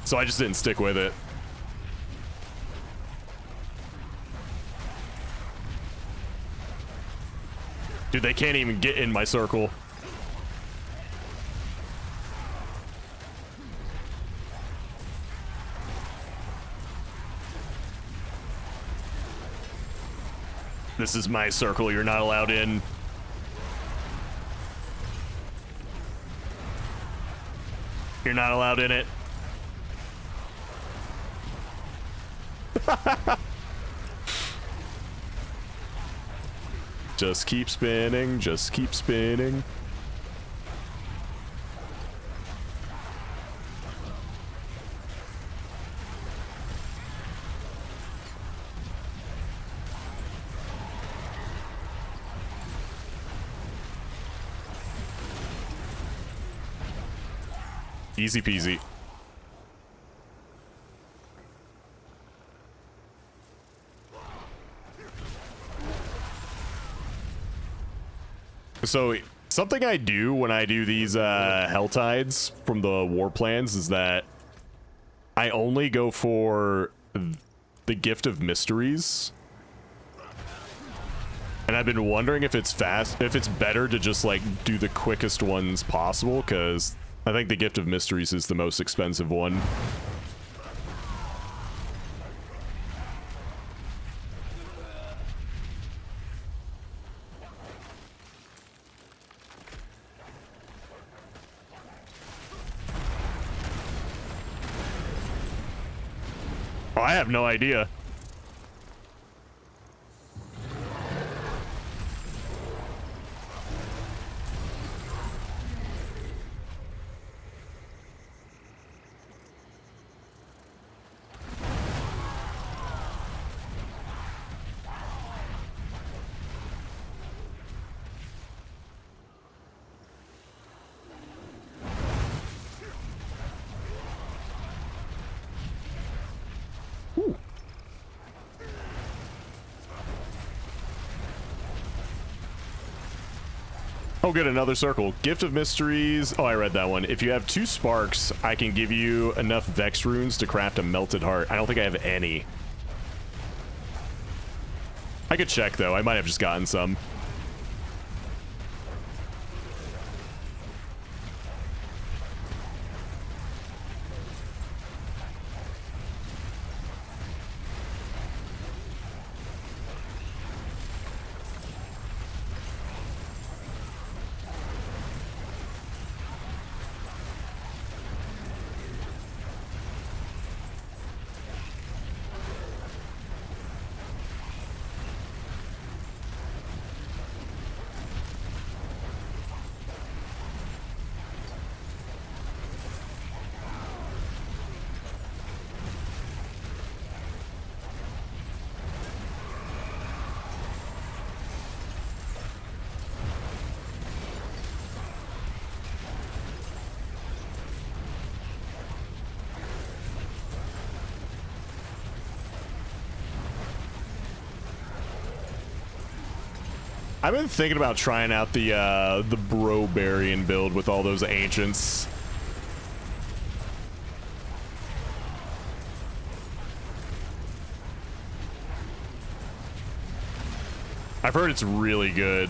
So I just didn't stick with it. Dude, they can't even get in my circle. This is my circle, you're not allowed in. You're not allowed in it. Just keep spinning, just keep spinning. Easy peasy. So Something I do when I do these Hell Tides from the war plans is that I only go for the Gift of Mysteries. And I've been wondering if it's better to just like do the quickest ones possible, because I think the Gift of Mysteries is the most expensive one. Oh, I have no idea. Oh, good, another circle. Gift of Mysteries. Oh, I read that one. If you have 2 sparks, I can give you enough Vex runes to craft a Melted Heart. I don't think I have any. I could check, though. I might have just gotten some. I've been thinking about trying out the Brobarian build with all those ancients. I've heard it's really good.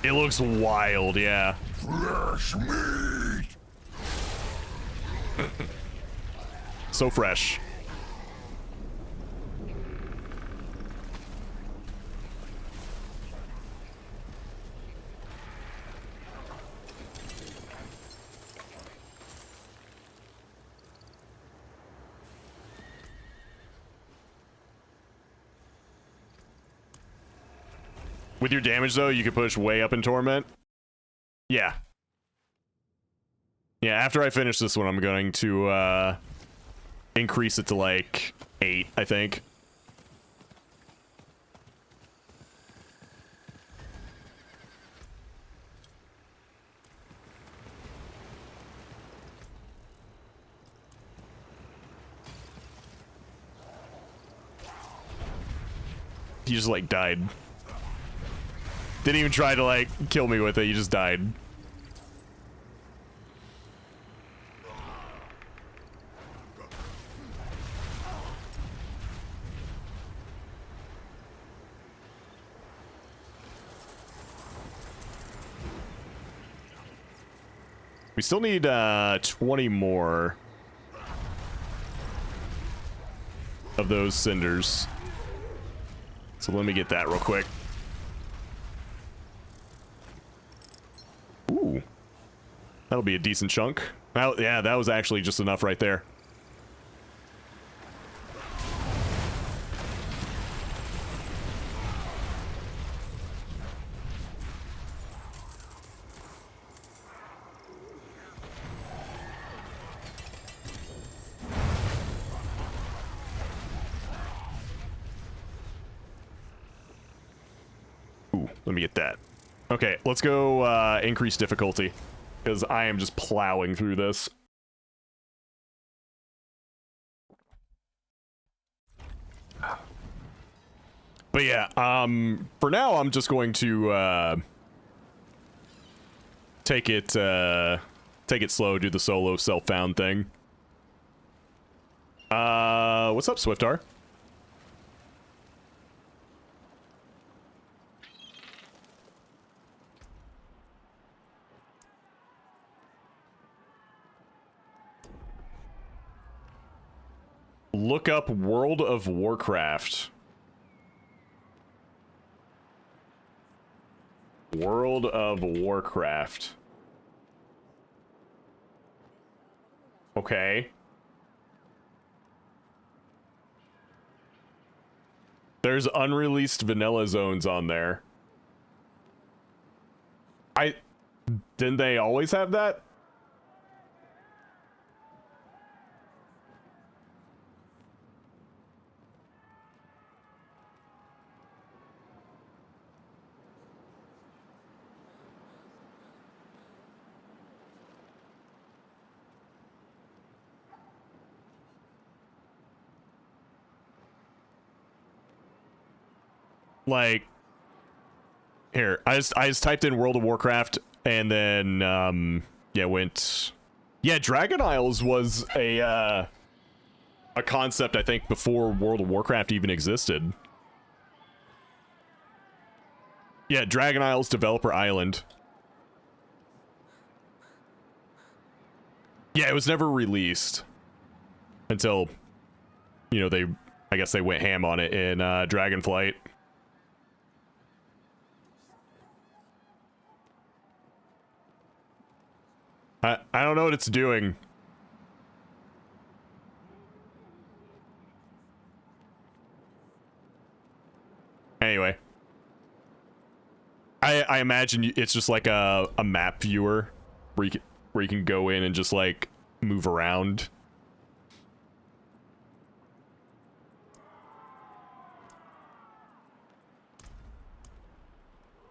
It looks wild, yeah. Fresh meat. So fresh. With your damage, though, you can push way up in Torment. Yeah. Yeah, after I finish this one, I'm going to increase it to, like, 8, I think. He just, like, died. Didn't even try to, like, kill me with it. You just died. We still need 20 more of those cinders. So let me get that real quick. Ooh. That'll be a decent chunk. Oh, yeah, that was actually just enough right there. Ooh, let me get that. Okay, let's go increase difficulty. because I am just plowing through this. But yeah, for now I'm just going to take it slow, do the solo self-found thing. What's up, Swiftar? Look up World of Warcraft. World of Warcraft. Okay. There's unreleased vanilla zones on there. Didn't they always have that? Like, here, I just typed in World of Warcraft and then yeah, Dragon Isles was a concept I think before World of Warcraft even existed. Yeah, Dragon Isles Developer Island. Yeah, it was never released until, you know, I guess they went ham on it in Dragonflight. I don't know what it's doing. Anyway. I imagine it's just like a map viewer where you can go in and just like move around.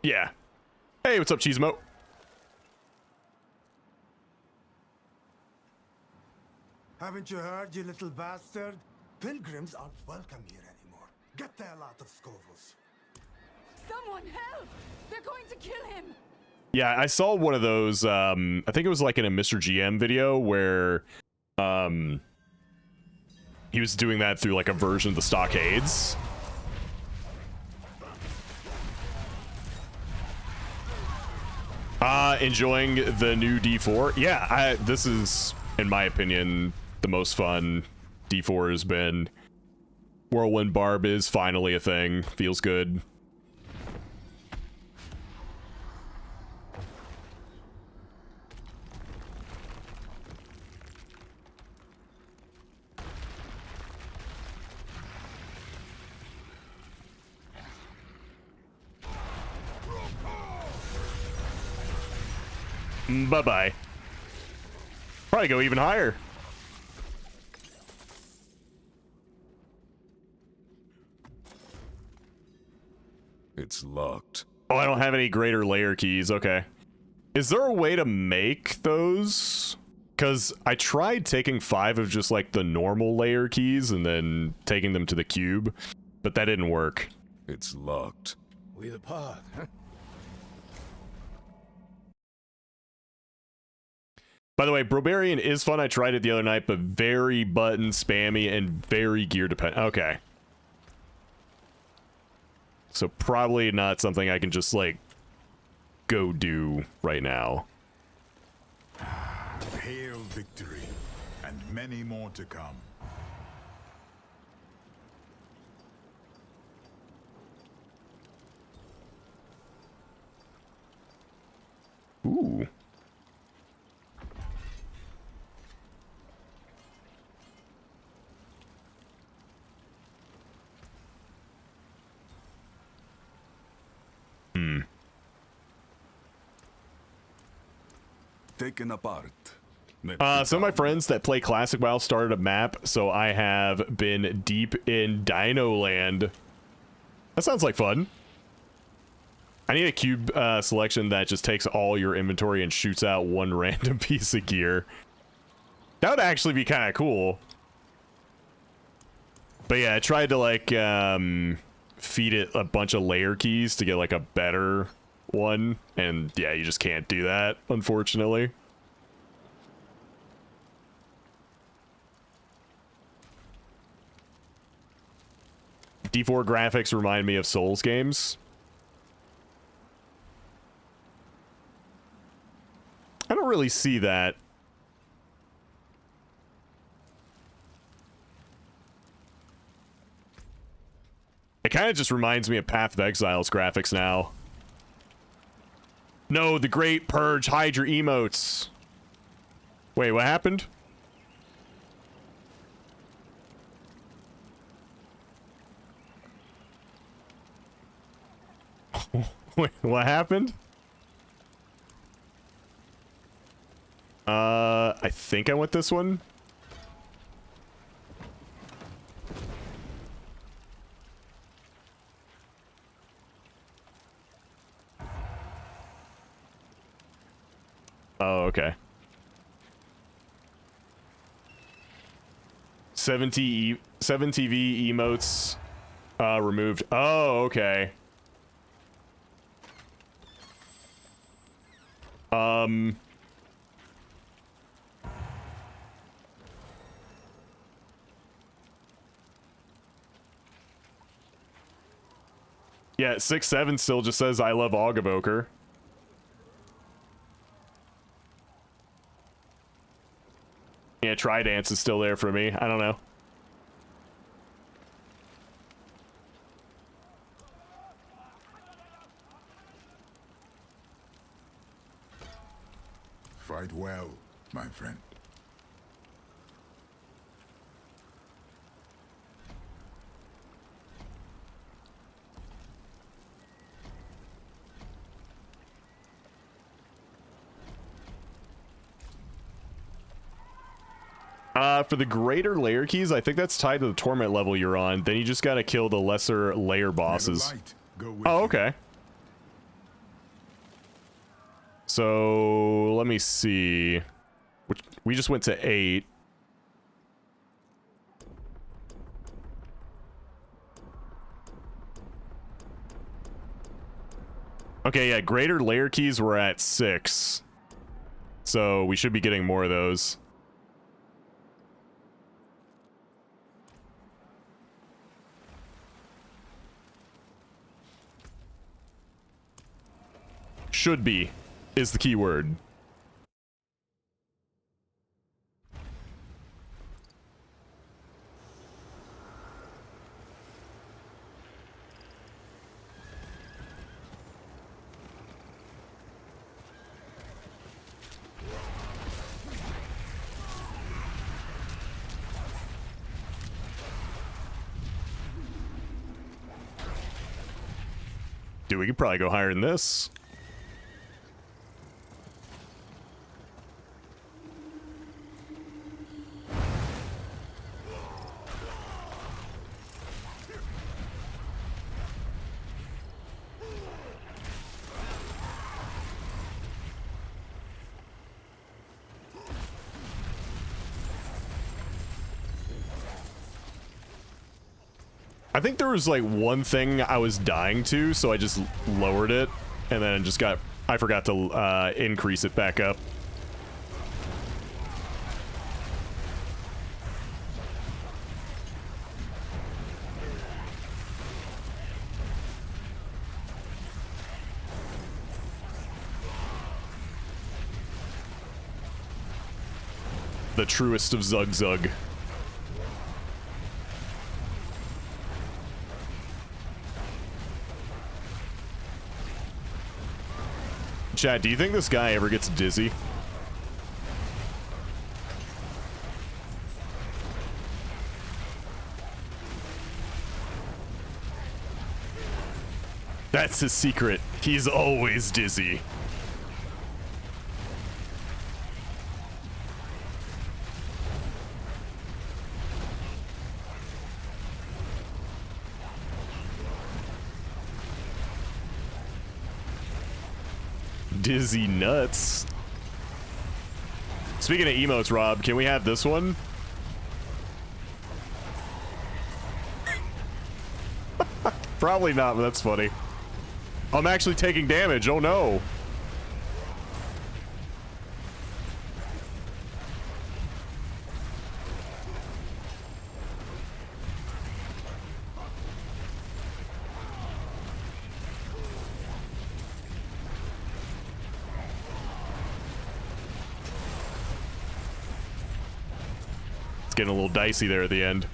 Yeah. Hey, what's up, Cheesemo? Haven't you heard, you little bastard? Pilgrims aren't welcome here anymore. Get the hell out of Scovels. Someone help! They're going to kill him! Yeah, I saw one of those, I think it was like in a Mr. GM video where, he was doing that through like a version of the Stockades. Enjoying the new D4? Yeah, this is, in my opinion, the most fun D4 has been. Whirlwind Barb is finally a thing. Feels good. Bye-bye. Probably go even higher. It's locked. Oh, I don't have any greater layer keys. Okay. Is there a way to make those? Because I tried taking 5 of just like the normal layer keys and then taking them to the cube, but that didn't work. It's locked. We the path, huh? By the way, Brobarian is fun. I tried it the other night, but very button spammy and very gear dependent. Okay. So probably not something I can just, like, go do right now. Hail victory, and many more to come. Ooh. Taken apart. Some of my friends that play Classic WoW started a map, so I have been deep in Dino Land. That sounds like fun. I need a cube selection that just takes all your inventory and shoots out one random piece of gear. That would actually be kind of cool. But yeah, I tried to like feed it a bunch of layer keys to get like a better one, and yeah, you just can't do that, unfortunately. D4 graphics remind me of Souls games. I don't really see that. It kind of just reminds me of Path of Exile's graphics now. No, the Great Purge Hydra emotes. Wait, what happened? Wait, what happened? I think I want this one. Oh, okay. 70 7TV emotes removed. Oh, okay. Yeah, 6-7 still just says I love Augevoker. Yeah, Tridance is still there for me. I don't know. Fight well, my friend. For the greater layer keys, I think that's tied to the torment level you're on. Then you just gotta kill the lesser layer bosses. Oh, okay. So let me see. We just went to 8. Okay, yeah, greater layer keys were at 6. So we should be getting more of those. Should be is the key word. Dude, we could probably go higher than this. I think there was like one thing I was dying to, so I just lowered it, and then just I forgot to increase it back up. The truest of Zug Zug. Chad, do you think this guy ever gets dizzy? That's his secret. He's always dizzy. dizzy nuts. Speaking of emotes, Rob, can we have this one? Probably not, but that's funny. I'm actually taking damage. Oh no. It's getting a little dicey there at the end.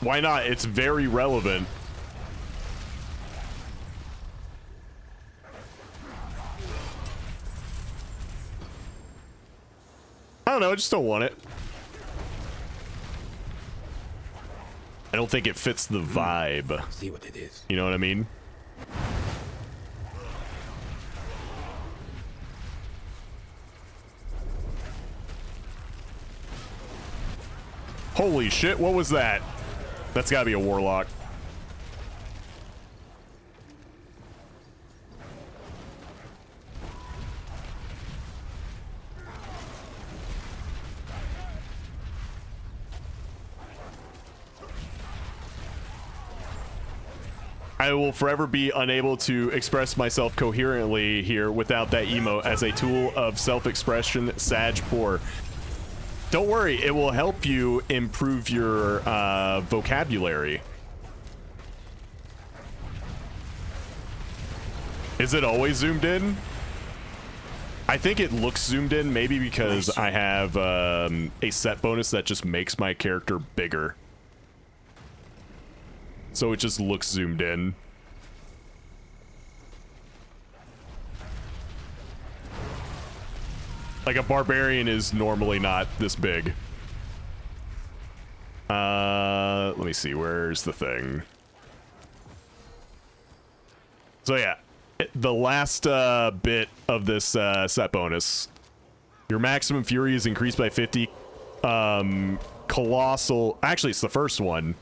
Why not? It's very relevant. I don't know, I just don't want it. I don't think it fits the vibe. See what it is. You know what I mean? Holy shit, what was that? That's gotta be a warlock. I will forever be unable to express myself coherently here without that emote as a tool of self-expression. Sag poor. Don't worry, it will help you improve your vocabulary. Is it always zoomed in? I think it looks zoomed in, maybe because I have a set bonus that just makes my character bigger. So it just looks zoomed in. Like a barbarian is normally not this big. Let me see, where's the thing? So yeah, the last bit of this set bonus. Your maximum fury is increased by 50. Colossal, actually it's the first one.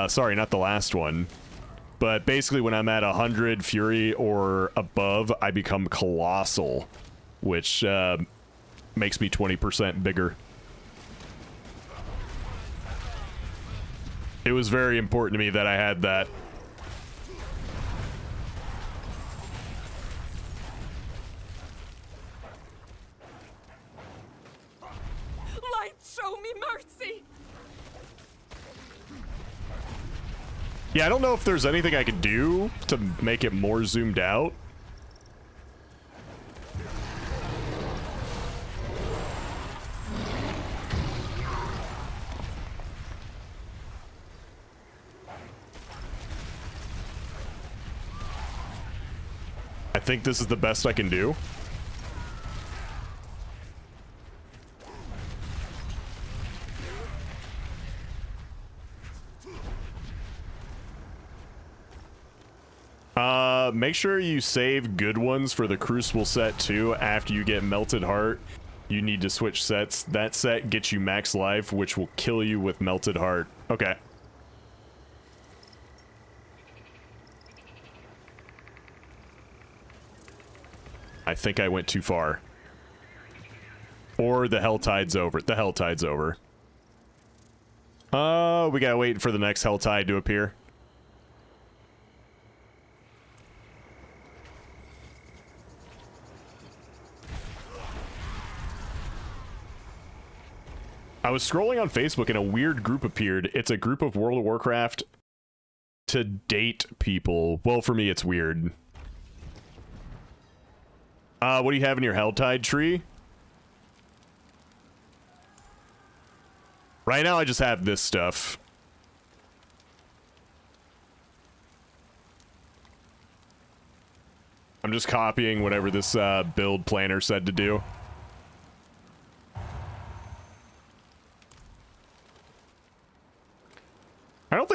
Sorry, not the last one. But basically when I'm at 100 fury or above, I become colossal, which makes me 20% bigger. It was very important to me that I had that. Light, show me mercy! Yeah, I don't know if there's anything I could do to make it more zoomed out. I think this is the best I can do. Make sure you save good ones for the Crucible set too. After you get Melted Heart, you need to switch sets. That set gets you max life, which will kill you with Melted Heart. Okay. I think I went too far. Or the Helltide's over. The Helltide's over. We gotta wait for the next Helltide to appear. I was scrolling on Facebook and a weird group appeared. It's a group of World of Warcraft to date people. Well, for me, it's weird. What do you have in your Helltide tree? Right now, I just have this stuff. I'm just copying whatever this build planner said to do.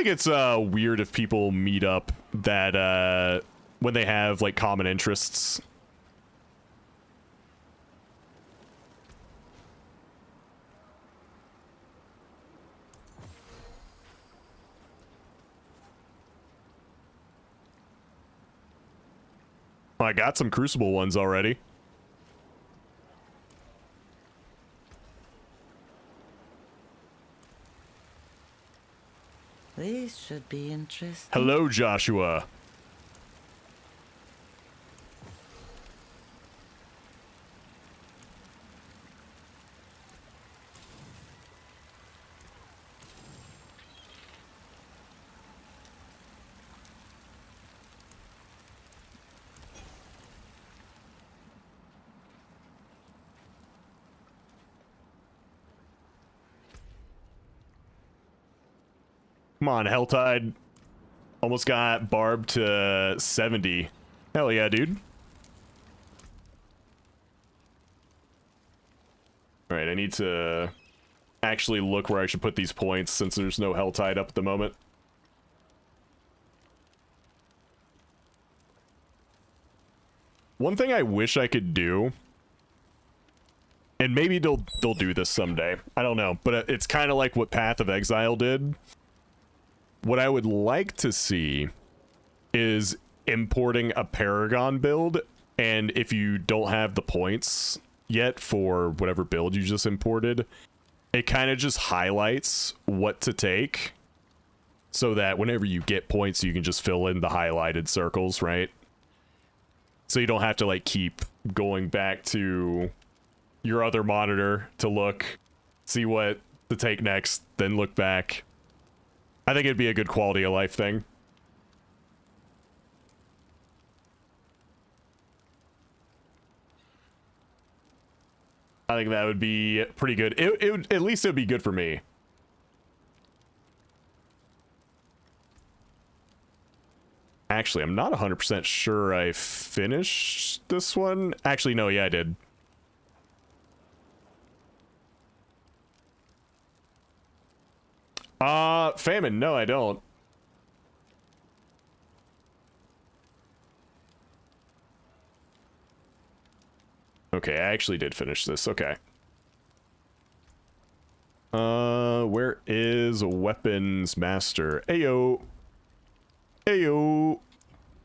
think it's weird if people meet up that when they have like common interests. I got some Crucible ones already. These should be interesting. Hello, Joshua. Come on, Helltide. Almost got Barb to 70. Hell yeah, dude. Alright, I need to actually look where I should put these points since there's no Helltide up at the moment. One thing I wish I could do, and maybe they'll do this someday, I don't know, but it's kind of like what Path of Exile did. What I would like to see is importing a Paragon build, and if you don't have the points yet for whatever build you just imported, it kind of just highlights what to take so that whenever you get points, you can just fill in the highlighted circles, right? So you don't have to like keep going back to your other monitor to look, see what to take next, then look back. I think it'd be a good quality of life thing. I think that would be pretty good. It would, at least it would be good for me. Actually, I'm not 100% sure I finished this one. Actually, no, yeah, I did. Famine, no, I don't. Okay, I actually did finish this, okay. Where is Weapons Master? Ayo. Ayo.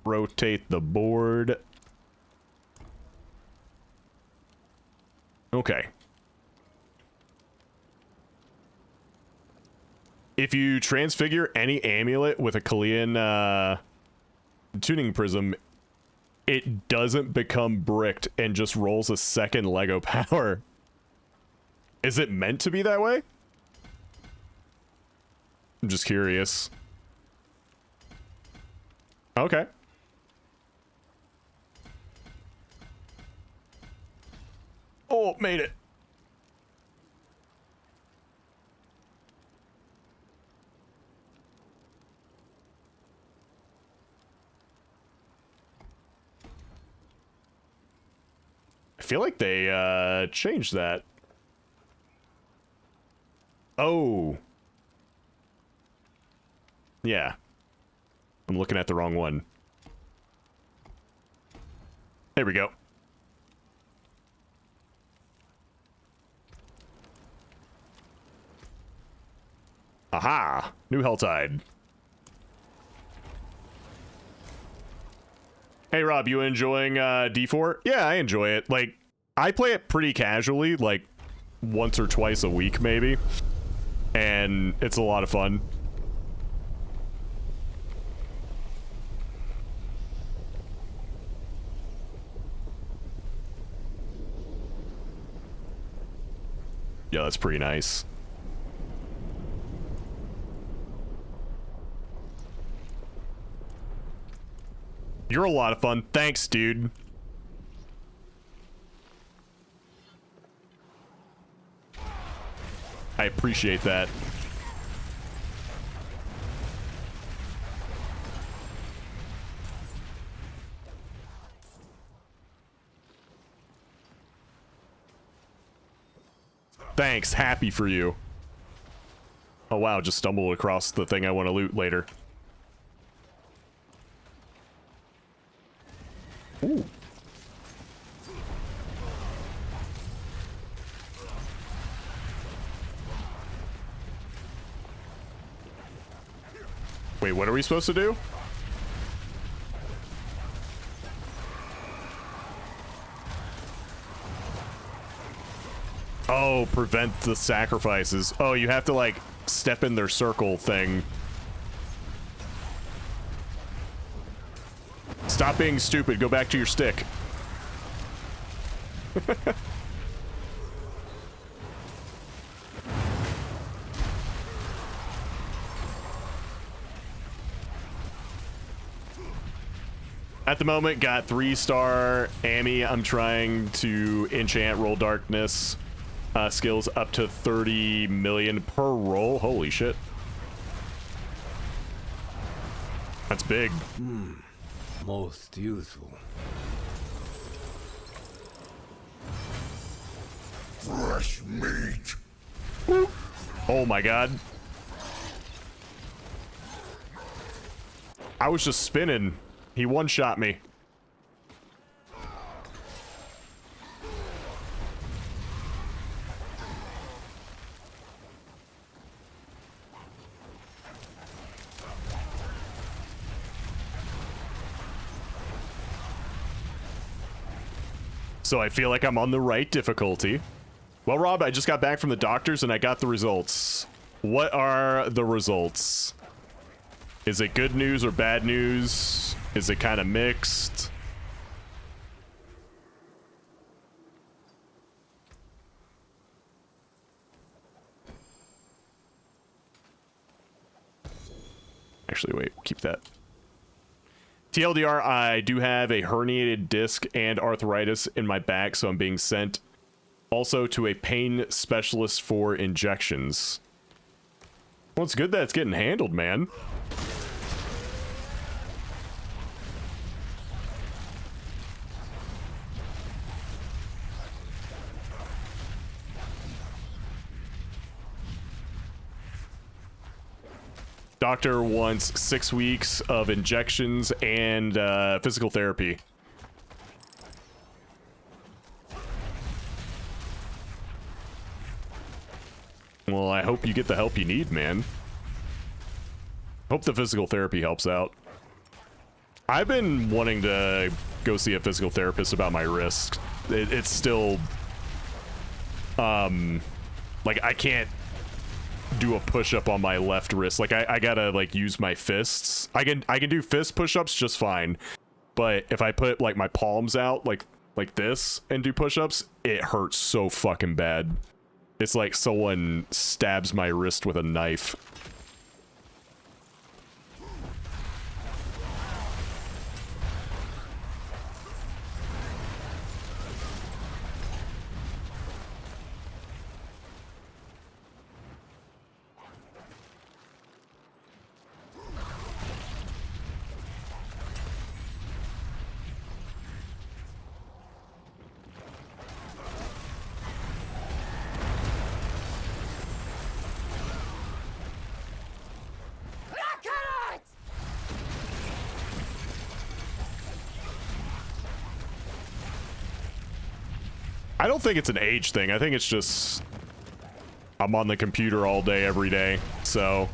Rotate the board. Okay. If you transfigure any amulet with a Kalian tuning prism, it doesn't become bricked and just rolls a second Lego power. Is it meant to be that way? I'm just curious. Okay. Oh, made it. I feel like they changed that. Oh. Yeah. I'm looking at the wrong one. There we go. Aha! New Helltide. Hey Rob, you enjoying D4? Yeah, I enjoy it. Like, I play it pretty casually, like once or twice a week maybe. And it's a lot of fun. Yeah, that's pretty nice. You're a lot of fun. Thanks, dude. I appreciate that. Thanks. Happy for you. Oh wow, just stumbled across the thing I want to loot later. Ooh. Wait, what are we supposed to do? Oh, prevent the sacrifices. Oh, you have to, like, step in their circle thing. Stop being stupid. Go back to your stick. At the moment, got 3-star Amy. I'm trying to enchant Roll Darkness skills up to 30 million per roll. Holy shit. That's big. Most useful. Fresh meat. Oh my god. I was just spinning. He one-shot me. So I feel like I'm on the right difficulty. Well, Rob, I just got back from the doctors and I got the results. What are the results? Is it good news or bad news? Is it kind of mixed? Actually, wait, keep that. TLDR, I do have a herniated disc and arthritis in my back, so I'm being sent also to a pain specialist for injections. Well, it's good that it's getting handled, man. Doctor wants 6 weeks of injections and physical therapy. Well, I hope you get the help you need, man. Hope the physical therapy helps out. I've been wanting to go see a physical therapist about my wrist. It's still... like, I can't do a push-up on my left wrist. Like, I gotta, like, use my fists. I can do fist push-ups just fine. But if I put, like, my palms out, like this, and do push-ups, it hurts so fucking bad. It's like someone stabs my wrist with a knife. I don't think it's an age thing. I think it's just I'm on the computer all day, every day, so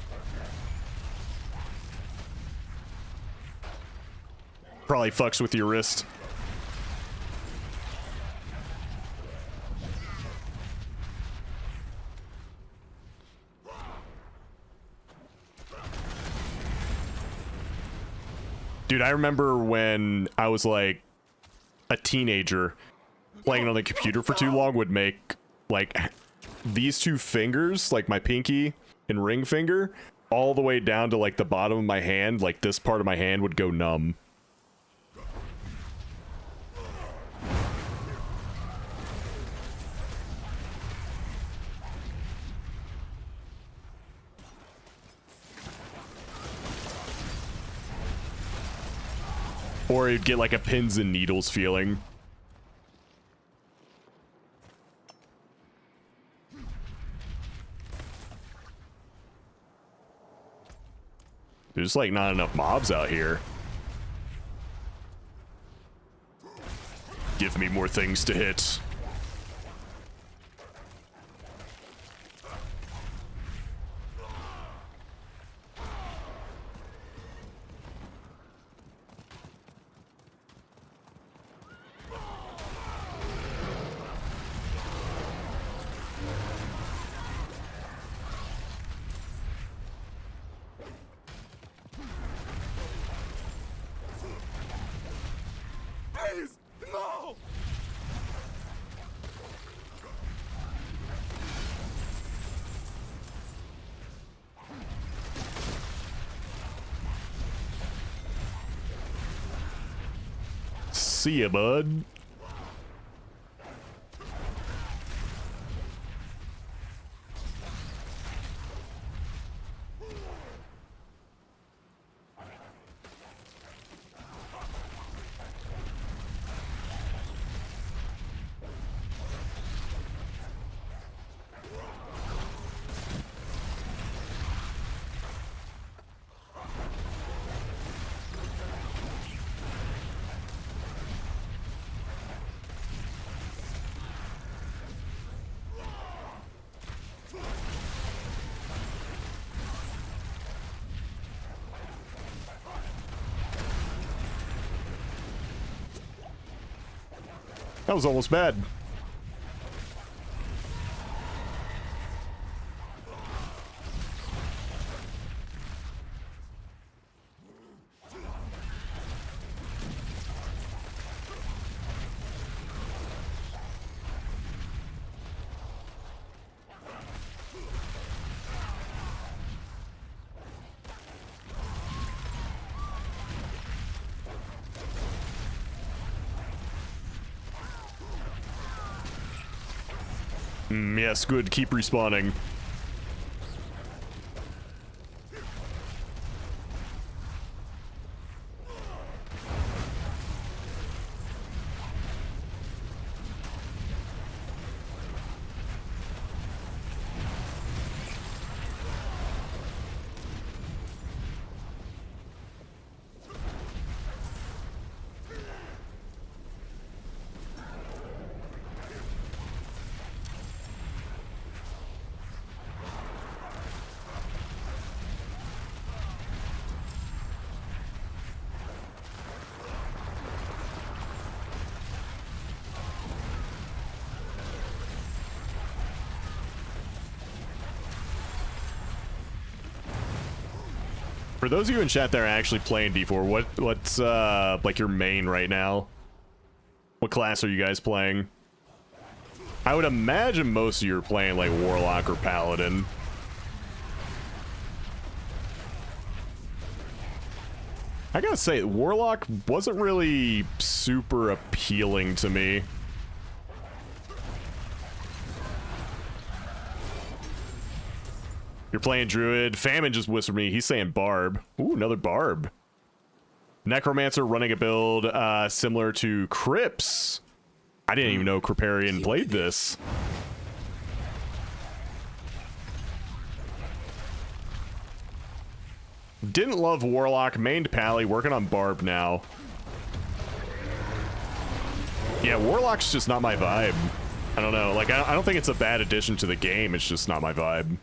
probably fucks with your wrist. Dude, I remember when I was like a teenager, playing on the computer for too long would make like these two fingers, like my pinky and ring finger, all the way down to like the bottom of my hand, like this part of my hand would go numb. Or it'd get like a pins and needles feeling. There's like not enough mobs out here. Give me more things to hit. Please, no! See ya, bud. That was almost bad. Yes, good. Keep respawning. For those of you in chat that are actually playing D4, what's like your main right now? What class are you guys playing? I would imagine most of you are playing like Warlock or Paladin. I gotta say, Warlock wasn't really super appealing to me. You're playing Druid. Famine just whispered me. He's saying Barb. Ooh, another Barb. Necromancer running a build similar to Crypts. I didn't even know Criparian played this. Didn't love Warlock. Mained Pally. Working on Barb now. Yeah, Warlock's just not my vibe. I don't know. Like, I don't think it's a bad addition to the game. It's just not my vibe.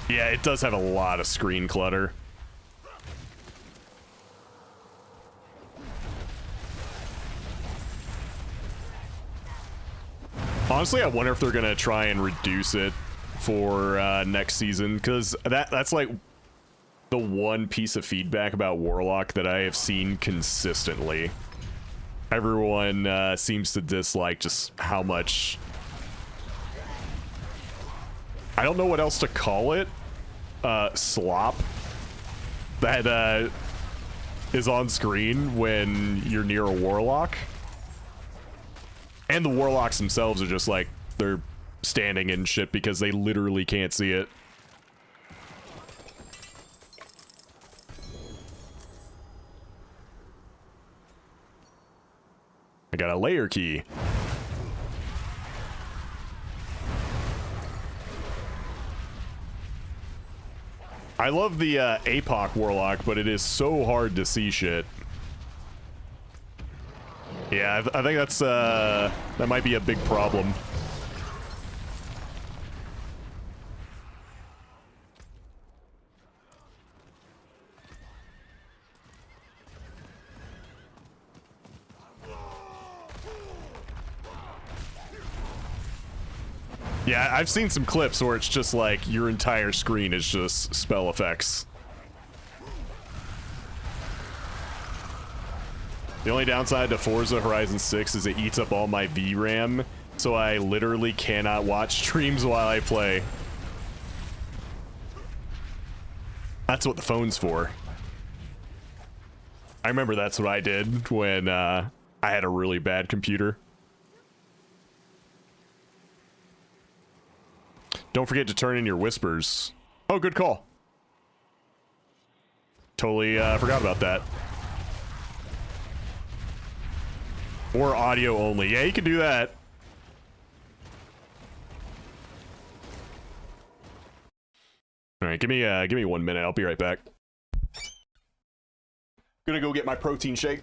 Yeah, it does have a lot of screen clutter. Honestly, I wonder if they're gonna try and reduce it for next season, because that's like the one piece of feedback about Warlock that I have seen consistently. Everyone seems to dislike just how much... I don't know what else to call it. Slop that is on screen when you're near a Warlock. And the Warlocks themselves are just like, they're standing in shit because they literally can't see it. I got a layer key. I love the APOC Warlock, but it is so hard to see shit. Yeah, I think that's that might be a big problem. Yeah, I've seen some clips where it's just like your entire screen is just spell effects. The only downside to Forza Horizon 6 is it eats up all my VRAM, so I literally cannot watch streams while I play. That's what the phone's for. I remember that's what I did when I had a really bad computer. Don't forget to turn in your whispers. Oh, good call. Totally forgot about that. Or audio only. Yeah, you can do that. All right, give me 1 minute. I'll be right back. Gonna go get my protein shake.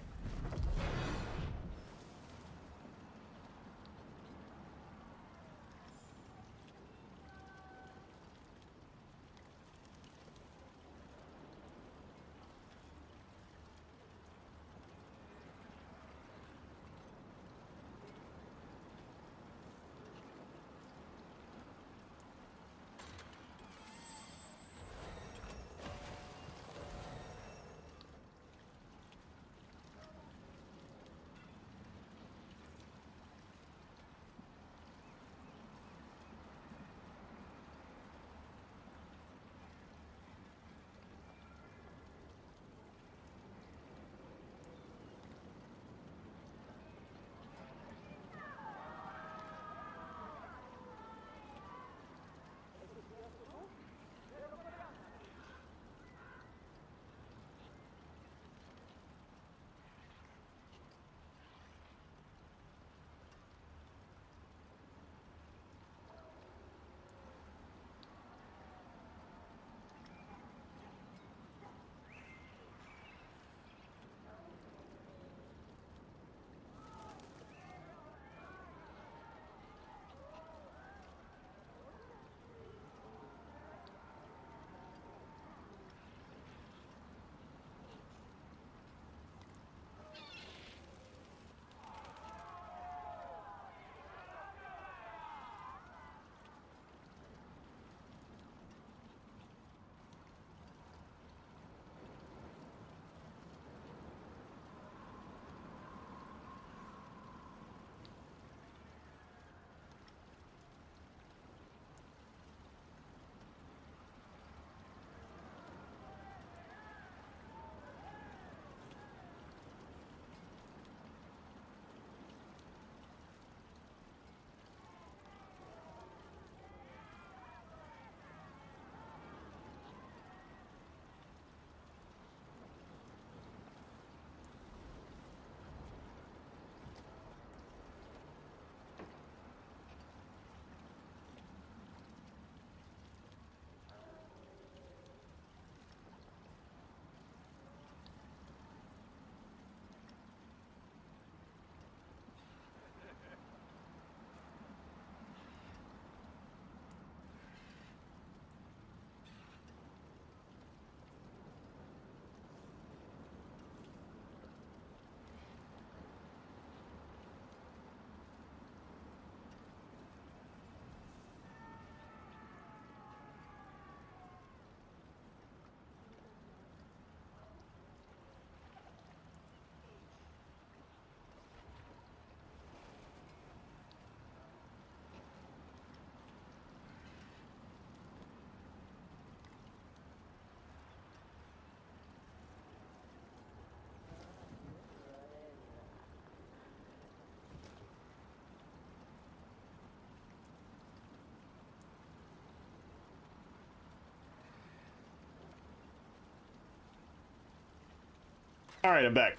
All right, I'm back.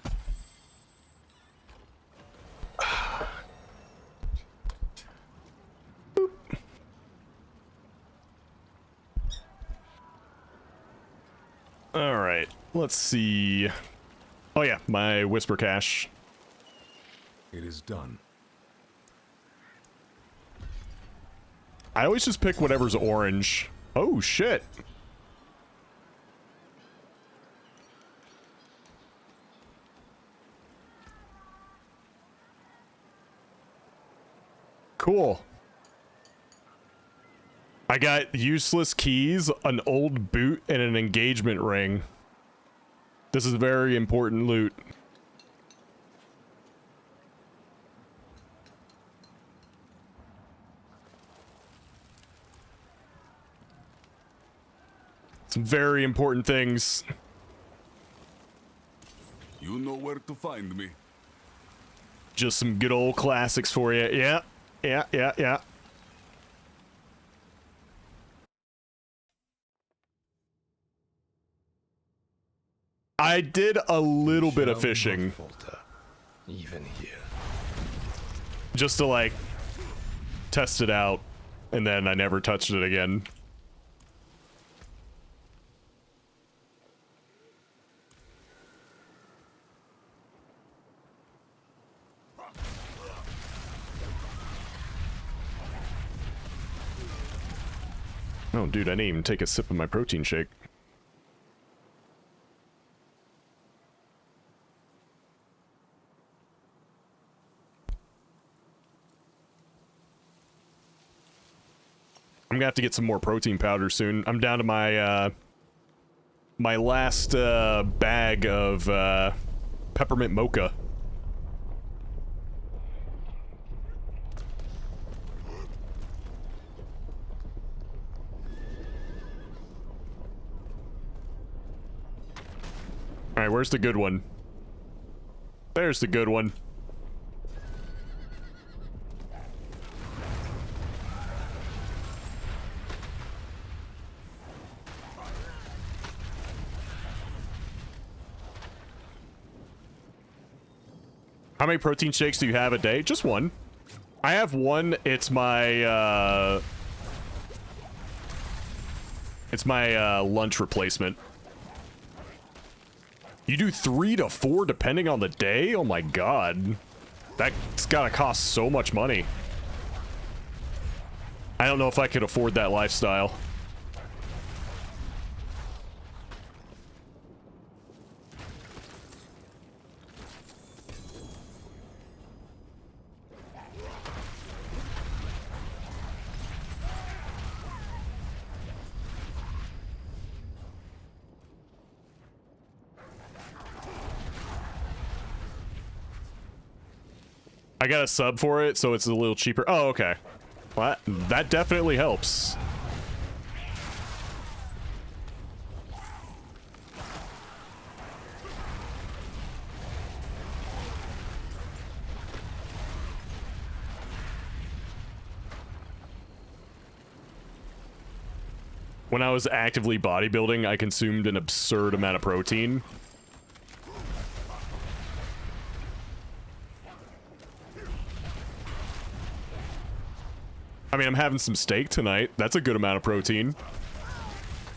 All right, let's see. Oh yeah, my whisper cache. It is done. I always just pick whatever's orange. Oh shit. Cool. I got useless keys, an old boot, and an engagement ring. This is very important loot. Some very important things. You know where to find me. Just some good old classics for you. Yeah, yeah, yeah, yeah. I did a little bit of fishing. Even here. Just to like test it out, and then I never touched it again. Oh, dude, I didn't even take a sip of my protein shake. I'm gonna have to get some more protein powder soon. I'm down to my, my last, bag of, peppermint mocha. Alright, where's the good one? There's the good one. How many protein shakes do you have a day? Just one. I have one. It's my, lunch replacement. You do 3 to 4 depending on the day? Oh my god. That's gotta cost so much money. I don't know if I could afford that lifestyle. I got a sub for it, so it's a little cheaper. Oh, okay. Well, that definitely helps. When I was actively bodybuilding, I consumed an absurd amount of protein. I mean, I'm having some steak tonight. That's a good amount of protein.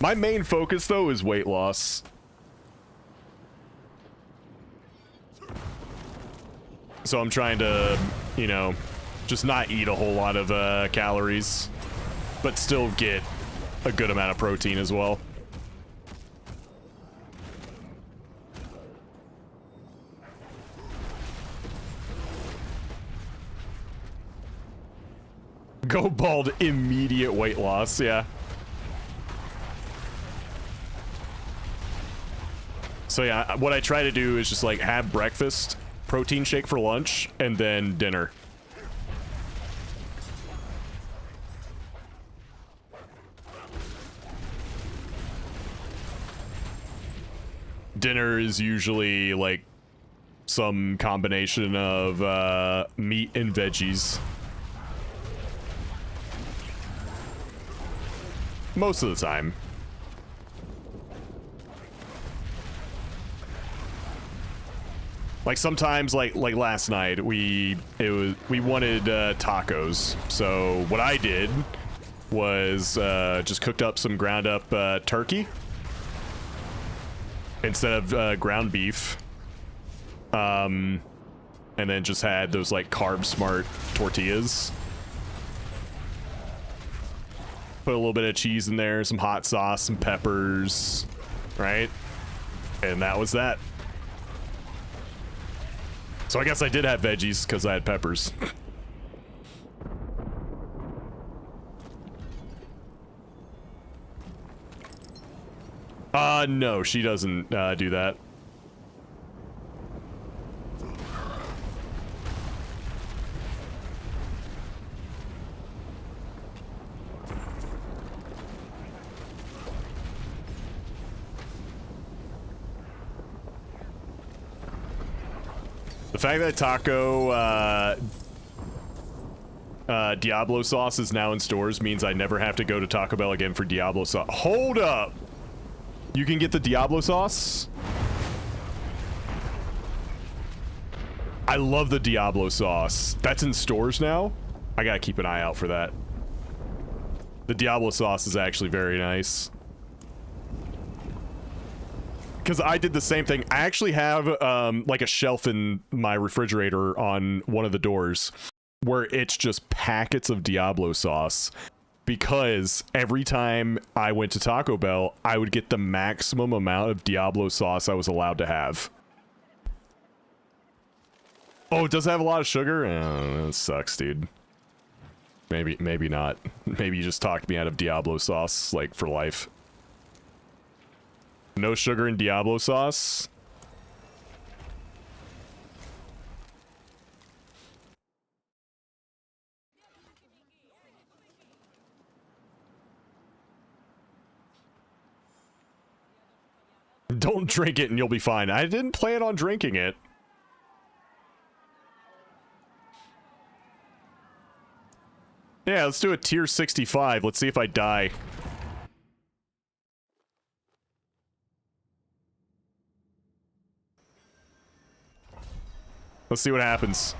My main focus, though, is weight loss. So I'm trying to, you know, just not eat a whole lot of calories, but still get a good amount of protein as well. Go bald, immediate weight loss, yeah. So yeah, what I try to do is just like have breakfast, protein shake for lunch, and then dinner. Dinner is usually like some combination of meat and veggies. Most of the time. Like sometimes, like last night, we wanted tacos. So what I did was just cooked up some ground up turkey, instead of ground beef. And then just had those like carb smart tortillas. Put a little bit of cheese in there, some hot sauce, some peppers, right? And that was that. So I guess I did have veggies because I had peppers. No, she doesn't do that. The fact that taco Diablo sauce is now in stores means I never have to go to Taco Bell again for Diablo sauce. Hold up! You can get the Diablo sauce? I love the Diablo sauce. That's in stores now? I gotta keep an eye out for that. The Diablo sauce is actually very nice. Because I did the same thing. I actually have like a shelf in my refrigerator on one of the doors where it's just packets of Diablo sauce, because every time I went to Taco Bell, I would get the maximum amount of Diablo sauce I was allowed to have. Oh, it does have a lot of sugar? Oh, that sucks, dude. Maybe not. Maybe you just talked me out of Diablo sauce, like, for life. No sugar in Diablo sauce? Don't drink it and you'll be fine. I didn't plan on drinking it. Yeah, let's do a tier 65. Let's see if I die. Let's see what happens.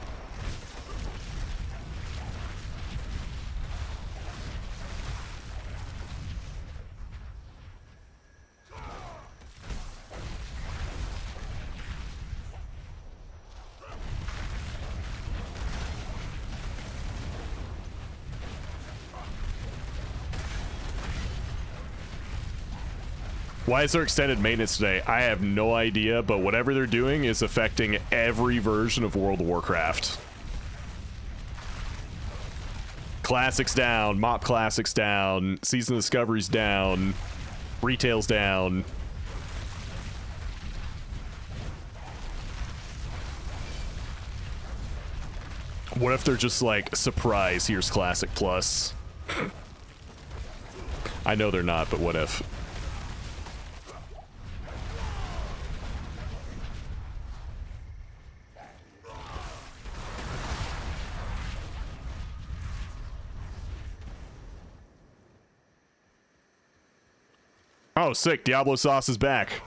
Why is there extended maintenance today? I have no idea, but whatever they're doing is affecting every version of World of Warcraft. Classics down, Mop Classics down, Season Discovery's down, Retail's down. What if they're just like, surprise, here's Classic Plus? I know they're not, but what if? Oh, sick. Diablo sauce is back.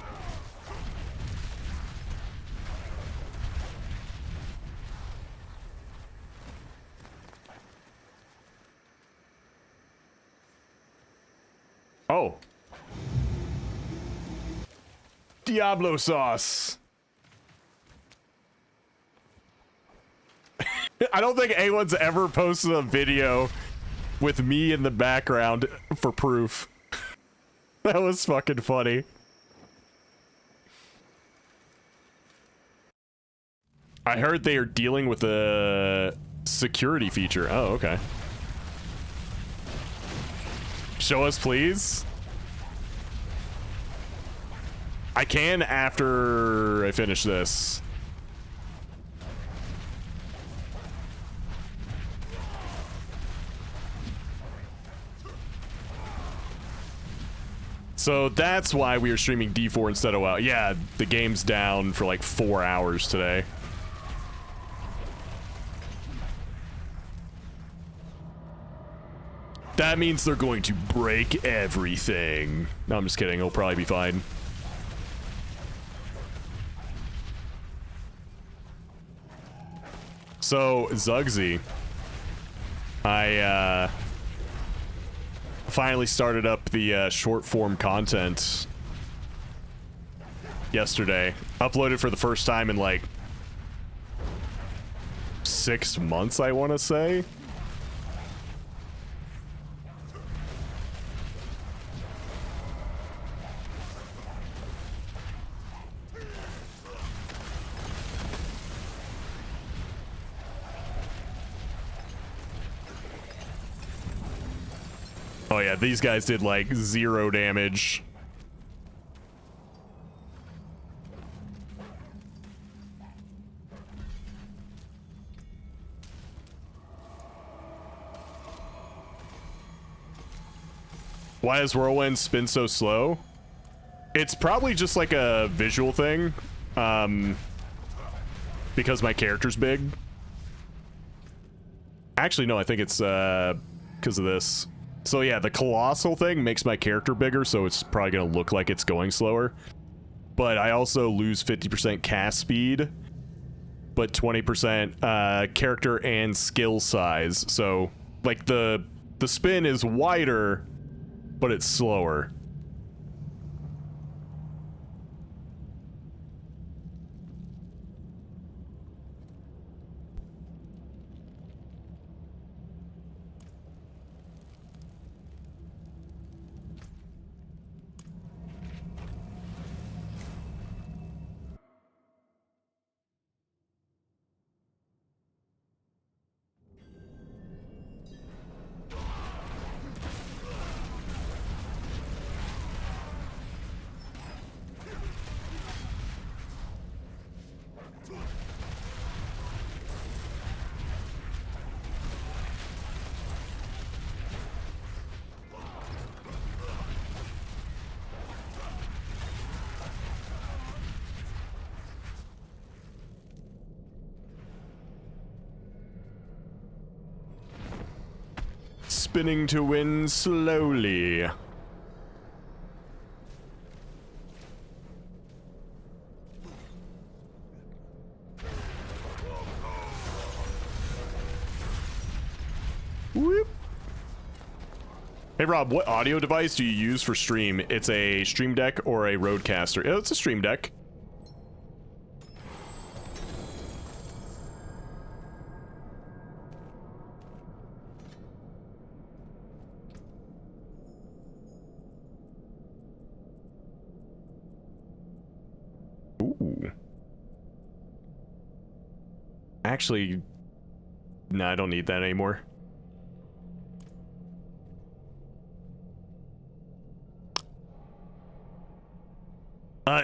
Oh. Diablo sauce. I don't think anyone's ever posted a video with me in the background for proof. That was fucking funny. I heard they are dealing with a security feature. Oh, okay. Show us, please. I can after I finish this. So that's why we are streaming D4 instead of WoW. Yeah, the game's down for like 4 hours today. That means they're going to break everything. No, I'm just kidding. It'll probably be fine. So, Zugsy. I, finally started up the short form content yesterday. Uploaded for the first time in like 6 months, I want to say. Oh yeah, these guys did like 0 damage. Why does Whirlwind spin so slow? It's probably just like a visual thing. Because my character's big. Actually, no, I think it's because of this. So yeah, the colossal thing makes my character bigger, so it's probably gonna look like it's going slower. But I also lose 50% cast speed, but 20% character and skill size. So like the spin is wider, but it's slower. Spinning to win slowly. Whoop. Hey Rob, what audio device do you use for stream? It's a Stream Deck or a Rodecaster? Oh, it's a Stream Deck. Ooh. Actually, no, I don't need that anymore.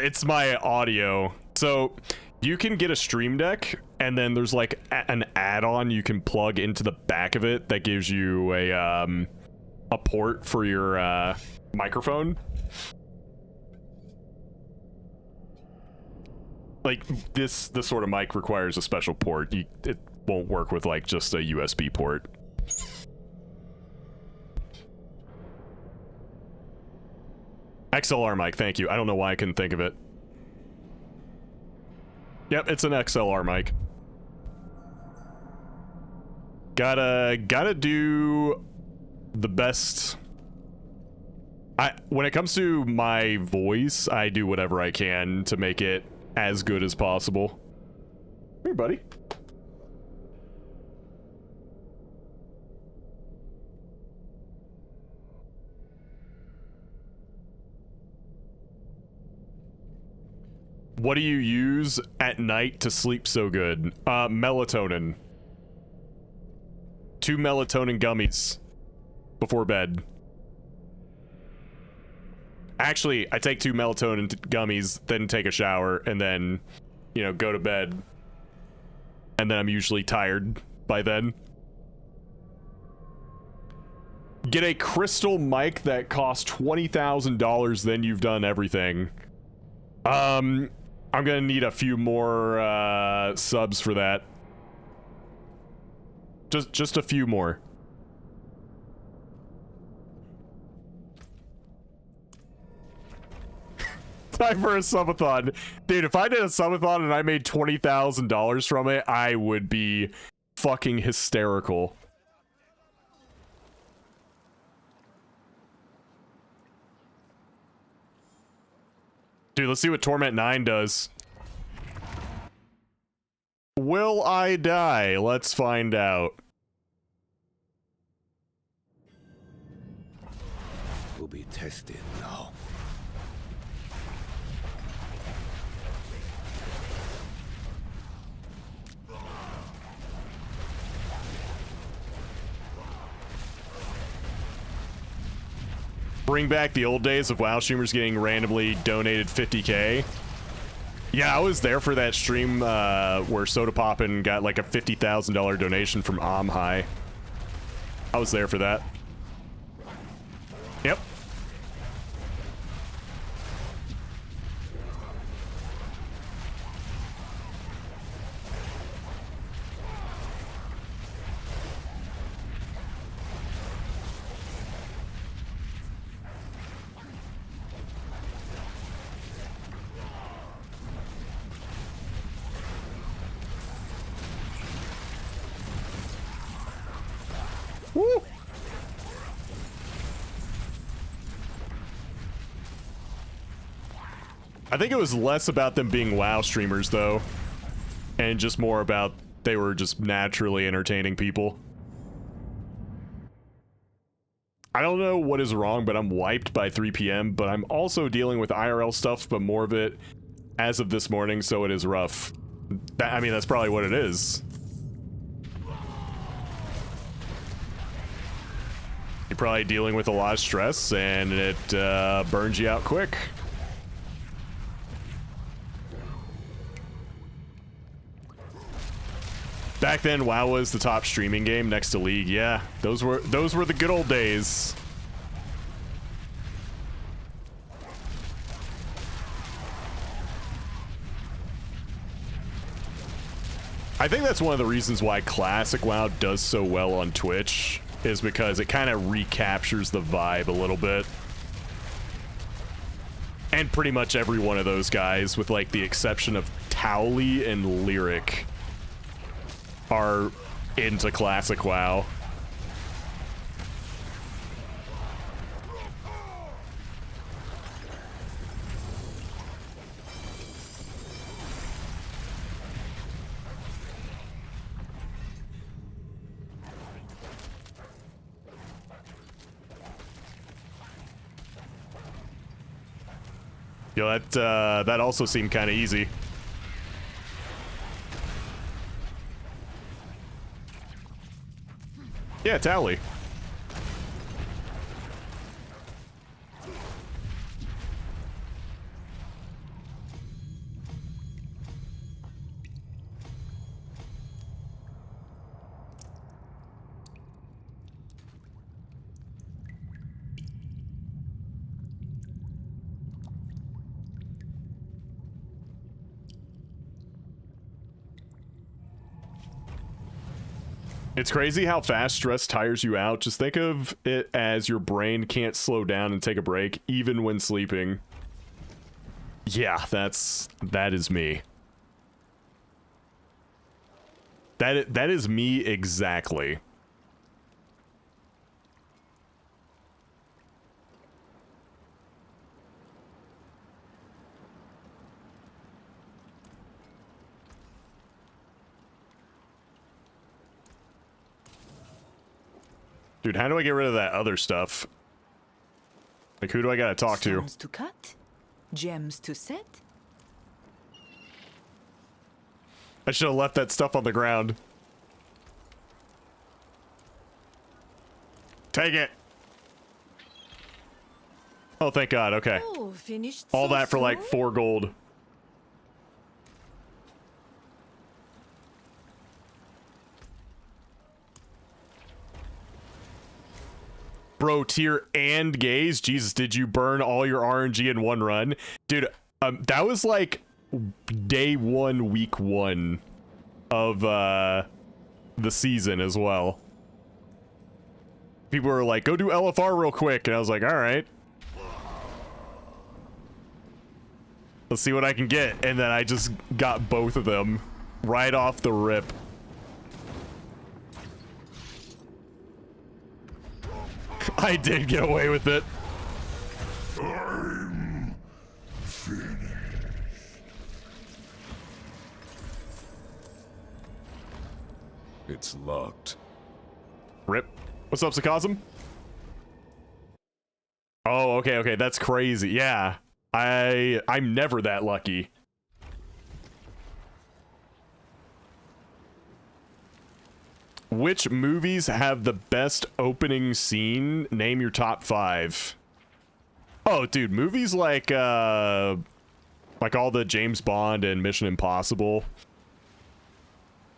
It's my audio. So you can get a Stream Deck, and then there's like an add-on you can plug into the back of it that gives you a port for your microphone. Like this sort of mic requires a special port. It won't work with like just a USB port. XLR mic, thank you. I don't know why I couldn't think of it. Yep, it's an XLR mic. Gotta do the best. When it comes to my voice, I do whatever I can to make it as good as possible. Here, buddy. What do you use at night to sleep so good? Melatonin. 2 melatonin gummies before bed. Actually, I take 2 melatonin gummies, then take a shower, and then, you know, go to bed. And then I'm usually tired by then. Get a crystal mic that costs $20,000, then you've done everything. I'm gonna need a few more subs for that. Just a few more. Time for a subathon. Dude, if I did a subathon and I made $20,000 from it, I would be fucking hysterical. Dude, let's see what Torment 9 does. Will I die? Let's find out. Will be tested now. Bring back the old days of WoW streamers getting randomly donated 50k. Yeah, I was there for that stream where Soda Poppin got like a $50,000 donation from High. I was there for that. Yep. Woo! I think it was less about them being WoW streamers, though, and just more about they were just naturally entertaining people. I don't know what is wrong, but I'm wiped by 3 p.m., but I'm also dealing with IRL stuff, but more of it as of this morning, so it is rough. I mean, that's probably what it is. You're probably dealing with a lot of stress, and it burns you out quick. Back then, WoW was the top streaming game next to League. Yeah, those were the good old days. I think that's one of the reasons why Classic WoW does so well on Twitch, is because it kind of recaptures the vibe a little bit. And pretty much every one of those guys, with like the exception of Towley and Lyric, are into Classic WoW. Yo, that also seemed kind of easy. Yeah, Tally. It's crazy how fast stress tires you out. Just think of it as your brain can't slow down and take a break, even when sleeping. Yeah, that is me. That is me exactly. Dude, how do I get rid of that other stuff? Like, who do I gotta talk to? Stones to cut, gems to set. I should have left that stuff on the ground. Take it. Oh, thank God. Okay. Oh, finished All so that for like 4 gold. Bro, tier and gaze. Jesus, did you burn all your RNG in one run? Dude, that was like day 1, week 1 of the season as well. People were like, go do LFR real quick. And I was like, all right. Let's see what I can get. And then I just got both of them right off the rip. I did get away with it. I'm finished. It's locked. Rip. What's up, Sarcasm? Oh, okay, that's crazy. Yeah. I'm never that lucky. Which movies have the best opening scene? Name your top 5. Oh, dude, movies like all the James Bond and Mission Impossible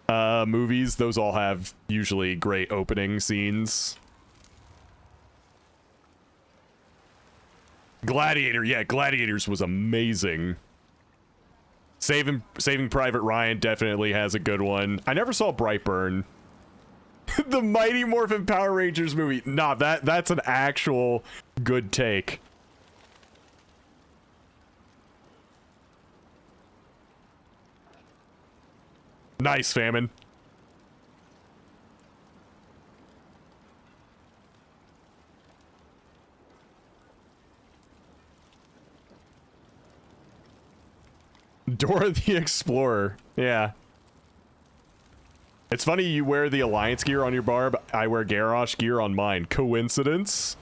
movies, those all have usually great opening scenes. Gladiator, yeah, Gladiators was amazing. Saving Private Ryan definitely has a good one. I never saw Brightburn. The Mighty Morphin Power Rangers movie. Nah, that's an actual good take. Nice, Famine. Dora the Explorer. Yeah. It's funny you wear the Alliance gear on your barb. I wear Garrosh gear on mine. Coincidence?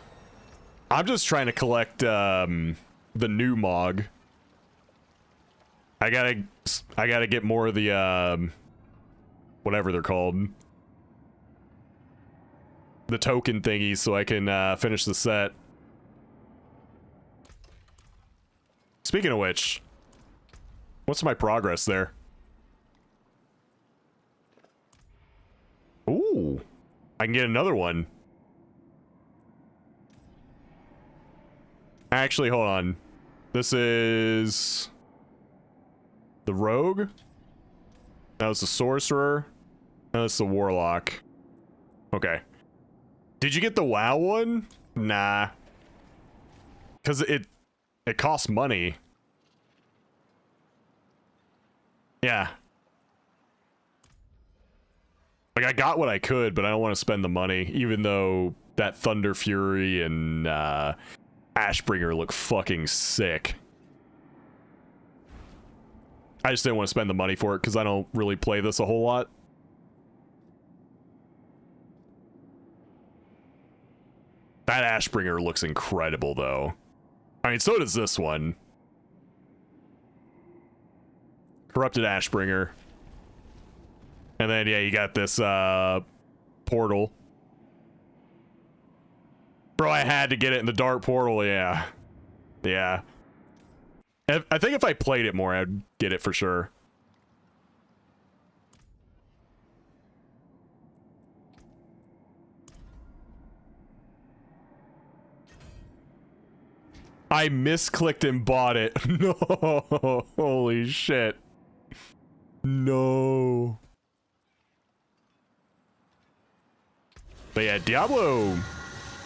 I'm just trying to collect the new Mog. I gotta get more of the whatever they're called. The token thingies so I can finish the set. Speaking of which, what's my progress there? Ooh, I can get another one. Actually, hold on. This is the Rogue. That was the Sorcerer. That was the Warlock. Okay. Did you get the WoW one? Nah. Because it costs money. Yeah. Like, I got what I could, but I don't want to spend the money, even though that Thunder Fury and Ashbringer look fucking sick. I just didn't want to spend the money for it because I don't really play this a whole lot. That Ashbringer looks incredible, though. I mean, so does this one. Corrupted Ashbringer. And then, yeah, you got this portal. Bro, I had to get it in the dark portal, yeah. Yeah. I think if I played it more, I'd get it for sure. I misclicked and bought it. No. Holy shit. No. But yeah, Diablo,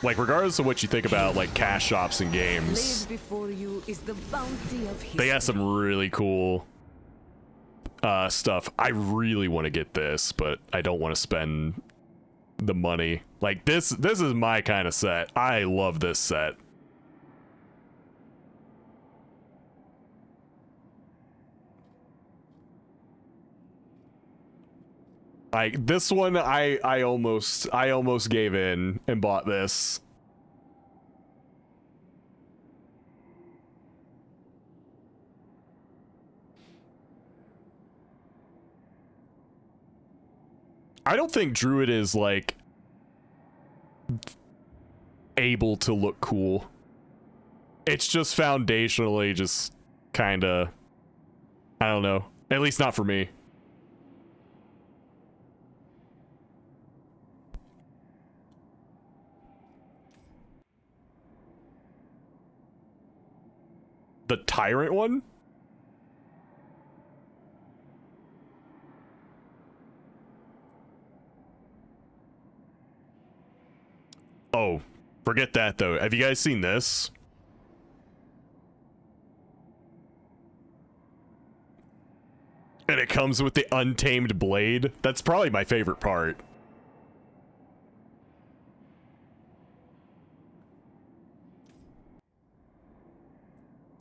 like, regardless of what you think about, like, cash shops and games, they got some really cool stuff. I really want to get this, but I don't want to spend the money. Like, this is my kind of set. I love this set. Like, this one, I almost gave in and bought this. I don't think Druid is, like, able to look cool. It's just foundationally just kind of, I don't know. At least not for me. The Tyrant one? Oh, forget that though. Have you guys seen this? And it comes with the untamed blade. That's probably my favorite part.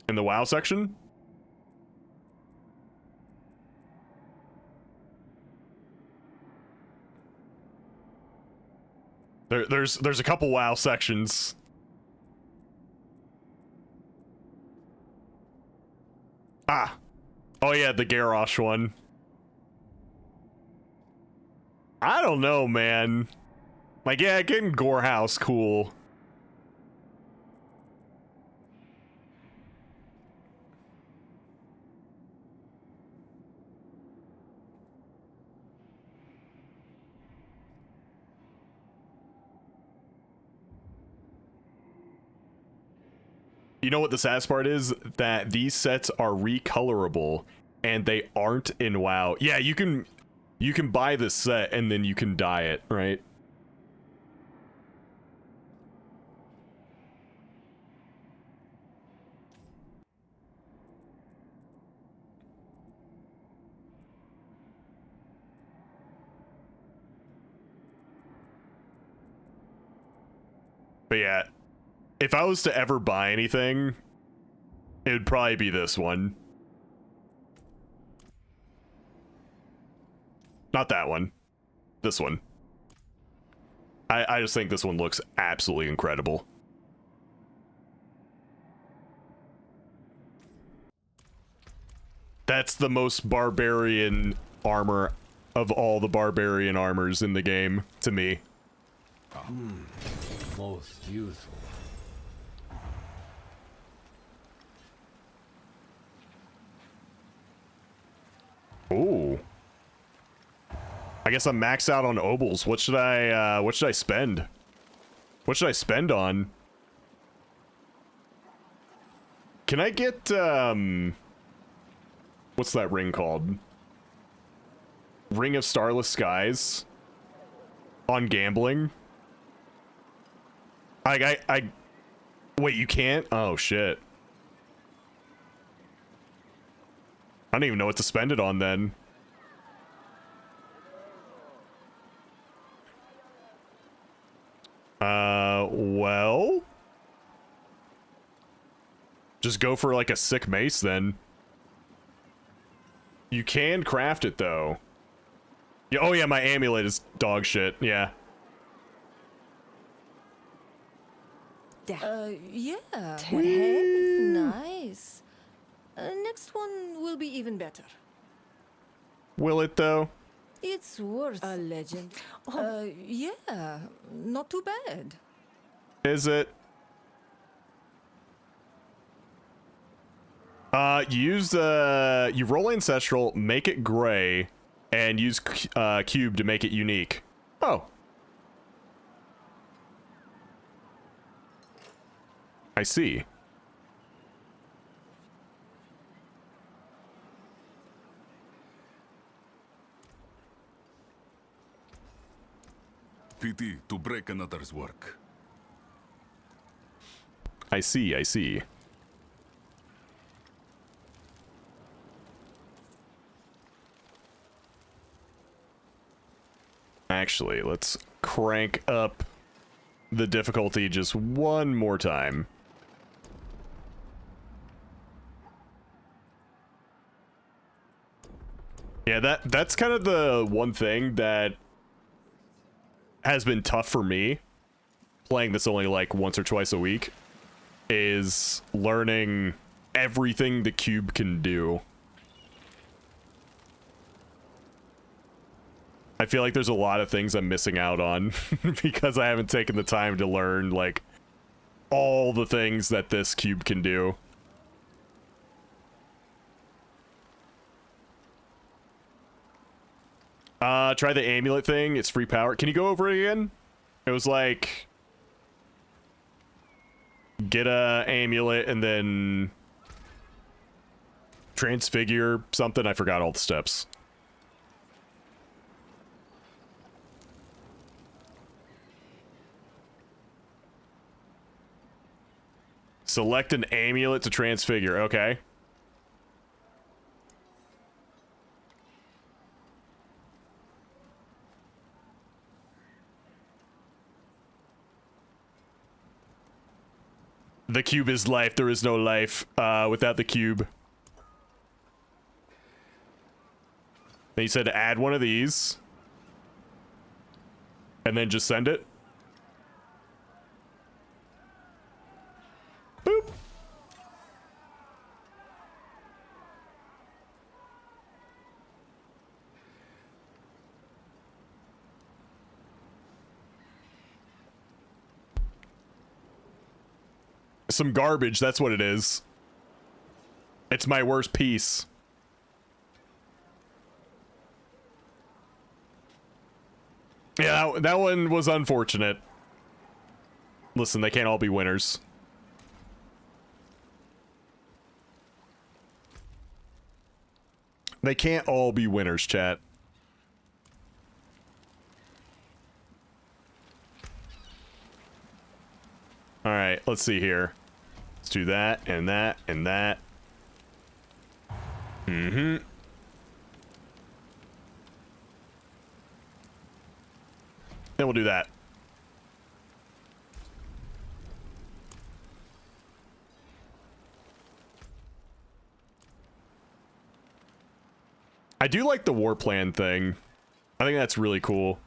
In the WoW section? There's a couple WoW sections. Ah. Oh yeah, the Garrosh one. I don't know, man. Like, yeah, getting Gorehouse, cool. You know what the saddest part is? That these sets are recolorable, and they aren't in WoW. Yeah, you can buy this set, and then you can dye it, right? But yeah, if I was to ever buy anything, it would probably be this one. Not that one. This one. I just think this one looks absolutely incredible. That's the most barbarian armor of all the barbarian armors in the game, to me. Most useful. Ooh. I guess I'm maxed out on obols. What should I spend? What should I spend on? Can I get, what's that ring called? Ring of Starless Skies? On gambling? Wait, you can't? Oh, shit. I don't even know what to spend it on, then. Well... just go for, like, a sick mace, then. You can craft it, though. Yeah, oh, yeah, my amulet is dog shit, yeah. Yeah. Hey, nice. Next one will be even better. Will it, though? It's worth a legend. Yeah, not too bad. Is it? You roll Ancestral, make it gray, and use Cube to make it unique. Oh. I see. PT to break another's work. I see, I see. Actually, let's crank up the difficulty just one more time. Yeah, that's kind of the one thing that has been tough for me, playing this only like once or twice a week, is learning everything the cube can do. I feel like there's a lot of things I'm missing out on because I haven't taken the time to learn, like, all the things that this cube can do. Try the amulet thing. It's free power. Can you go over it again? It was like... get a amulet and then... transfigure something. I forgot all the steps. Select an amulet to transfigure. Okay. The cube is life. There is no life without the cube. Then you said to add one of these. And then just send it. Some garbage, that's what it is. It's my worst piece. Yeah, that one was unfortunate. Listen, they can't all be winners. They can't all be winners, chat. Alright, let's see here. Let's do that, and that, and that. Mm-hmm. Then we'll do that. I do like the war plan thing. I think that's really cool.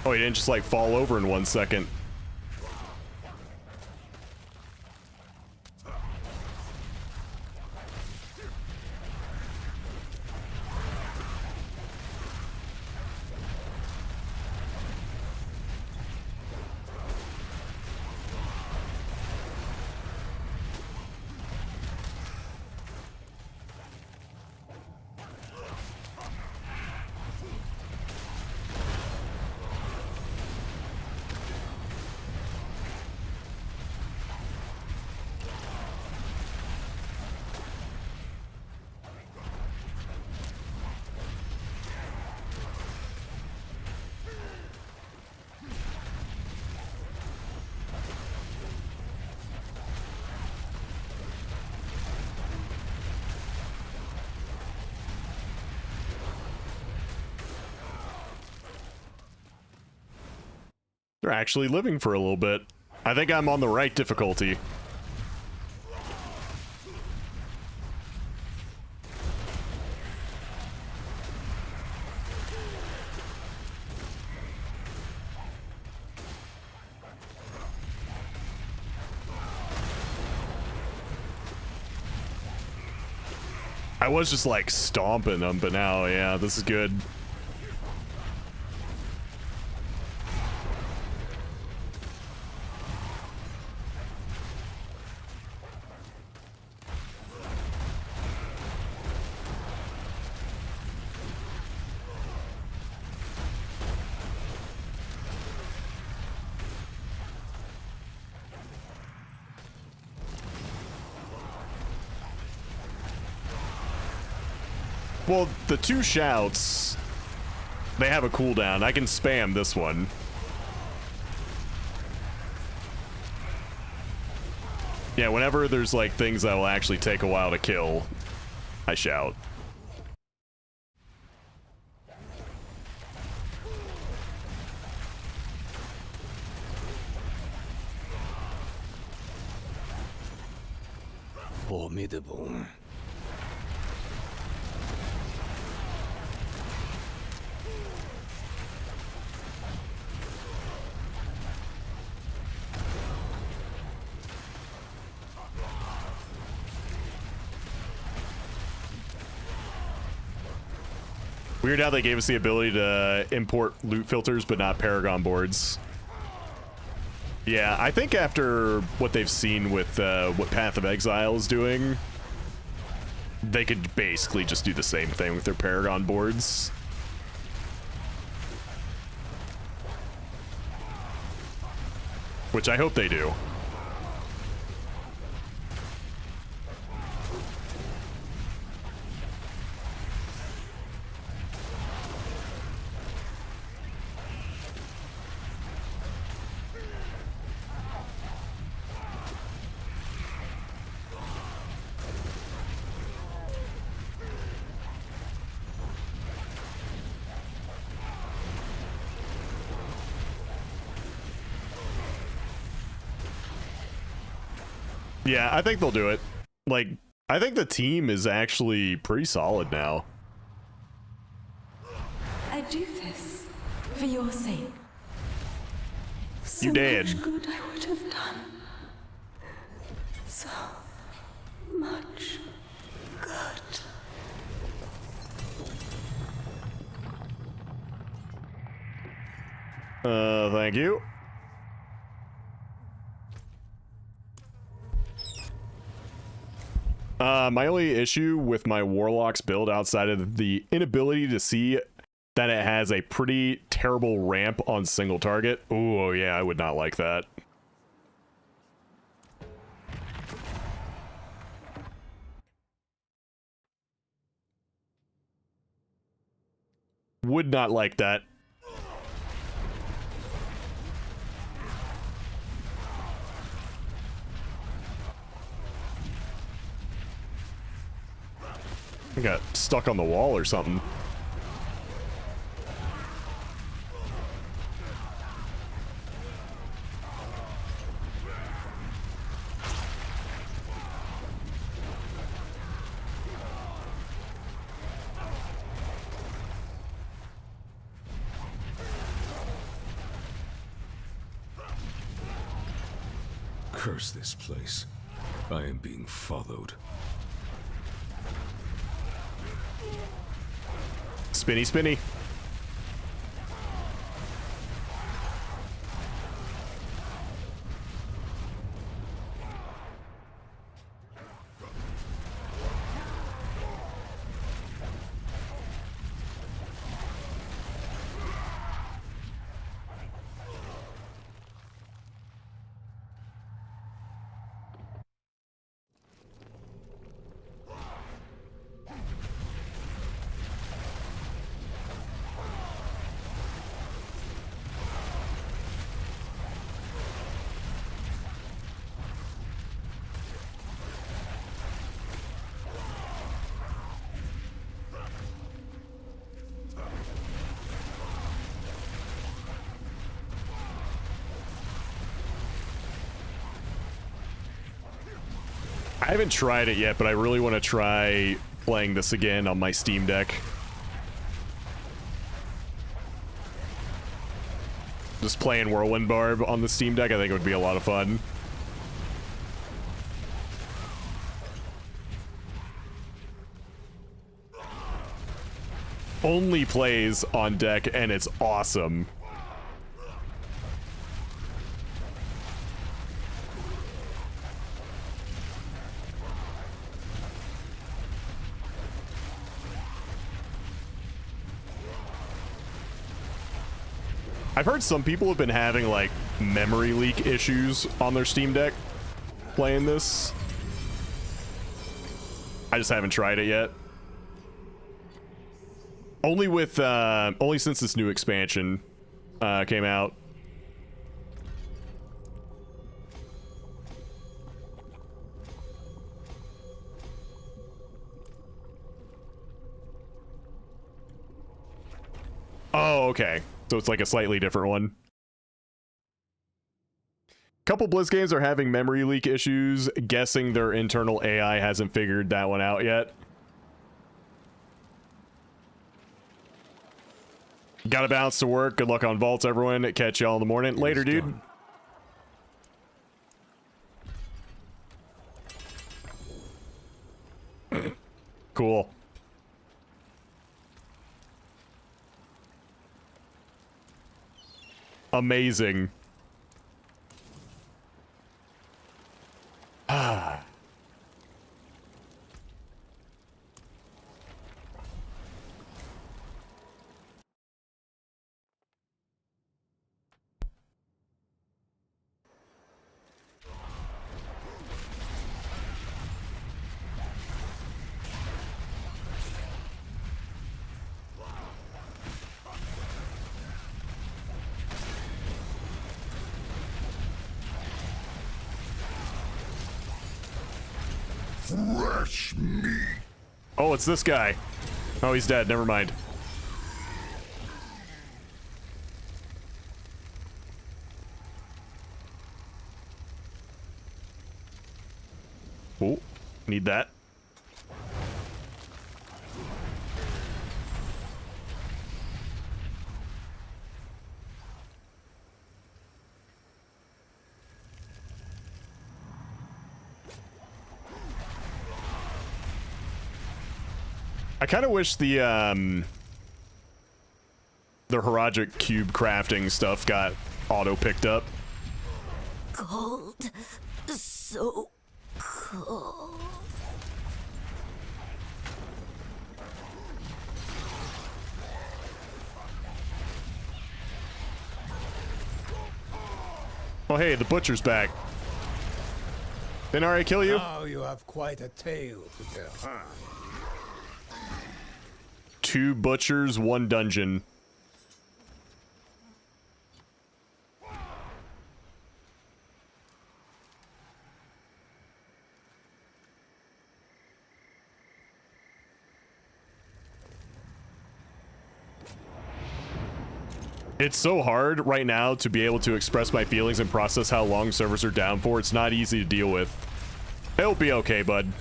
Oh, he didn't just like fall over in 1 second. They're actually living for a little bit. I think I'm on the right difficulty. I was just like stomping them, but now, yeah, this is good. Well, the 2 shouts, they have a cooldown. I can spam this one. Yeah, whenever there's like things that will actually take a while to kill, I shout. Formidable. Weird how they gave us the ability to import loot filters, but not Paragon boards. Yeah, I think after what they've seen with what Path of Exile is doing, they could basically just do the same thing with their Paragon boards. Which I hope they do. Yeah, I think they'll do it. Like, I think the team is actually pretty solid now. I do this for your sake. So You did. much good I would have done. So much good. Thank you. My only issue with my Warlock's build outside of the inability to see that it has a pretty terrible ramp on single target. Ooh, oh yeah, I would not like that. Would not like that. I got stuck on the wall or something. Curse this place. I am being followed. Spinny, spinny. I haven't tried it yet, but I really want to try playing this again on my Steam Deck. Just playing Whirlwind Barb on the Steam Deck, I think it would be a lot of fun. Only plays on deck, and it's awesome. I've heard some people have been having like memory leak issues on their Steam Deck playing this. I just haven't tried it yet. Only with only since this new expansion came out. Oh, okay. So it's like a slightly different one. Couple Blizz games are having memory leak issues. Guessing their internal AI hasn't figured that one out yet. Gotta bounce to work. Good luck on vaults, everyone. Catch y'all in the morning. Later, dude. Cool. Amazing. Ah. Fresh meat. Oh, it's this guy. Oh, he's dead. Never mind. Oh, need that. I kind of wish the Horagic cube crafting stuff got auto picked up. Cold. So cold. Oh, hey, the butcher's back. Didn't already kill you? Now you have quite a tale to tell, huh? 2 butchers, 1 dungeon. It's so hard right now to be able to express my feelings and process how long servers are down for. It's not easy to deal with. It'll be okay, bud.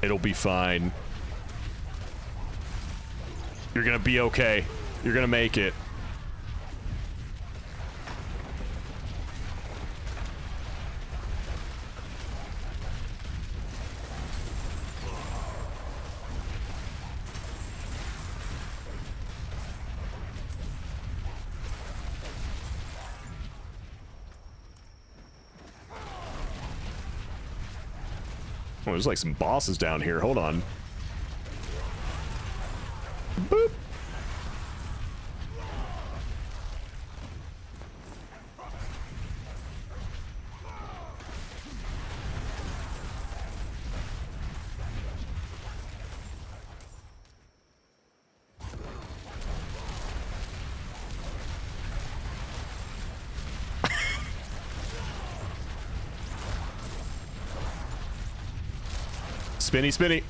It'll be fine. You're gonna be okay. You're gonna make it. Oh, there's like some bosses down here. Hold on. Boop. Spinny, spinny.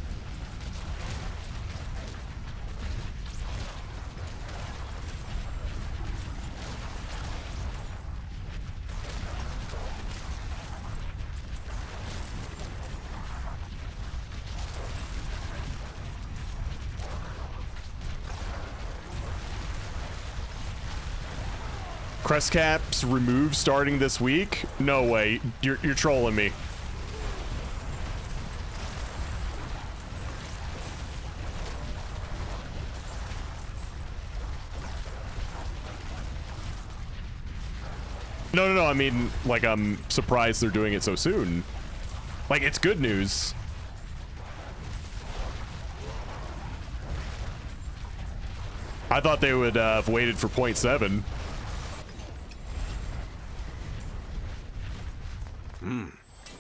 Crest caps removed starting this week? No way. You're trolling me. No, I mean, like, I'm surprised they're doing it so soon. Like, it's good news. I thought they would have waited for 0.7.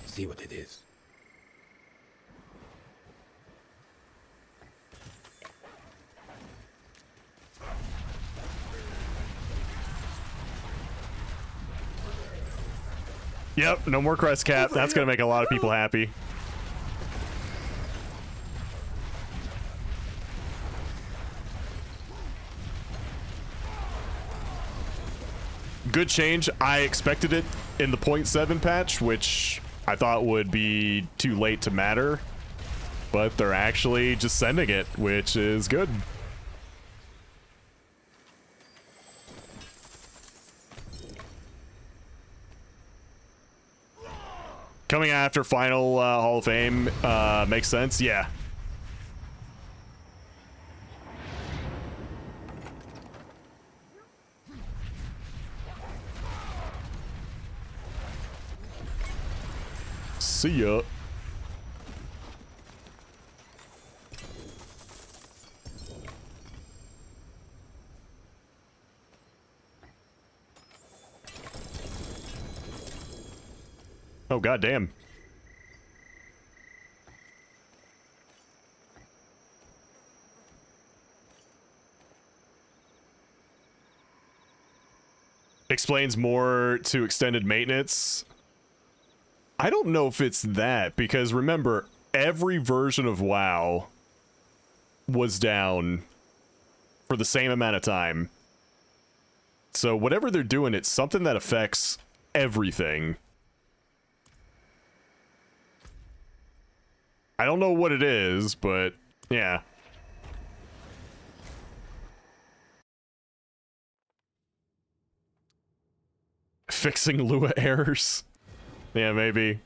See what it is. Yep, no more crest cap. That's gonna make a lot of people happy. Good change. I expected it in the 0.7 patch, which I thought would be too late to matter. But they're actually just sending it, which is good. Coming after final Hall of Fame makes sense. Yeah. See ya. Oh, goddamn. Explains more to extended maintenance. I don't know if it's that, because remember, every version of WoW was down for the same amount of time. So whatever they're doing, it's something that affects everything. I don't know what it is, but yeah. Fixing Lua errors. Yeah, maybe.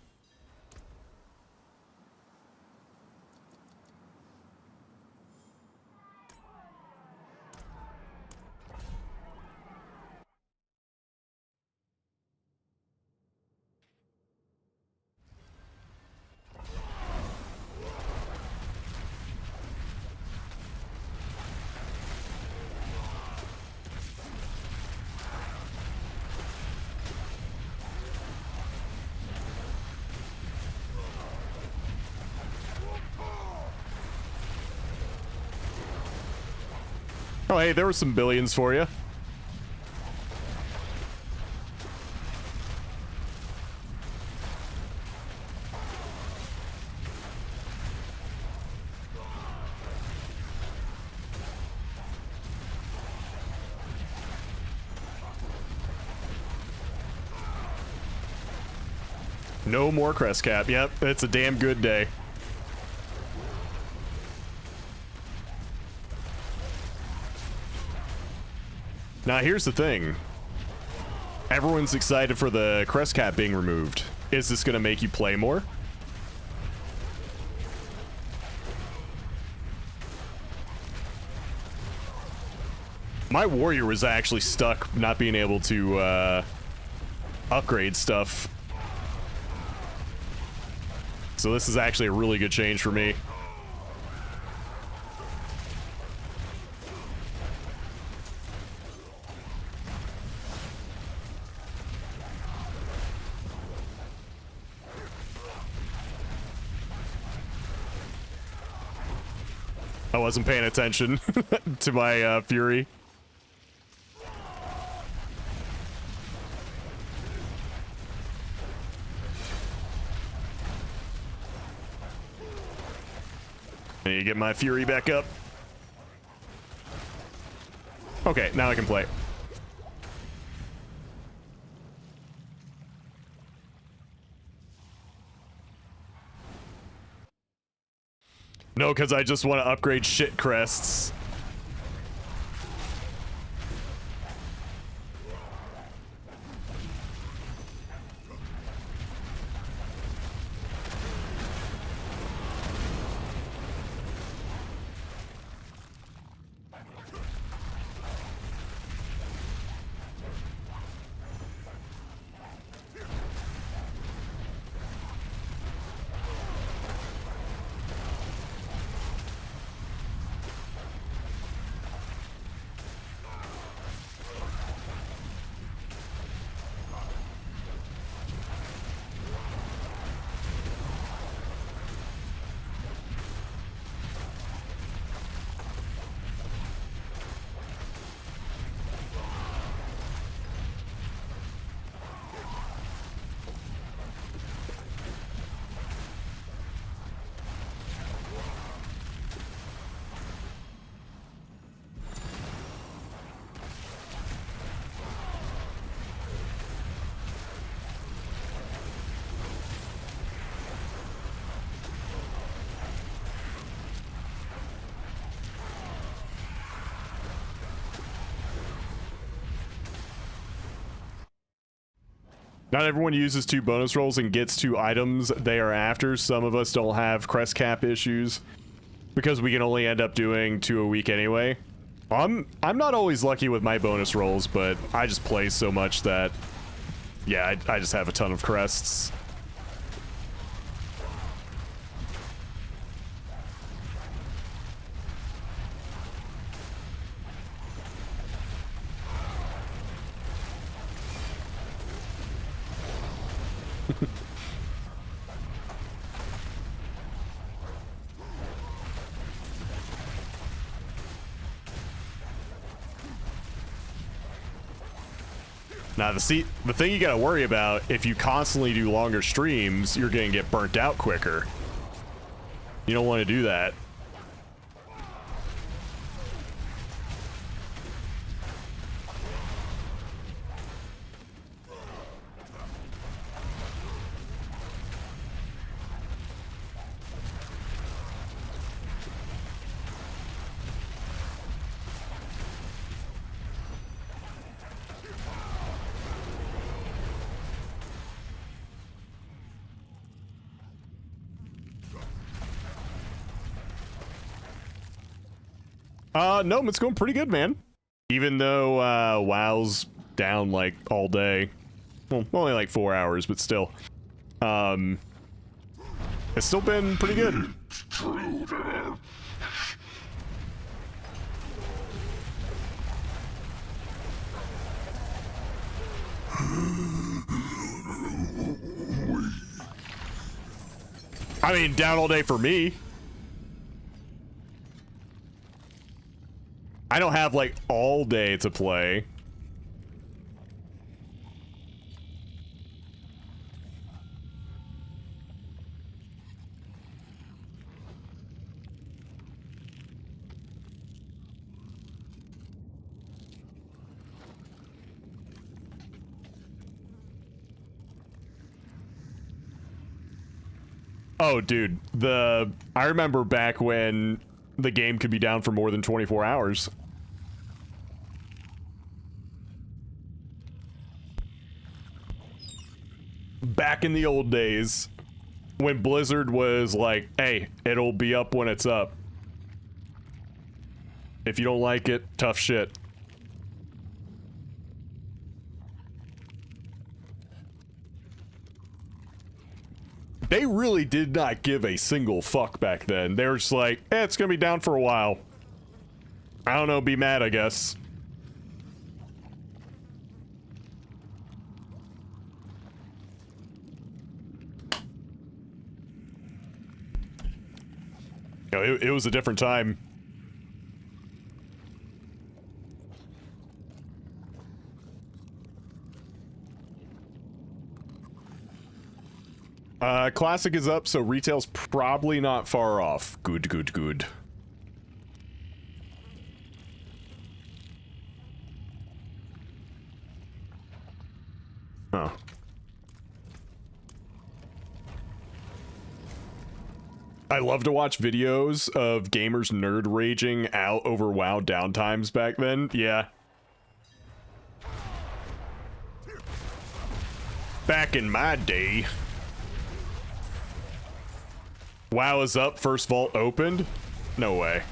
Oh, hey, there were some billions for you. No more crest cap. Yep, it's a damn good day. Now, here's the thing. Everyone's excited for the crest cap being removed. Is this going to make you play more? My warrior was actually stuck not being able to upgrade stuff. So this is actually a really good change for me. I wasn't paying attention to my fury. I need to get my fury back up. Okay, now I can play. No, because I just want to upgrade shit crests. Not everyone uses 2 bonus rolls and gets 2 items they are after. Some of us don't have crest cap issues because we can only end up doing 2 a week anyway. I'm not always lucky with my bonus rolls, but I just play so much that, yeah, I just have a ton of crests. Now, the thing you gotta worry about, if you constantly do longer streams, you're gonna get burnt out quicker. You don't want to do that. No, it's going pretty good, man. Even though WoW's down like all day. Well, only like 4 hours, but still. It's still been pretty good. I mean, down all day for me. I don't have like all day to play. Oh, dude, I remember back when the game could be down for more than 24 hours. Back in the old days, when Blizzard was like, hey, it'll be up when it's up. If you don't like it, tough shit. They really did not give a single fuck back then. They were just like, eh, it's gonna be down for a while. I don't know, be mad, I guess. You know, it was a different time. Classic is up, so retail's probably not far off. Good, good, good. Oh. I love to watch videos of gamers nerd raging out over WoW downtimes back then. Yeah. Back in my day. WoW is up, first vault opened? No way.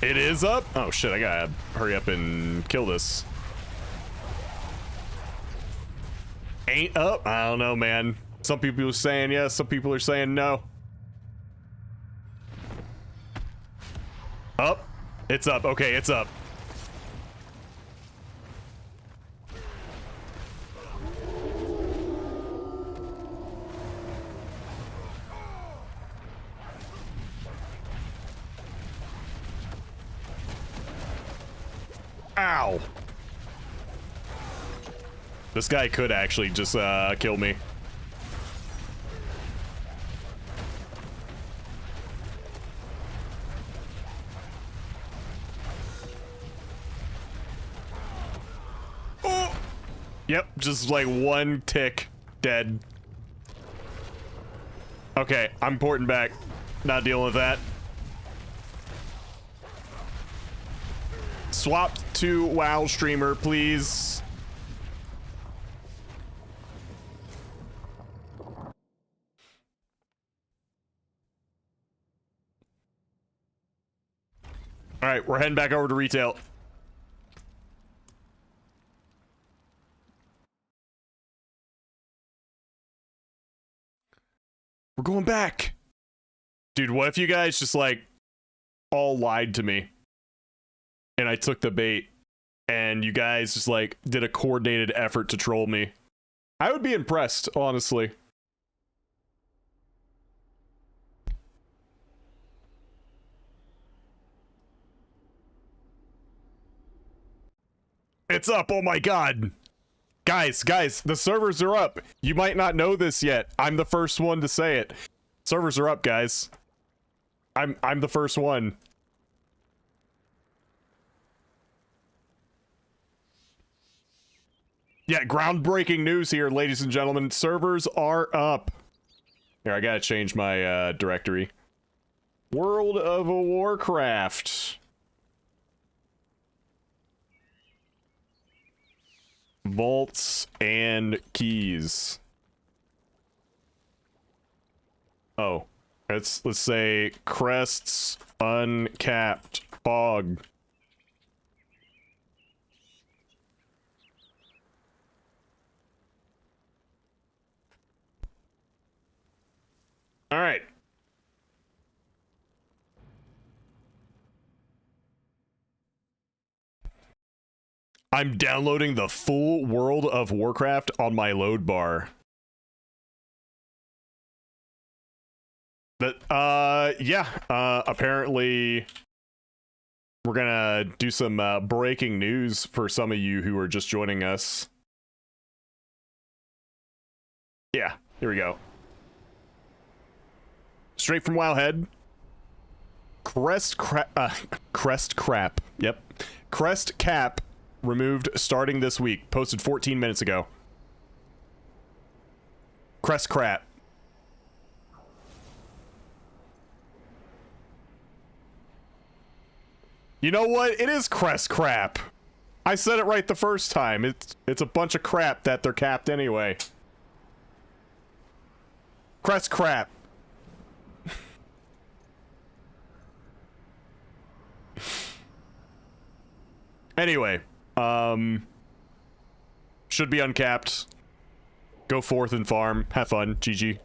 It is up? Oh shit, I gotta hurry up and kill this. Ain't up? I don't know, man. Some people are saying yes, some people are saying no. Up? It's up. Okay, it's up. Ow. This guy could actually just kill me. Oh. Yep, just like one tick, dead. Okay, I'm porting back. Not dealing with that. Swap to WoW streamer, please. All right, we're heading back over to retail. We're going back. Dude, what if you guys just like all lied to me and I took the bait and you guys just like did a coordinated effort to troll me? I would be impressed, honestly. It's up. Oh my god. Guys, the servers are up. You might not know this yet. I'm the first one to say it. Servers are up, guys. I'm the first one. Yeah, groundbreaking news here, ladies and gentlemen. Servers are up. Here, I gotta change my directory. World of Warcraft. Vaults and keys. Oh, let's say crests uncapped fog. All right. I'm downloading the full World of Warcraft on my load bar. Yeah, apparently we're gonna do some breaking news for some of you who are just joining us. Yeah, here we go. Straight from Wowhead. Crest Crap. Yep. Crest Cap removed starting this week. Posted 14 minutes ago. Crest Crap. You know what? It is Crest Crap. I said it right the first time. It's a bunch of crap that they're capped anyway. Crest Crap. Anyway, should be uncapped. Go forth and farm. Have fun. GG.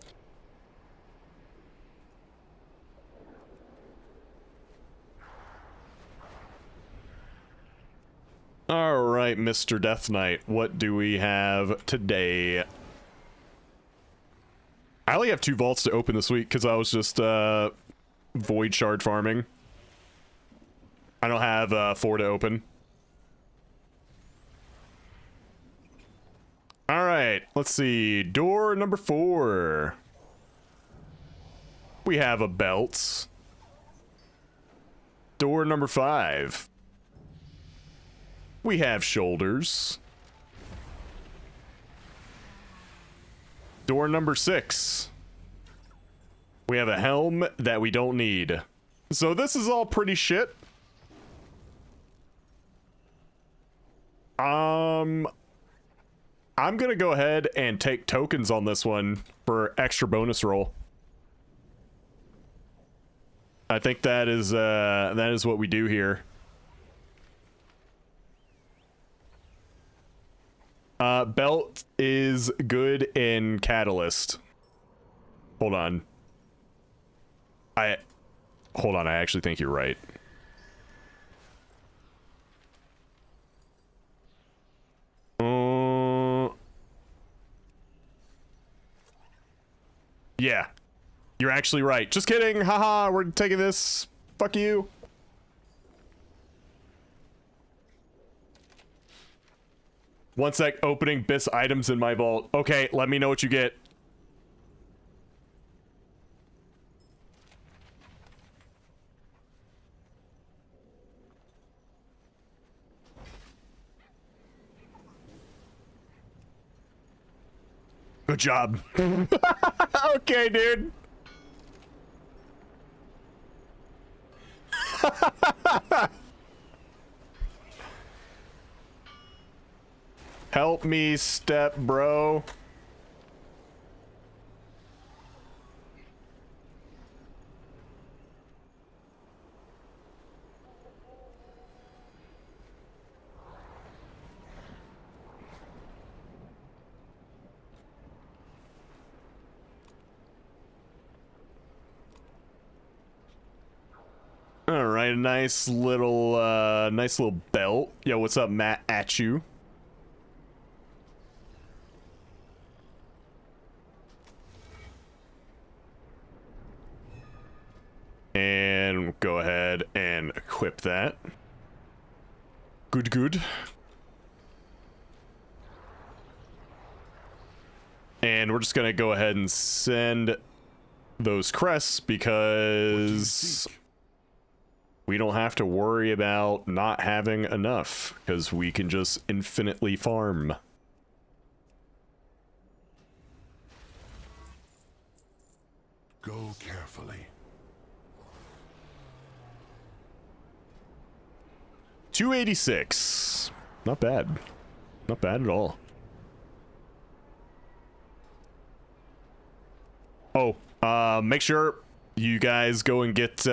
All right, Mr. Death Knight, what do we have today? I only have 2 vaults to open this week because I was just void shard farming. I don't have 4 to open. All right, let's see. Door number 4. We have a belt. Door number 5. We have shoulders. Door number 6. We have a helm that we don't need. So this is all pretty shit. I'm gonna go ahead and take tokens on this one for extra bonus roll. I think that is what we do here. Belt is good in Catalyst. Hold on. I actually think you're right. Yeah. You're actually right. Just kidding. Haha, we're taking this. Fuck you. One sec, opening BIS items in my vault. Okay, let me know what you get. Good job. Okay, dude. Help me, step bro. All right, nice little belt. Yo, what's up, Matt? At you. And go ahead and equip that. Good, good. And we're just gonna go ahead and send those crests because we don't have to worry about not having enough because we can just infinitely farm. Go carefully. 286. Not bad. Not bad at all. Oh, make sure you guys go and get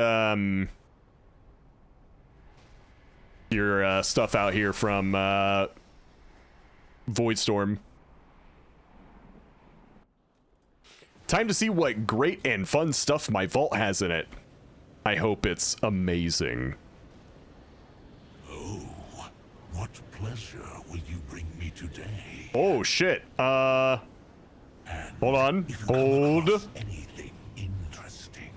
your stuff out here from Voidstorm. Time to see what great and fun stuff my vault has in it. I hope it's amazing. Oh, what pleasure will you bring me today? Oh shit. Hold on. Hold. Anything interesting,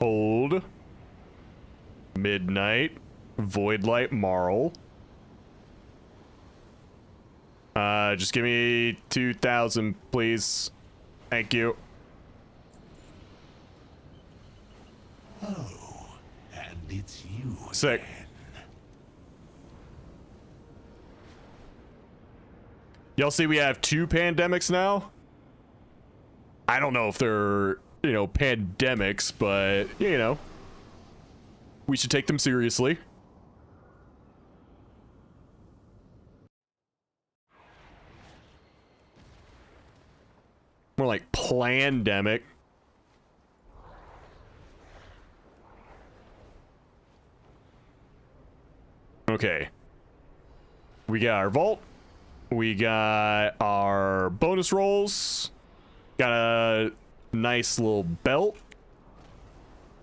Hold. Midnight. Voidlight Marl. Just give me 2,000, please. Thank you. Oh, and it's you. Sick. Y'all see we have 2 pandemics now? I don't know if they're, you know, pandemics, but, you know, we should take them seriously. More like plandemic. Okay. We got our vault. We got our bonus rolls. Got a nice little belt.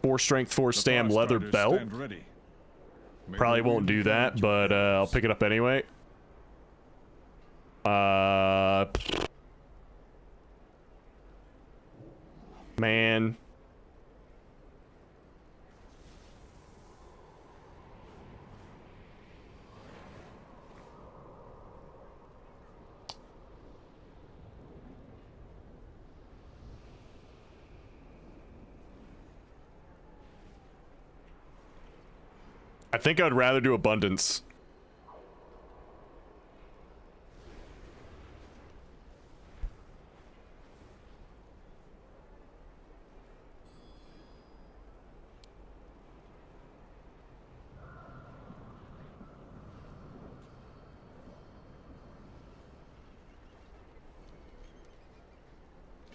4 strength, 4 stam leather belt. Probably won't do that, but I'll pick it up anyway. Man. I think I'd rather do abundance.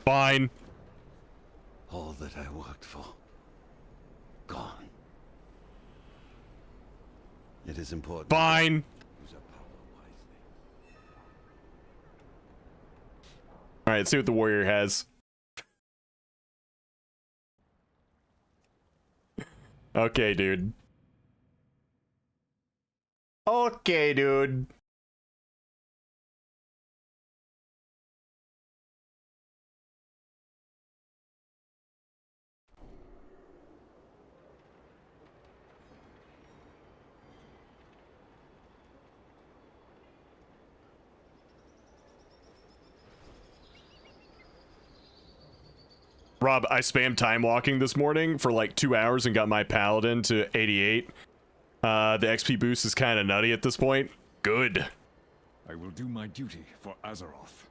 Fine. All that I worked for. Gone. It is important. Fine. All right, let's see what the warrior has. Okay, dude. Okay, dude. Rob, I spammed time walking this morning for like 2 hours and got my paladin to 88. The XP boost is kind of nutty at this point. Good. I will do my duty for Azeroth.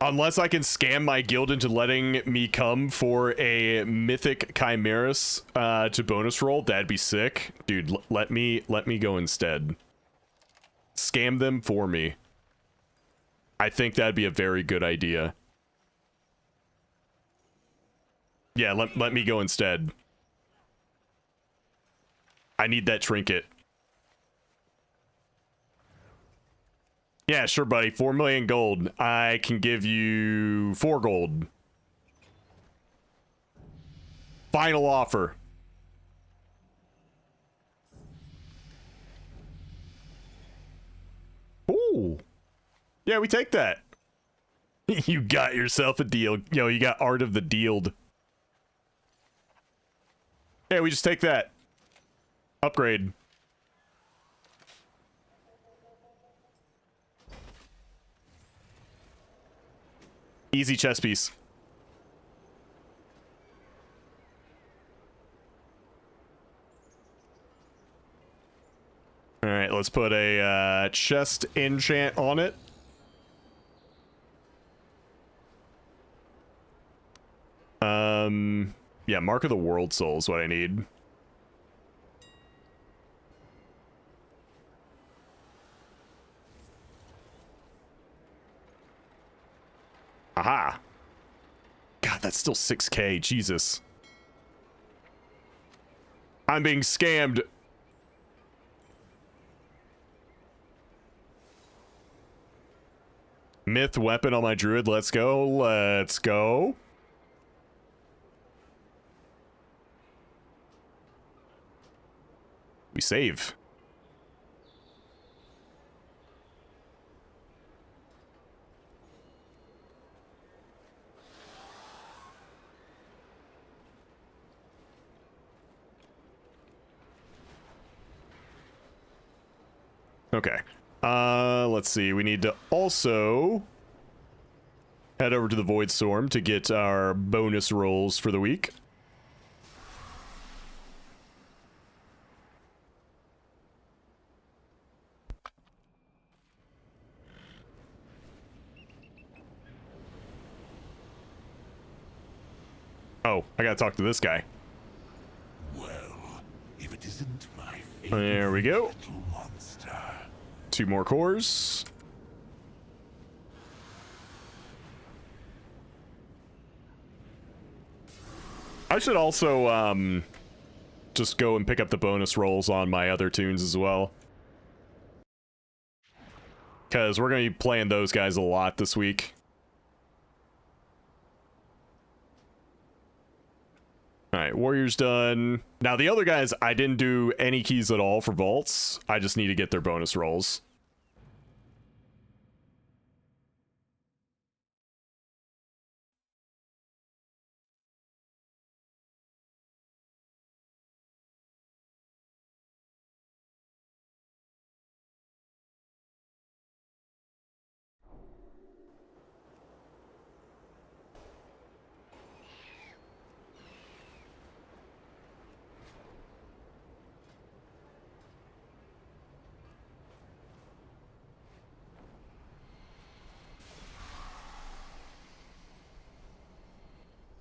Unless I can scam my guild into letting me come for a mythic chimeras to bonus roll, that'd be sick. Dude, let me go instead. Scam them for me. I think that'd be a very good idea. Yeah, let me go instead. I need that trinket. Yeah, sure, buddy. 4 million gold. I can give you 4 gold. Final offer. Ooh. Yeah, we take that. You got yourself a deal. Yo, you got art of the dealed. Yeah, we just take that. Upgrade. Easy chess piece. All right, let's put a chest enchant on it. Yeah, Mark of the World Soul is what I need. Aha. God, that's still 6K. Jesus. I'm being scammed. Myth weapon on my druid. Let's go. Let's go. We save. Okay. Let's see. We need to also head over to the Void Storm to get our bonus rolls for the week. Oh, I gotta talk to this guy. Well, if it isn't my There we go. little monster. 2 more cores. I should also just go and pick up the bonus rolls on my other tunes as well. Because we're going to be playing those guys a lot this week. Alright, Warrior's done. Now, the other guys, I didn't do any keys at all for vaults. I just need to get their bonus rolls.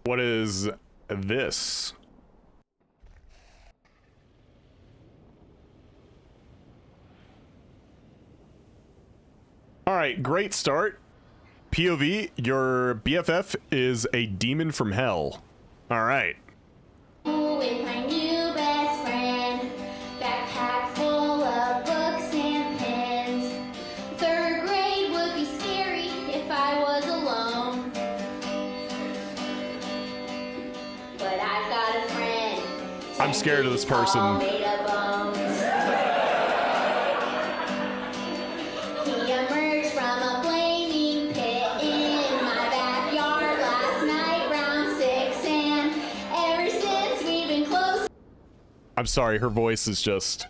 What is this? All right, great start. POV, your BFF is a demon from hell. All right. With my new best friend, backpack full of books and pens. 3rd grade would be scary if I was alone. But I've got a friend. I'm scared of this person. All made of bones. He emerged from a flaming pit in my backyard last night, round 6, and ever since we've been close. I'm sorry, her voice is just...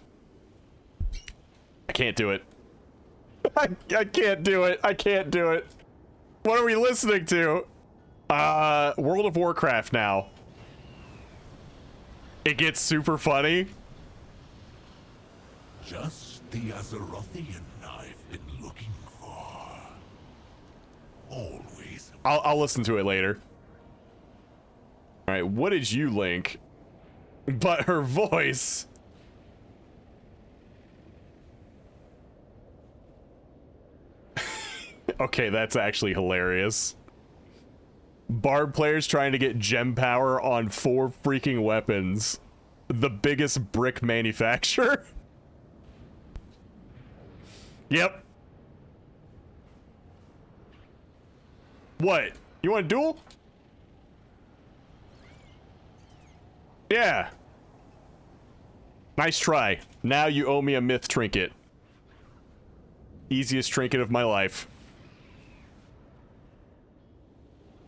I can't do it. I can't do it. I can't do it. What are we listening to? World of Warcraft now. It gets super funny. Just the Azerothian I've been looking for. Always. I'll listen to it later. All right, what did you link? But her voice. Okay, that's actually hilarious. Barb players trying to get gem power on 4 freaking weapons. The biggest brick manufacturer. Yep. What? You want a duel? Yeah. Nice try. Now you owe me a myth trinket. Easiest trinket of my life.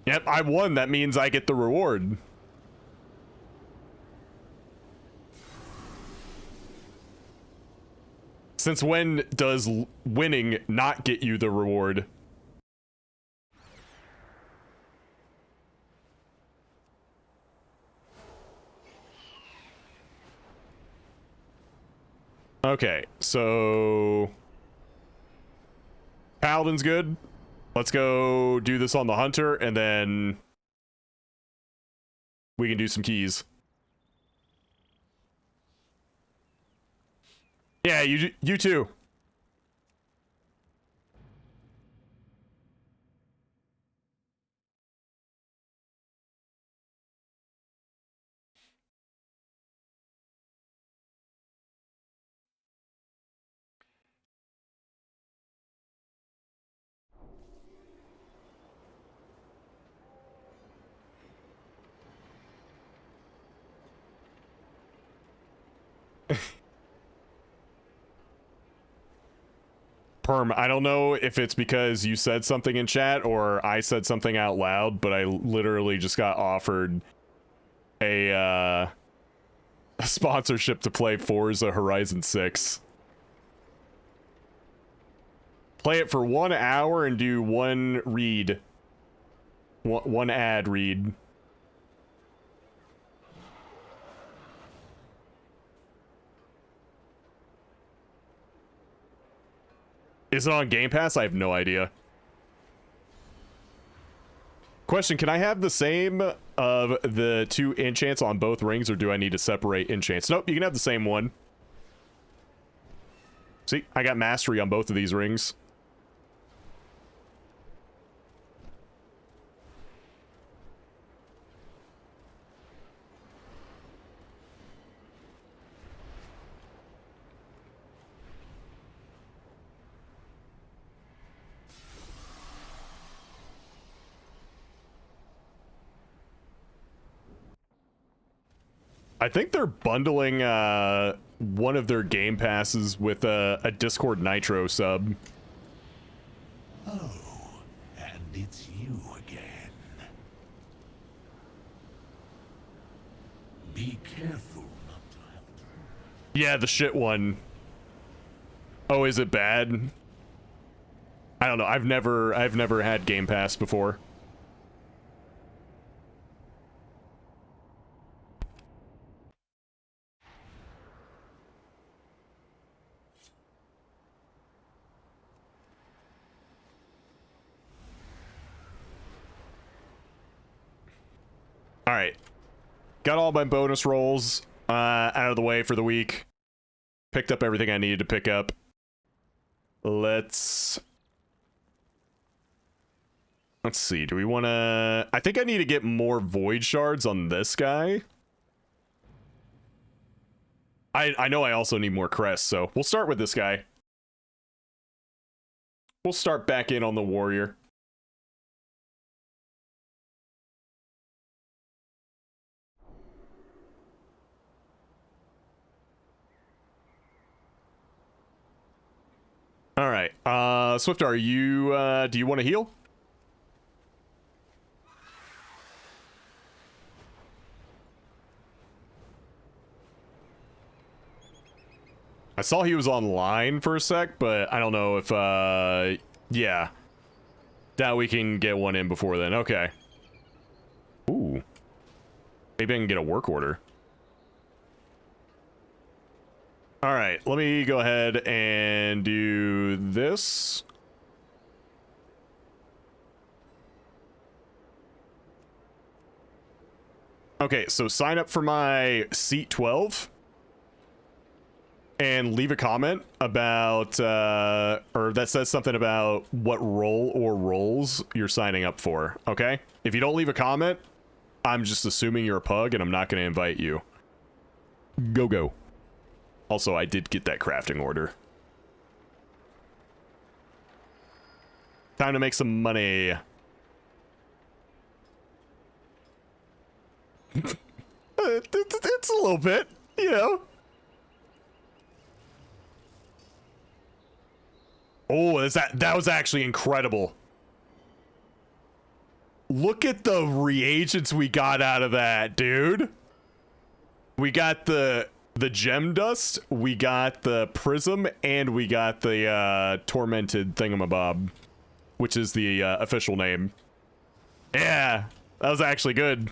Yep, I won. That means I get the reward. Since when does winning not get you the reward? Okay, so... Paladin's good. Let's go do this on the Hunter, and then... we can do some keys. Yeah, you too. Perm, I don't know if it's because you said something in chat or I said something out loud, but I literally just got offered a sponsorship to play Forza Horizon 6. Play it for 1 hour and do one read. One ad read. Is it on Game Pass? I have no idea. Question, can I have the same of the 2 enchants on both rings, or do I need to separate enchants? Nope, you can have the same one. See, I got mastery on both of these rings. I think they're bundling one of their game passes with a Discord Nitro sub. Oh, and it's you again. Be careful not to have to. Yeah, the shit one. Oh, is it bad? I don't know. I've never had Game Pass before. All right, got all my bonus rolls out of the way for the week. Picked up everything I needed to pick up. Let's see. Do we want to? I think I need to get more void shards on this guy. I know I also need more crests, so we'll start with this guy. We'll start back in on the warrior. All right, Swift, are you, do you want to heal? I saw he was online for a sec, but I don't know if, yeah. Doubt we can get one in before then. Okay. Ooh. Maybe I can get a work order. All right, let me go ahead and do this. Okay, so sign up for my seat 12 and leave a comment about, or that says something about what role or roles you're signing up for, okay? If you don't leave a comment, I'm just assuming you're a pug and I'm not going to invite you. Go. Also, I did get that crafting order. Time to make some money. It's a little bit, you know. Oh, that was actually incredible. Look at the reagents we got out of that, dude. We got the gem dust, we got the prism, and we got the tormented thingamabob, which is the official name. Yeah, that was actually good.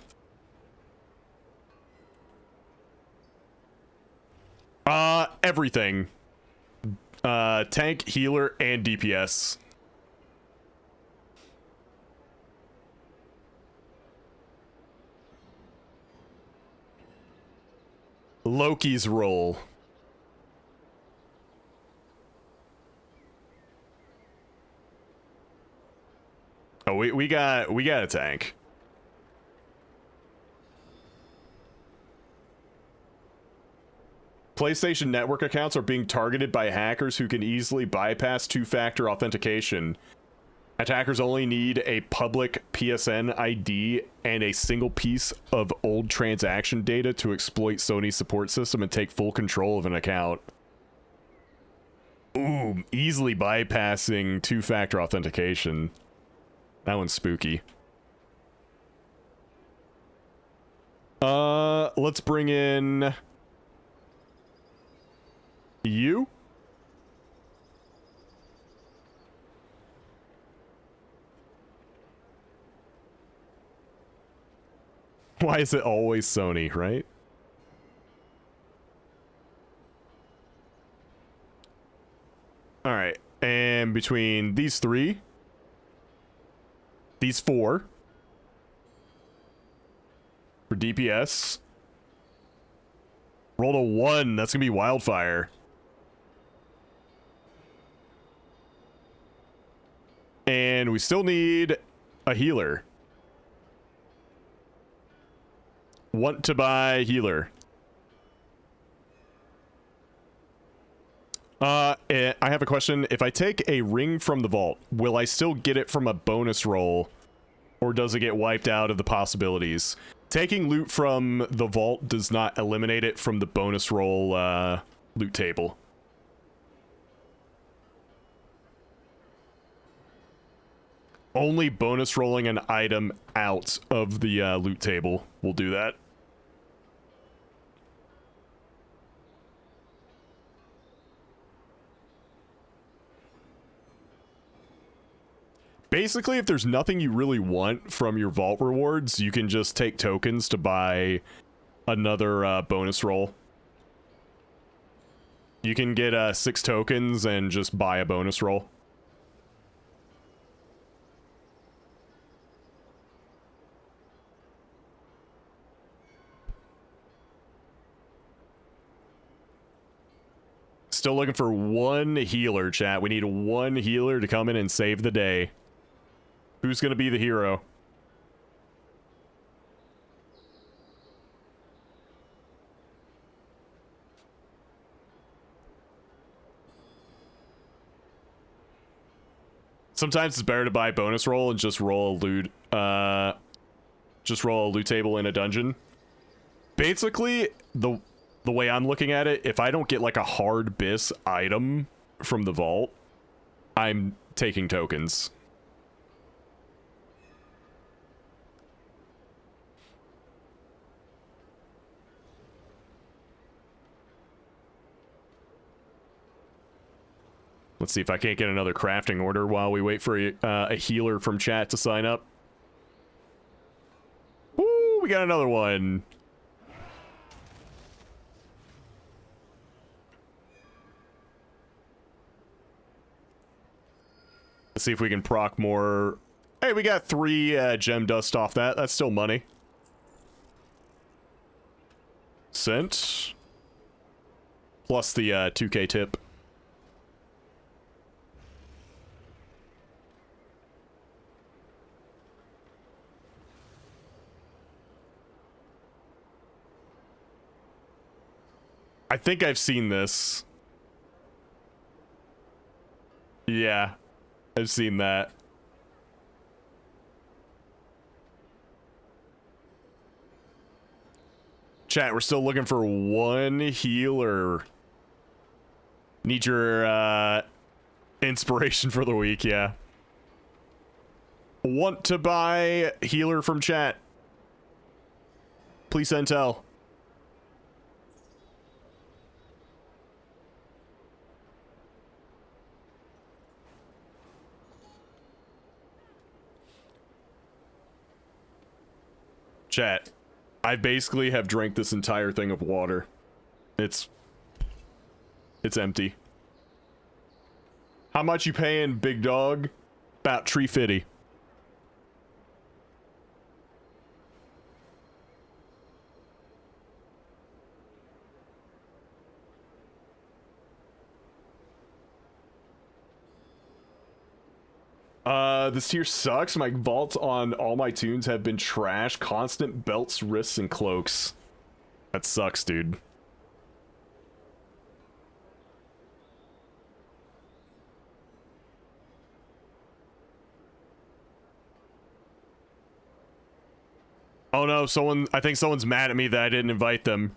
Everything. Tank, healer, and DPS. Loki's role. Oh, we got a tank. PlayStation Network accounts are being targeted by hackers who can easily bypass two-factor authentication. Attackers only need a public PSN ID and a single piece of old transaction data to exploit Sony's support system and take full control of an account. Ooh, easily bypassing two-factor authentication. That one's spooky. Let's bring in you. Why is it always Sony, right? All right, and between these three, these four, for DPS, rolled a 1. That's gonna be Wildfire. And we still need a healer. Want to buy healer. I have a question. If I take a ring from the vault, will I still get it from a bonus roll? Or does it get wiped out of the possibilities? Taking loot from the vault does not eliminate it from the bonus roll loot table. Only bonus rolling an item out of the loot table will do that. Basically, if there's nothing you really want from your vault rewards, you can just take tokens to buy another bonus roll. You can get 6 tokens and just buy a bonus roll. Still looking for one healer, chat. We need one healer to come in and save the day. Who's going to be the hero? Sometimes it's better to buy a bonus roll and just roll a loot table in a dungeon. Basically, the way I'm looking at it, if I don't get like a hard bis item from the vault, I'm taking tokens. Let's see if I can't get another crafting order while we wait for a healer from chat to sign up. Woo, we got another one. Let's see if we can proc more. Hey, we got 3 gem dust off that. That's still money. Sent. Plus the 2k tip. I think I've seen this. Yeah, I've seen that. Chat, we're still looking for one healer. Need your inspiration for the week, yeah. Want to buy healer from chat? Please intel. Chat, I basically have drank this entire thing of water. It's empty. How much you paying, big dog? About $3.50. This tier sucks. My vaults on all my tunes have been trash. Constant belts, wrists, and cloaks. That sucks, dude. Oh no, I think someone's mad at me that I didn't invite them.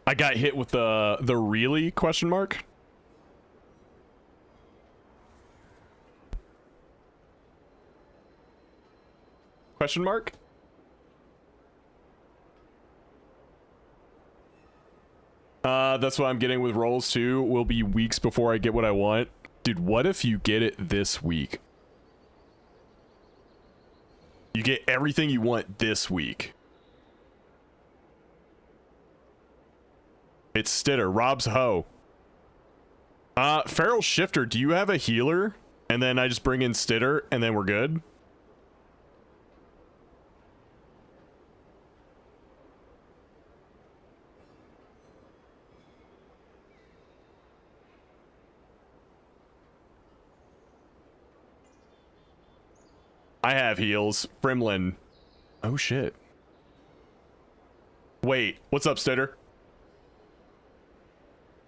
I got hit with the really question mark. Question mark? That's what I'm getting with rolls too. Will be weeks before I get what I want. Dude, what if you get it this week? You get everything you want this week. It's Stitter. Rob's hoe. Feral Shifter, do you have a healer? And then I just bring in Stitter and then we're good? I have heals. Frimlin. Oh shit. Wait, what's up, Stitter?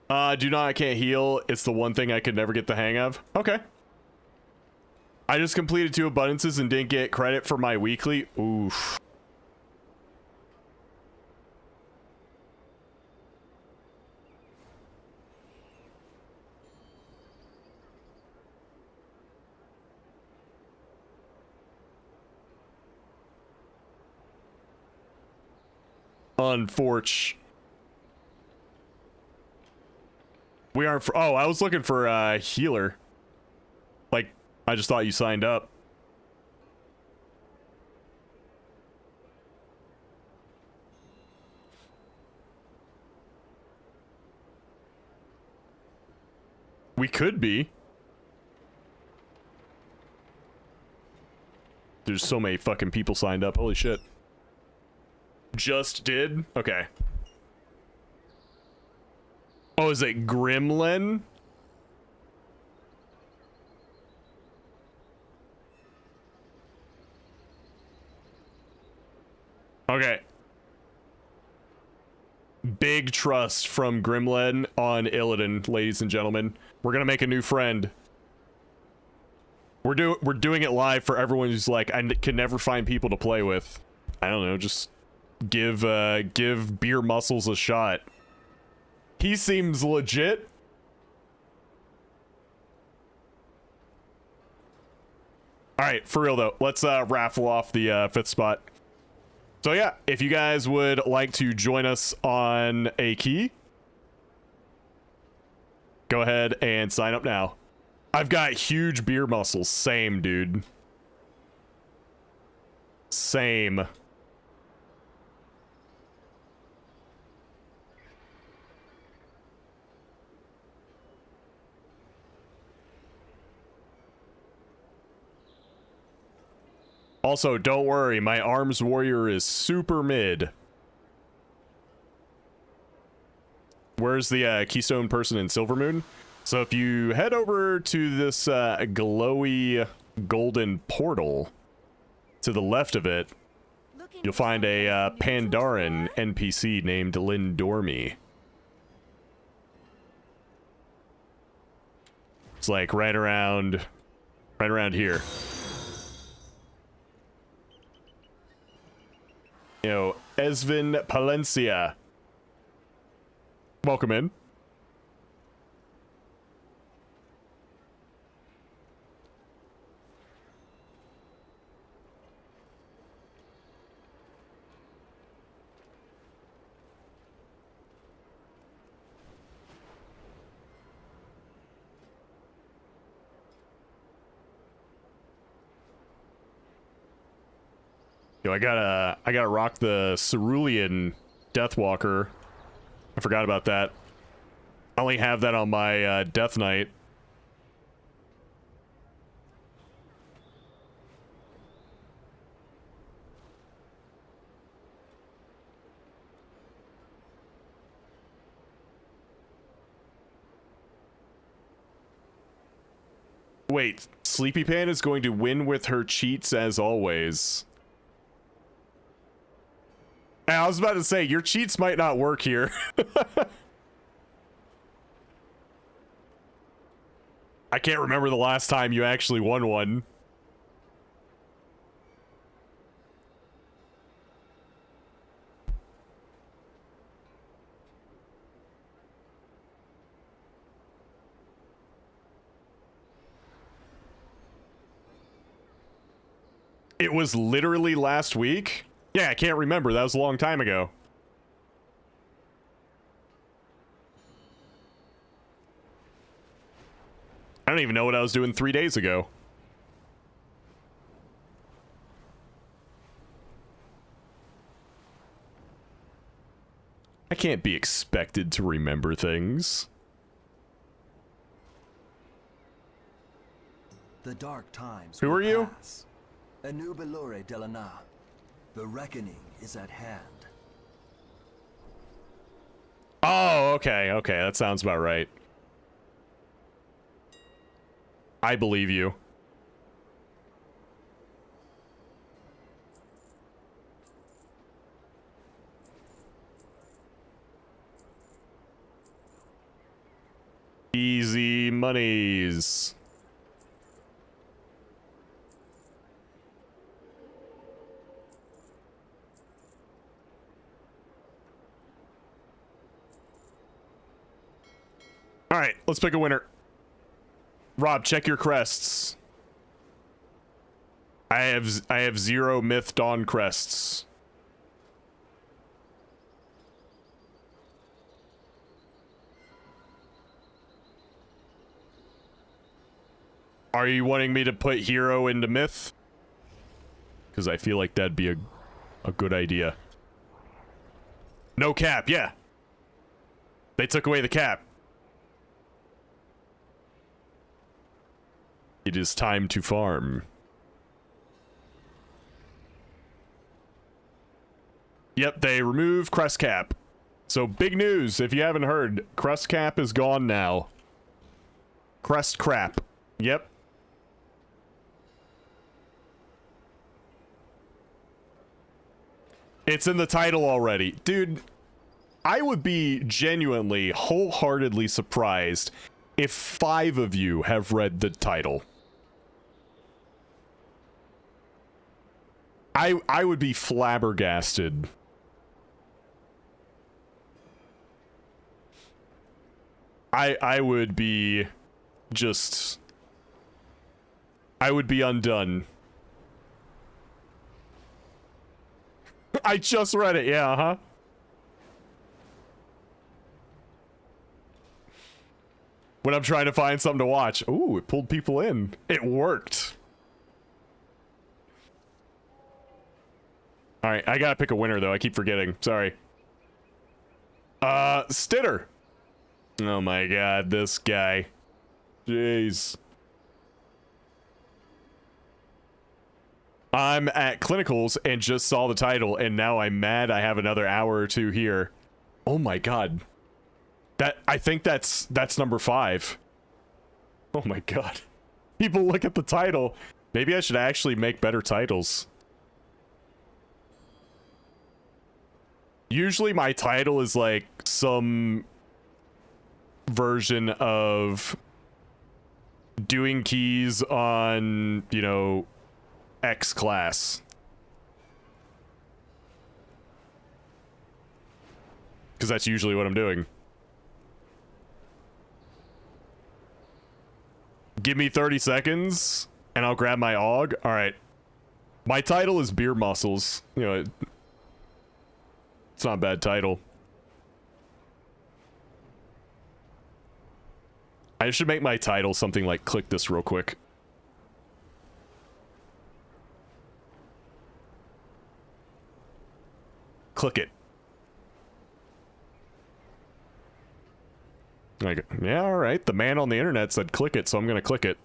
Do not, I can't heal. It's the one thing I could never get the hang of. Okay. I just completed 2 abundances and didn't get credit for my weekly. Oof. Unfortunate. We aren't for, oh, I was looking for a healer. Like, I just thought you signed up. We could be. There's so many fucking people signed up. Holy shit. Just did? Okay. Oh, is it Gremlin? Okay. Big trust from Gremlin on Illidan, ladies and gentlemen. We're gonna make a new friend. We're doing it live for everyone who's like, I can never find people to play with. I don't know, just give Beer Muscles a shot. He seems legit. All right, for real though, let's raffle off the 5th spot. So yeah, if you guys would like to join us on a key, go ahead and sign up now. I've got huge beer muscles. Same, dude. Same. Also, don't worry, my arms warrior is super mid. Where's the Keystone person in Silvermoon? So if you head over to this glowy golden portal, to the left of it, you'll find a Pandaren NPC named Lindormi. It's like right around here. You know, Esvin Palencia. Welcome in. Yo, I gotta rock the Cerulean Deathwalker. I forgot about that. I only have that on my Death Knight. Wait, Sleepy Pan is going to win with her cheats as always. I was about to say, your cheats might not work here. I can't remember the last time you actually won one. It was literally last week? Yeah, I can't remember. That was a long time ago. I don't even know what I was doing 3 days ago. I can't be expected to remember things. The dark times. Who are you? Anubilore Delana. The reckoning is at hand. Oh, okay, okay, that sounds about right. I believe you. Easy monies. All right, let's pick a winner. Rob, check your crests. I have 0 Myth Dawn crests. Are you wanting me to put hero into myth? Because I feel like that'd be a good idea. No cap, yeah. They took away the cap. It is time to farm. Yep, they removed crest cap. So big news, if you haven't heard, crest cap is gone now. Crest crap. Yep. It's in the title already. Dude, I would be genuinely, wholeheartedly surprised if 5 of you have read the title. I would be flabbergasted. I would be just... I would be undone. I just read it, yeah, huh? When I'm trying to find something to watch. Ooh, it pulled people in. It worked. Alright, I gotta pick a winner, though. I keep forgetting. Sorry. Stitter. Oh my god, this guy. Jeez. I'm at Clinicals and just saw the title, and now I'm mad I have another hour or 2 here. Oh my god. I think that's number 5. Oh my god. People look at the title. Maybe I should actually make better titles. Usually my title is like some version of doing keys on, you know, X class. Because that's usually what I'm doing. Give me 30 seconds and I'll grab my AUG. Alright. My title is Beer Muscles. You know, it's not a bad title. I should make my title something like click this real quick. Click it. Like, yeah, alright. The man on the internet said click it, so I'm gonna click it.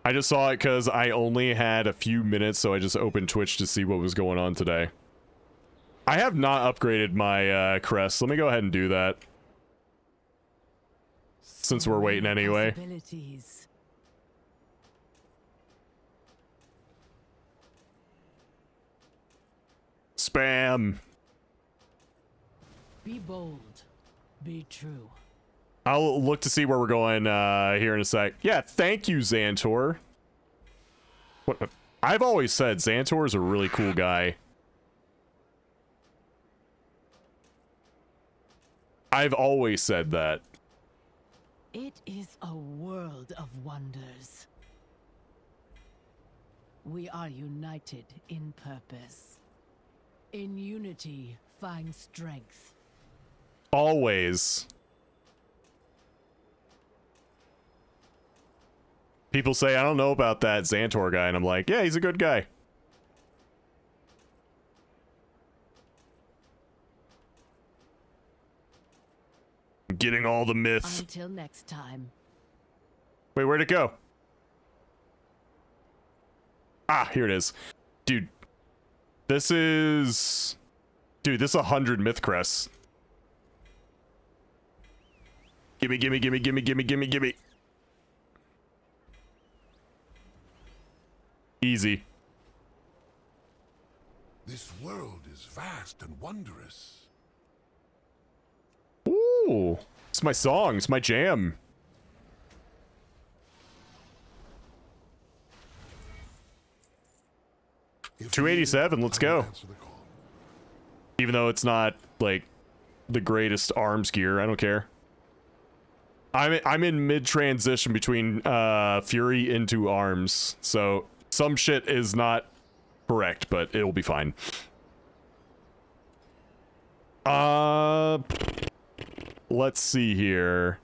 I just saw it because I only had a few minutes, so I just opened Twitch to see what was going on today. I have not upgraded my crest. Let me go ahead and do that. Since we're waiting anyway. Spam. Be bold. Be true. I'll look to see where we're going here in a sec. Yeah, thank you, Xantor. What? I've always said Xantor is a really cool guy. I've always said that. It is a world of wonders. We are united in purpose. In unity, find strength. Always. People say, I don't know about that Xantor guy, and I'm like, yeah, he's a good guy. Getting all the myths. Until next time. Wait, where'd it go? Ah, here it is. Dude. This is 100 myth crests. Gimme, gimme, gimme, gimme, gimme, gimme, gimme. Easy. This world is vast and wondrous. Ooh, it's my song, it's my jam. If 287, let's I will go. answer the call. Even though it's not like the greatest arms gear, I don't care. I'm in mid transition between Fury into arms, so some shit is not correct, but it'll be fine. Let's see here.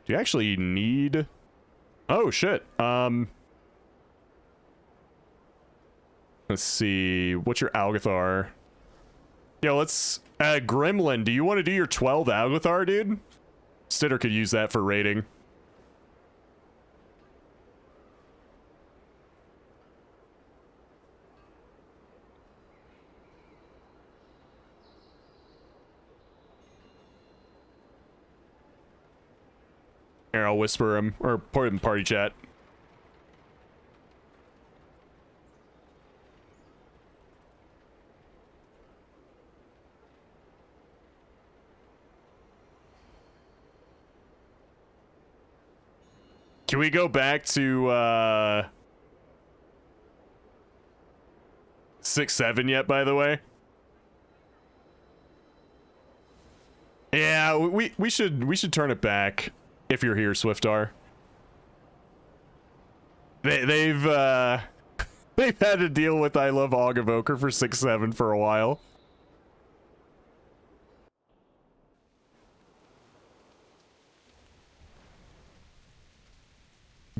Do you actually need... Oh, shit. Let's see. What's your Algathar? Yo, let's... Gremlin, do you want to do your 12 Algathar, dude? Stitter could use that for raiding. Here, I'll whisper him, or put him in party chat. Can we go back to 6-7 yet, by the way? Yeah, we should turn it back if you're here, Swiftar. They've they've had to deal with I Love Augevoker for 6-7 for a while.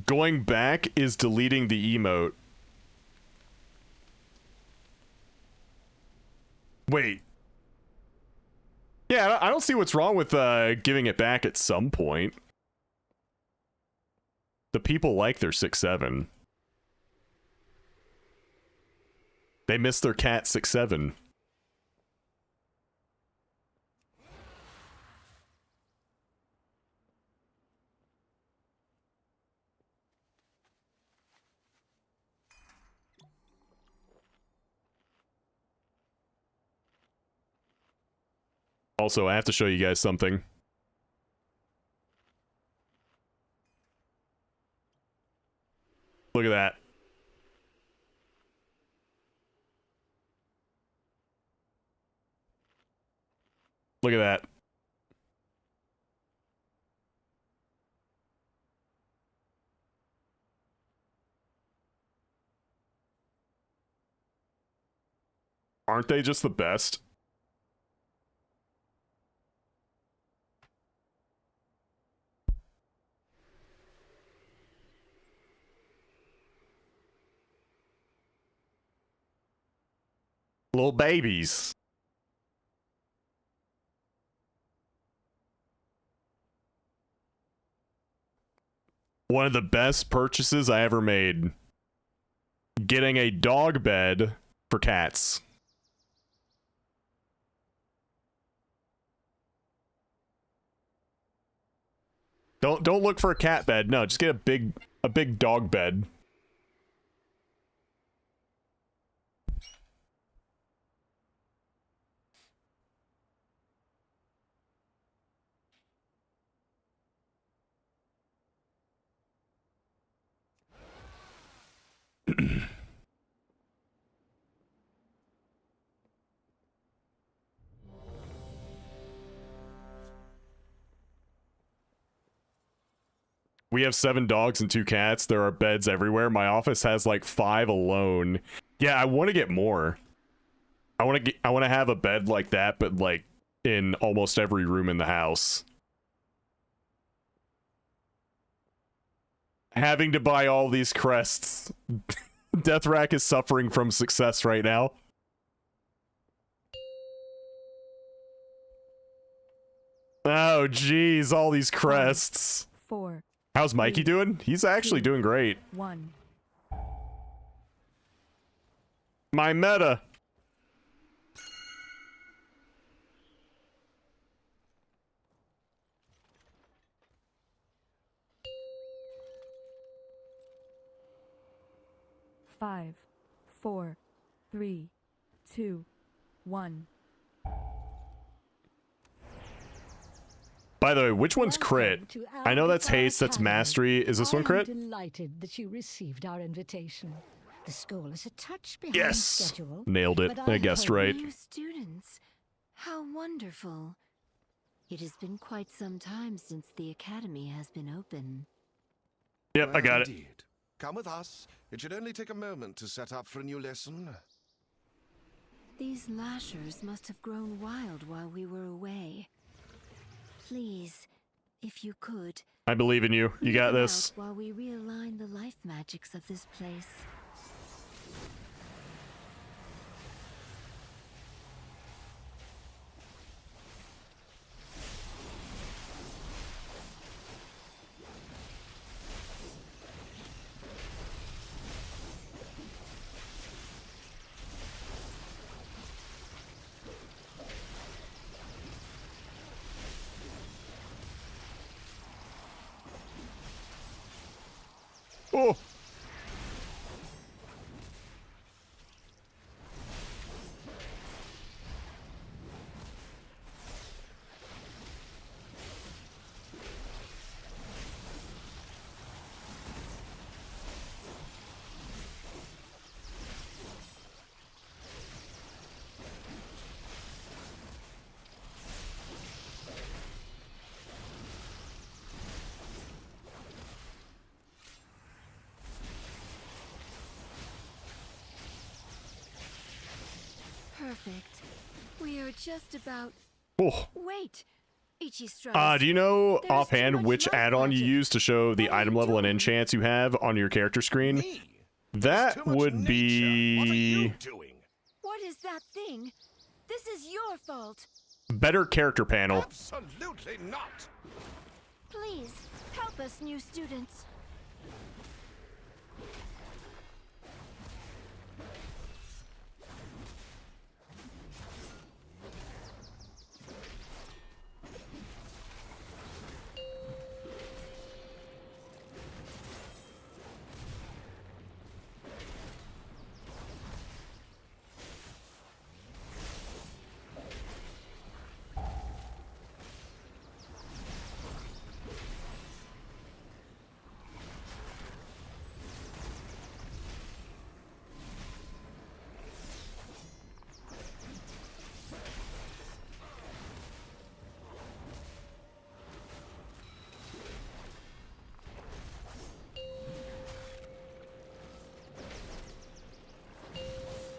Going back is deleting the emote. Wait. Yeah, I don't see what's wrong with giving it back at some point. The people like their 6-7. They miss their cat 6-7. Also, I have to show you guys something. Look at that. Look at that. Aren't they just the best? Little babies. One of the best purchases I ever made. Getting a dog bed for cats. Don't look for a cat bed. No, just get a big dog bed. We have 7 dogs and 2 cats. There are beds everywhere. My office has like 5 alone. Yeah, I want to get more. I want to have a bed like that, but like in almost every room in the house. Having to buy all these crests. Deathrack is suffering from success right now. Oh, geez, all these crests. 4. How's Mikey doing? He's actually doing great. 1. My meta. Five, 4, 3, 2, 1. By the way, which one's crit? I know that's haste, that's mastery. Is this one crit? I'm delighted that you received our invitation. The school is a touch behind Yes! schedule. Nailed it. but I guessed hope right. New students. How wonderful. It has been quite some time since the academy has been open. Yep, I got it. Indeed. Come with us. It should only take a moment to set up for a new lesson. These lashers must have grown wild while we were away. Please, if you could. I believe in you. You got this. While we realign the life magics of this place. Oh. Perfect. We are just about... Oh. Wait! Ichistratus. Do you know There's offhand which add-on you use to show the item level and enchants you have on your character screen? That would be... What is that thing? This is your fault. Better character panel. Absolutely not. Please, help us, new students.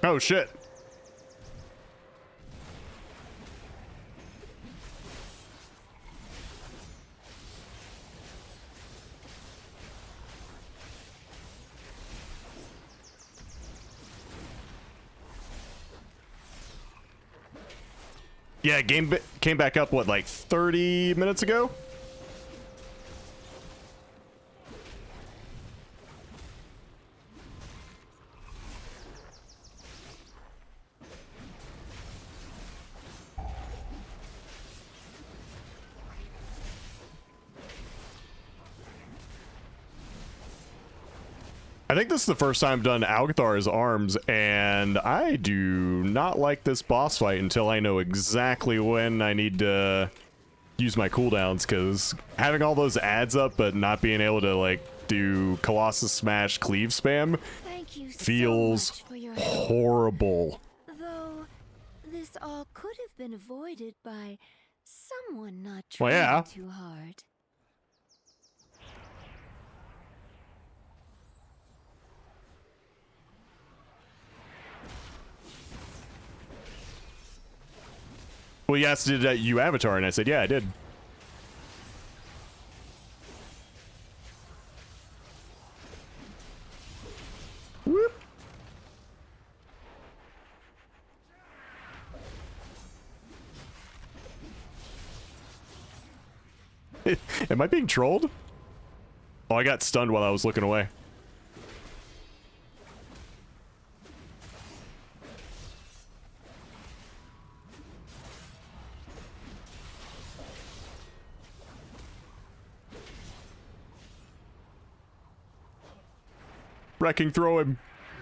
Oh, shit. Yeah, game came back up, what, like 30 minutes ago? I think this is the first time I've done Algathar's arms, and I do not like this boss fight until I know exactly when I need to use my cooldowns, because having all those ads up but not being able to, like, do Colossus Smash Cleave spam feels horrible. Though, this all could have been avoided by someone not Well, trying yeah. too hard. Well, he asked, did you avatar? And I said, yeah, I did. Whoop. Am I being trolled? Oh, I got stunned while I was looking away. Wrecking, throw him.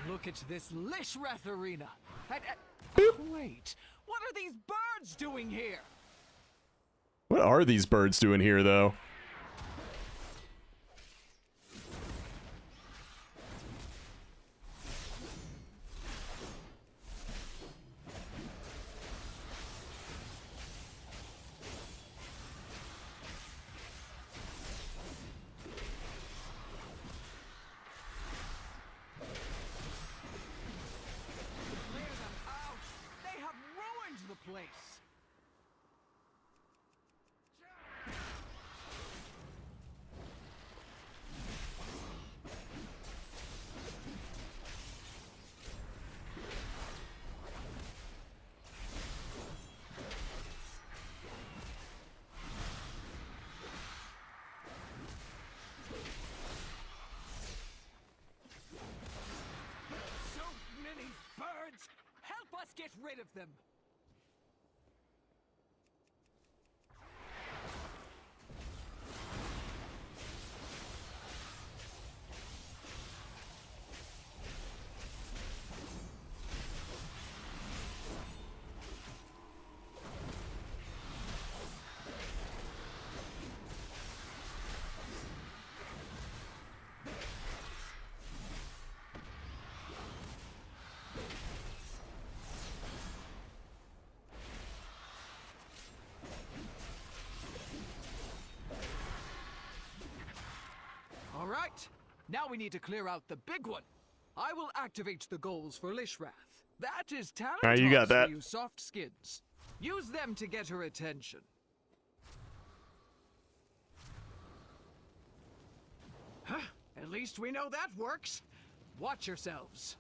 Look at this Lishrath arena. Wait, what are these birds doing here? What are these birds doing here, though? They have ruined the place. So many birds. Help us get rid of them. All right, now we need to clear out the big one. I will activate the goals for Lishrath. That is talent. All right, you got that. For you soft skins. Use them to get her attention. Huh, at least we know that works. Watch yourselves.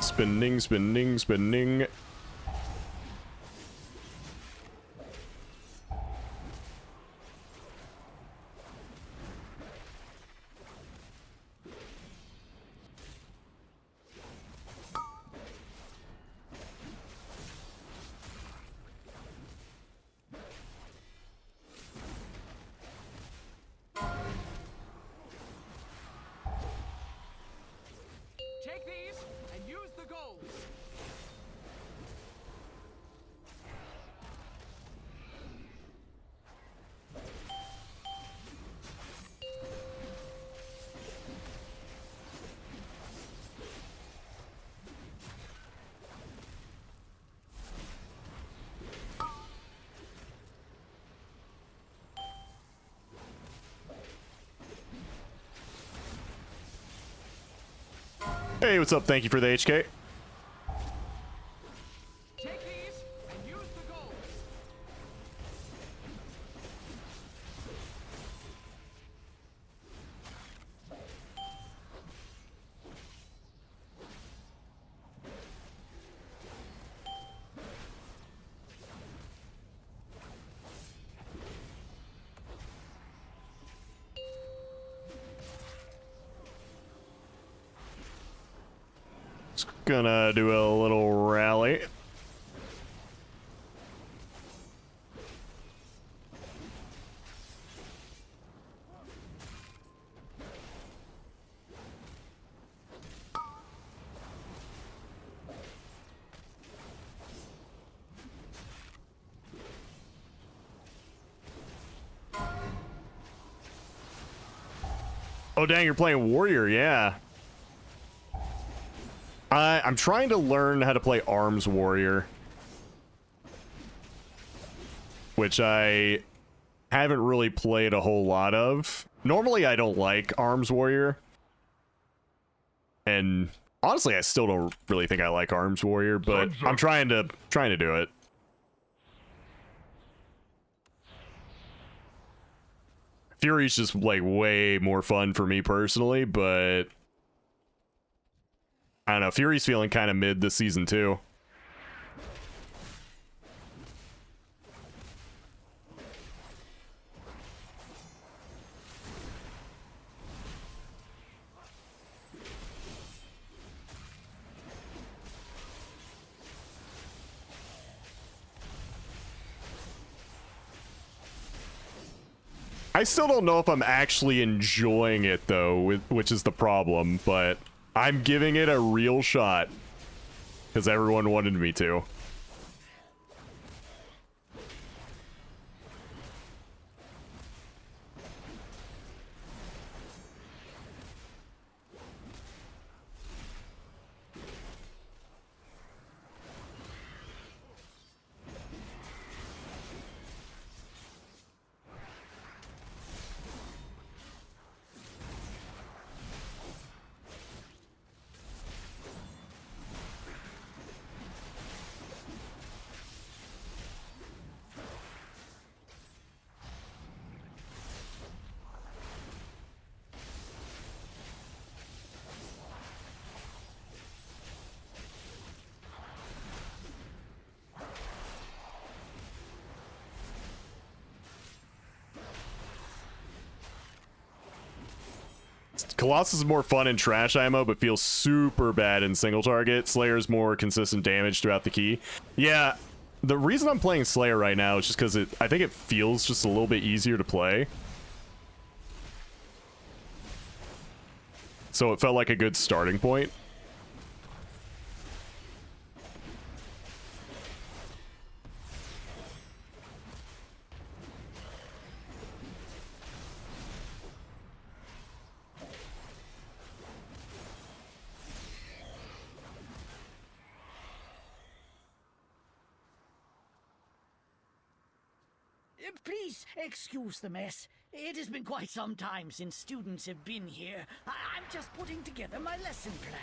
Spinning, spinning, spinning. Take these and use the goals. Hey, what's up? Thank you for the HK. Take these and use the goals. Gonna do a little rally. Oh, dang, you're playing Warrior, yeah. I'm trying to learn how to play Arms Warrior, which I haven't really played a whole lot of. Normally, I don't like Arms Warrior. And honestly, I still don't really think I like Arms Warrior, but I'm trying to do it. Fury's just like way more fun for me personally, but I don't know. Fury's feeling kind of mid this season too. I still don't know if I'm actually enjoying it though, which is the problem, but I'm giving it a real shot because everyone wanted me to. Colossus is more fun in trash ammo, but feels super bad in single target. Slayer's more consistent damage throughout the key. Yeah, the reason I'm playing Slayer right now is just because I think it feels just a little bit easier to play. So it felt like a good starting point. Please excuse the mess. It has been quite some time since students have been here. I'm just putting together my lesson plan.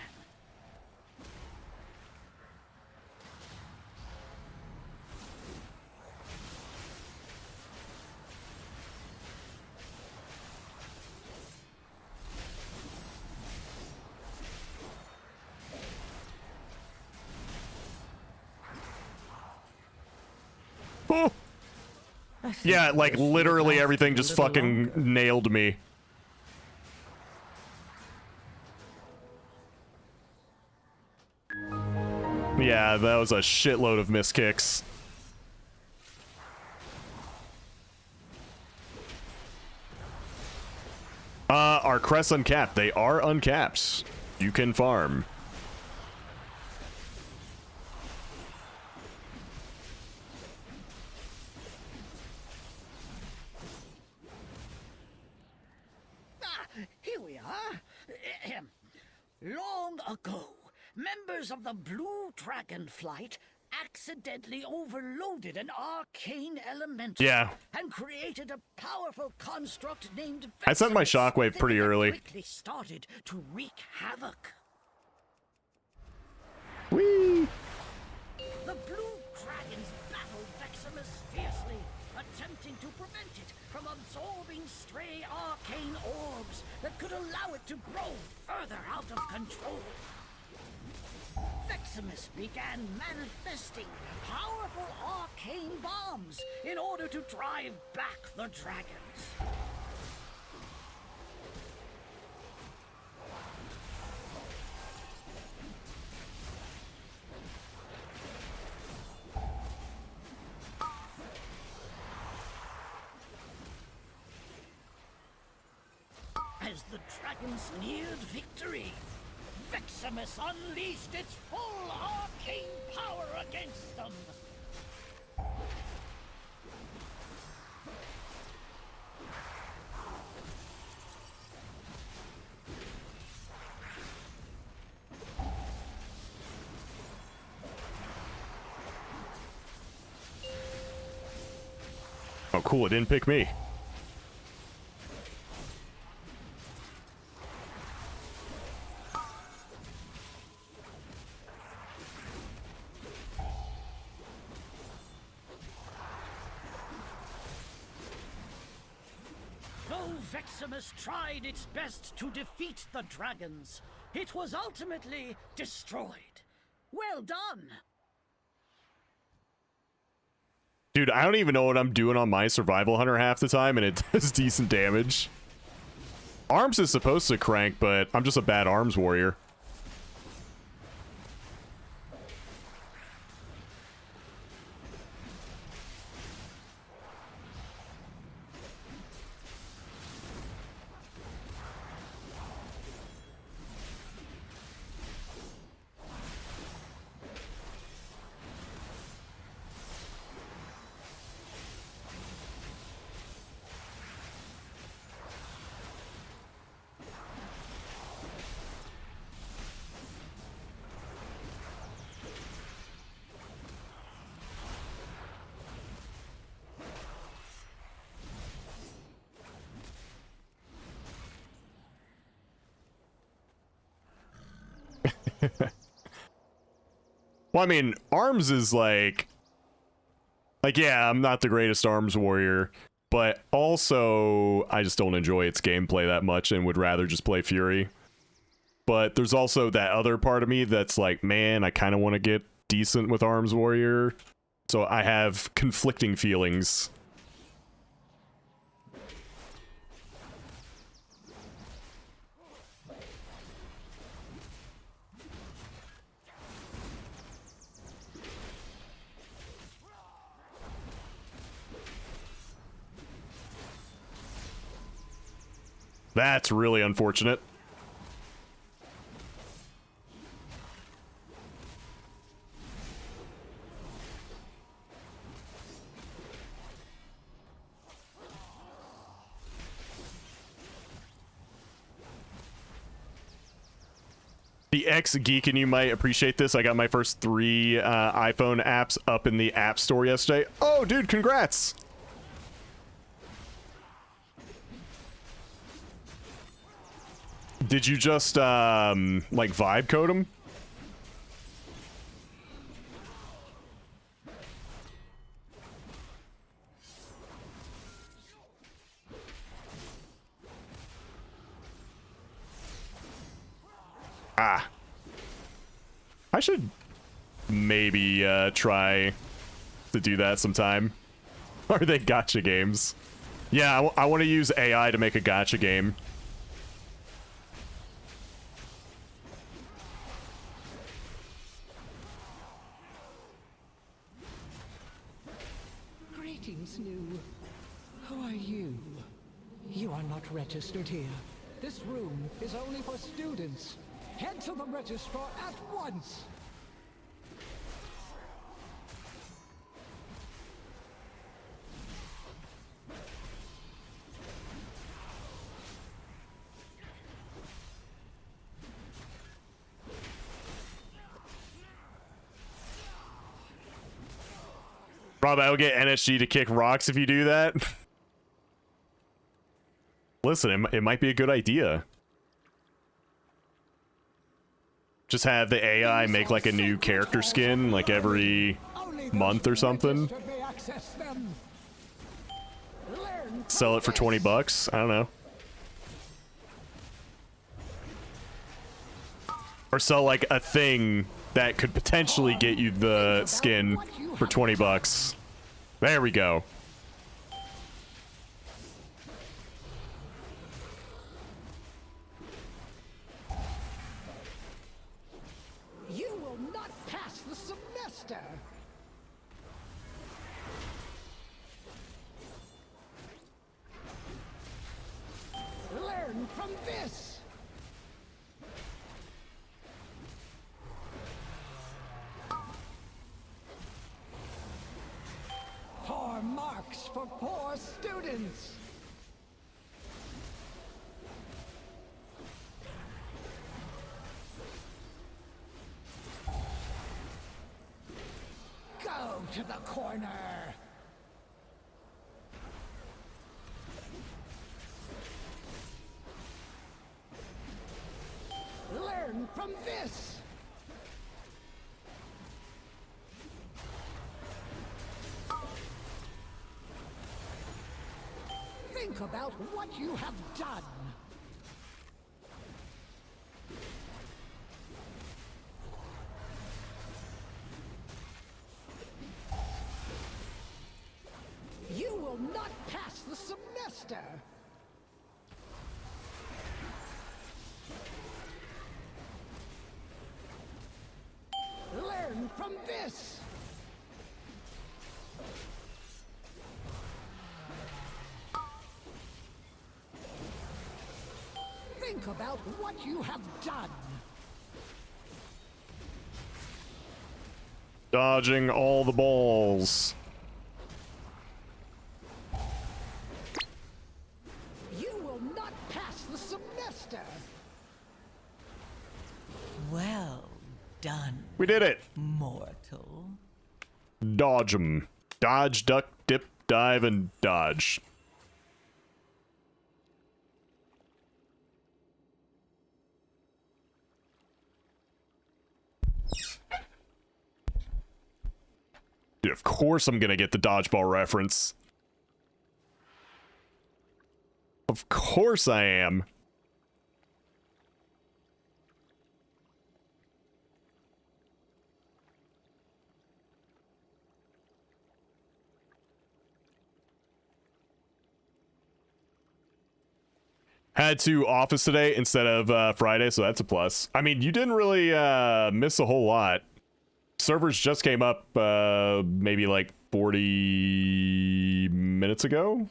Oh. Yeah, like literally everything just fucking nailed me. Yeah, that was a shitload of miss kicks. Are crests uncapped? They are uncapped. You can farm. Here we are. Long ago, members of the Blue Dragon Flight accidentally overloaded an arcane elemental and created a powerful construct named I sent my shockwave pretty early. Quickly started to wreak havoc. Whee! The Blue Dragons battled Veximus fiercely, attempting to prevent it from absorbing stray arcane orbs that could allow it to grow further out of control. Veximus began manifesting powerful arcane bombs in order to drive back the dragons. As the dragons neared victory, Veximus unleashed its full arcane power against them. cool, it didn't pick me. Though Veximus tried its best to defeat the dragons, it was ultimately destroyed. Well done! Dude, I don't even know what I'm doing on my survival hunter half the time, and it does decent damage. Arms is supposed to crank, but I'm just a bad arms warrior. Well, I mean, arms is like, yeah, I'm not the greatest arms warrior, but also I just don't enjoy its gameplay that much and would rather just play Fury. But there's also that other part of me that's like, man, I kind of want to get decent with arms warrior. So I have conflicting feelings. That's really unfortunate. The ex-geek and you might appreciate this. I got my first 3 iPhone apps up in the App Store yesterday. Oh, dude, congrats! Did you just, like, vibe code them? Ah. I should maybe, try to do that sometime. Are they gacha games? Yeah, I want to use AI to make a gacha game. Greetings, New. Who are you? You are not registered here. This room is only for students. Head to the registrar at once! Rob, I'll get NSG to kick rocks if you do that. Listen, it might be a good idea. Just have the AI make like a new character skin like every month or something. Sell it for 20 bucks. I don't know. Or sell like a thing that could potentially get you the skin for 20 bucks. There we go. You will not pass the semester! Learn from this! Poor marks for poor students! Go to the corner! from this! Think about what you have done! You will not pass the semester! Learn from this! Think about what you have done! Dodging all the balls. You will not pass the semester! Well done. We did it. Mortal. Dodge 'em. Dodge, duck, dip, dive, and dodge. Dude, of course I'm gonna get the dodgeball reference. Of course I am. Had to office today instead of Friday, so that's a plus. I mean, you didn't really miss a whole lot. Servers just came up maybe like 40 minutes ago.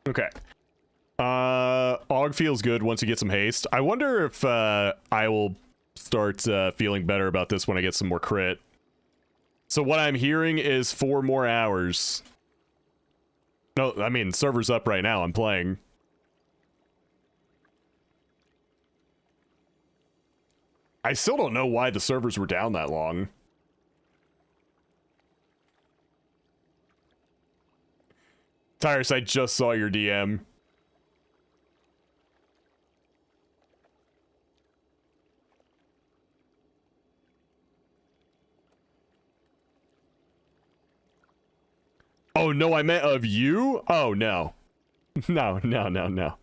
Okay. Og feels good once you get some haste. I wonder if I will start feeling better about this when I get some more crit. So what I'm hearing is 4 more hours. No, I mean, server's up right now. I'm playing. I still don't know why the servers were down that long. Tyrus, I just saw your DM. Oh, no, I meant of you? Oh, no. No.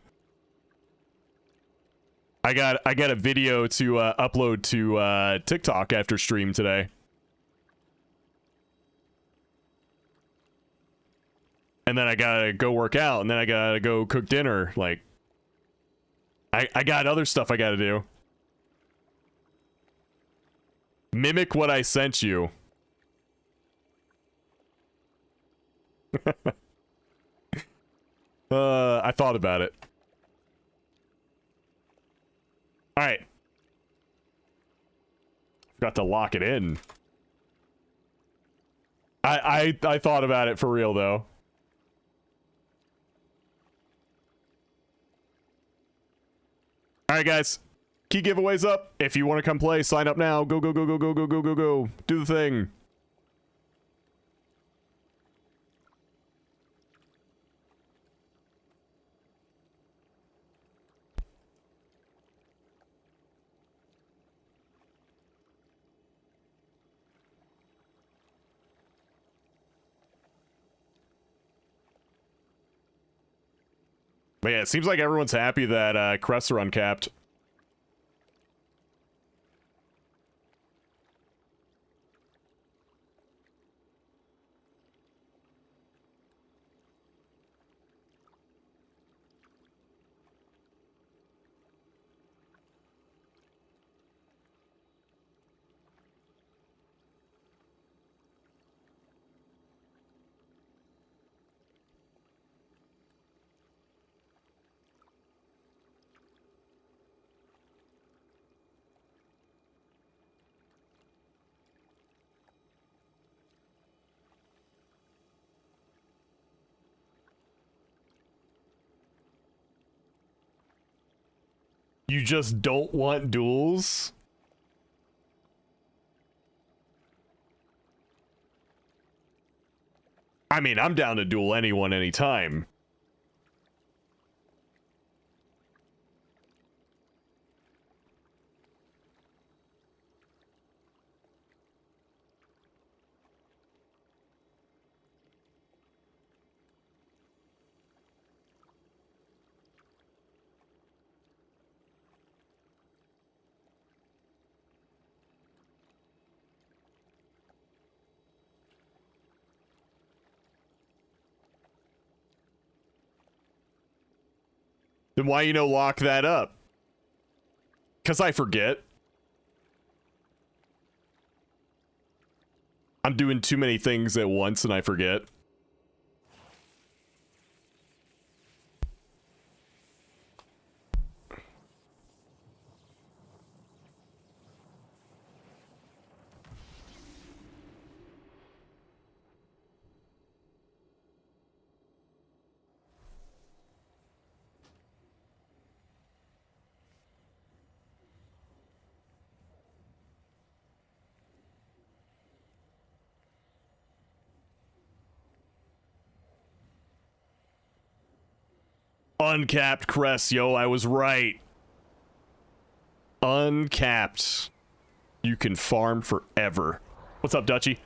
I got a video to upload to TikTok after stream today. And then I gotta go work out, and then I gotta go cook dinner. Like, I got other stuff I gotta do. Mimic what I sent you. I thought about it. Alright. Forgot to lock it in. I thought about it for real, though. Alright, guys. Key giveaways up. If you want to come play, sign up now. Go. Do the thing. But yeah, it seems like everyone's happy that crests are uncapped. You just don't want duels? I mean, I'm down to duel anyone anytime. Then why lock that up? Because I forget. I'm doing too many things at once and I forget. Uncapped crest, yo, I was right. Uncapped. You can farm forever. What's up, Dutchy?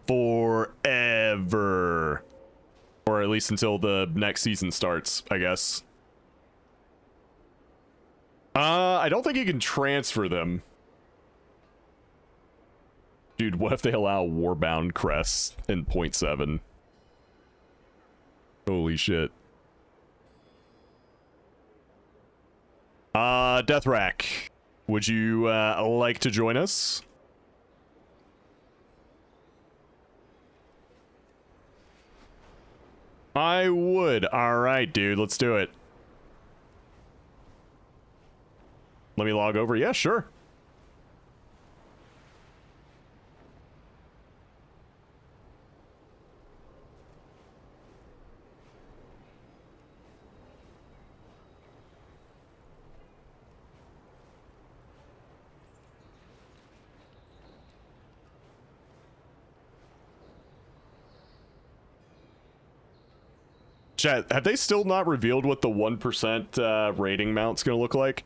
Forever. Or at least until the next season starts, I guess. I don't think you can transfer them. Dude, what if they allow Warbound crests in 0.7? Holy shit. Deathrack, would you like to join us? I would. Alright, dude, let's do it. Let me log over. Yeah, sure. Chat, have they still not revealed what the 1% rating mount's gonna look like?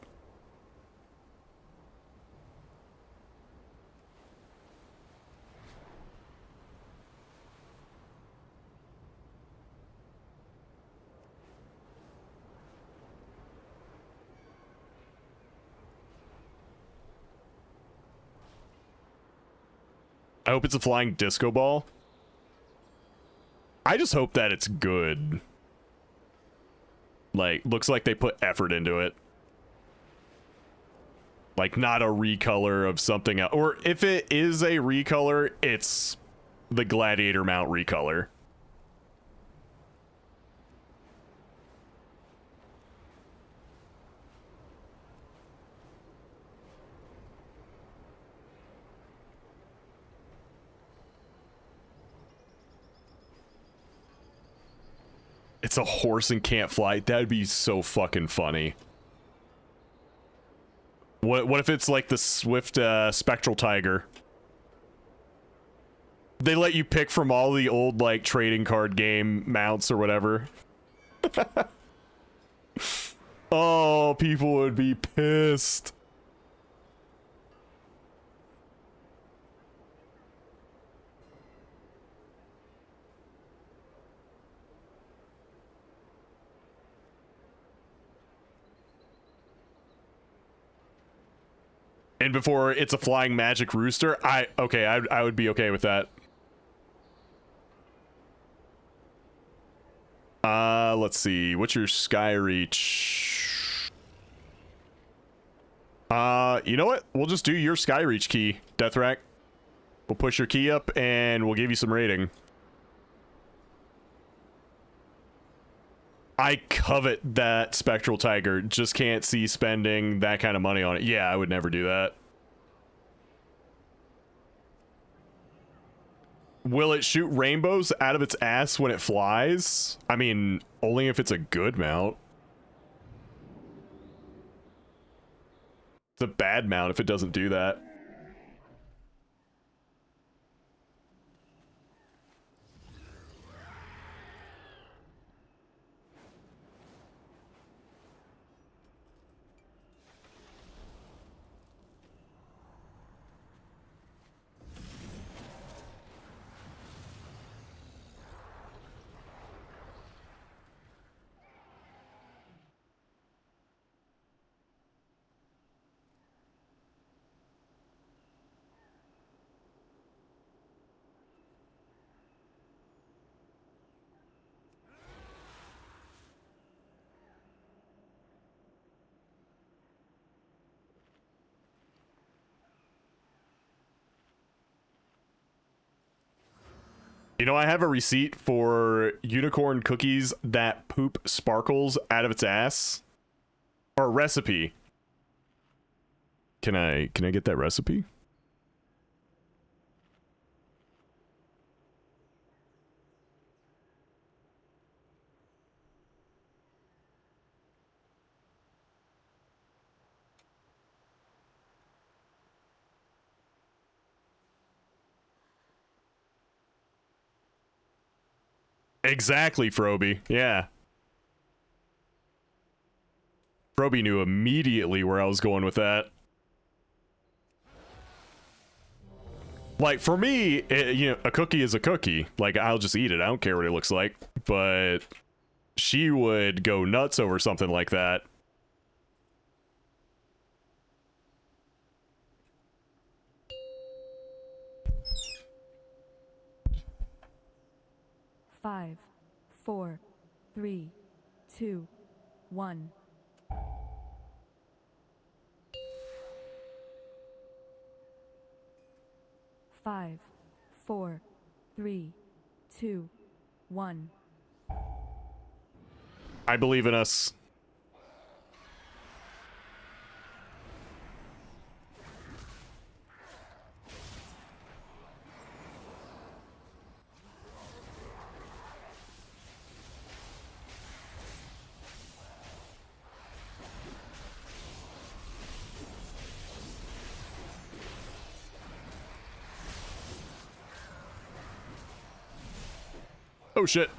I hope it's a flying disco ball. I just hope that it's good. Like, looks like they put effort into it. Like, not a recolor of something else. Or if it is a recolor, it's the Gladiator mount recolor. It's a horse and can't fly. That'd be so fucking funny. What if it's like the Swift Spectral Tiger? They let you pick from all the old like trading card game mounts or whatever. Oh, people would be pissed. And before it's a flying magic rooster, I would be okay with that. Let's see. What's your sky reach? You know what? We'll just do your sky reach key, Deathrack. We'll push your key up and we'll give you some rating. I covet that spectral tiger. Just can't see spending that kind of money on it. Yeah, I would never do that. Will it shoot rainbows out of its ass when it flies? I mean, only if it's a good mount. It's a bad mount if it doesn't do that. You know, I have a receipt for unicorn cookies that poop sparkles out of its ass. Or a recipe. Can I get that recipe? Exactly, Froby. Yeah. Froby knew immediately where I was going with that. Like, for me, you know, a cookie is a cookie. Like, I'll just eat it. I don't care what it looks like. But she would go nuts over something like that. Five, 4, 3, 2, 1. Five, 4, 3, 2, 1. I believe in us. Oh shit.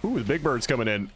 Ooh, the big bird's coming in.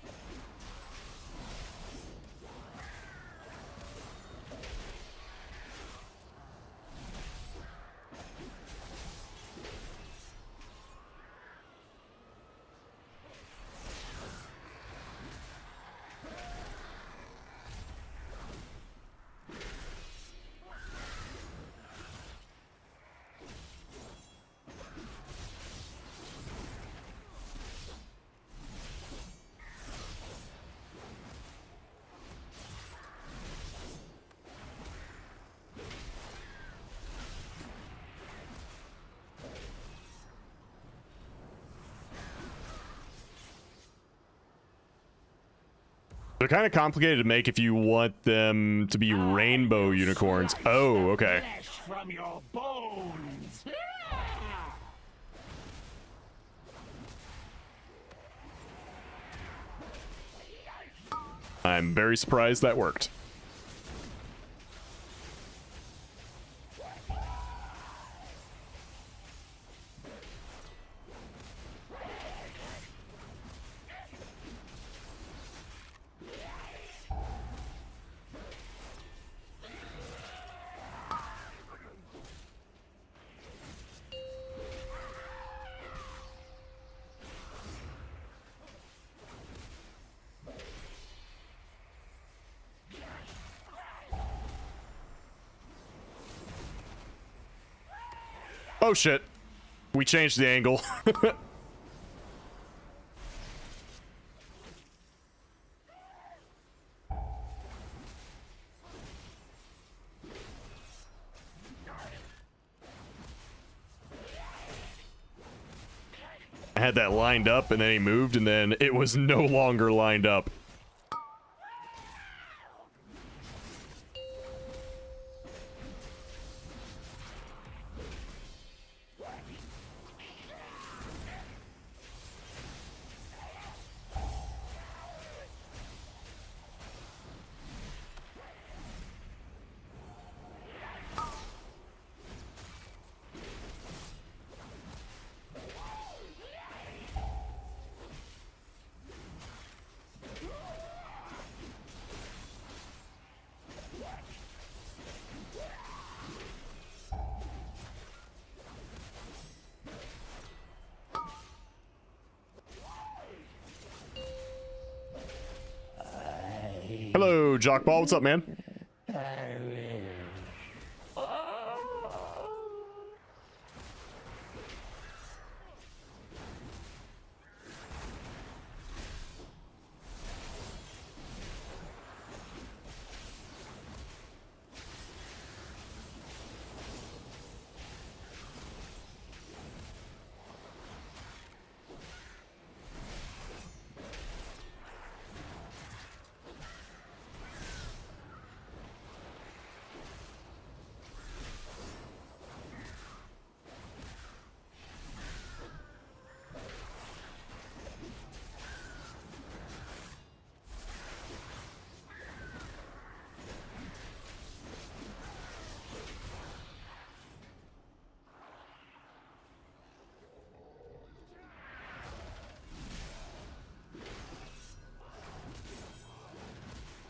They're kind of complicated to make if you want them to be rainbow unicorns. Oh, okay. From your bones. I'm very surprised that worked. Oh shit. We changed the angle. I had that lined up and then he moved and then it was no longer lined up. Hello, Jockball. What's up, man?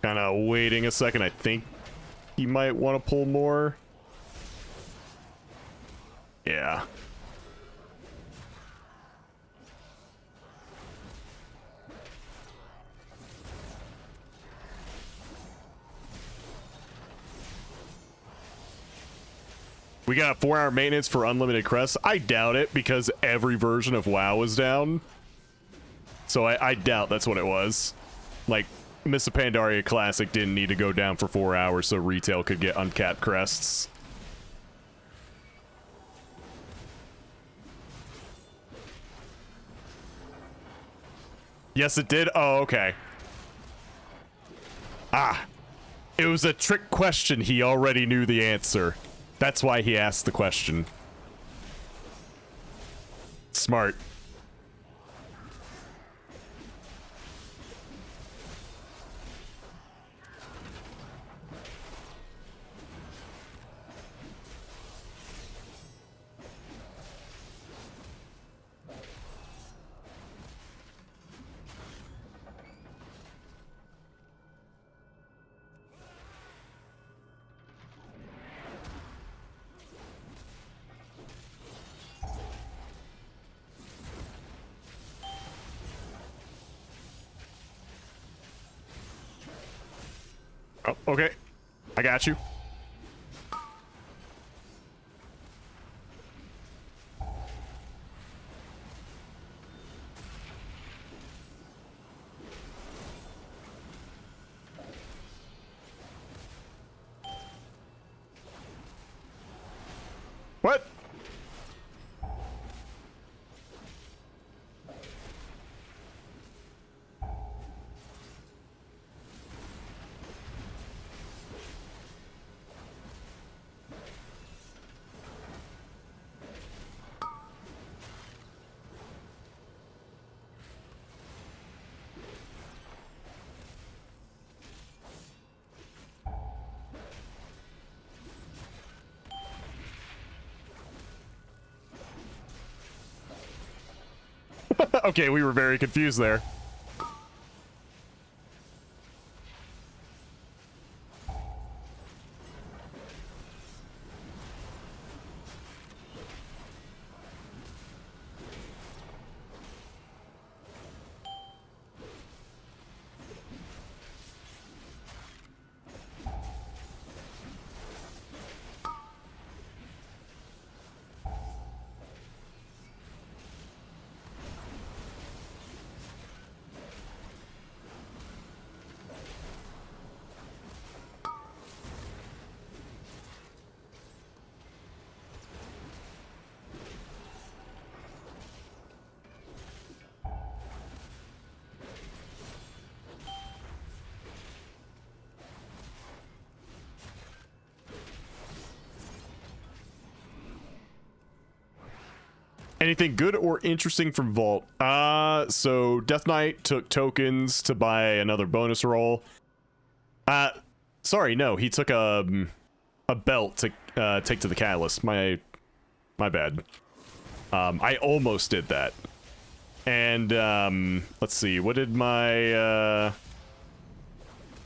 Kind of waiting a second. I think he might want to pull more. Yeah. We got 4-hour maintenance for unlimited crests. I doubt it because every version of WoW was down. So I doubt that's what it was. Like, Miss Pandaria Classic didn't need to go down for 4 hours so retail could get uncapped crests. Yes, it did? Oh, okay. Ah. It was a trick question. He already knew the answer. That's why he asked the question. Smart. Oh, okay. I got you. What? Okay, we were very confused there. Anything good or interesting from Vault? So Death Knight took tokens to buy another bonus roll. Sorry, no, he took a belt to take to the Catalyst. My bad. I almost did that. And let's see, what did my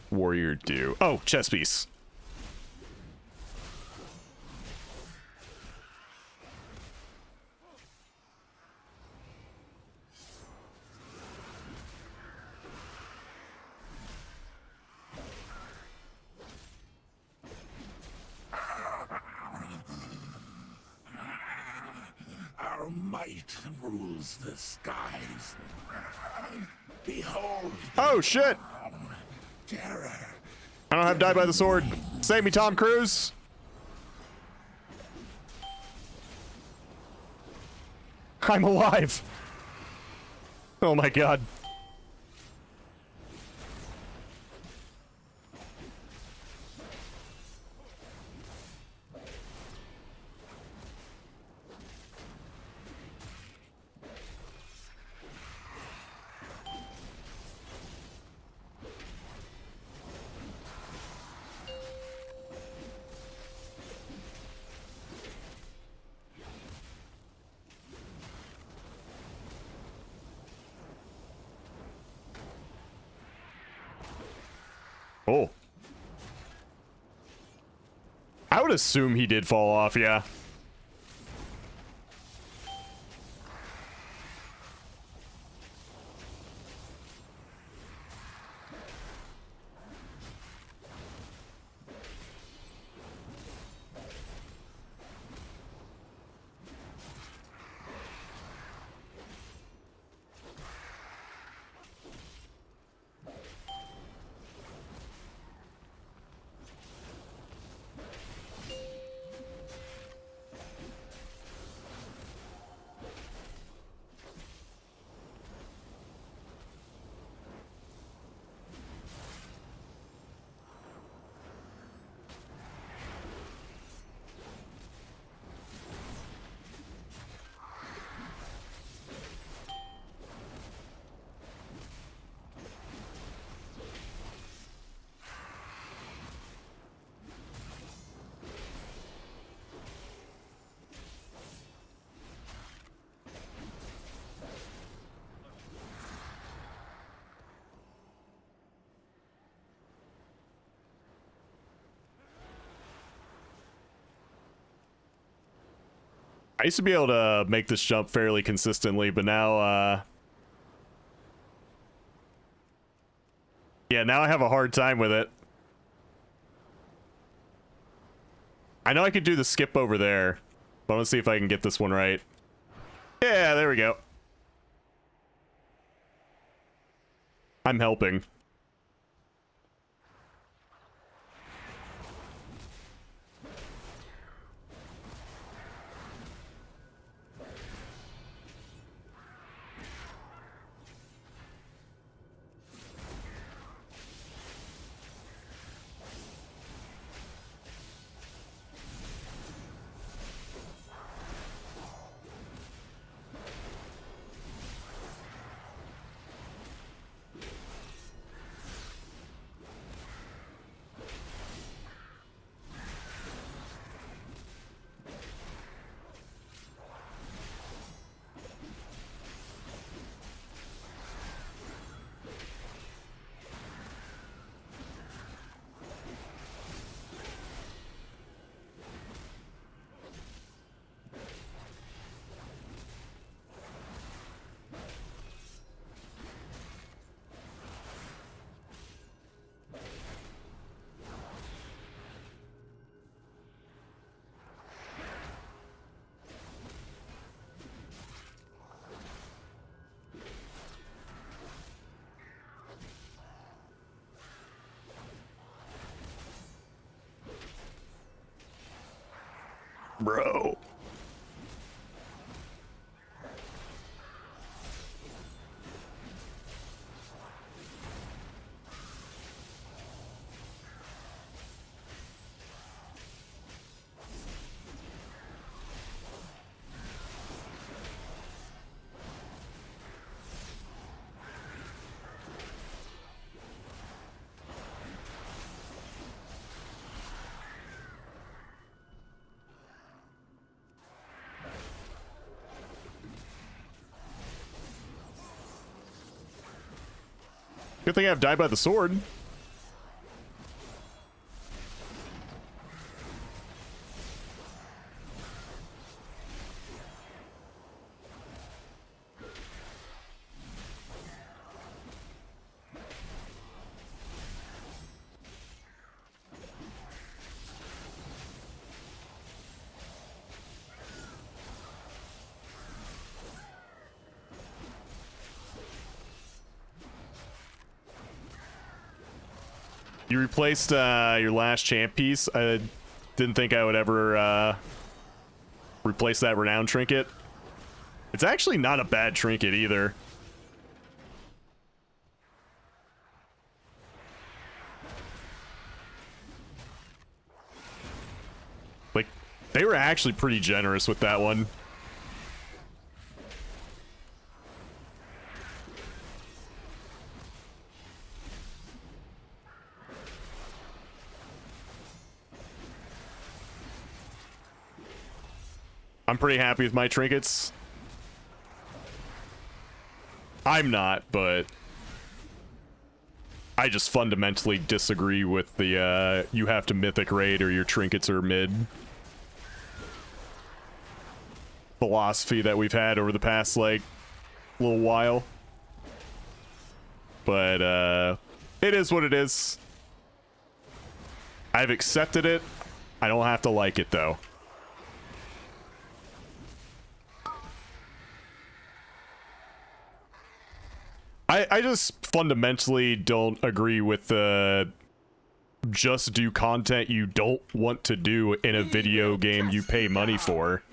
warrior do? Oh, chess piece. Our might rules the skies. Behold. Oh shit! Terror. I don't have die by the sword. Save me, Tom Cruise. I'm alive. Oh my god. Oh. I would assume he did fall off, yeah. I used to be able to make this jump fairly consistently, but now, yeah, now I have a hard time with it. I know I could do the skip over there, but I want to see if I can get this one right. Yeah, there we go. I'm helping. Bro. Good thing I've died by the sword. You replaced your last champ piece. I didn't think I would ever replace that renown trinket. It's actually not a bad trinket either. Like, they were actually pretty generous with that one. I'm pretty happy with my trinkets. I'm not, but I just fundamentally disagree with the you have to mythic raid or your trinkets are mid philosophy that we've had over the past like little while. But it is what it is. I've accepted it. I don't have to like it though. I just fundamentally don't agree with the just do content you don't want to do in a video game you pay money for.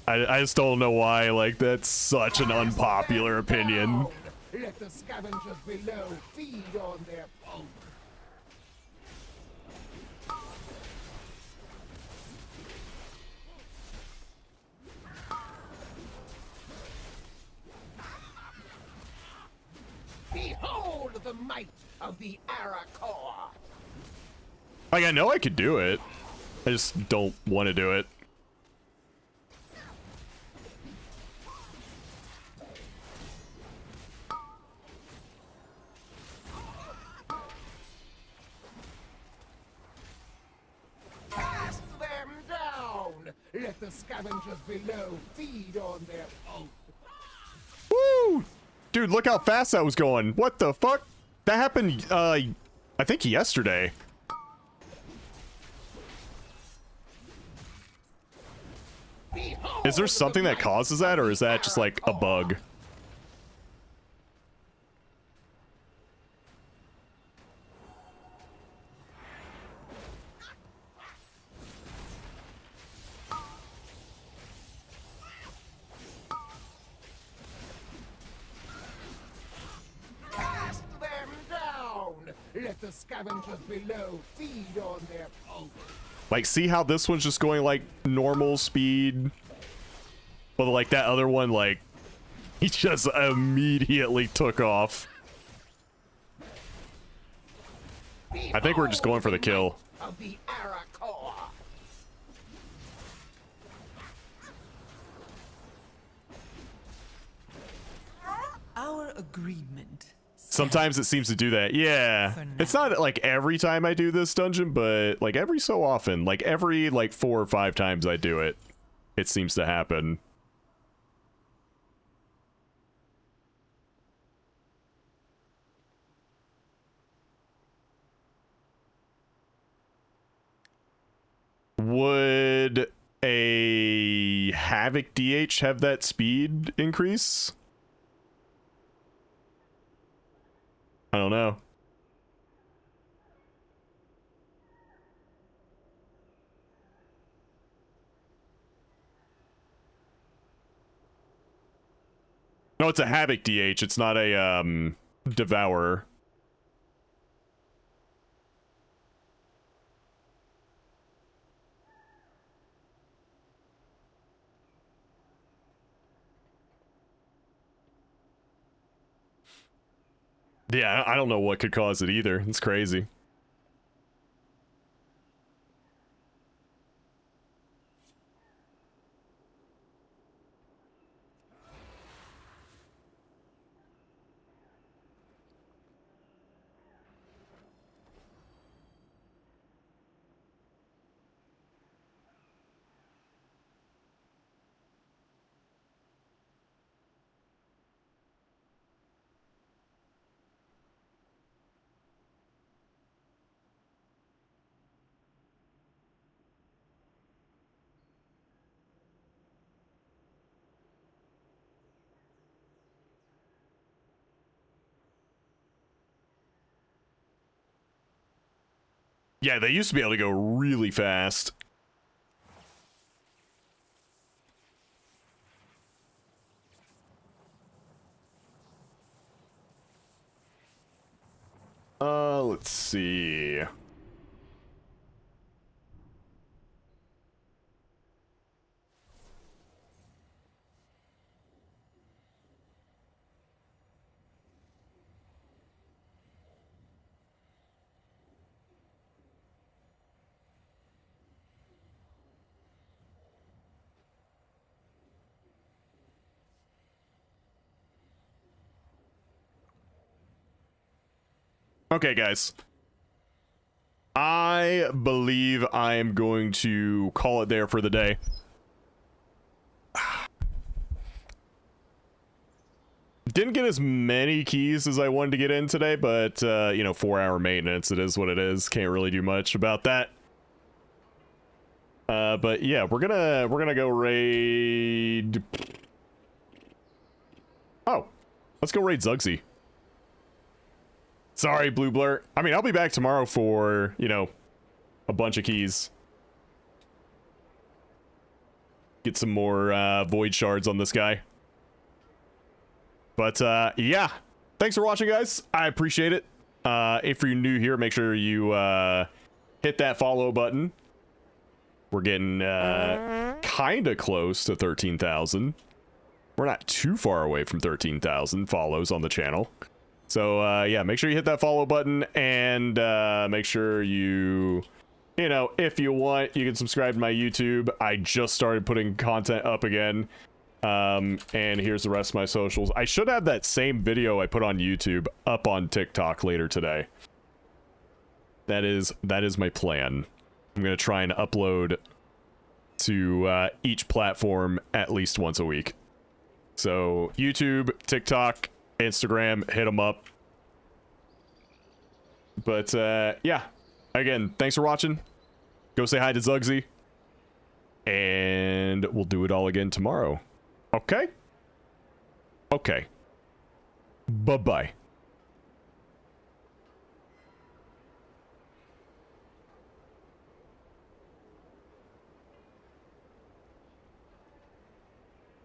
I just don't know why, like, that's such an unpopular opinion. Let the scavengers below feed on their pulp. Behold the might of the Arakor! Like, I know I could do it. I just don't want to do it. Cast them down! Let the scavengers below feed on their pulp. Woo! Dude, look how fast that was going. What the fuck? That happened, I think yesterday. Is there something that causes that, or is that just like a bug? Cast them down! Let the scavengers below feed on their pulp. Like, see how this one's just going like normal speed? But like that other one, like, he just immediately took off. I think we're just going for the kill. Of the Arakor. Our agreement. Sometimes it seems to do that. Yeah. It's not like every time I do this dungeon, but like every so often, like every like 4 or 5 times I do it, it seems to happen. Would a Havoc DH have that speed increase? I don't know. No, it's a Havoc DH. It's not a Devourer. Yeah, I don't know what could cause it either. It's crazy. Yeah, they used to be able to go really fast. Let's see. Okay, guys. I believe I am going to call it there for the day. Didn't get as many keys as I wanted to get in today, but, you know, 4-hour maintenance, it is what it is. Can't really do much about that. But yeah, we're gonna go raid... Oh, let's go raid Zugsy. Sorry, Blue Blur. I mean, I'll be back tomorrow for, you know, a bunch of keys. Get some more void shards on this guy. But yeah, thanks for watching, guys. I appreciate it. If you're new here, make sure you hit that follow button. We're getting kind of close to 13,000. We're not too far away from 13,000 follows on the channel. So yeah, make sure you hit that follow button, and make sure you know, if you want, you can subscribe to my YouTube. I just started putting content up again. And here's the rest of my socials. I should have that same video I put on YouTube up on TikTok later today. That is my plan. I'm gonna try and upload to each platform at least once a week. So YouTube, TikTok, Instagram, hit them up. But yeah, again, thanks for watching. Go say hi to Zugsy, and we'll do it all again tomorrow. Okay? Okay. Bye-bye.